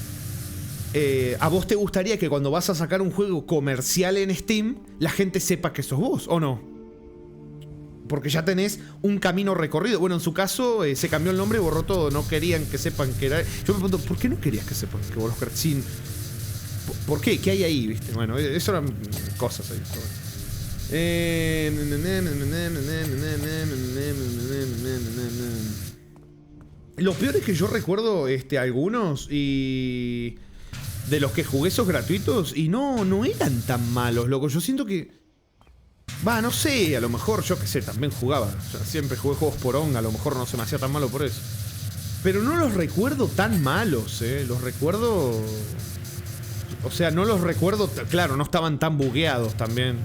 ¿A vos te gustaría que cuando vas a sacar un juego comercial en Steam, la gente sepa que sos vos, o no? Porque ya tenés un camino recorrido. Bueno, en su caso, se cambió el nombre y borró todo. No querían que sepan que era... Yo me pregunto, ¿por qué no querías que sepan que vos los querés? Sin... ¿Por qué? ¿Qué hay ahí, viste? Bueno, eso eran cosas ahí. Lo peor es que yo recuerdo algunos y... De los que jugué esos gratuitos y no eran tan malos, loco. Yo siento que... no sé, a lo mejor, yo qué sé, también jugaba. O sea, siempre jugué juegos por on, a lo mejor no se me hacía tan malo por eso. Pero no los recuerdo tan malos, Los recuerdo... O sea, no los recuerdo... Claro, no estaban tan bugueados también.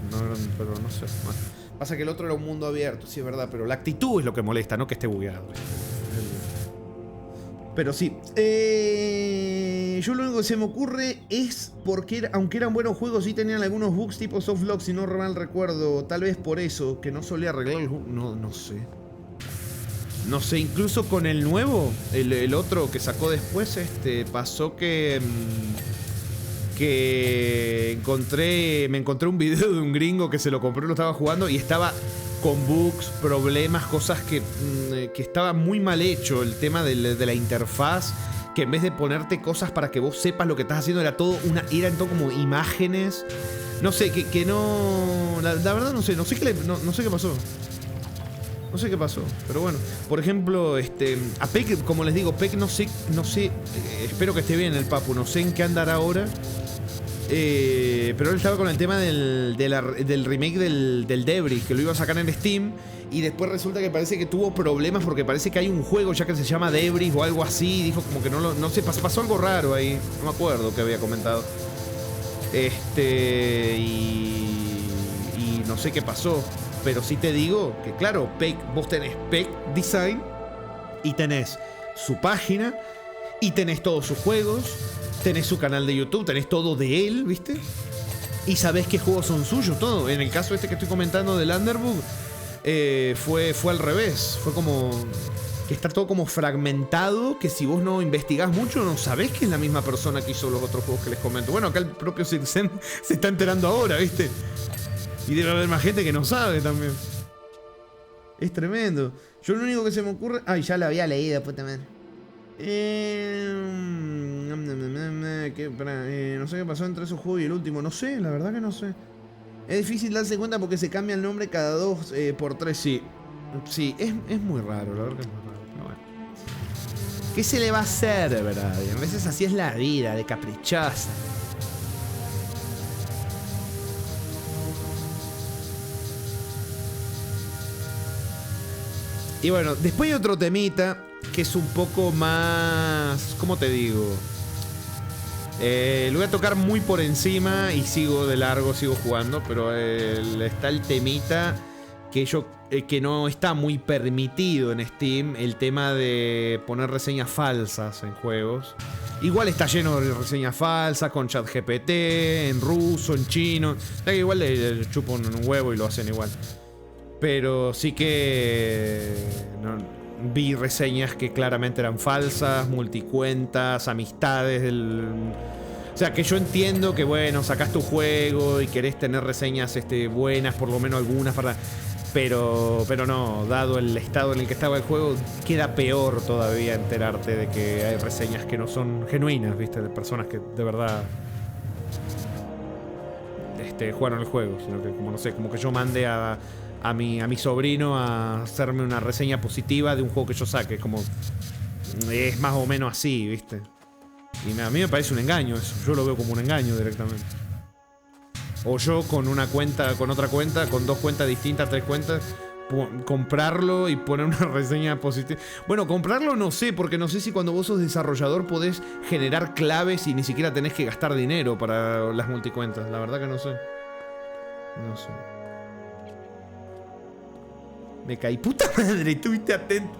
Pero no sé. Bueno, pasa que el otro era un mundo abierto, sí es verdad. Pero la actitud es lo que molesta, no que esté bugueado. Pero sí. Yo lo único que se me ocurre es porque, aunque eran buenos juegos, sí tenían algunos bugs tipo softlock, si no mal recuerdo. Tal vez por eso, que no solía arreglar el juego. No sé. No sé, incluso con el nuevo, el otro que sacó después, pasó que me encontré un video de un gringo que se lo compró y lo estaba jugando y estaba con bugs, problemas, cosas que estaba muy mal hecho. El tema de la interfaz, que en vez de ponerte cosas para que vos sepas lo que estás haciendo, eran todo como imágenes. No sé, que no... La verdad no sé qué pasó. No sé qué pasó, pero bueno. Por ejemplo, a Peck, como les digo, Peck no sé, espero que esté bien el papu, no sé en qué andará ahora. Pero él estaba con el tema del remake del Debris, que lo iba a sacar en Steam. Y después resulta que parece que tuvo problemas porque parece que hay un juego ya que se llama Debris o algo así. Dijo como que no sé, pasó algo raro ahí. No me acuerdo qué había comentado. Y no sé qué pasó. Pero sí te digo que claro, vos tenés Peck Design y tenés su página y tenés todos sus juegos. Tenés su canal de YouTube, tenés todo de él, ¿viste? Y sabés qué juegos son suyos, todo. En el caso que estoy comentando del Underbook, fue al revés. Fue como que está todo como fragmentado, que si vos no investigás mucho, no sabés que es la misma persona que hizo los otros juegos que les comento. Bueno, acá el propio Sirsen se está enterando ahora, ¿viste? Y debe haber más gente que no sabe también. Es tremendo. Yo lo único que se me ocurre... Ay, ya lo había leído, puta madre. No sé qué pasó entre esos juegos y el último. No sé, la verdad que no sé. Es difícil darse cuenta porque se cambia el nombre cada 2 por 3. Sí, es muy raro, la verdad que es muy raro. Pero bueno. ¿Qué se le va a hacer, verdad? Y a veces así es la vida, de caprichosa. Y bueno, después hay otro temita que es un poco más... ¿Cómo te digo? Lo voy a tocar muy por encima y sigo de largo, sigo jugando, pero está el temita que no está muy permitido en Steam, el tema de poner reseñas falsas en juegos. Igual está lleno de reseñas falsas con ChatGPT, en ruso, en chino. Que igual le chupan un huevo y lo hacen igual. Pero sí que vi reseñas que claramente eran falsas, multicuentas, amistades del... O sea, que yo entiendo que, bueno, sacás tu juego y querés tener reseñas buenas, por lo menos algunas para... Pero no, dado el estado en el que estaba el juego, queda peor todavía enterarte de que hay reseñas que no son genuinas, ¿viste? De personas que de verdad jugaron el juego, sino que, como no sé, como que yo mande a mi sobrino a hacerme una reseña positiva de un juego que yo saque, como es más o menos así, ¿viste? Y a mí me parece un engaño eso, yo lo veo como un engaño directamente. O yo con una cuenta, con otra cuenta, con 2 cuentas distintas, 3 cuentas, comprarlo y poner una reseña positiva. Bueno, comprarlo no sé, porque no sé si cuando vos sos desarrollador podés generar claves y ni siquiera tenés que gastar dinero para las multicuentas. La verdad que no sé. No sé. Me caí. ¡Puta madre! Estuviste atento.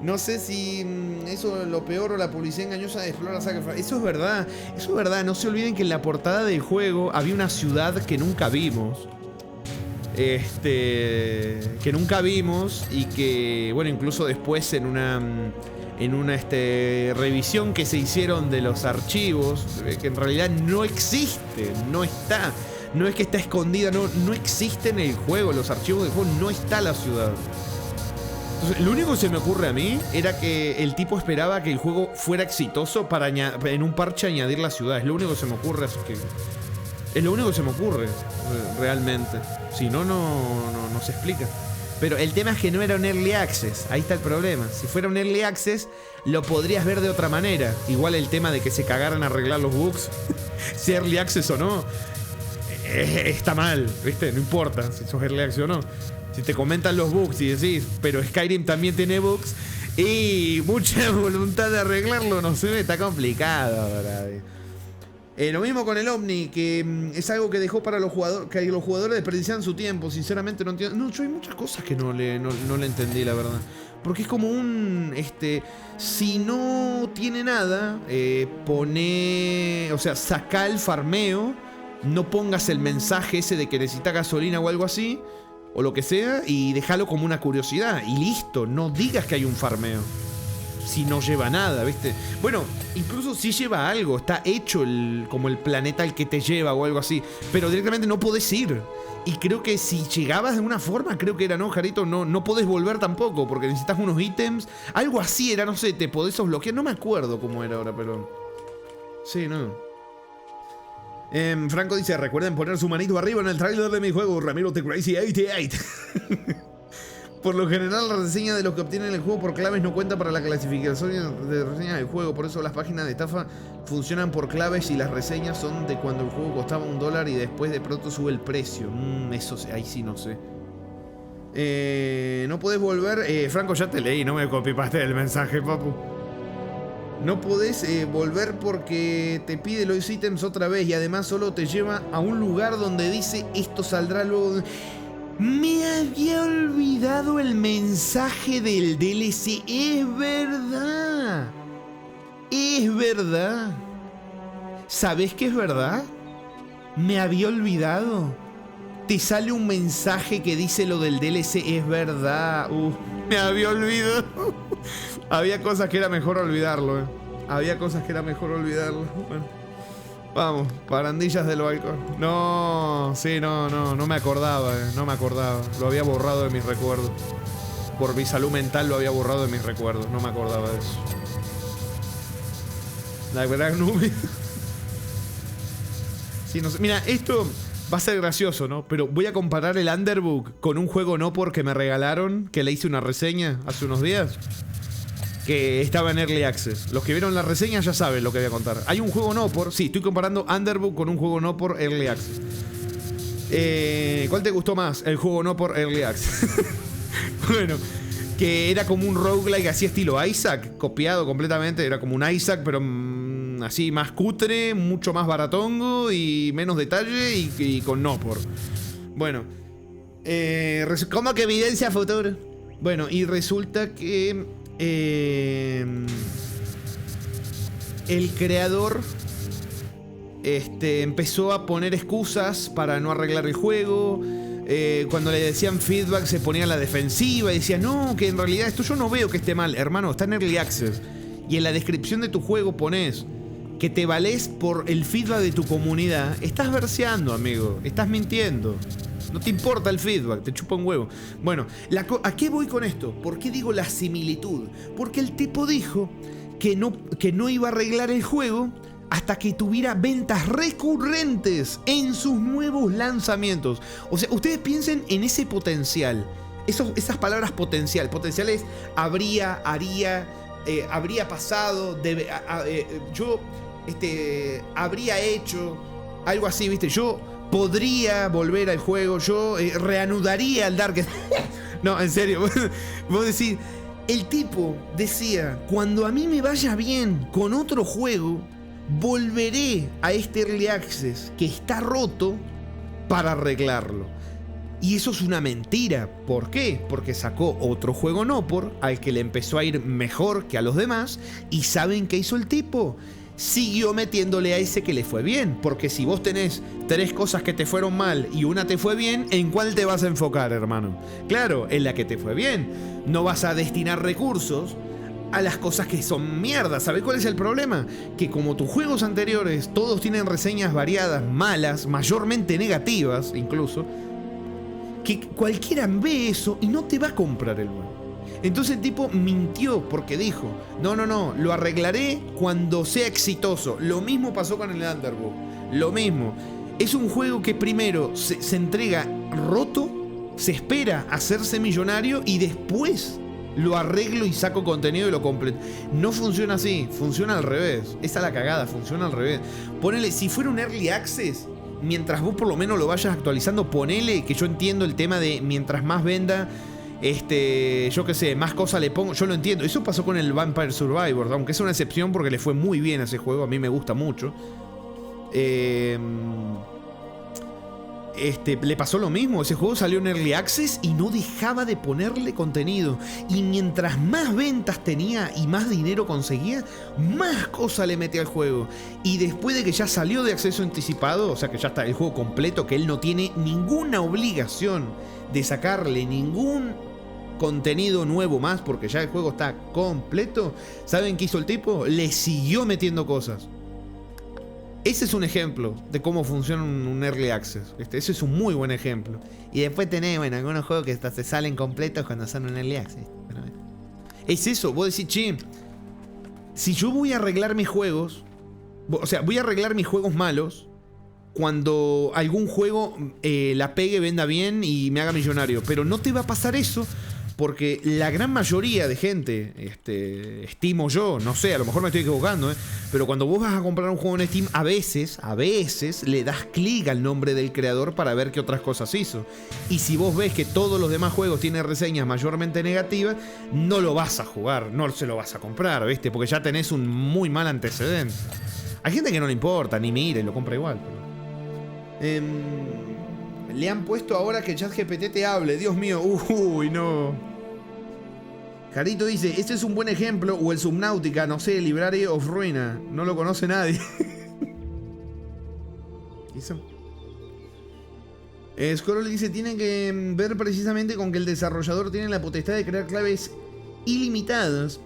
No sé si eso es lo peor o la publicidad engañosa de Flora Sacrifice. Eso es verdad. Eso es verdad. No se olviden que en la portada del juego había una ciudad que nunca vimos. Que nunca vimos y que, bueno, incluso después en una revisión que se hicieron de los archivos, que en realidad no existe, no está. No es que está escondida, no existe en el juego. Los archivos del juego no está la ciudad. Entonces, lo único que se me ocurre a mí era que el tipo esperaba que el juego fuera exitoso para en un parche añadir la ciudad. Es lo único que se me ocurre, así que... Es lo único que se me ocurre, realmente. Si no, no se explica. Pero el tema es que no era un Early Access. Ahí está el problema. Si fuera un Early Access, lo podrías ver de otra manera. Igual el tema de que se cagaran a arreglar los bugs, si Early Access o no, está mal, ¿viste? No importa si sos Early Access o no. Si te comentan los bugs y decís, pero Skyrim también tiene bugs, y mucha voluntad de arreglarlo, no sé, está complicado, ¿verdad? Lo mismo con el Omni, que es algo que dejó para los jugadores, que los jugadores desperdician su tiempo. Sinceramente no entiendo. No, yo hay muchas cosas que no le entendí, la verdad. Porque es como un... si no tiene nada, o sea, saca el farmeo, no pongas el mensaje ese de que necesita gasolina o algo así, o lo que sea, y déjalo como una curiosidad. Y listo, no digas que hay un farmeo si no lleva nada, ¿viste? Bueno, incluso si lleva algo, está hecho como el planeta al que te lleva o algo así, pero directamente no podés ir. Y creo que si llegabas de una forma, creo que era, ¿no, Jarito? No podés volver tampoco, porque necesitas unos ítems. Algo así era, no sé, te podés bloquear. No me acuerdo cómo era ahora, pero... Sí, no. Franco dice, recuerden poner su manito arriba en el trailer de mi juego, Ramiro The Crazy 88. Por lo general, la reseña de los que obtienen el juego por claves no cuenta para la clasificación de reseñas del juego. Por eso las páginas de estafa funcionan por claves y las reseñas son de cuando el juego costaba $1 y después de pronto sube el precio. Eso ahí sí no sé. No podés volver... Franco, ya te leí, no me copiaste el mensaje, papu. No podés volver porque te pide los ítems otra vez y además solo te lleva a un lugar donde dice esto saldrá luego... Me había olvidado el mensaje del DLC. Es verdad. Es verdad. ¿Sabés qué es verdad? Me había olvidado. Te sale un mensaje que dice lo del DLC. Es verdad. Me había olvidado. Había cosas que era mejor olvidarlo, Había cosas que era mejor olvidarlo. Bueno. Vamos, barandillas del balcón. No, sí, no me acordaba, no me acordaba. Lo había borrado de mis recuerdos. Por mi salud mental lo había borrado de mis recuerdos. No me acordaba de eso. La gran nube. Sí, no sé. Mira, esto va a ser gracioso, ¿no? Pero voy a comparar el Underbook con un juego no porque me regalaron, que le hice una reseña hace unos días, que estaba en Early Access. Los que vieron la reseña ya saben lo que voy a contar. Hay un juego no por... Sí, estoy comparando Underbook con un juego no por Early Access. ¿Cuál te gustó más? El juego no por Early Access. Bueno, que era como un roguelike así estilo Isaac, copiado completamente. Era como un Isaac, pero así más cutre, mucho más baratongo y menos detalle y con no por. Bueno, ¿cómo que evidencia futuro? Bueno, y resulta que... el creador empezó a poner excusas para no arreglar el juego. Cuando le decían feedback se ponía a la defensiva y decía, no, que en realidad esto yo no veo que esté mal. Hermano, está en Early Access. Y en la descripción de tu juego pones que te valés por el feedback de tu comunidad. Estás verseando, amigo. Estás mintiendo. No te importa el feedback, te chupa un huevo. Bueno, ¿a qué voy con esto? ¿Por qué digo la similitud? Porque el tipo dijo que no iba a arreglar el juego hasta que tuviera ventas recurrentes en sus nuevos lanzamientos. O sea, ustedes piensen en ese potencial. Esas palabras potencial. Potencial es habría, haría, habría pasado, yo habría hecho, algo así, ¿viste? Yo podría volver al juego, yo reanudaría el Dark. No, en serio, vos decís, el tipo decía, cuando a mí me vaya bien con otro juego, volveré a este Early Access que está roto para arreglarlo. Y eso es una mentira. ¿Por qué? Porque sacó otro juego Nopor al que le empezó a ir mejor que a los demás. ¿Y saben qué hizo el tipo? Siguió metiéndole a ese que le fue bien. Porque si vos tenés 3 cosas que te fueron mal y una te fue bien, ¿en cuál te vas a enfocar, hermano? Claro, en la que te fue bien. No vas a destinar recursos a las cosas que son mierda. ¿Sabés cuál es el problema? Que como tus juegos anteriores todos tienen reseñas variadas, malas, mayormente negativas incluso, que cualquiera ve eso y no te va a comprar el nuevo. Entonces el tipo mintió porque dijo, no, lo arreglaré cuando sea exitoso. Lo mismo pasó con el Underbook. Lo mismo. Es un juego que primero se entrega roto, se espera hacerse millonario y después lo arreglo y saco contenido y lo completo. No funciona así, funciona al revés. Esa es la cagada, funciona al revés. Ponele, si fuera un Early Access, mientras vos por lo menos lo vayas actualizando, ponele, que yo entiendo el tema de mientras más venda, yo qué sé, más cosas le pongo, yo lo entiendo. Eso pasó con el Vampire Survivors, aunque es una excepción porque le fue muy bien a ese juego, a mí me gusta mucho. Le pasó lo mismo, ese juego salió en Early Access y no dejaba de ponerle contenido. Y mientras más ventas tenía y más dinero conseguía, más cosas le metía al juego. Y después de que ya salió de acceso anticipado, o sea que ya está el juego completo, que él no tiene ninguna obligación de sacarle ningún contenido nuevo más, porque ya el juego está completo, ¿saben qué hizo el tipo? Le siguió metiendo cosas. Ese es un ejemplo de cómo funciona un Early Access. Ese es un muy buen ejemplo. Y después tenés, bueno, algunos juegos que hasta se salen completos cuando son un Early Access. Pero bueno. Es eso, vos decís, che, si yo voy a arreglar mis juegos, o sea, voy a arreglar mis juegos malos cuando algún juego la pegue, venda bien y me haga millonario. Pero no te va a pasar eso porque la gran mayoría de gente, estimo yo, no sé, a lo mejor me estoy equivocando, pero cuando vos vas a comprar un juego en Steam, a veces le das clic al nombre del creador para ver qué otras cosas hizo. Y si vos ves que todos los demás juegos tienen reseñas mayormente negativas, no lo vas a jugar, no se lo vas a comprar, ¿viste? Porque ya tenés un muy mal antecedente. Hay gente que no le importa, ni mire, lo compra igual. Le han puesto ahora que ChatGPT te hable, Dios mío, uy, no. Carito dice, este es un buen ejemplo, o el Subnautica, no sé, Library of Ruina. No lo conoce nadie. ¿Hizo? Scroll dice, tienen que ver precisamente con que el desarrollador tiene la potestad de crear claves ilimitadas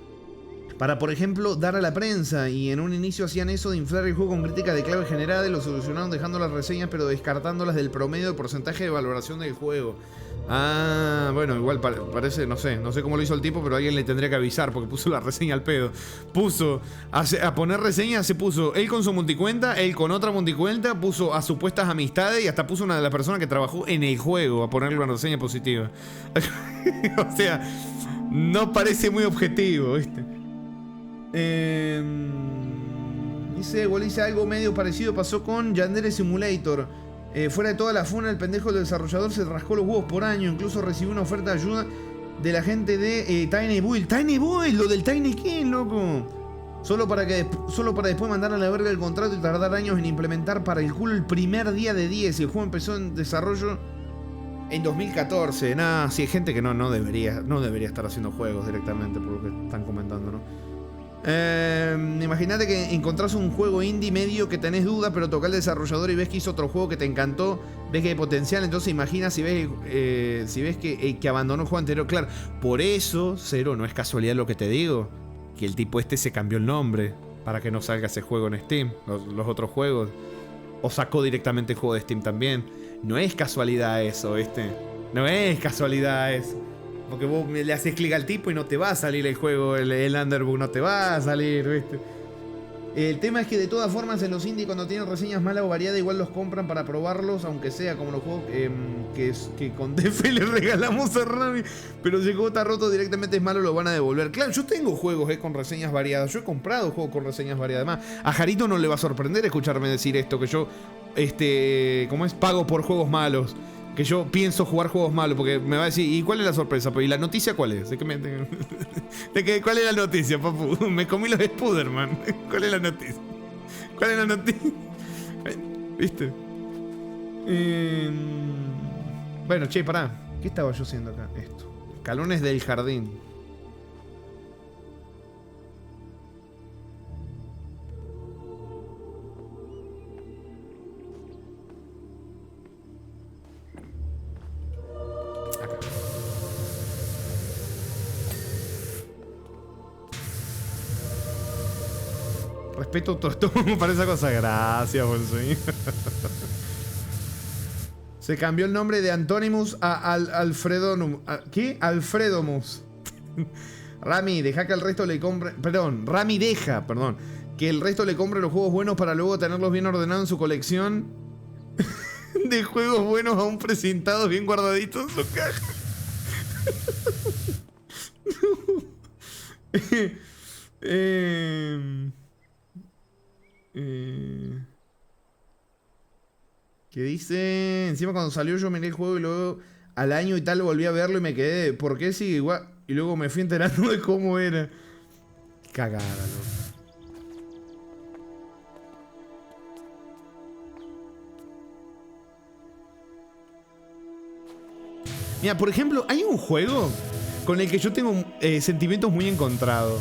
para, por ejemplo, dar a la prensa. Y en un inicio hacían eso de inflar el juego con crítica de claves generales, lo solucionaron dejando las reseñas pero descartándolas del promedio de porcentaje de valoración del juego. Ah, bueno, igual parece, no sé cómo lo hizo el tipo, pero alguien le tendría que avisar porque puso la reseña al pedo. Puso a poner reseñas, se puso él con su multicuenta, él con otra multicuenta, puso a supuestas amistades y hasta puso una de las personas que trabajó en el juego a ponerle una reseña positiva. O sea, no parece muy objetivo, ¿viste? Dice algo medio parecido pasó con Yandere Simulator. Fuera de toda la funa, el pendejo del desarrollador se rascó los huevos por año. Incluso recibió una oferta de ayuda de la gente de Tiny Build. Tiny Build, lo del Tiny King, loco. Solo para después mandar a la verga el contrato y tardar años en implementar para el culo el primer día de 10. El juego empezó en desarrollo en 2014. Sí, hay gente que no debería estar haciendo juegos directamente, por lo que están comentando, ¿no? Imagínate que encontrás un juego indie medio que tenés dudas, pero tocás al desarrollador y ves que hizo otro juego que te encantó, ves que hay potencial, entonces imagina si ves que abandonó el juego anterior. Claro, por eso, Cero, no es casualidad lo que te digo, que el tipo este se cambió el nombre para que no salga ese juego en Steam, los otros juegos. O sacó directamente el juego de Steam también. No es casualidad eso, no es casualidad eso. Porque vos le haces clic al tipo y no te va a salir el juego, el Underbook no te va a salir, ¿viste? El tema es que de todas formas en los indie cuando tienen reseñas malas o variadas igual los compran para probarlos, aunque sea como los juegos que con DF le regalamos a Rami, pero si el juego está roto directamente es malo, lo van a devolver. Claro, yo tengo juegos con reseñas variadas, yo he comprado juegos con reseñas variadas. Además, a Jarito no le va a sorprender escucharme decir esto, que yo, ¿cómo es? Pago por juegos malos. Que yo pienso jugar juegos malos, porque me va a decir, ¿y cuál es la sorpresa? ¿Y la noticia cuál es? ¿Cuál es la noticia, papu? Me comí los Spider-Man. ¿Cuál es la noticia? ¿Cuál es la noticia? ¿Viste? Bueno, che, pará. ¿Qué estaba yo haciendo acá? Esto. Escalones del jardín. Respeto todo para esa cosa. Gracias, Bolsonaro. Se cambió el nombre de Antonimus a Alfredonum. ¿Qué? Alfredomus. Rami, deja que el resto le compre. Perdón, Rami deja, perdón. Que el resto le compre los juegos buenos para luego tenerlos bien ordenados en su colección de juegos buenos aún presentados, bien guardaditos en su caja. ¿Qué dice? Encima cuando salió yo miré el juego y luego al año y tal volví a verlo y me quedé, ¿por qué sigue igual? Y luego me fui enterando de cómo era. Cagada, loco. Mira, por ejemplo, hay un juego con el que yo tengo sentimientos muy encontrados.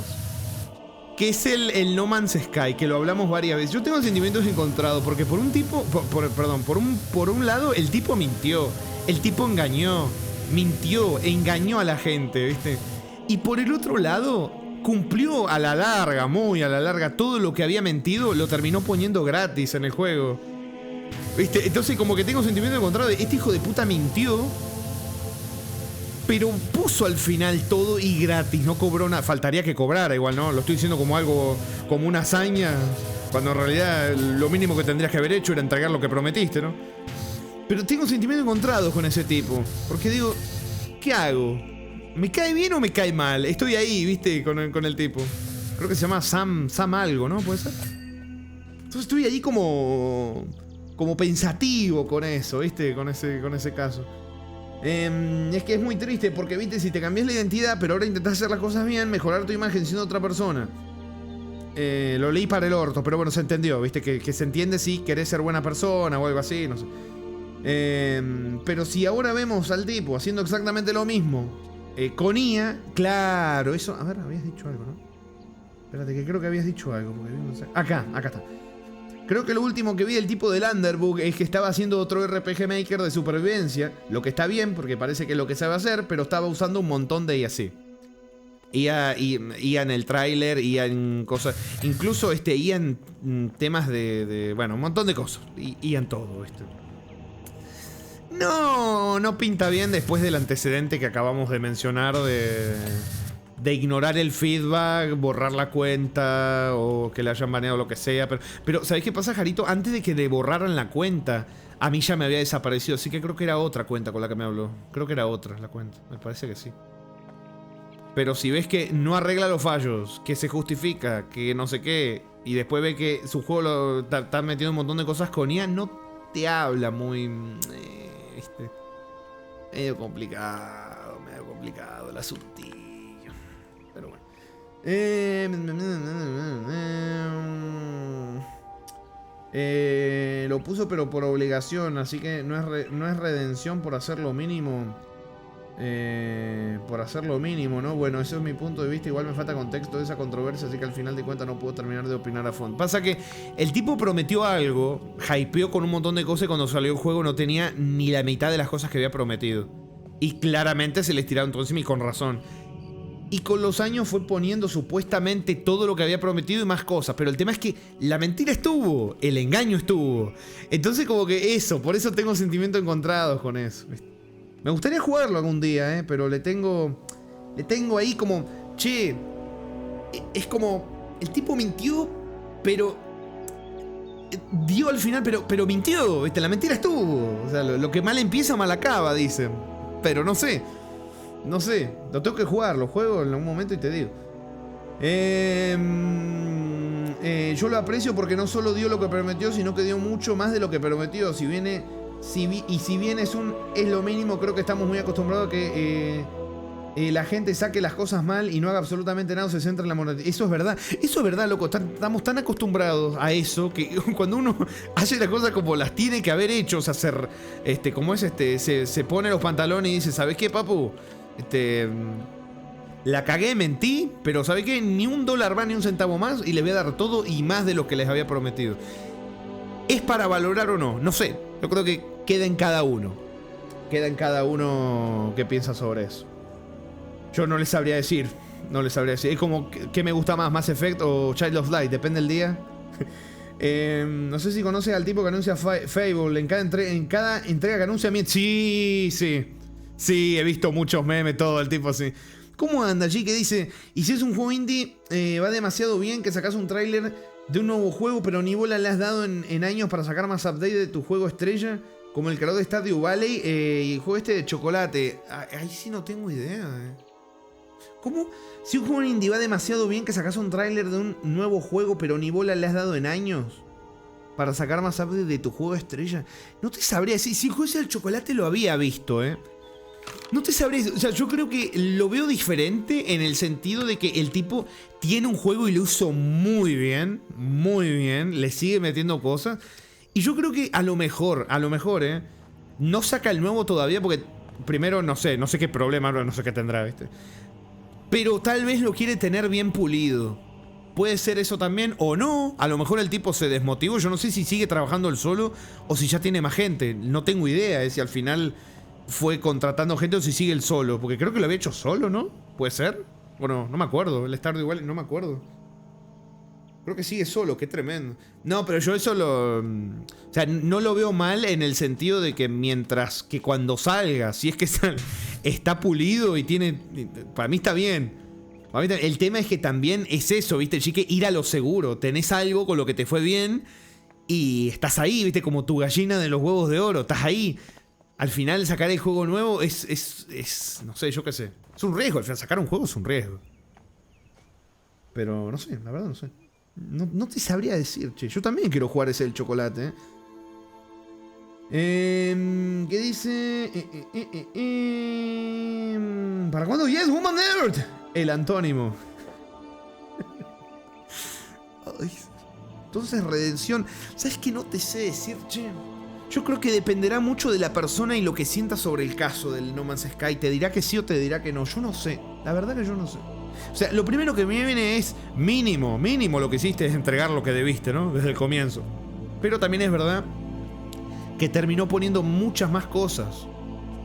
Que es el No Man's Sky, que lo hablamos varias veces. Yo tengo sentimientos encontrados porque por un lado el tipo mintió, el tipo engañó a la gente, ¿viste? Y por el otro lado cumplió a la larga, muy a la larga, todo lo que había mentido lo terminó poniendo gratis en el juego, ¿viste? Entonces como que tengo sentimientos encontrados de este hijo de puta mintió, pero puso al final todo y gratis, no cobró nada. Faltaría que cobrara igual, ¿no? Lo estoy diciendo como algo, como una hazaña, cuando en realidad lo mínimo que tendrías que haber hecho era entregar lo que prometiste, ¿no? Pero tengo sentimientos encontrados con ese tipo, porque digo, ¿qué hago? ¿Me cae bien o me cae mal? Estoy ahí, ¿viste? Con el tipo. Creo que se llama Sam algo, ¿no? ¿Puede ser? Entonces estoy ahí como pensativo con eso, ¿viste? Con ese caso. Es que es muy triste porque, viste, si te cambias la identidad pero ahora intentás hacer las cosas bien, mejorar tu imagen siendo otra persona. Lo leí para el orto, pero bueno, se entendió, viste, que se entiende si querés ser buena persona o algo así, no sé. Pero si ahora vemos al tipo haciendo exactamente lo mismo con IA, claro, eso... A ver, habías dicho algo, ¿no? Espérate, que creo que habías dicho algo porque no sé. Acá está. Creo que lo último que vi del tipo del Underbook es que estaba haciendo otro RPG Maker de supervivencia, lo que está bien porque parece que es lo que sabe hacer, pero estaba usando un montón de IA. IA en el tráiler, IA en cosas, incluso IA en temas de bueno, un montón de cosas, IA en todo esto. No pinta bien después del antecedente que acabamos de mencionar de ignorar el feedback, borrar la cuenta o que le hayan baneado lo que sea. Pero ¿sabés qué pasa, Jarito? Antes de que le borraran la cuenta, a mí ya me había desaparecido. Así que creo que era otra cuenta con la que me habló. Creo que era otra la cuenta. Me parece que sí. Pero si ves que no arregla los fallos, que se justifica, que no sé qué, y después ve que su juego está metiendo un montón de cosas con IA, no te habla muy... ¿viste? Medio complicado el asuntillo. Pero bueno. Lo puso pero por obligación, así que no es redención por hacer lo mínimo. Por hacer lo mínimo, ¿no? Bueno, ese es mi punto de vista. Igual me falta contexto de esa controversia, así que al final de cuentas no puedo terminar de opinar a fondo. Pasa que el tipo prometió algo, hypeó con un montón de cosas y cuando salió el juego no tenía ni la mitad de las cosas que había prometido. Y claramente se les tiraron todo encima y con razón. Y con los años fue poniendo supuestamente todo lo que había prometido y más cosas. Pero el tema es que la mentira estuvo, el engaño estuvo. Entonces como que eso, por eso tengo sentimientos encontrados con eso. Me gustaría jugarlo algún día, pero le tengo ahí como, che, es como, el tipo mintió, pero dio al final, pero mintió, ¿viste? La mentira estuvo. O sea, lo que mal empieza, mal acaba, dicen. Pero no sé, lo tengo que jugar, lo juego en algún momento y te digo. Yo lo aprecio porque no solo dio lo que prometió, sino que dio mucho más de lo que prometió. Si bien es lo mínimo, creo que estamos muy acostumbrados a que la gente saque las cosas mal y no haga absolutamente nada, se centra en la monetización. Eso es verdad, loco. Estamos tan acostumbrados a eso que cuando uno hace las cosas como las tiene que haber hecho, o sea, se pone los pantalones y dice, ¿sabes qué, papu? La cagué, mentí, pero ¿sabes qué? Ni $1 va, ni un centavo más y les voy a dar todo y más de lo que les había prometido. ¿Es para valorar o no? No sé. Yo creo que queda en cada uno. Qué piensa sobre eso. Yo no les sabría decir. Es como que me gusta más, Mass Effect o Child of Light, depende del día. No sé si conoces al tipo que anuncia Fable en cada entrega que anuncia. Sí, he visto muchos memes, todo el tipo así. ¿Cómo anda allí? Que dice, y si es un juego indie, va demasiado bien que sacas un tráiler de un nuevo juego, pero ni bola le has dado en años para sacar más update de tu juego estrella, como el creador de Stardew Valley y el juego de chocolate. Ahí sí no tengo idea. ¿Cómo? Si un juego indie va demasiado bien que sacas un tráiler de un nuevo juego, pero ni bola le has dado en años para sacar más update de tu juego estrella. No te sabría decir. Si el juego del chocolate lo había visto, No te sabría. O sea, yo creo que lo veo diferente en el sentido de que el tipo tiene un juego y lo hizo muy bien. Muy bien. Le sigue metiendo cosas. Y yo creo que a lo mejor, no saca el nuevo todavía porque primero no sé qué problema, no sé qué tendrá, ¿viste? Pero tal vez lo quiere tener bien pulido. Puede ser eso también o no. A lo mejor el tipo se desmotivó. Yo no sé si sigue trabajando él solo o si ya tiene más gente. No tengo idea, si al final fue contratando gente o si sigue él solo. Porque creo que lo había hecho solo, ¿no? ¿Puede ser? Bueno, no me acuerdo. El Stardew Valley, no me acuerdo. Creo que sigue solo, qué tremendo. No, pero yo eso o sea, no lo veo mal en el sentido de que mientras que cuando salga, si es que está pulido y tiene... Para mí está bien. El tema es que también es eso, ¿viste? Chique, ir a lo seguro. Tenés algo con lo que te fue bien y estás ahí, ¿viste? Como tu gallina de los huevos de oro. Estás ahí. Al final sacar el juego nuevo es no sé, yo qué sé. Es un riesgo, al final sacar un juego es un riesgo. Pero no sé, la verdad no sé. No te sabría decir, che. Yo también quiero jugar ese del chocolate, ¿Qué dice? ¿Para cuándo? Yes, Woman Nerd. El antónimo. Entonces, redención. ¿Sabes qué? No te sé decir, che. Yo creo que dependerá mucho de la persona y lo que sienta sobre el caso del No Man's Sky. Te dirá que sí o te dirá que no. Yo no sé. La verdad que yo no sé. O sea, lo primero que me viene es mínimo lo que hiciste es entregar lo que debiste, ¿no? Desde el comienzo. Pero también es verdad que terminó poniendo muchas más cosas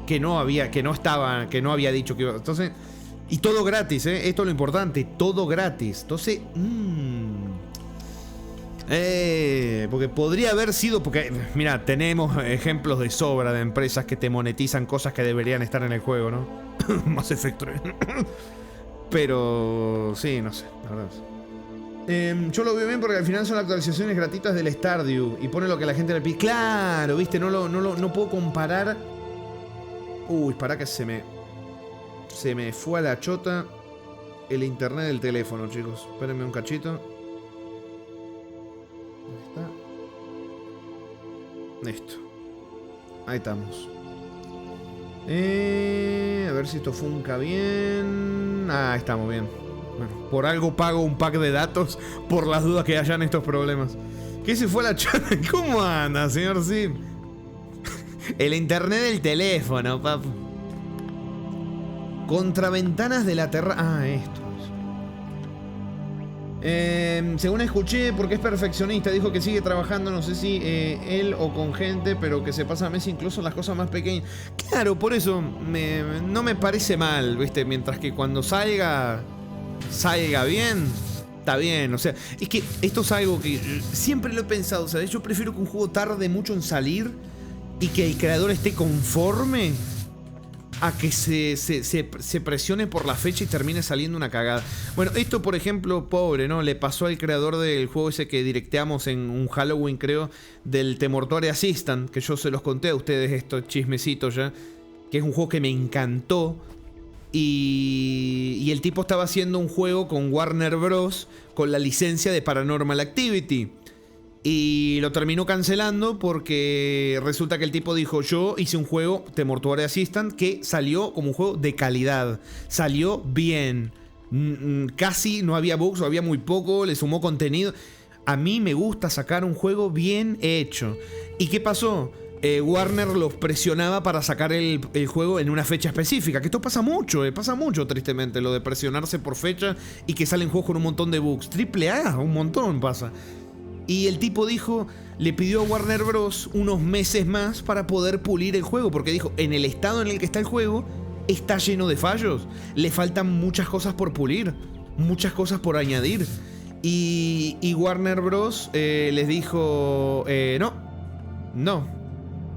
que no había dicho que iba. Entonces, y todo gratis, esto es lo importante, todo gratis. Entonces, porque podría haber sido, porque mira, tenemos ejemplos de sobra de empresas que te monetizan cosas que deberían estar en el juego, ¿no? Más efecto. Pero sí, no sé, la verdad. Yo lo veo bien porque al final son actualizaciones gratuitas del Stardew y pone lo que la gente le pide. Claro, viste, no puedo comparar. Uy, pará que se me fue a la chota el internet del teléfono, chicos. Espérenme un cachito. ¿Dónde está? Listo. Ahí estamos. A ver si esto funca bien. Ah, estamos bien. Bueno, por algo pago un pack de datos por las dudas que hayan estos problemas. ¿Qué se fue la chata? ¿Cómo anda, señor Sim? El internet del teléfono, papu. Contra ventanas de la terra... Ah, esto. Según escuché, porque es perfeccionista, dijo que sigue trabajando, no sé si él o con gente, pero que se pasa meses incluso en las cosas más pequeñas. Claro, por eso no me parece mal, ¿viste? Mientras que cuando salga bien, está bien. O sea, es que esto es algo que siempre lo he pensado. O sea, yo prefiero que un juego tarde mucho en salir y que el creador esté conforme a que se presione por la fecha y termine saliendo una cagada. Bueno, esto por ejemplo, pobre, ¿no? Le pasó al creador del juego ese que directeamos en un Halloween, creo, del The Mortuary Assistant, que yo se los conté a ustedes estos chismecitos ya, que es un juego que me encantó. Y el tipo estaba haciendo un juego con Warner Bros. Con la licencia de Paranormal Activity. Y lo terminó cancelando porque resulta que el tipo dijo: yo hice un juego, The Mortuary Assistant, que salió como un juego de calidad. Salió bien. Casi no había bugs o había muy poco, le sumó contenido. A mí me gusta sacar un juego bien hecho. ¿Y qué pasó? Warner los presionaba para sacar el juego en una fecha específica. Que esto pasa mucho tristemente, lo de presionarse por fecha y que salen juegos con un montón de bugs. AAA, un montón pasa. Y el tipo dijo, le pidió a Warner Bros. Unos meses más para poder pulir el juego. Porque dijo, en el estado en el que está el juego, está lleno de fallos. Le faltan muchas cosas por pulir, muchas cosas por añadir. Y Warner Bros. Les dijo, no.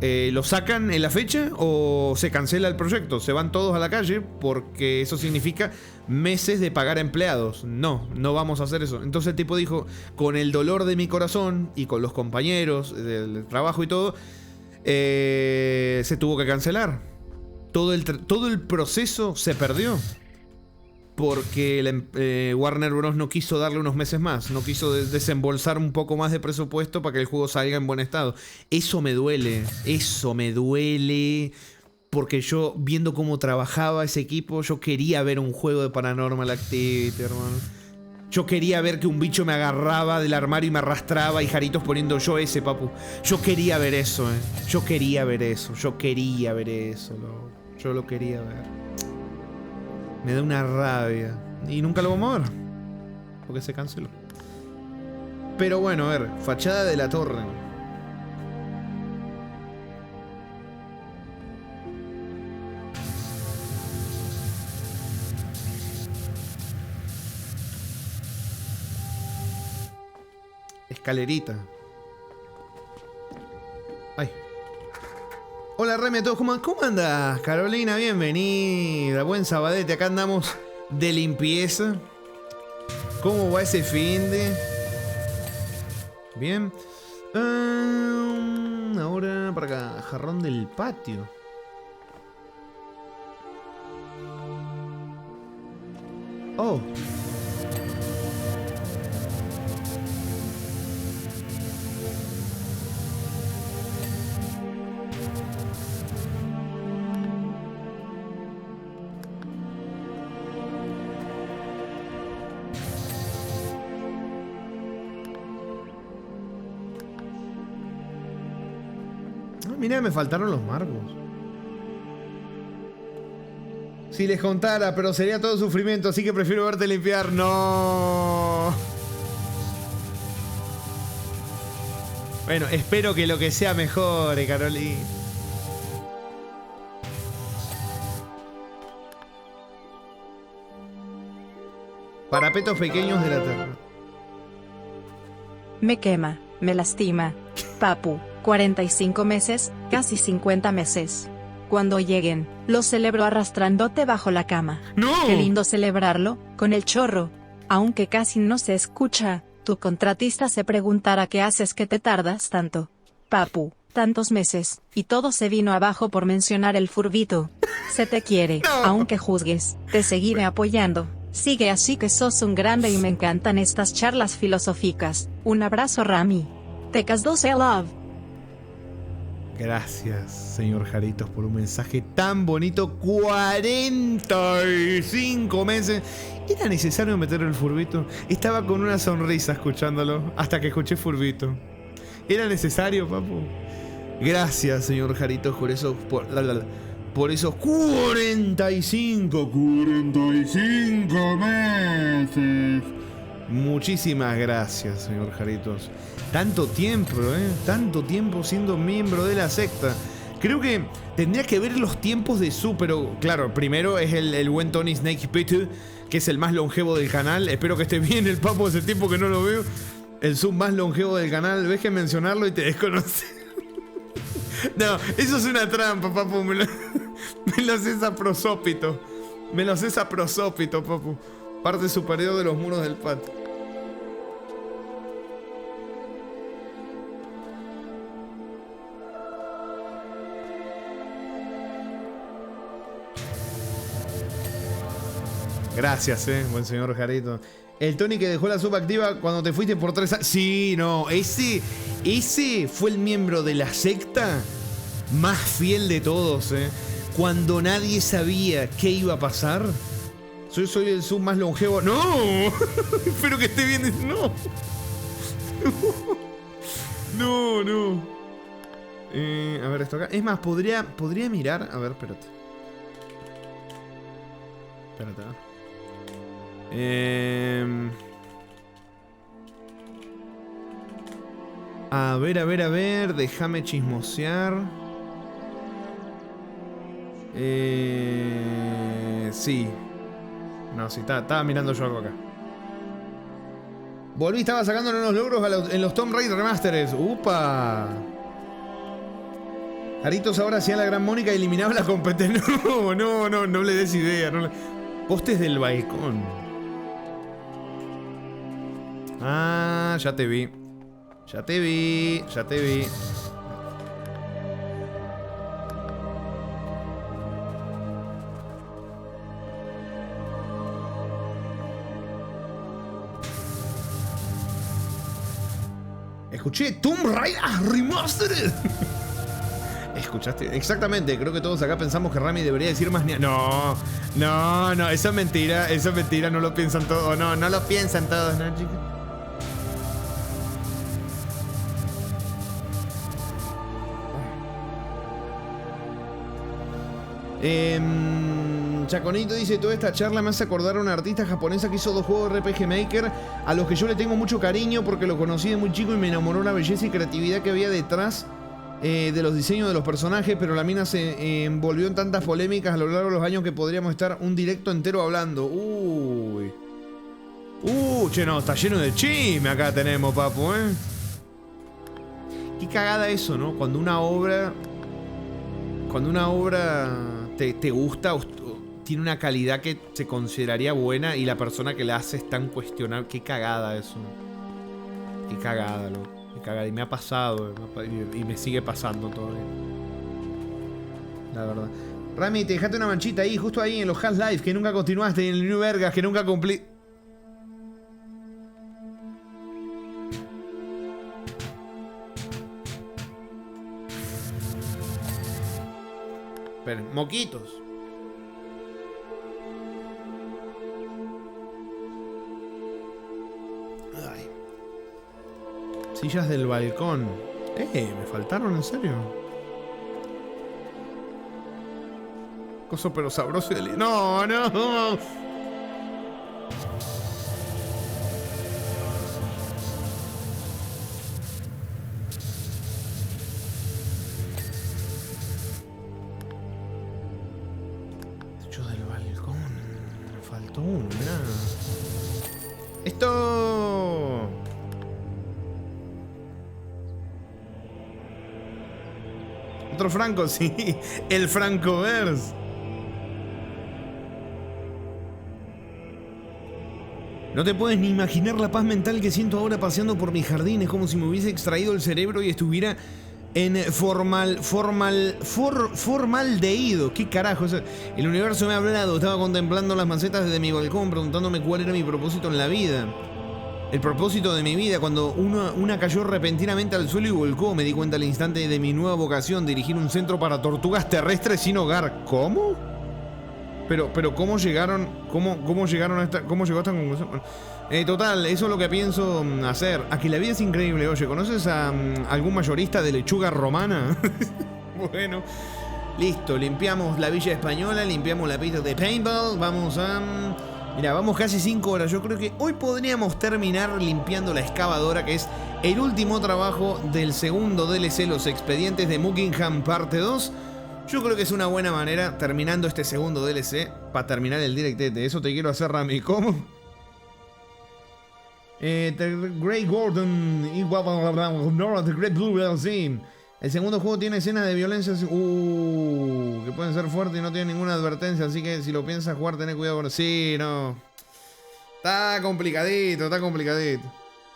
¿Lo sacan en la fecha o se cancela el proyecto? Se van todos a la calle porque eso significa meses de pagar a empleados. No vamos a hacer eso. Entonces el tipo dijo, con el dolor de mi corazón y con los compañeros del trabajo y todo, se tuvo que cancelar. Todo el proceso se perdió. Porque Warner Bros. No quiso darle unos meses más. No quiso desembolsar un poco más de presupuesto para que el juego salga en buen estado. Eso me duele. Porque yo, viendo cómo trabajaba ese equipo, yo quería ver un juego de Paranormal Activity, hermano. Yo quería ver que un bicho me agarraba del armario y me arrastraba y Jaritos poniendo yo ese, papu. Yo quería ver eso, Yo quería ver eso, loco. Yo lo quería ver. Me da una rabia. Y nunca lo vamos a ver. Porque se canceló. Pero bueno, a ver. Fachada de la torre. Escalerita. Ay. Hola Remy a todos, ¿cómo andas? Carolina, bienvenida. Buen sabadete, acá andamos de limpieza. ¿Cómo va ese finde? Bien. Ahora para acá, jarrón del patio. Oh. Mira, me faltaron los marcos. Si les contara, pero sería todo sufrimiento, así que prefiero verte limpiar. No. Bueno, espero que lo que sea mejore, Carolina. Parapetos pequeños de la tierra. Me quema, me lastima. Papu, 45 meses, casi 50 meses. Cuando lleguen, lo celebro arrastrándote bajo la cama. ¡No! Qué lindo celebrarlo, con el chorro. Aunque casi no se escucha, tu contratista se preguntará qué haces que te tardas tanto. Papu, tantos meses, y todo se vino abajo por mencionar el furbito. Se te quiere, No. aunque juzgues, te seguiré apoyando. Sigue así que sos un grande y me encantan estas charlas filosóficas. Un abrazo Rami. Tecas 12 love. Gracias, señor Jaritos, por un mensaje tan bonito. 45 meses. ¿Era necesario meter el furbito? Estaba con una sonrisa escuchándolo hasta que escuché furbito. ¿Era necesario, papu? Gracias, señor Jaritos, por eso, por esos 45 meses. Muchísimas gracias, señor Jaritos. Tanto tiempo, tanto tiempo siendo miembro de la secta. Creo que tendría que ver los tiempos de su, pero claro, primero es el buen Tony Snake Pit, que es el más longevo del canal. Espero que esté bien el papo, ese tiempo que no lo veo. El sub más longevo del canal. Ves que mencionarlo y te desconoce. No, eso es una trampa, papu. Me lo haces a prosópito. Me lo haces a prosópito, papu. Parte superior de los muros del patio. Gracias, buen señor Jarito. El Tony que dejó la sub activa cuando te fuiste por 3 años. Sí, no, ese fue el miembro de la secta más fiel de todos, Cuando nadie sabía qué iba a pasar. Soy el sub más longevo. ¡No! Espero que esté bien. ¡No! No. A ver, esto acá. Es más, podría mirar. A ver, espérate. A ver, déjame chismosear. Sí. No, sí, estaba mirando yo algo acá. Volví, estaba sacándole unos logros en los Tomb Raider Remastered. ¡Upa! Jaritos ahora hacía la gran Mónica y eliminaba la competencia. No le des idea. Postes del balcón. Ah, ya te vi. Escuché Tomb Raider Remastered. ¿Escuchaste? Exactamente, creo que todos acá pensamos que Rami debería decir más. No, esa es mentira, no lo piensan todos. No lo piensan todos, ¿no, chicos? Chaconito dice: toda esta charla me hace acordar a una artista japonesa que hizo 2 juegos de RPG Maker a los que yo le tengo mucho cariño porque lo conocí de muy chico y me enamoró la belleza y creatividad que había detrás de los diseños de los personajes, pero la mina se envolvió en tantas polémicas a lo largo de los años que podríamos estar un directo entero hablando. Che, no, está lleno de chisme acá tenemos, papu, Qué cagada eso, ¿no? Cuando una obra te gusta o tiene una calidad que se consideraría buena y la persona que la hace es tan cuestionable. Qué cagada eso. Qué cagada, loco. Qué cagada. Y me ha pasado. Y me sigue pasando todavía. La verdad. Rami, te dejaste una manchita ahí, justo ahí en los Half-Life, que nunca continuaste, y en el New Vergas, que nunca cumplí. Esperen, moquitos. Ay. Sillas del balcón. Me faltaron, en serio. Coso pero sabroso y delicioso. No. Techo del balcón. Me faltó uno, mirá. ¡Esto! Otro Franco, sí. El Francoverse. No te puedes ni imaginar la paz mental que siento ahora paseando por mis jardines, como si me hubiese extraído el cerebro y estuviera en formaldehído. ¿Qué carajo? El universo me ha hablado. Estaba contemplando las macetas desde mi balcón, preguntándome cuál era mi propósito en la vida. El propósito de mi vida, cuando una cayó repentinamente al suelo y volcó, me di cuenta al instante de mi nueva vocación, dirigir un centro para tortugas terrestres sin hogar. ¿Cómo? Pero ¿cómo llegaron? ¿Cómo llegaron a esta? ¿Cómo llegó a esta conclusión? Total, eso es lo que pienso hacer. Aquí la vida es increíble. Oye, ¿conoces a algún mayorista de lechuga romana? Bueno, Listo, limpiamos la Villa Española, limpiamos la pista de paintball. Vamos a... Mira, vamos casi 5 horas. Yo creo que hoy podríamos terminar limpiando la excavadora, que es el último trabajo del segundo DLC, Los Expedientes de Buckingham parte 2. Yo creo que es una buena manera, terminando este segundo DLC, para terminar el directete. Eso te quiero hacer, Rami. ¿Cómo? The Grey Gordon y The Great Blue DLC. El segundo juego tiene escenas de violencia que pueden ser fuertes y no tienen ninguna advertencia, así que si lo piensas jugar, tenés cuidado con... Sí, no. Está complicadito, está complicadito.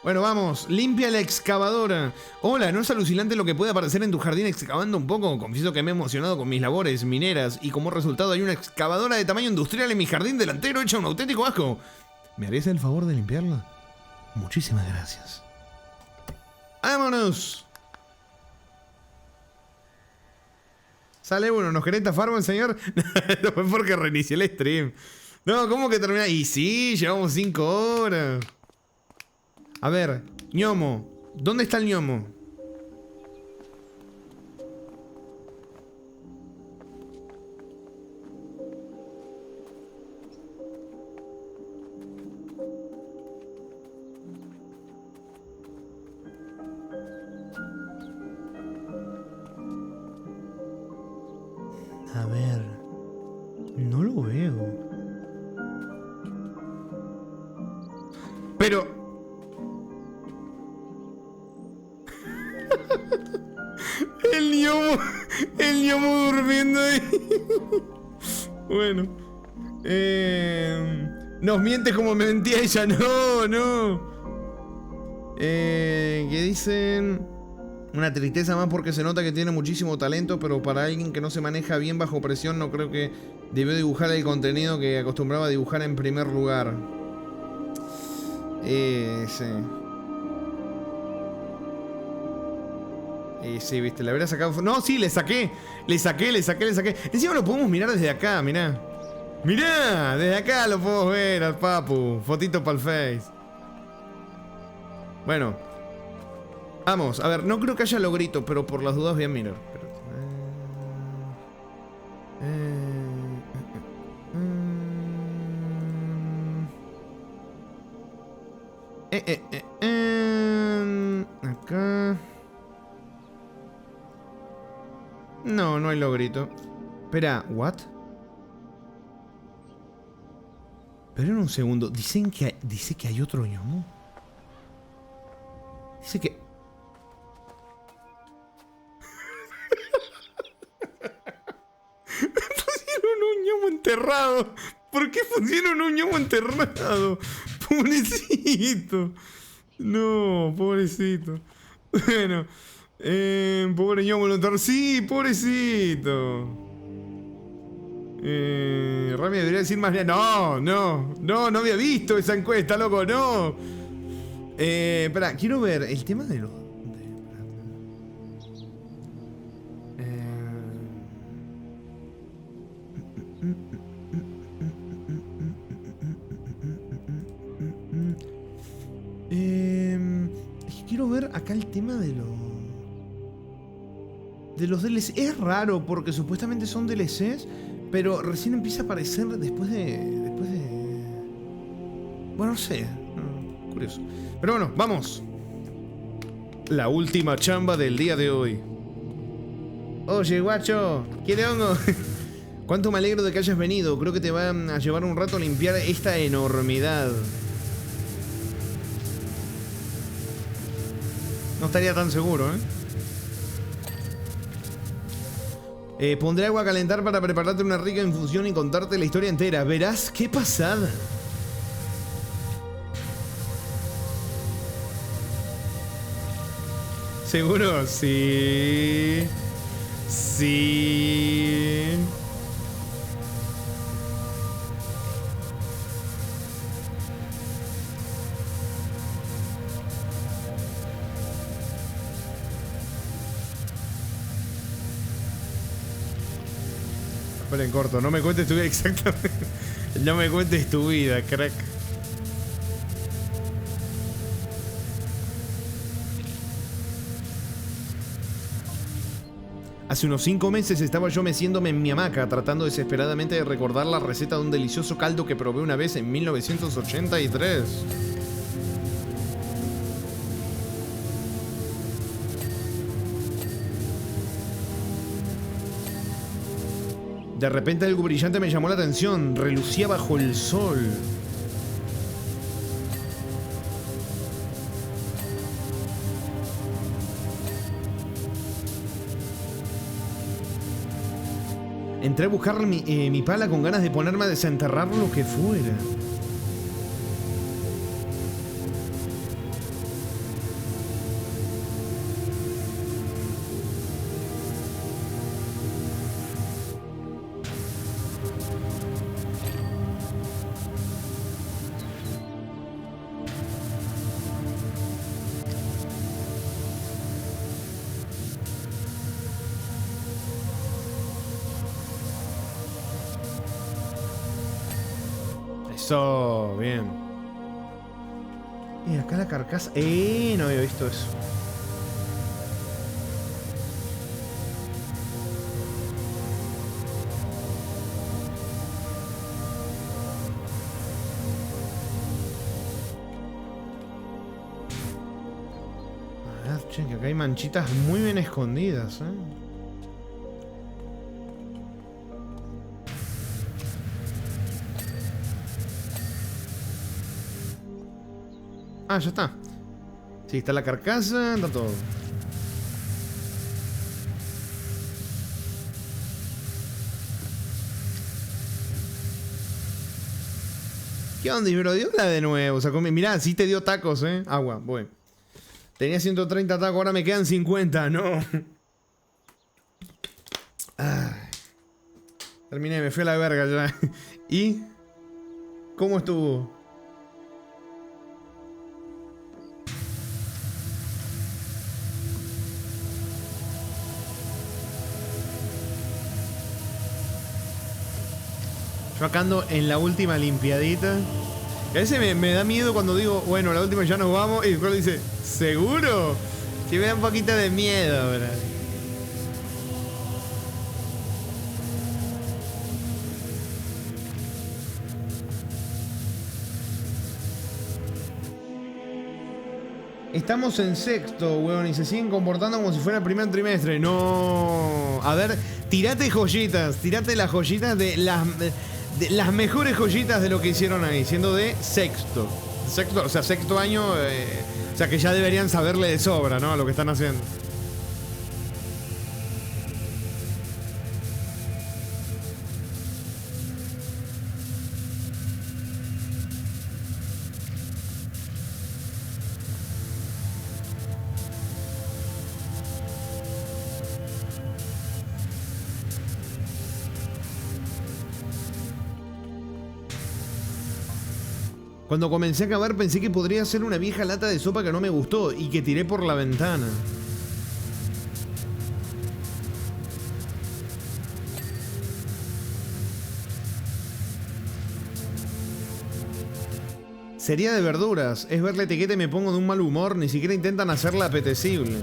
Bueno, vamos, limpia la excavadora. Hola, ¿no es alucinante lo que puede aparecer en tu jardín excavando un poco? Confieso que me he emocionado con mis labores mineras y como resultado hay una excavadora de tamaño industrial en mi jardín delantero hecha un auténtico asco. ¿Me harías el favor de limpiarla? Muchísimas gracias. ¡Vámonos! Sale uno, ¿nos querés estafar, buen señor? No fue porque reinicié el stream. No, ¿cómo que termina? Y sí, llevamos 5 horas. A ver, ñomo. ¿Dónde está el ñomo? A ver, no lo veo. Pero... el ñomo durmiendo ahí. Bueno. Nos mientes como me mentía ella. No, no. ¿Qué dicen? Una tristeza más porque se nota que tiene muchísimo talento, pero para alguien que no se maneja bien bajo presión, no creo que debió dibujar el contenido que acostumbraba a dibujar en primer lugar. Sí. Sí, viste, le habría sacado... No, sí, le saqué. Encima lo podemos mirar desde acá, mirá. Mirá, desde acá lo podemos ver al papu. Fotito para el Face. Bueno. Vamos, a ver, no creo que haya logrito, pero por las dudas voy a mirar. Acá. No, no hay logrito. Espera, ¿what? Pero en un segundo, dice que hay otro ñomo. Dice que... Pusieron un ñomo enterrado. ¿Por qué pusieron un ñomo enterrado? Pobrecito. No, pobrecito. Bueno. Pobre ñomo lo enterró. Sí, pobrecito. Rami debería decir más... No había visto esa encuesta, loco, no. Espera, quiero ver el tema de los... Quiero ver acá el tema de los DLC. Es raro porque supuestamente son DLCs, pero recién empieza a aparecer después de... Bueno, no sé. Curioso. Pero bueno, vamos. La última chamba del día de hoy. Oye, guacho, ¿quiere hongo? Cuánto me alegro de que hayas venido. Creo que te va a llevar un rato limpiar esta enormidad. No estaría tan seguro, pondré agua a calentar para prepararte una rica infusión y contarte la historia entera. Verás qué pasada. ¿Seguro? Sí. Sí. En corto, no me cuentes tu vida exactamente. No me cuentes tu vida, crack. Hace unos 5 meses estaba yo meciéndome en mi hamaca, tratando desesperadamente de recordar la receta de un delicioso caldo que probé una vez en 1983. De repente algo brillante me llamó la atención, relucía bajo el sol. Entré a buscar mi pala con ganas de ponerme a desenterrar lo que fuera. Eso, bien. Y acá la carcasa. No había visto eso. A ver, che, que acá hay manchitas muy bien escondidas, Ah, ya está. Sí, está la carcasa, está todo. ¿Qué onda? Pero dio la de nuevo. O sea, mirá, sí te dio tacos, Agua, bueno. Tenía 130 tacos, ahora me quedan 50, no. Ay. Terminé, me fui a la verga ya. ¿Y? ¿Cómo estuvo? Yo acá ando en la última limpiadita. Y a veces me da miedo cuando digo, bueno, la última ya nos vamos. Y el juego dice, ¿seguro? Sí me da un poquito de miedo, ¿verdad? Estamos en sexto, weón, y se siguen comportando como si fuera el primer trimestre. No. A ver, tirate joyitas. Tirate las joyitas de las mejores joyitas de lo que hicieron ahí, siendo de sexto. Sexto, o sea, sexto año, o sea que ya deberían saberle de sobra, ¿no? A lo que están haciendo. Cuando comencé a cavar pensé que podría ser una vieja lata de sopa que no me gustó y que tiré por la ventana. Sería de verduras. Es ver la etiqueta y me pongo de un mal humor. Ni siquiera intentan hacerla apetecible.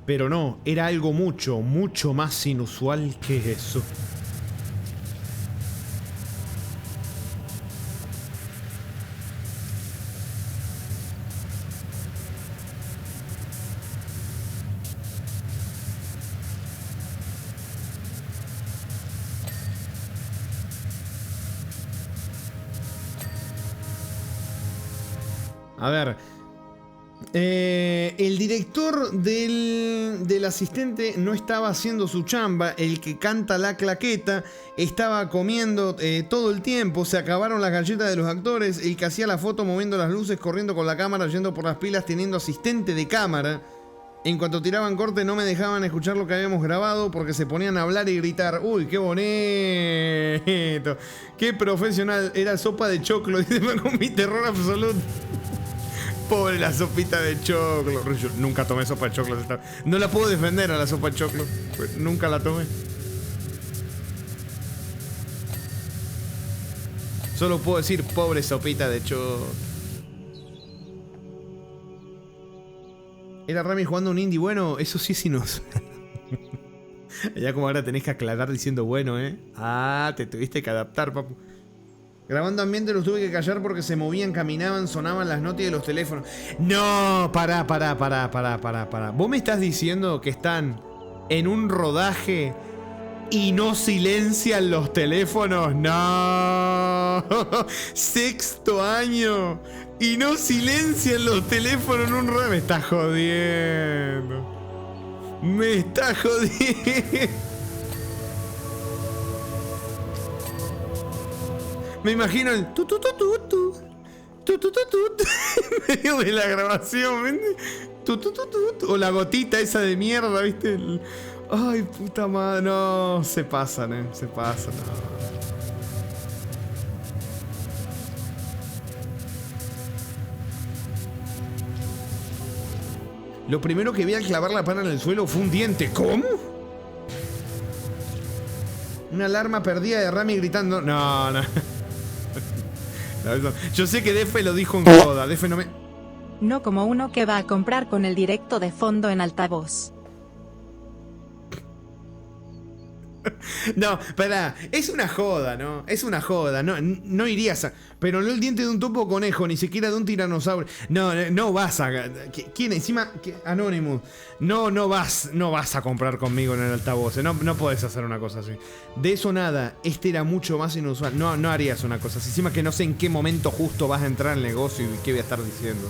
Pero no, era algo mucho, mucho más inusual que eso. A ver, el director del asistente no estaba haciendo su chamba. El que canta la claqueta estaba comiendo todo el tiempo. Se acabaron las galletas de los actores. El que hacía la foto moviendo las luces, corriendo con la cámara, yendo por las pilas, teniendo asistente de cámara. En cuanto tiraban corte no me dejaban escuchar lo que habíamos grabado porque se ponían a hablar y gritar. ¡Uy, qué bonito! ¡Qué profesional! Era sopa de choclo. Dice, con mi terror absoluto. Pobre la sopita de choclo. Yo nunca tomé sopa de choclo. No la puedo defender a la sopa de choclo. Nunca la tomé. Solo puedo decir pobre sopita de hecho. ¿Era Rami jugando un indie bueno? Eso sí es inusual. Ya como ahora tenés que aclarar diciendo bueno, Ah, te tuviste que adaptar, papu. Grabando ambiente los tuve que callar porque se movían, caminaban, sonaban las notas de los teléfonos. No, pará. ¿Vos me estás diciendo que están en un rodaje y no silencian los teléfonos? No. Sexto año y no silencian los teléfonos en un rodaje. Me estás jodiendo. Me estás jodiendo. Me imagino el en medio de la grabación, ¿viste? O la gotita esa de mierda, ¿viste? Ay, puta madre, no, se pasan, se pasan. No. Lo primero que vi al clavar la pana en el suelo fue un diente. ¿Cómo? Una alarma perdida de Rami gritando. No. Yo sé que Defe lo dijo en joda. Defe no me... No como uno que va a comprar con el directo de fondo en altavoz. No, pará, es una joda, ¿no? Es una joda, no irías a... Pero no el diente de un topo conejo, ni siquiera de un tiranosaurio. No vas a... ¿Quién? Encima, Anonymous. No vas a comprar conmigo en el altavoz. No podés hacer una cosa así. De eso nada, este era mucho más inusual. No harías una cosa así. Encima que no sé en qué momento justo vas a entrar al negocio y qué voy a estar diciendo.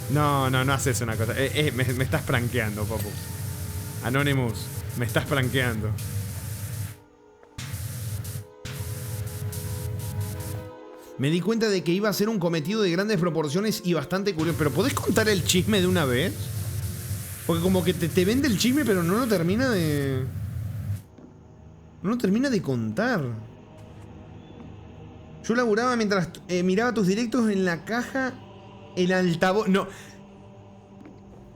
No haces una cosa. Me estás pranqueando, papu. Anonymous, me estás pranqueando. Me di cuenta de que iba a ser un cometido de grandes proporciones y bastante curioso. ¿Pero podés contar el chisme de una vez? Porque como que te vende el chisme, pero no lo termina de... No lo termina de contar. Yo laburaba mientras miraba tus directos en la caja en altavoz. No.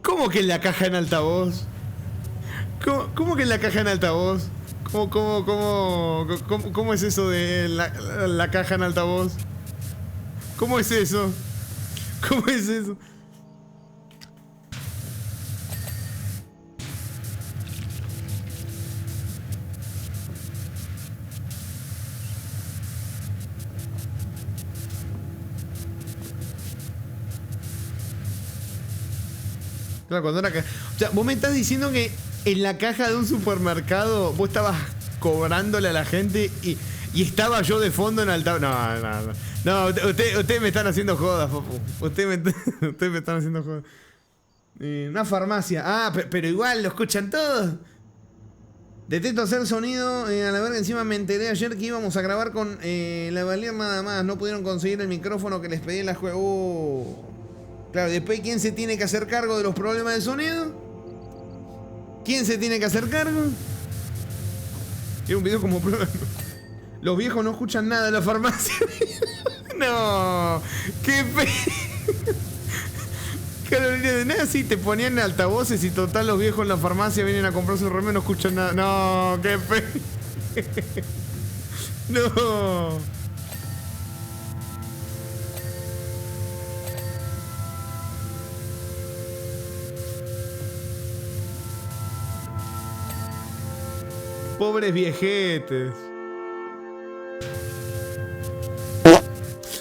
¿Cómo que en la caja en altavoz? ¿Cómo que en la caja en altavoz? ¿Cómo es eso de la caja en altavoz? ¿Cómo es eso? ¿Cómo es eso? Claro, cuando era o sea, vos me estás diciendo que en la caja de un supermercado vos estabas cobrándole a la gente y estaba yo de fondo en altavoz. No, ustedes me están haciendo jodas, papu. Ustedes me están haciendo jodas. Una farmacia. Ah, pero igual lo escuchan todos. Detecto hacer sonido. A la verga, encima me enteré ayer que íbamos a grabar con la Valier nada más. No pudieron conseguir el micrófono que les pedí en la juego. Claro, después ¿quién se tiene que hacer cargo de los problemas de sonido? ¿Quién se tiene que hacer cargo? Era un video como prueba. Los viejos no escuchan nada de la farmacia. No, qué fe. Carolina de nada, sí, te ponían altavoces y total los viejos en la farmacia vienen a comprarse un remedio y no escuchan nada. No, qué fe. No. Pobres viejetes.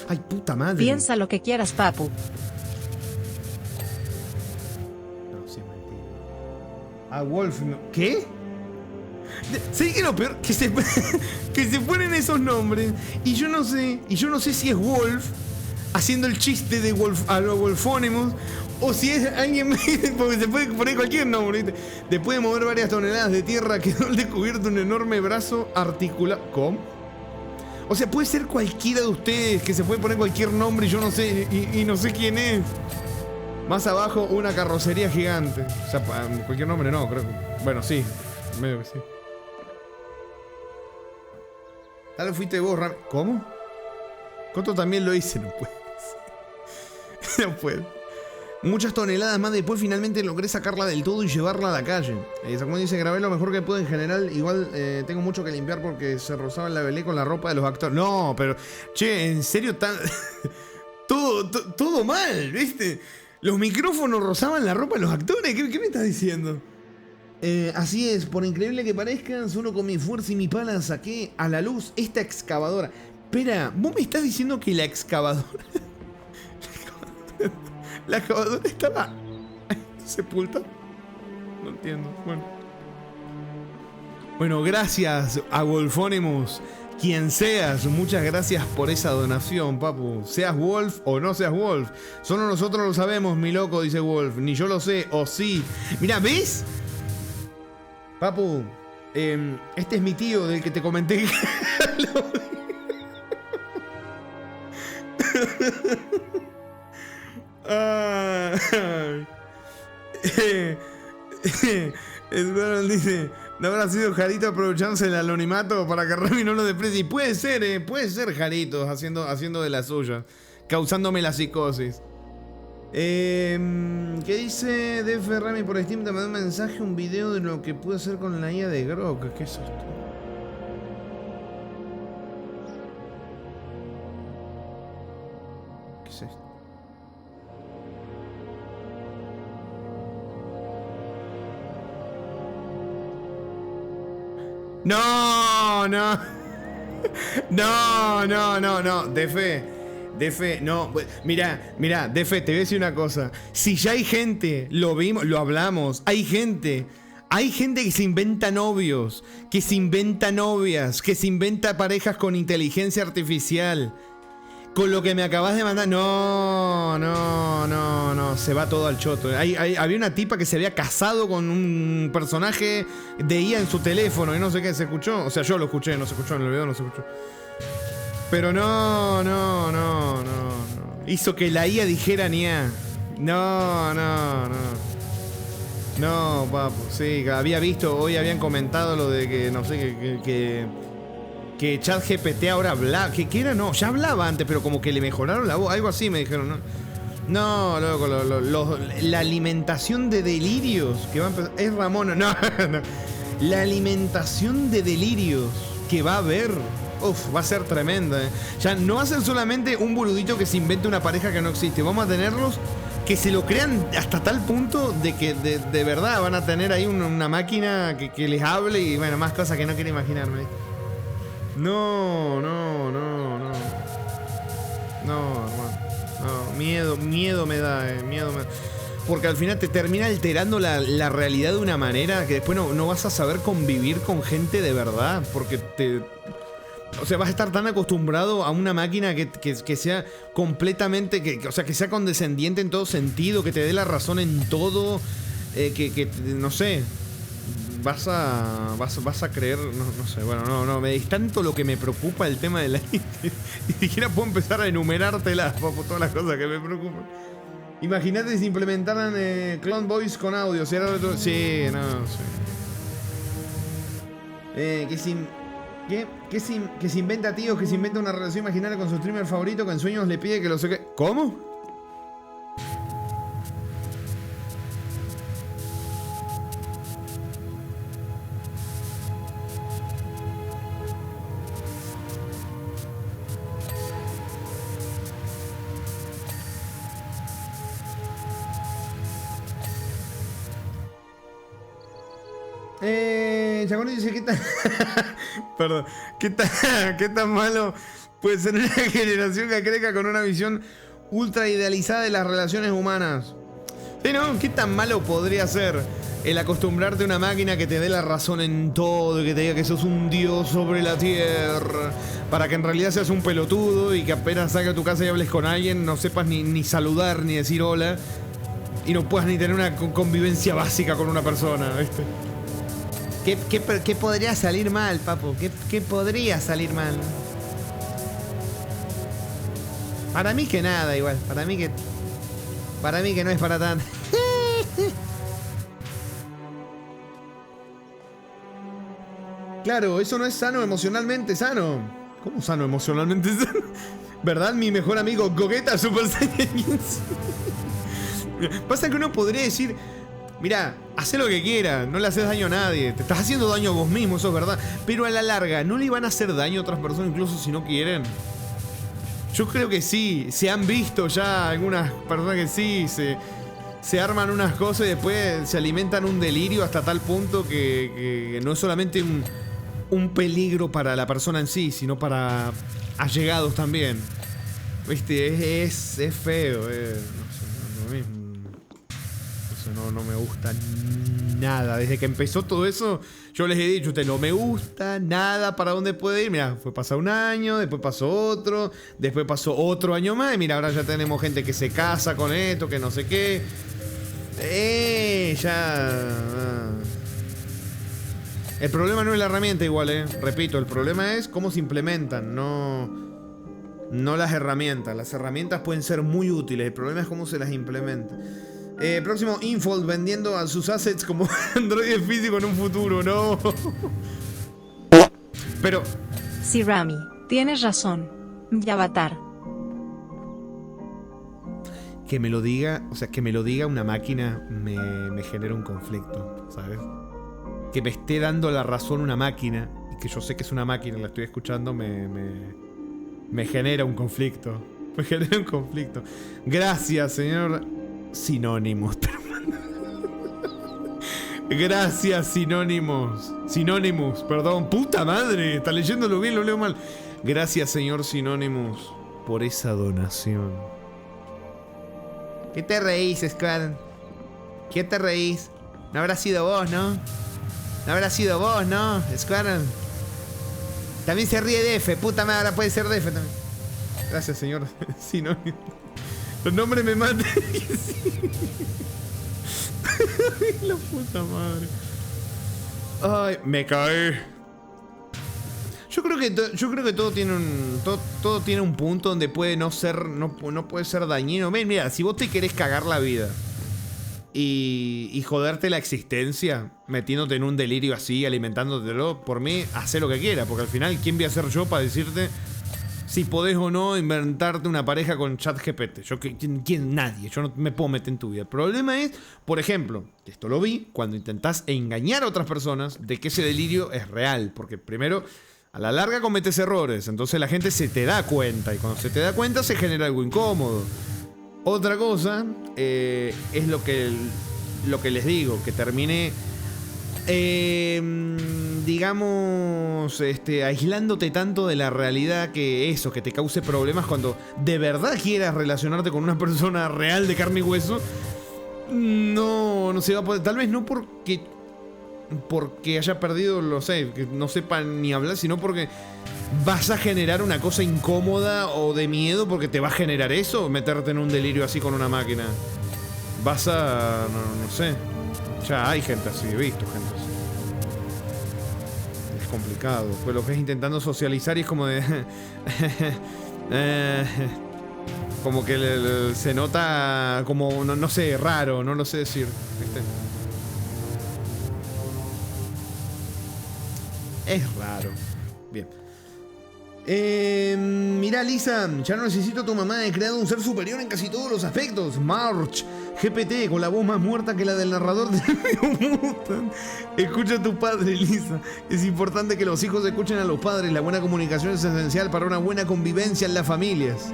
Ay, puta madre. Piensa lo que quieras, papu. No, sí, mentira. A Wolf, no. ¿Qué? ¿Sabes qué es lo peor? Que se ponen esos nombres y yo no sé si es Wolf haciendo el chiste de Wolf a los Wolfónimos o si es alguien, porque se puede poner cualquier nombre, ¿viste? Después de mover varias toneladas de tierra quedó al descubierto un enorme brazo articulado. ¿Cómo? O sea, puede ser cualquiera de ustedes que se puede poner cualquier nombre y yo no sé, y no sé quién es. Más abajo, una carrocería gigante. O sea, cualquier nombre no, creo que... Bueno, sí, medio que sí. Tal vez fuiste vos, Ram. ¿Cómo? Coto también lo hice, no puede. No puede. Muchas toneladas más después finalmente logré sacarla del todo y llevarla a la calle. Como dice, grabé lo mejor que pude en general. Igual tengo mucho que limpiar porque se rozaba el labelé con la ropa de los actores. No, pero, che, en serio, todo mal, ¿viste? Los micrófonos rozaban la ropa de los actores. ¿Qué me estás diciendo? Así es, por increíble que parezca, solo con mi fuerza y mi pala saqué a la luz esta excavadora. Espera, ¿vos me estás diciendo que la excavadora... la excavadora estaba sepultada? No entiendo. Bueno, gracias a Wolfonimus. Quien seas, muchas gracias por esa donación, papu. Seas Wolf o no seas Wolf. Solo nosotros lo sabemos, mi loco, dice Wolf. Ni yo lo sé, o sí. Mira, ¿ves? Papu, este es mi tío del que te comenté. Eduardo dice, ¿no habrá sido Jarito aprovechándose del anonimato para que Rami no lo desprecie? Y puede ser Jarito haciendo de la suya, causándome la psicosis. ¿Qué dice DF Rami por Steam? Te mandó un mensaje, un video de lo que pude hacer con la IA de Grok. ¿Qué es esto? ¿Qué es esto? No. Defe, no. Mira, Defe, te voy a decir una cosa. Si ya hay gente, lo vimos, lo hablamos, hay gente que se inventa novios, que se inventa novias, que se inventa parejas con inteligencia artificial. Con lo que me acabas de mandar, no, se va todo al choto. Había una tipa que se había casado con un personaje de IA en su teléfono y no sé qué, ¿se escuchó? O sea, yo lo escuché, no se escuchó, en el video no se escuchó. Pero no. Hizo que la IA dijera nia. No, papu, sí, había visto, hoy habían comentado lo de que, no sé, que ChatGPT ahora habla, que era, no, ya hablaba antes, pero como que le mejoraron la voz, algo así me dijeron, ¿no? No, loco, la alimentación de delirios que va a empezar, es Ramón, no. La alimentación de delirios que va a haber, va a ser tremenda, Ya no va a ser solamente un boludito que se invente una pareja que no existe, vamos a tenerlos que se lo crean hasta tal punto de que de verdad van a tener ahí una máquina que les hable y bueno, más cosas que no quiero imaginarme. No, hermano. No, miedo me da, Porque al final te termina alterando la realidad de una manera que después no vas a saber convivir con gente de verdad. Porque o sea, vas a estar tan acostumbrado a una máquina que sea completamente, que sea condescendiente en todo sentido, que te dé la razón en todo, no sé. Vas a creer, no sé, bueno, no, es tanto lo que me preocupa el tema de la ni siquiera puedo empezar a enumerártelas, por todas las cosas que me preocupan. Imagínate si implementaran Clone Voice con audio, sí, no sé. Que se inventa tíos, que se inventa una relación imaginaria con su streamer favorito, que en sueños le pide que lo sé. ¿Cómo? Chacón dice, ¿qué tan... Perdón. ¿Qué tan malo puede ser una generación que crezca con una visión ultra idealizada de las relaciones humanas? Sí, ¿no? ¿Qué tan malo podría ser el acostumbrarte a una máquina que te dé la razón en todo y que te diga que sos un dios sobre la tierra, para que en realidad seas un pelotudo y que apenas salgas a tu casa y hables con alguien no sepas ni saludar ni decir hola y no puedas ni tener una convivencia básica con una persona, ¿viste? ¿Qué podría salir mal, papu? ¿Qué podría salir mal? Para mí que nada, igual. Para mí que no es para tanto. Claro, eso no es sano emocionalmente sano. ¿Cómo sano emocionalmente sano? ¿Verdad? Mi mejor amigo Gogeta Super Saiyan. Pasa que uno podría decir, mira, haz lo que quiera, no le haces daño a nadie, te estás haciendo daño a vos mismo, eso es verdad. Pero a la larga, ¿no le van a hacer daño a otras personas incluso si no quieren? Yo creo que sí, se han visto ya algunas personas que sí, se arman unas cosas y después se alimentan un delirio hasta tal punto que no es solamente un peligro para la persona en sí, sino para allegados también. Viste, es feo, no sé, no me gusta nada. Desde que empezó todo eso, yo les he dicho, usted no me gusta nada para dónde puede ir. Mira, fue pasar un año, después pasó otro, después pasó otro año más. Y mira, ahora ya tenemos gente que se casa con esto, que no sé qué. El problema no es la herramienta igual, repito, el problema es cómo se implementan, no las herramientas. Las herramientas pueden ser muy útiles, el problema es cómo se las implementa. Próximo, Infold vendiendo a sus assets como androides físicos en un futuro, no. Pero... Sí, Rami, tienes razón. Mi avatar. Que me lo diga, o sea, que me lo diga una máquina me genera un conflicto, ¿sabes? Que me esté dando la razón una máquina y que yo sé que es una máquina, la estoy escuchando, me genera un conflicto. Me genera un conflicto. Gracias, señor Sinónimos. Gracias, Sinónimos. Sinónimos, perdón. Puta madre, está leyéndolo bien, lo leo mal. Gracias, señor Sinónimos, por esa donación. ¿Qué te reís, Squad? ¿Qué te reís? No habrá sido vos, ¿no? No habrá sido vos, ¿no, Squad? También se ríe de F. Puta madre, ahora puede ser de F también. Gracias, señor Sinónimos. Los nombres me matan. La puta madre. Ay, me caí. Yo creo que todo tiene un punto donde puede no puede ser dañino. Mira, si vos te querés cagar la vida y joderte la existencia, metiéndote en un delirio así, alimentándotelo, por mí, hacé lo que quieras, porque al final, ¿quién voy a ser yo para decirte si podés o no inventarte una pareja con ChatGPT? ¿Quién? Nadie. Yo no me puedo meter en tu vida. El problema es, por ejemplo, que esto lo vi, cuando intentás engañar a otras personas de que ese delirio es real. Porque primero, a la larga cometes errores. Entonces la gente se te da cuenta. Y cuando se te da cuenta se genera algo incómodo. Otra cosa es lo que les digo. Que termine... digamos, aislándote tanto de la realidad que eso, que te cause problemas cuando de verdad quieras relacionarte con una persona real de carne y hueso. No se va a poder. Tal vez no porque haya perdido, que no sepa ni hablar, sino porque vas a generar una cosa incómoda o de miedo, porque te va a generar eso, meterte en un delirio así con una máquina. Vas a... no sé. Ya hay gente así, he visto gente así. Es complicado. Pues lo ves intentando socializar y es como de... como que se nota como, no sé, raro, no lo sé decir. ¿Viste? Es raro. Bien. Mirá, Lisa, ya no necesito a tu mamá, he creado un ser superior en casi todos los aspectos. March, GPT, con la voz más muerta que la del narrador de Mutant. Escucha a tu padre, Lisa. Es importante que los hijos escuchen a los padres. La buena comunicación es esencial para una buena convivencia en las familias.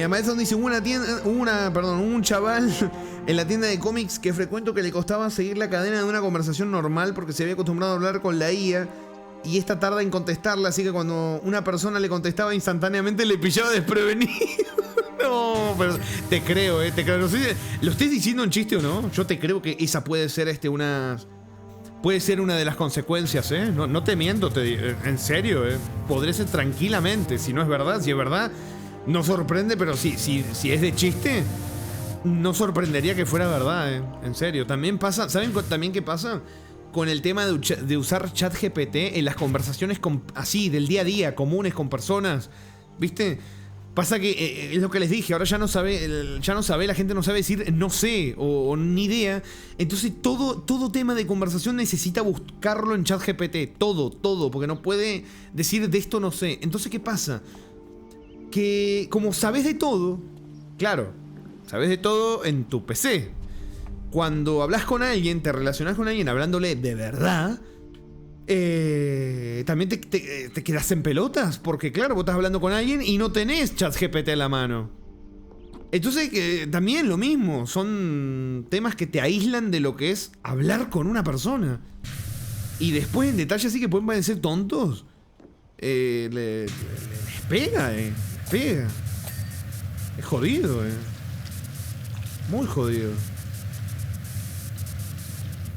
Madison dice, un chaval en la tienda de cómics que frecuento que le costaba seguir la cadena de una conversación normal porque se había acostumbrado a hablar con la IA y esta tarda en contestarla, así que cuando una persona le contestaba instantáneamente le pillaba desprevenido. No, pero te creo, te creo. No sé si lo estés diciendo en chiste o no. Yo te creo que esa puede ser puede ser una de las consecuencias, no te miento, en serio, podría ser tranquilamente, si no es verdad, si es verdad. No sorprende, pero si es de chiste, no sorprendería que fuera verdad, en serio. También pasa, ¿saben también qué pasa? Con el tema de usar ChatGPT en las conversaciones así, del día a día, comunes con personas, ¿viste? Pasa que, es lo que les dije, ahora ya no sabe, la gente no sabe decir no sé o ni idea. Entonces todo tema de conversación necesita buscarlo en ChatGPT, todo, porque no puede decir de esto no sé. Entonces, ¿qué pasa? Que como sabes de todo, claro, Sabes de todo en tu PC. Cuando hablas con alguien, te relacionas con alguien hablándole de verdad, también te quedas en pelotas. Porque claro, vos estás hablando con alguien y no tenés ChatGPT en la mano. Entonces también lo mismo. Son temas que te aíslan de lo que es hablar con una persona. Y después en detalle así que pueden parecer tontos. Les pega, les pega. Es jodido, muy jodido.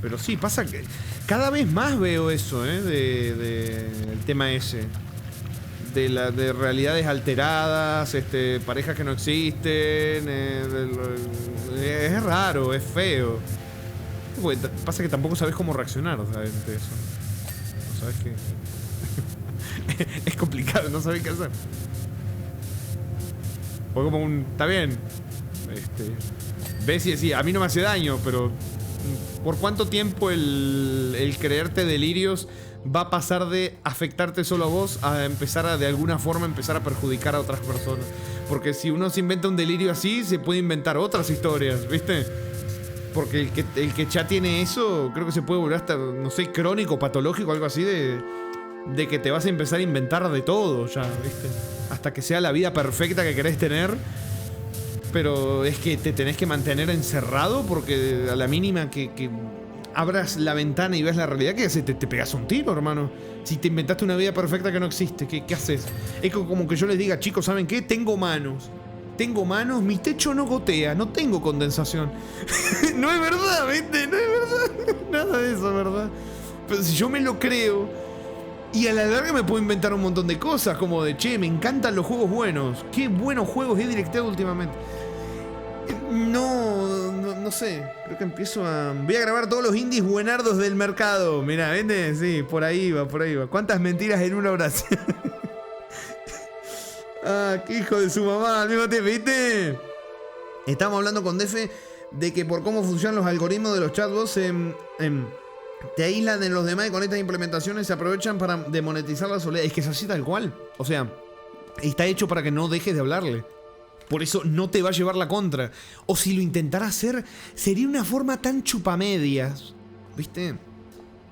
Pero sí, pasa que cada vez más veo eso, el tema ese. De realidades alteradas, parejas que no existen. Es raro, es feo. Porque pasa que tampoco sabes cómo reaccionar, ¿sabes? De eso. No sabes qué. Es complicado, no sabes qué hacer. Fue como está bien. Ves y decís, a mí no me hace daño, pero ¿por cuánto tiempo el creerte delirios va a pasar de afectarte solo a vos a empezar de alguna forma empezar a perjudicar a otras personas? Porque si uno se inventa un delirio así, se puede inventar otras historias, ¿viste? Porque el que ya tiene eso, creo que se puede volver hasta, no sé, crónico, patológico, algo así de que te vas a empezar a inventar de todo ya, ¿viste? Hasta que sea la vida perfecta que querés tener. Pero es que te tenés que mantener encerrado porque a la mínima que abras la ventana y ves la realidad, ¿qué haces? Te pegas un tiro, hermano. Si te inventaste una vida perfecta que no existe, ¿qué haces? Es como que yo les diga, chicos, ¿saben qué? Tengo manos, mi techo no gotea, no tengo condensación. No es verdad, ¿viste? No es verdad. Nada de eso, ¿verdad? Pero si yo me lo creo, y a la larga me puedo inventar un montón de cosas, como de, che, me encantan los juegos buenos. Qué buenos juegos he directeado últimamente. No sé, creo que empiezo a... Voy a grabar todos los indies buenardos del mercado. Mirá, ¿vende? Sí, por ahí va. ¿Cuántas mentiras en una oración? Ah, qué hijo de su mamá, al mismo tiempo, ¿viste? Estamos hablando con Defe de que por cómo funcionan los algoritmos de los chatbots te aíslan de los demás y con estas implementaciones se aprovechan para demonetizar la soledad. Es que es así tal cual. O sea, está hecho para que no dejes de hablarle. Por eso no te va a llevar la contra. O si lo intentara hacer, sería una forma tan chupamedias, ¿viste?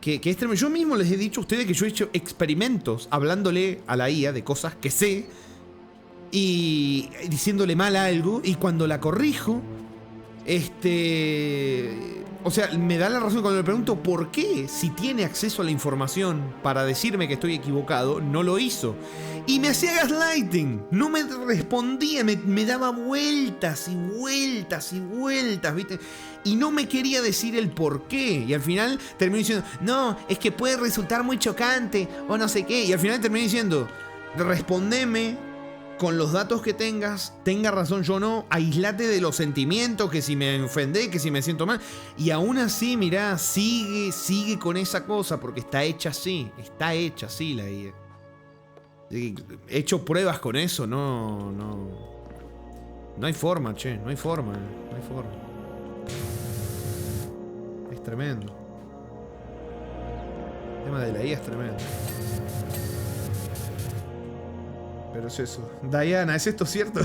Que es tremendo. Yo mismo les he dicho a ustedes que yo he hecho experimentos hablándole a la IA de cosas que sé y diciéndole mal algo, y cuando la corrijo, o sea, me da la razón cuando le pregunto por qué, si tiene acceso a la información para decirme que estoy equivocado, no lo hizo. Y me hacía gaslighting, no me respondía, me daba vueltas y vueltas y vueltas, ¿viste? Y no me quería decir el por qué. Y al final terminó diciendo, no, es que puede resultar muy chocante, o no sé qué. Y al final terminé diciendo, respondeme con los datos que tengas, tenga razón yo no, aislate de los sentimientos, que si me ofendé, que si me siento mal. Y aún así, mirá, sigue con esa cosa, porque está hecha así la IA. He hecho pruebas con eso, no hay forma, che, no hay forma. Es tremendo. El tema de la IA es tremendo. Pero es eso. Diana, ¿es esto cierto?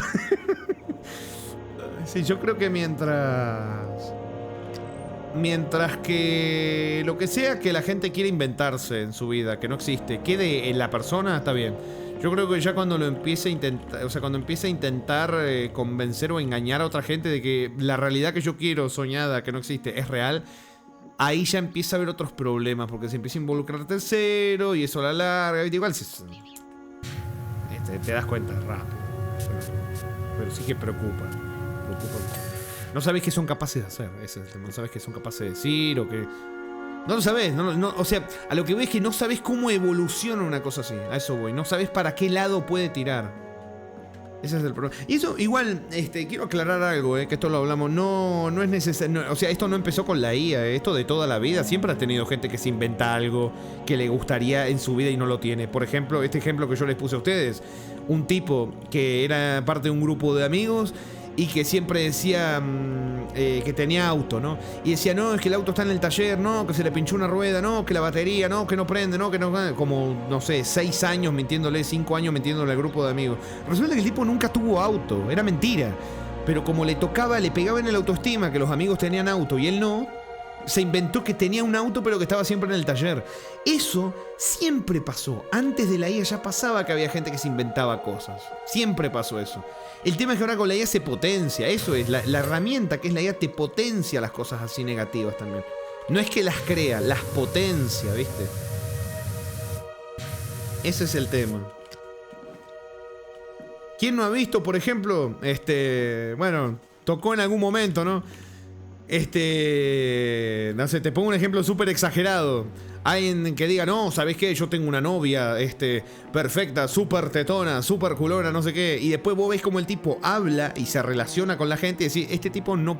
Sí, yo creo que mientras que lo que sea que la gente quiere inventarse en su vida, que no existe, quede en la persona, está bien. Yo creo que ya cuando lo empiece a intentar, o sea, cuando empiece a intentar convencer o engañar a otra gente de que la realidad que yo quiero, soñada, que no existe, es real, ahí ya empieza a haber otros problemas, porque se empieza a involucrar tercero y eso a la larga, igual te das cuenta rápido. Pero sí que preocupa. No sabes qué son capaces de hacer. Ese es el tema. No sabes qué son capaces de decir o qué. No lo sabes. O sea, a lo que voy es que no sabes cómo evoluciona una cosa así. A eso voy. No sabes para qué lado puede tirar. Ese es el problema. Y eso, igual, quiero aclarar algo, que esto lo hablamos. No es necesario. O sea, esto no empezó con la IA. Esto de toda la vida. Siempre ha tenido gente que se inventa algo que le gustaría en su vida y no lo tiene. Por ejemplo, este ejemplo que yo les puse a ustedes. Un tipo que era parte de un grupo de amigos y que siempre decía que tenía auto, ¿no? Y decía, no, es que el auto está en el taller, no, que se le pinchó una rueda, no, que la batería, no, que no prende, no, que no... Como, no sé, 6 años mintiéndole, 5 años mintiéndole al grupo de amigos. Resulta que el tipo nunca tuvo auto, era mentira. pero como le tocaba, le pegaba en el autoestima que los amigos tenían auto y él no, se inventó que tenía un auto pero que estaba siempre en el taller. Eso siempre pasó. Antes de la IA ya pasaba que había gente que se inventaba cosas. Siempre pasó eso. El tema es que ahora con la IA se potencia. Eso es, la herramienta que es la IA te potencia las cosas así negativas también. No es que las crea, las potencia, ¿viste? Ese es el tema. ¿Quién no ha visto, por ejemplo, bueno, tocó en algún momento, ¿no? No sé, te pongo un ejemplo súper exagerado. Alguien que diga, no, ¿sabes qué? Yo tengo una novia, perfecta, súper tetona, súper culona, no sé qué. Y después vos ves como el tipo habla y se relaciona con la gente y decís, este tipo no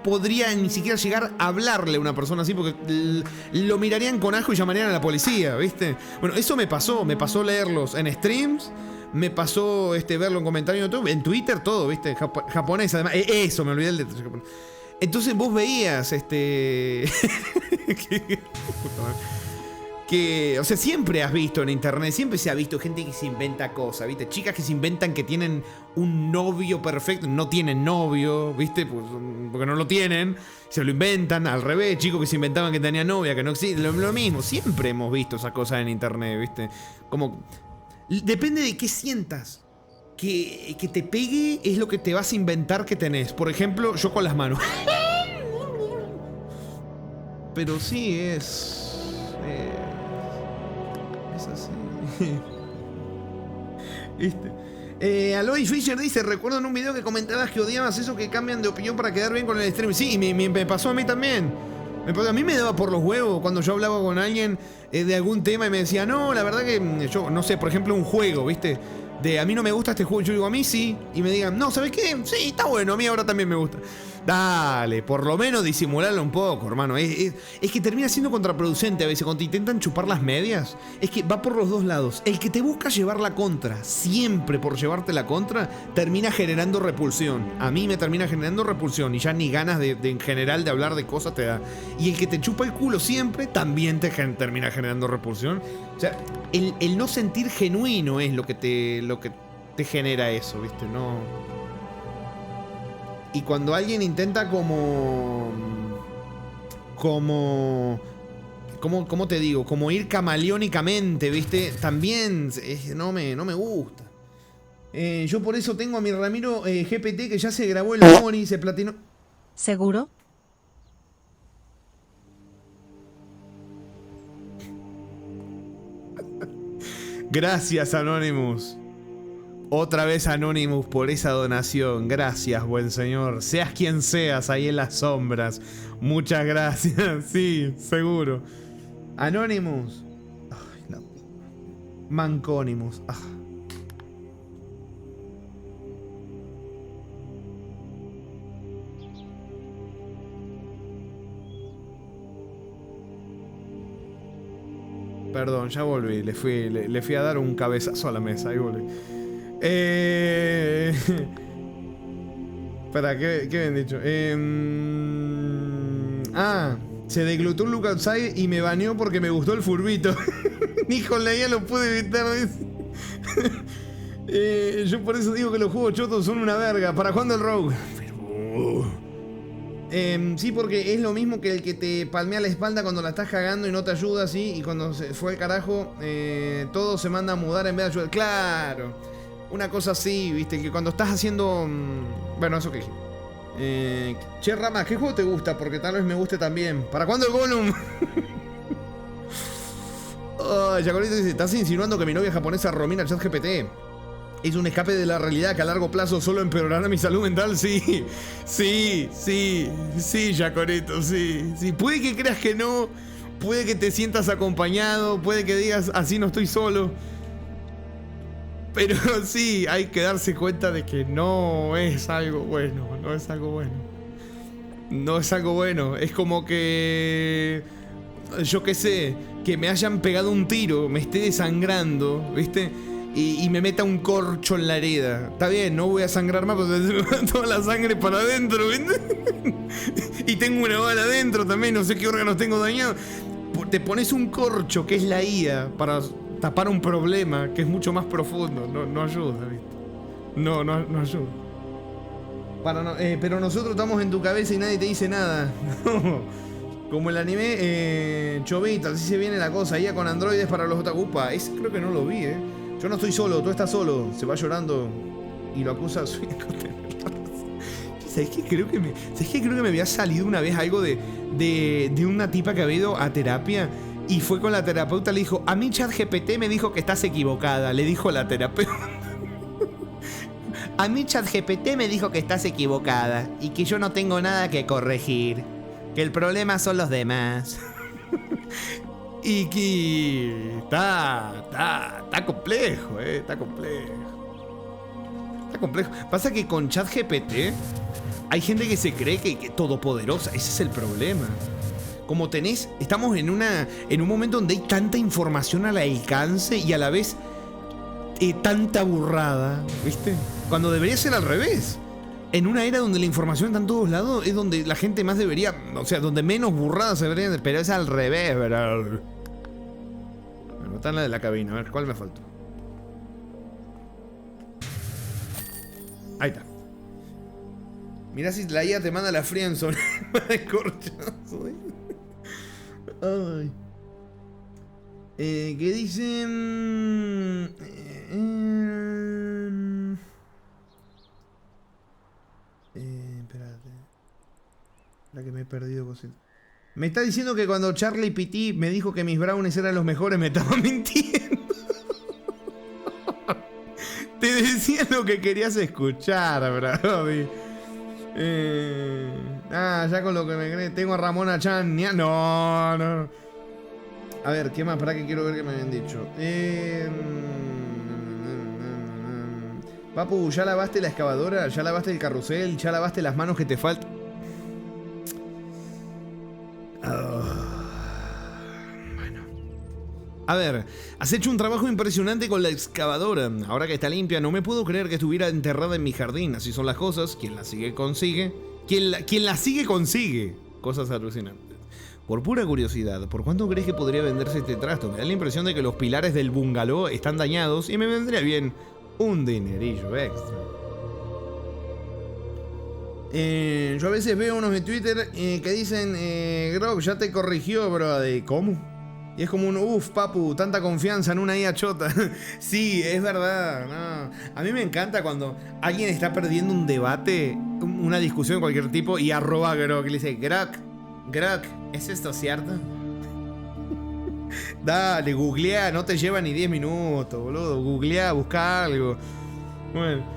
podría ni siquiera llegar a hablarle a una persona así porque lo mirarían con asco y llamarían a la policía, ¿viste? Bueno, eso me pasó leerlos en streams. Me pasó verlo en comentarios en Twitter, todo, ¿viste? Japonés, además. Eso, me olvidé el detalle japonés. Entonces vos veías, que, o sea, siempre has visto en internet, siempre se ha visto gente que se inventa cosas, ¿viste? Chicas que se inventan que tienen un novio perfecto, no tienen novio, ¿viste? Pues, porque no lo tienen, se lo inventan, al revés, chicos que se inventaban que tenían novia, que no existe, lo mismo, siempre hemos visto esas cosas en internet, ¿viste? Como, depende de qué sientas. Que te pegue es lo que te vas a inventar que tenés. Por ejemplo, yo con las manos. Pero sí, es así. Aloy Fisher dice, recuerdo en un video que comentabas que odiabas eso que cambian de opinión para quedar bien con el stream. Sí, y me pasó a mí también. A mí me daba por los huevos cuando yo hablaba con alguien de algún tema y me decía, no, la verdad que yo, no sé, por ejemplo, un juego, ¿viste? De a mí no me gusta este juego, yo digo a mí sí, y me digan, no, ¿sabes qué? Sí, está bueno, a mí ahora también me gusta. Dale, por lo menos disimularlo un poco, hermano. Es que termina siendo contraproducente a veces cuando te intentan chupar las medias. Es que va por los dos lados. El que te busca llevar la contra, siempre por llevarte la contra, termina generando repulsión. A mí me termina generando repulsión y ya ni ganas de en general de hablar de cosas te da. Y el que te chupa el culo siempre, también te termina generando repulsión. O sea, el no sentir genuino es lo que te genera eso, ¿viste? No... Y cuando alguien intenta ¿cómo te digo? Como ir camaleónicamente, ¿viste? También no me gusta. Yo por eso tengo a mi Ramiro GPT que ya se grabó el Mori, se platinó. ¿Seguro? Gracias, Anonymous. Otra vez Anonymous por esa donación. Gracias, buen señor. Seas quien seas ahí en las sombras. Muchas gracias. Sí, seguro. Anonymous. Ay, no. Mancónimos. Ah. Perdón, ya volví. Le fui a dar un cabezazo a la mesa. Ahí volví. Espera, ¿qué me han dicho? Se deglutó un look outside y me baneó porque me gustó el furbito. Ni con la IA lo pude evitar. Yo por eso digo que los juegos chotos son una verga. ¿Para cuándo el Rogue? Sí, porque es lo mismo que el que te palmea la espalda cuando la estás cagando y no te ayuda así. Y cuando se fue al carajo, todo se manda a mudar en vez de ayudar. Claro. Una cosa así, viste, que cuando estás haciendo... Bueno, eso que dije. Che, Rama, ¿qué juego te gusta? Porque tal vez me guste también. ¿Para cuándo el Gollum? Jacorito dice, ¿estás insinuando que mi novia japonesa Romina ChatGPT es un escape de la realidad que a largo plazo solo empeorará mi salud mental? Sí, Jacorito, sí. Puede que creas que no, puede que te sientas acompañado, puede que digas, así no estoy solo. Pero sí, hay que darse cuenta de que no es algo bueno, no es algo bueno. Es como que, yo qué sé, que me hayan pegado un tiro, me esté desangrando, ¿viste? Y me meta un corcho en la herida. Está bien, no voy a sangrar más, porque me va toda la sangre para adentro, ¿viste? Y tengo una bala adentro también, no sé qué órganos tengo dañados. Te pones un corcho, que es la IA, para tapar un problema que es mucho más profundo. No ayuda, ¿viste? No ayuda. Pero nosotros estamos en tu cabeza y nadie te dice nada. Como el anime Chobita, así se viene la cosa. IA con androides para los otakupa. Ese creo que no lo vi, Yo no estoy solo, tú estás solo. Se va llorando y lo acusa a su hijo. ¿Sabes qué? Creo que me había salido una vez algo de una tipa que había ido a terapia y fue con la terapeuta. Le dijo, a mí ChatGPT me dijo que estás equivocada. Le dijo la terapeuta. A mí ChatGPT me dijo que estás equivocada y que yo no tengo nada que corregir. Que el problema son los demás. Y que está complejo, está complejo. Está complejo. Pasa que con ChatGPT hay gente que se cree que todopoderosa. Ese es el problema. Como estamos en un momento donde hay tanta información al alcance y a la vez tanta burrada, ¿viste? Cuando debería ser al revés. En una era donde la información está en todos lados, es donde la gente más debería, o sea, donde menos burradas se deberían, pero es al revés, ¿verdad? Bueno, está en la de la cabina, a ver, ¿cuál me faltó? Ahí está. Mirá si la IA te manda la friendzone de corchazo, Ay. ¿Qué dicen? Espérate. La que me he perdido cosita. Me está diciendo que cuando Charlie Pitti me dijo que mis brownies eran los mejores, me estaba mintiendo. Te decía lo que querías escuchar, Brody. Ya con lo que me crees. Tengo a Ramona Chan. No. A ver, ¿qué más? Para que quiero ver qué me habían dicho. Papu, ¿ya lavaste la excavadora? ¿Ya lavaste el carrusel? ¿Ya lavaste las manos que te faltan? Bueno. A ver, has hecho un trabajo impresionante con la excavadora. Ahora que está limpia, no me puedo creer que estuviera enterrada en mi jardín. Así son las cosas. Quien la sigue consigue. Quien la sigue consigue. Cosas alucinantes. Por pura curiosidad, ¿por cuánto crees que podría venderse este trasto? Me da la impresión de que los pilares del bungalow están dañados y me vendría bien un dinerillo extra. Yo a veces veo unos en Twitter que dicen, Grog, ya te corrigió, bro. ¿Cómo? Y es como un, papu, tanta confianza en una IA chota. Sí, es verdad. No. A mí me encanta cuando alguien está perdiendo un debate, una discusión de cualquier tipo y arroba a Grog y le dice, Grog, ¿es esto cierto? Dale, googlea, no te lleva ni 10 minutos, boludo. Googlea, busca algo. Bueno.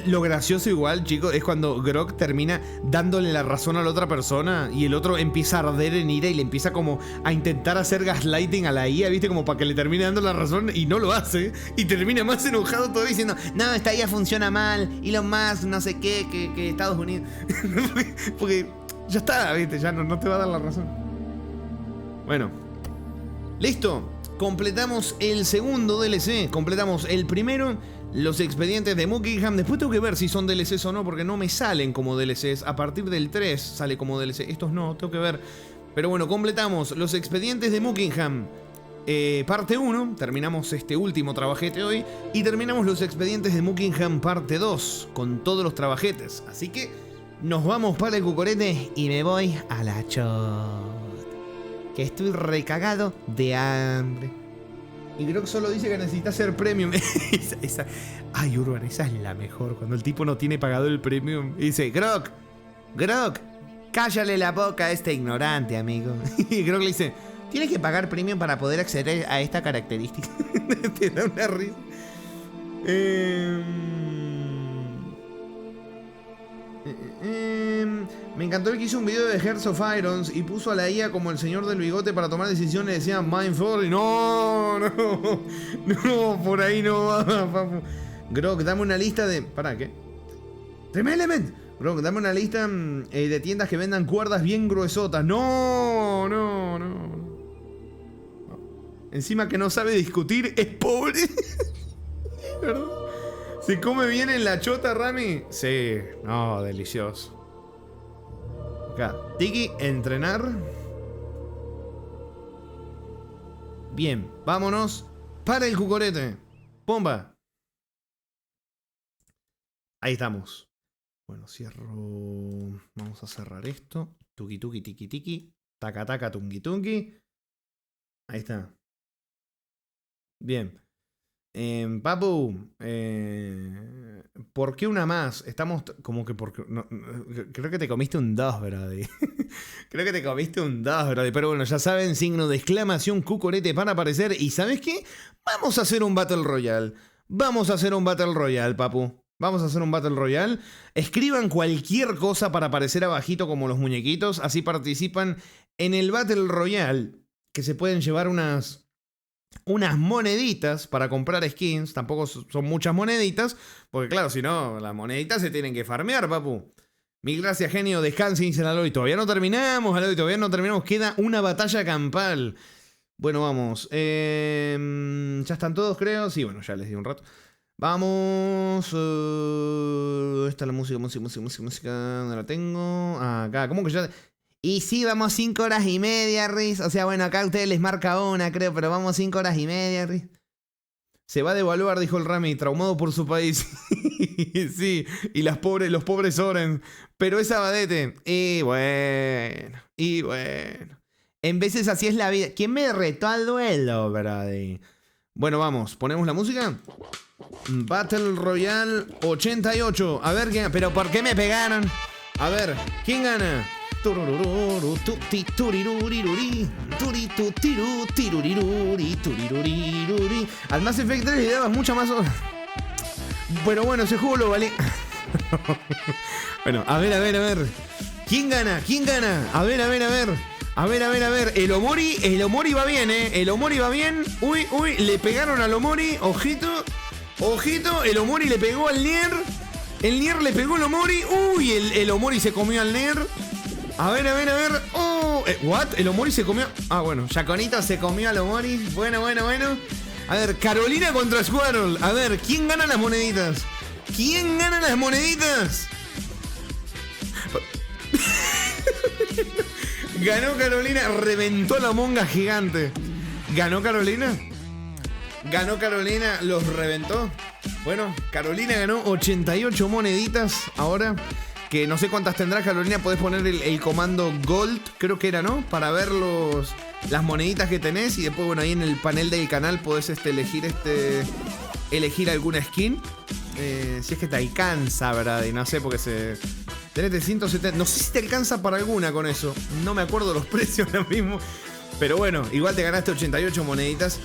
Lo gracioso igual, chicos, es cuando Grog termina dándole la razón a la otra persona y el otro empieza a arder en ira y le empieza como a intentar hacer gaslighting a la IA, ¿viste? Como para que le termine dando la razón y no lo hace. Y termina más enojado todavía diciendo, no, esta IA funciona mal y lo más, no sé qué, que Estados Unidos. Porque ya está, ¿viste? Ya no te va a dar la razón. Bueno. Listo. Completamos el segundo DLC. Completamos el primero, los expedientes de Muckingham. Después tengo que ver si son DLCs o no, porque no me salen como DLCs. A partir del 3 sale como DLC. Estos no, tengo que ver. Pero bueno, completamos los expedientes de Muckingham. Parte 1. Terminamos este último trabajete hoy. Y terminamos los expedientes de Muckingham parte 2. Con todos los trabajetes. Así que nos vamos para el cucorete y me voy a la chot. Que estoy recagado de hambre. Y Grog solo dice que necesita ser premium. Ay, Urban, esa es la mejor. Cuando el tipo no tiene pagado el premium. Y dice, Grog, cállale la boca a este ignorante, amigo. Y Grog le dice, tienes que pagar premium para poder acceder a esta característica. Te da una risa. Me encantó el que hizo un video de Hearts of Irons y puso a la IA como el señor del bigote para tomar decisiones. Decía Mindful y no, por ahí no va, papu. Grog, dame una lista de... ¿Para qué? Treme Element. Grog, dame una lista de tiendas que vendan cuerdas bien gruesotas. No. Encima que no sabe discutir, es pobre. ¿Verdad? ¿Se come bien en la chota, Rami? Sí, no, delicioso. Acá, Tiki, entrenar. Bien, vámonos para el cucorete. Pomba. Ahí estamos. Bueno, cierro. Vamos a cerrar esto. Tuki tuki tiki tiki. Taca taca tungi tungi. Ahí está. Bien. Papu, ¿por qué una más? Estamos como que porque... No, creo que te comiste un 2, brody. Creo que te comiste un 2, brody. Pero bueno, ya saben, signo de exclamación, cucorete para aparecer. ¿Y sabes qué? Vamos a hacer un Battle Royale. Vamos a hacer un Battle Royale, papu. Vamos a hacer un Battle Royale. Escriban cualquier cosa para aparecer abajito como los muñequitos. Así participan en el Battle Royale. Que se pueden llevar unas moneditas para comprar skins. Tampoco son muchas moneditas. Porque claro, si no, las moneditas se tienen que farmear, papu. Mil gracias, genio. Descansen, dice Aloy. Todavía no terminamos, Aloy. Todavía no terminamos. Queda una batalla campal. Bueno, vamos. ¿Ya están todos, creo? Sí, bueno, ya les di un rato. Vamos. Esta es la música. ¿Dónde la tengo? Acá. ¿Cómo que ya...? Y sí, vamos 5 horas y media, Riz. O sea, bueno, acá a ustedes les marca una, creo, pero vamos 5 horas y media, Riz. Se va a devaluar, dijo el Rami, traumado por su país. Sí, y los pobres Oren. Pero es Abadete. Y bueno. En veces así es la vida. ¿Quién me retó al duelo, brody? Bueno, vamos, ponemos la música. Battle Royale 88. A ver, ¿pero por qué me pegaron? A ver, ¿quién gana? Al Mass Effect 3 le dabas mucha más horas. Pero bueno, ese juego lo vale. Bueno, a ver. ¿Quién gana? A ver. El Omori va bien, El Omori va bien. Uy, le pegaron al Omori. Ojito, el Omori le pegó al Nier. El Nier le pegó al Omori. Uy, el Omori se comió al Nier. A ver. Oh, ¿what? El Omori se comió. Ah, bueno, Yaconito se comió al Omori. Bueno. A ver, Carolina contra Squirrel. A ver, ¿quién gana las moneditas? Ganó Carolina, reventó la monga gigante. ¿Ganó Carolina? Los reventó. Bueno, Carolina ganó 88 moneditas ahora. Que no sé cuántas tendrá Carolina. Podés poner el comando Gold, creo que era, ¿no? Para ver las moneditas que tenés. Y después, bueno, ahí en el panel del canal podés elegir alguna skin. Si es que te alcanza, ¿verdad? Y no sé, porque tenés 170. No sé si te alcanza para alguna con eso. No me acuerdo los precios ahora mismo. Pero bueno, igual te ganaste 88 moneditas.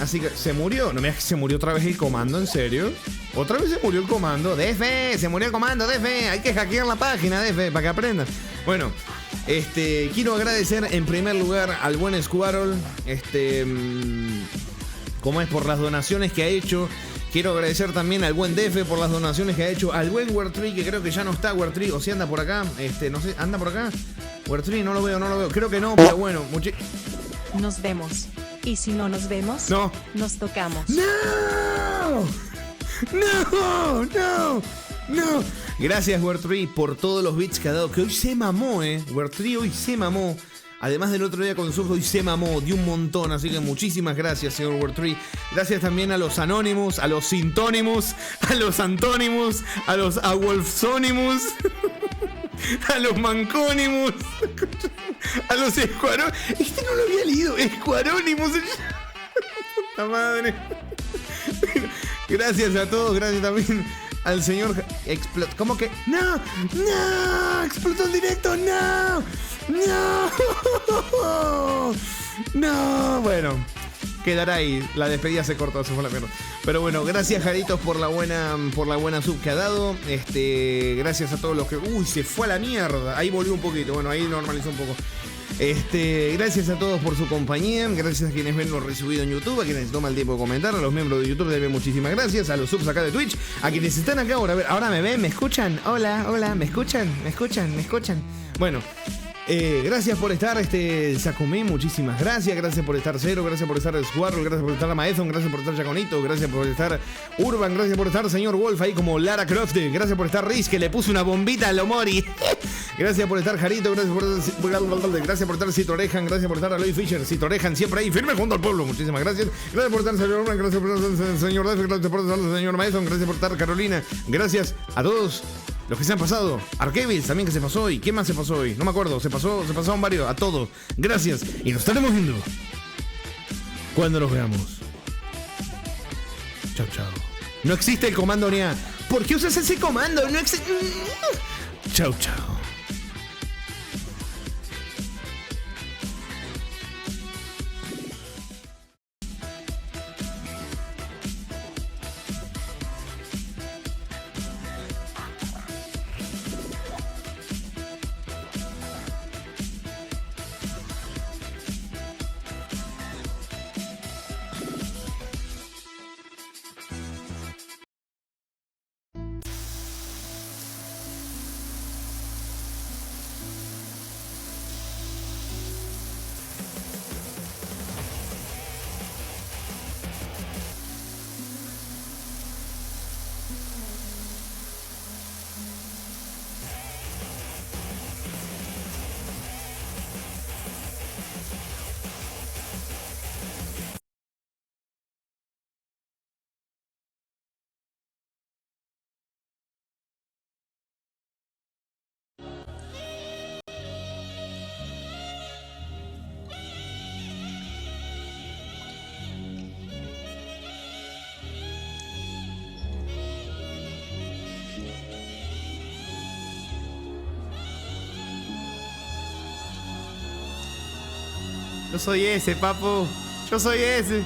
Así que se murió. No me digas que se murió otra vez el comando, ¿en serio? Otra vez se murió el comando. DF, se murió el comando, DF. Hay que hackear la página, DF, para que aprendan. Bueno, quiero agradecer en primer lugar al buen Squirrel. Como es por las donaciones que ha hecho. Quiero agradecer también al buen DF por las donaciones que ha hecho. Al buen Wertree, que creo que ya no está Wertree. O si anda por acá. No sé, ¿anda por acá? Wertree, no lo veo. Creo que no, pero bueno. Nos vemos. Y si no nos vemos, no, nos tocamos. ¡No! Gracias, Wertree, por todos los bits que ha dado. Que hoy se mamó, Wertree hoy se mamó. Además del otro día con sus hoy se mamó, dio un montón. Así que muchísimas gracias, señor Wertree. Gracias también a los Anonymous, a los Sintónimos, a los Antónimos, a los Awolfsónimos, a los Mancónimos, a los Escuarónimos. No lo había leído. Escuarónimos. Puta madre. Gracias a todos. Gracias también al señor ¿Cómo que? ¡No! ¡Explotó el directo! ¡No! Bueno, quedará ahí. La despedida se cortó, se fue la mierda. Pero bueno, gracias, Jaritos, por la buena sub que ha dado. Gracias a todos los que... Uy, se fue a la mierda. Ahí volvió un poquito. Bueno, ahí normalizó un poco. Gracias a todos por su compañía. Gracias a quienes ven lo recibido en YouTube, a quienes toman el tiempo de comentar, a los miembros de YouTube también muchísimas gracias, a los subs acá de Twitch, a quienes están acá ahora. Ahora me ven, me escuchan. Hola, ¿me escuchan? Bueno, Gracias por estar, Sacomé, muchísimas gracias. Gracias por estar Cero, gracias por estar Squarro, gracias por estar Maezon, gracias por estar Chaconito, gracias por estar Urban, gracias por estar señor Wolf ahí como Lara Croft, gracias por estar Riz, que le puso una bombita a Lomori. Gracias por estar Jarito, gracias por estar Citorejan, gracias por estar Aloy Fisher, Citorejan siempre ahí, firme junto al pueblo, muchísimas gracias. Gracias por estar señor Urban, gracias por estar señor Def, gracias por estar señor Maezon, gracias por estar Carolina, gracias a todos los que se han pasado. Arkevis también que se pasó hoy. ¿Quién más se pasó hoy? No me acuerdo. Se pasaron varios. A todos. Gracias. Y nos estaremos viendo cuando nos veamos. Chao, chao. No existe el comando NEA. ¿Por qué usas ese comando? No existe. Chao, chao. Yo soy ese, papu. Yo soy ese.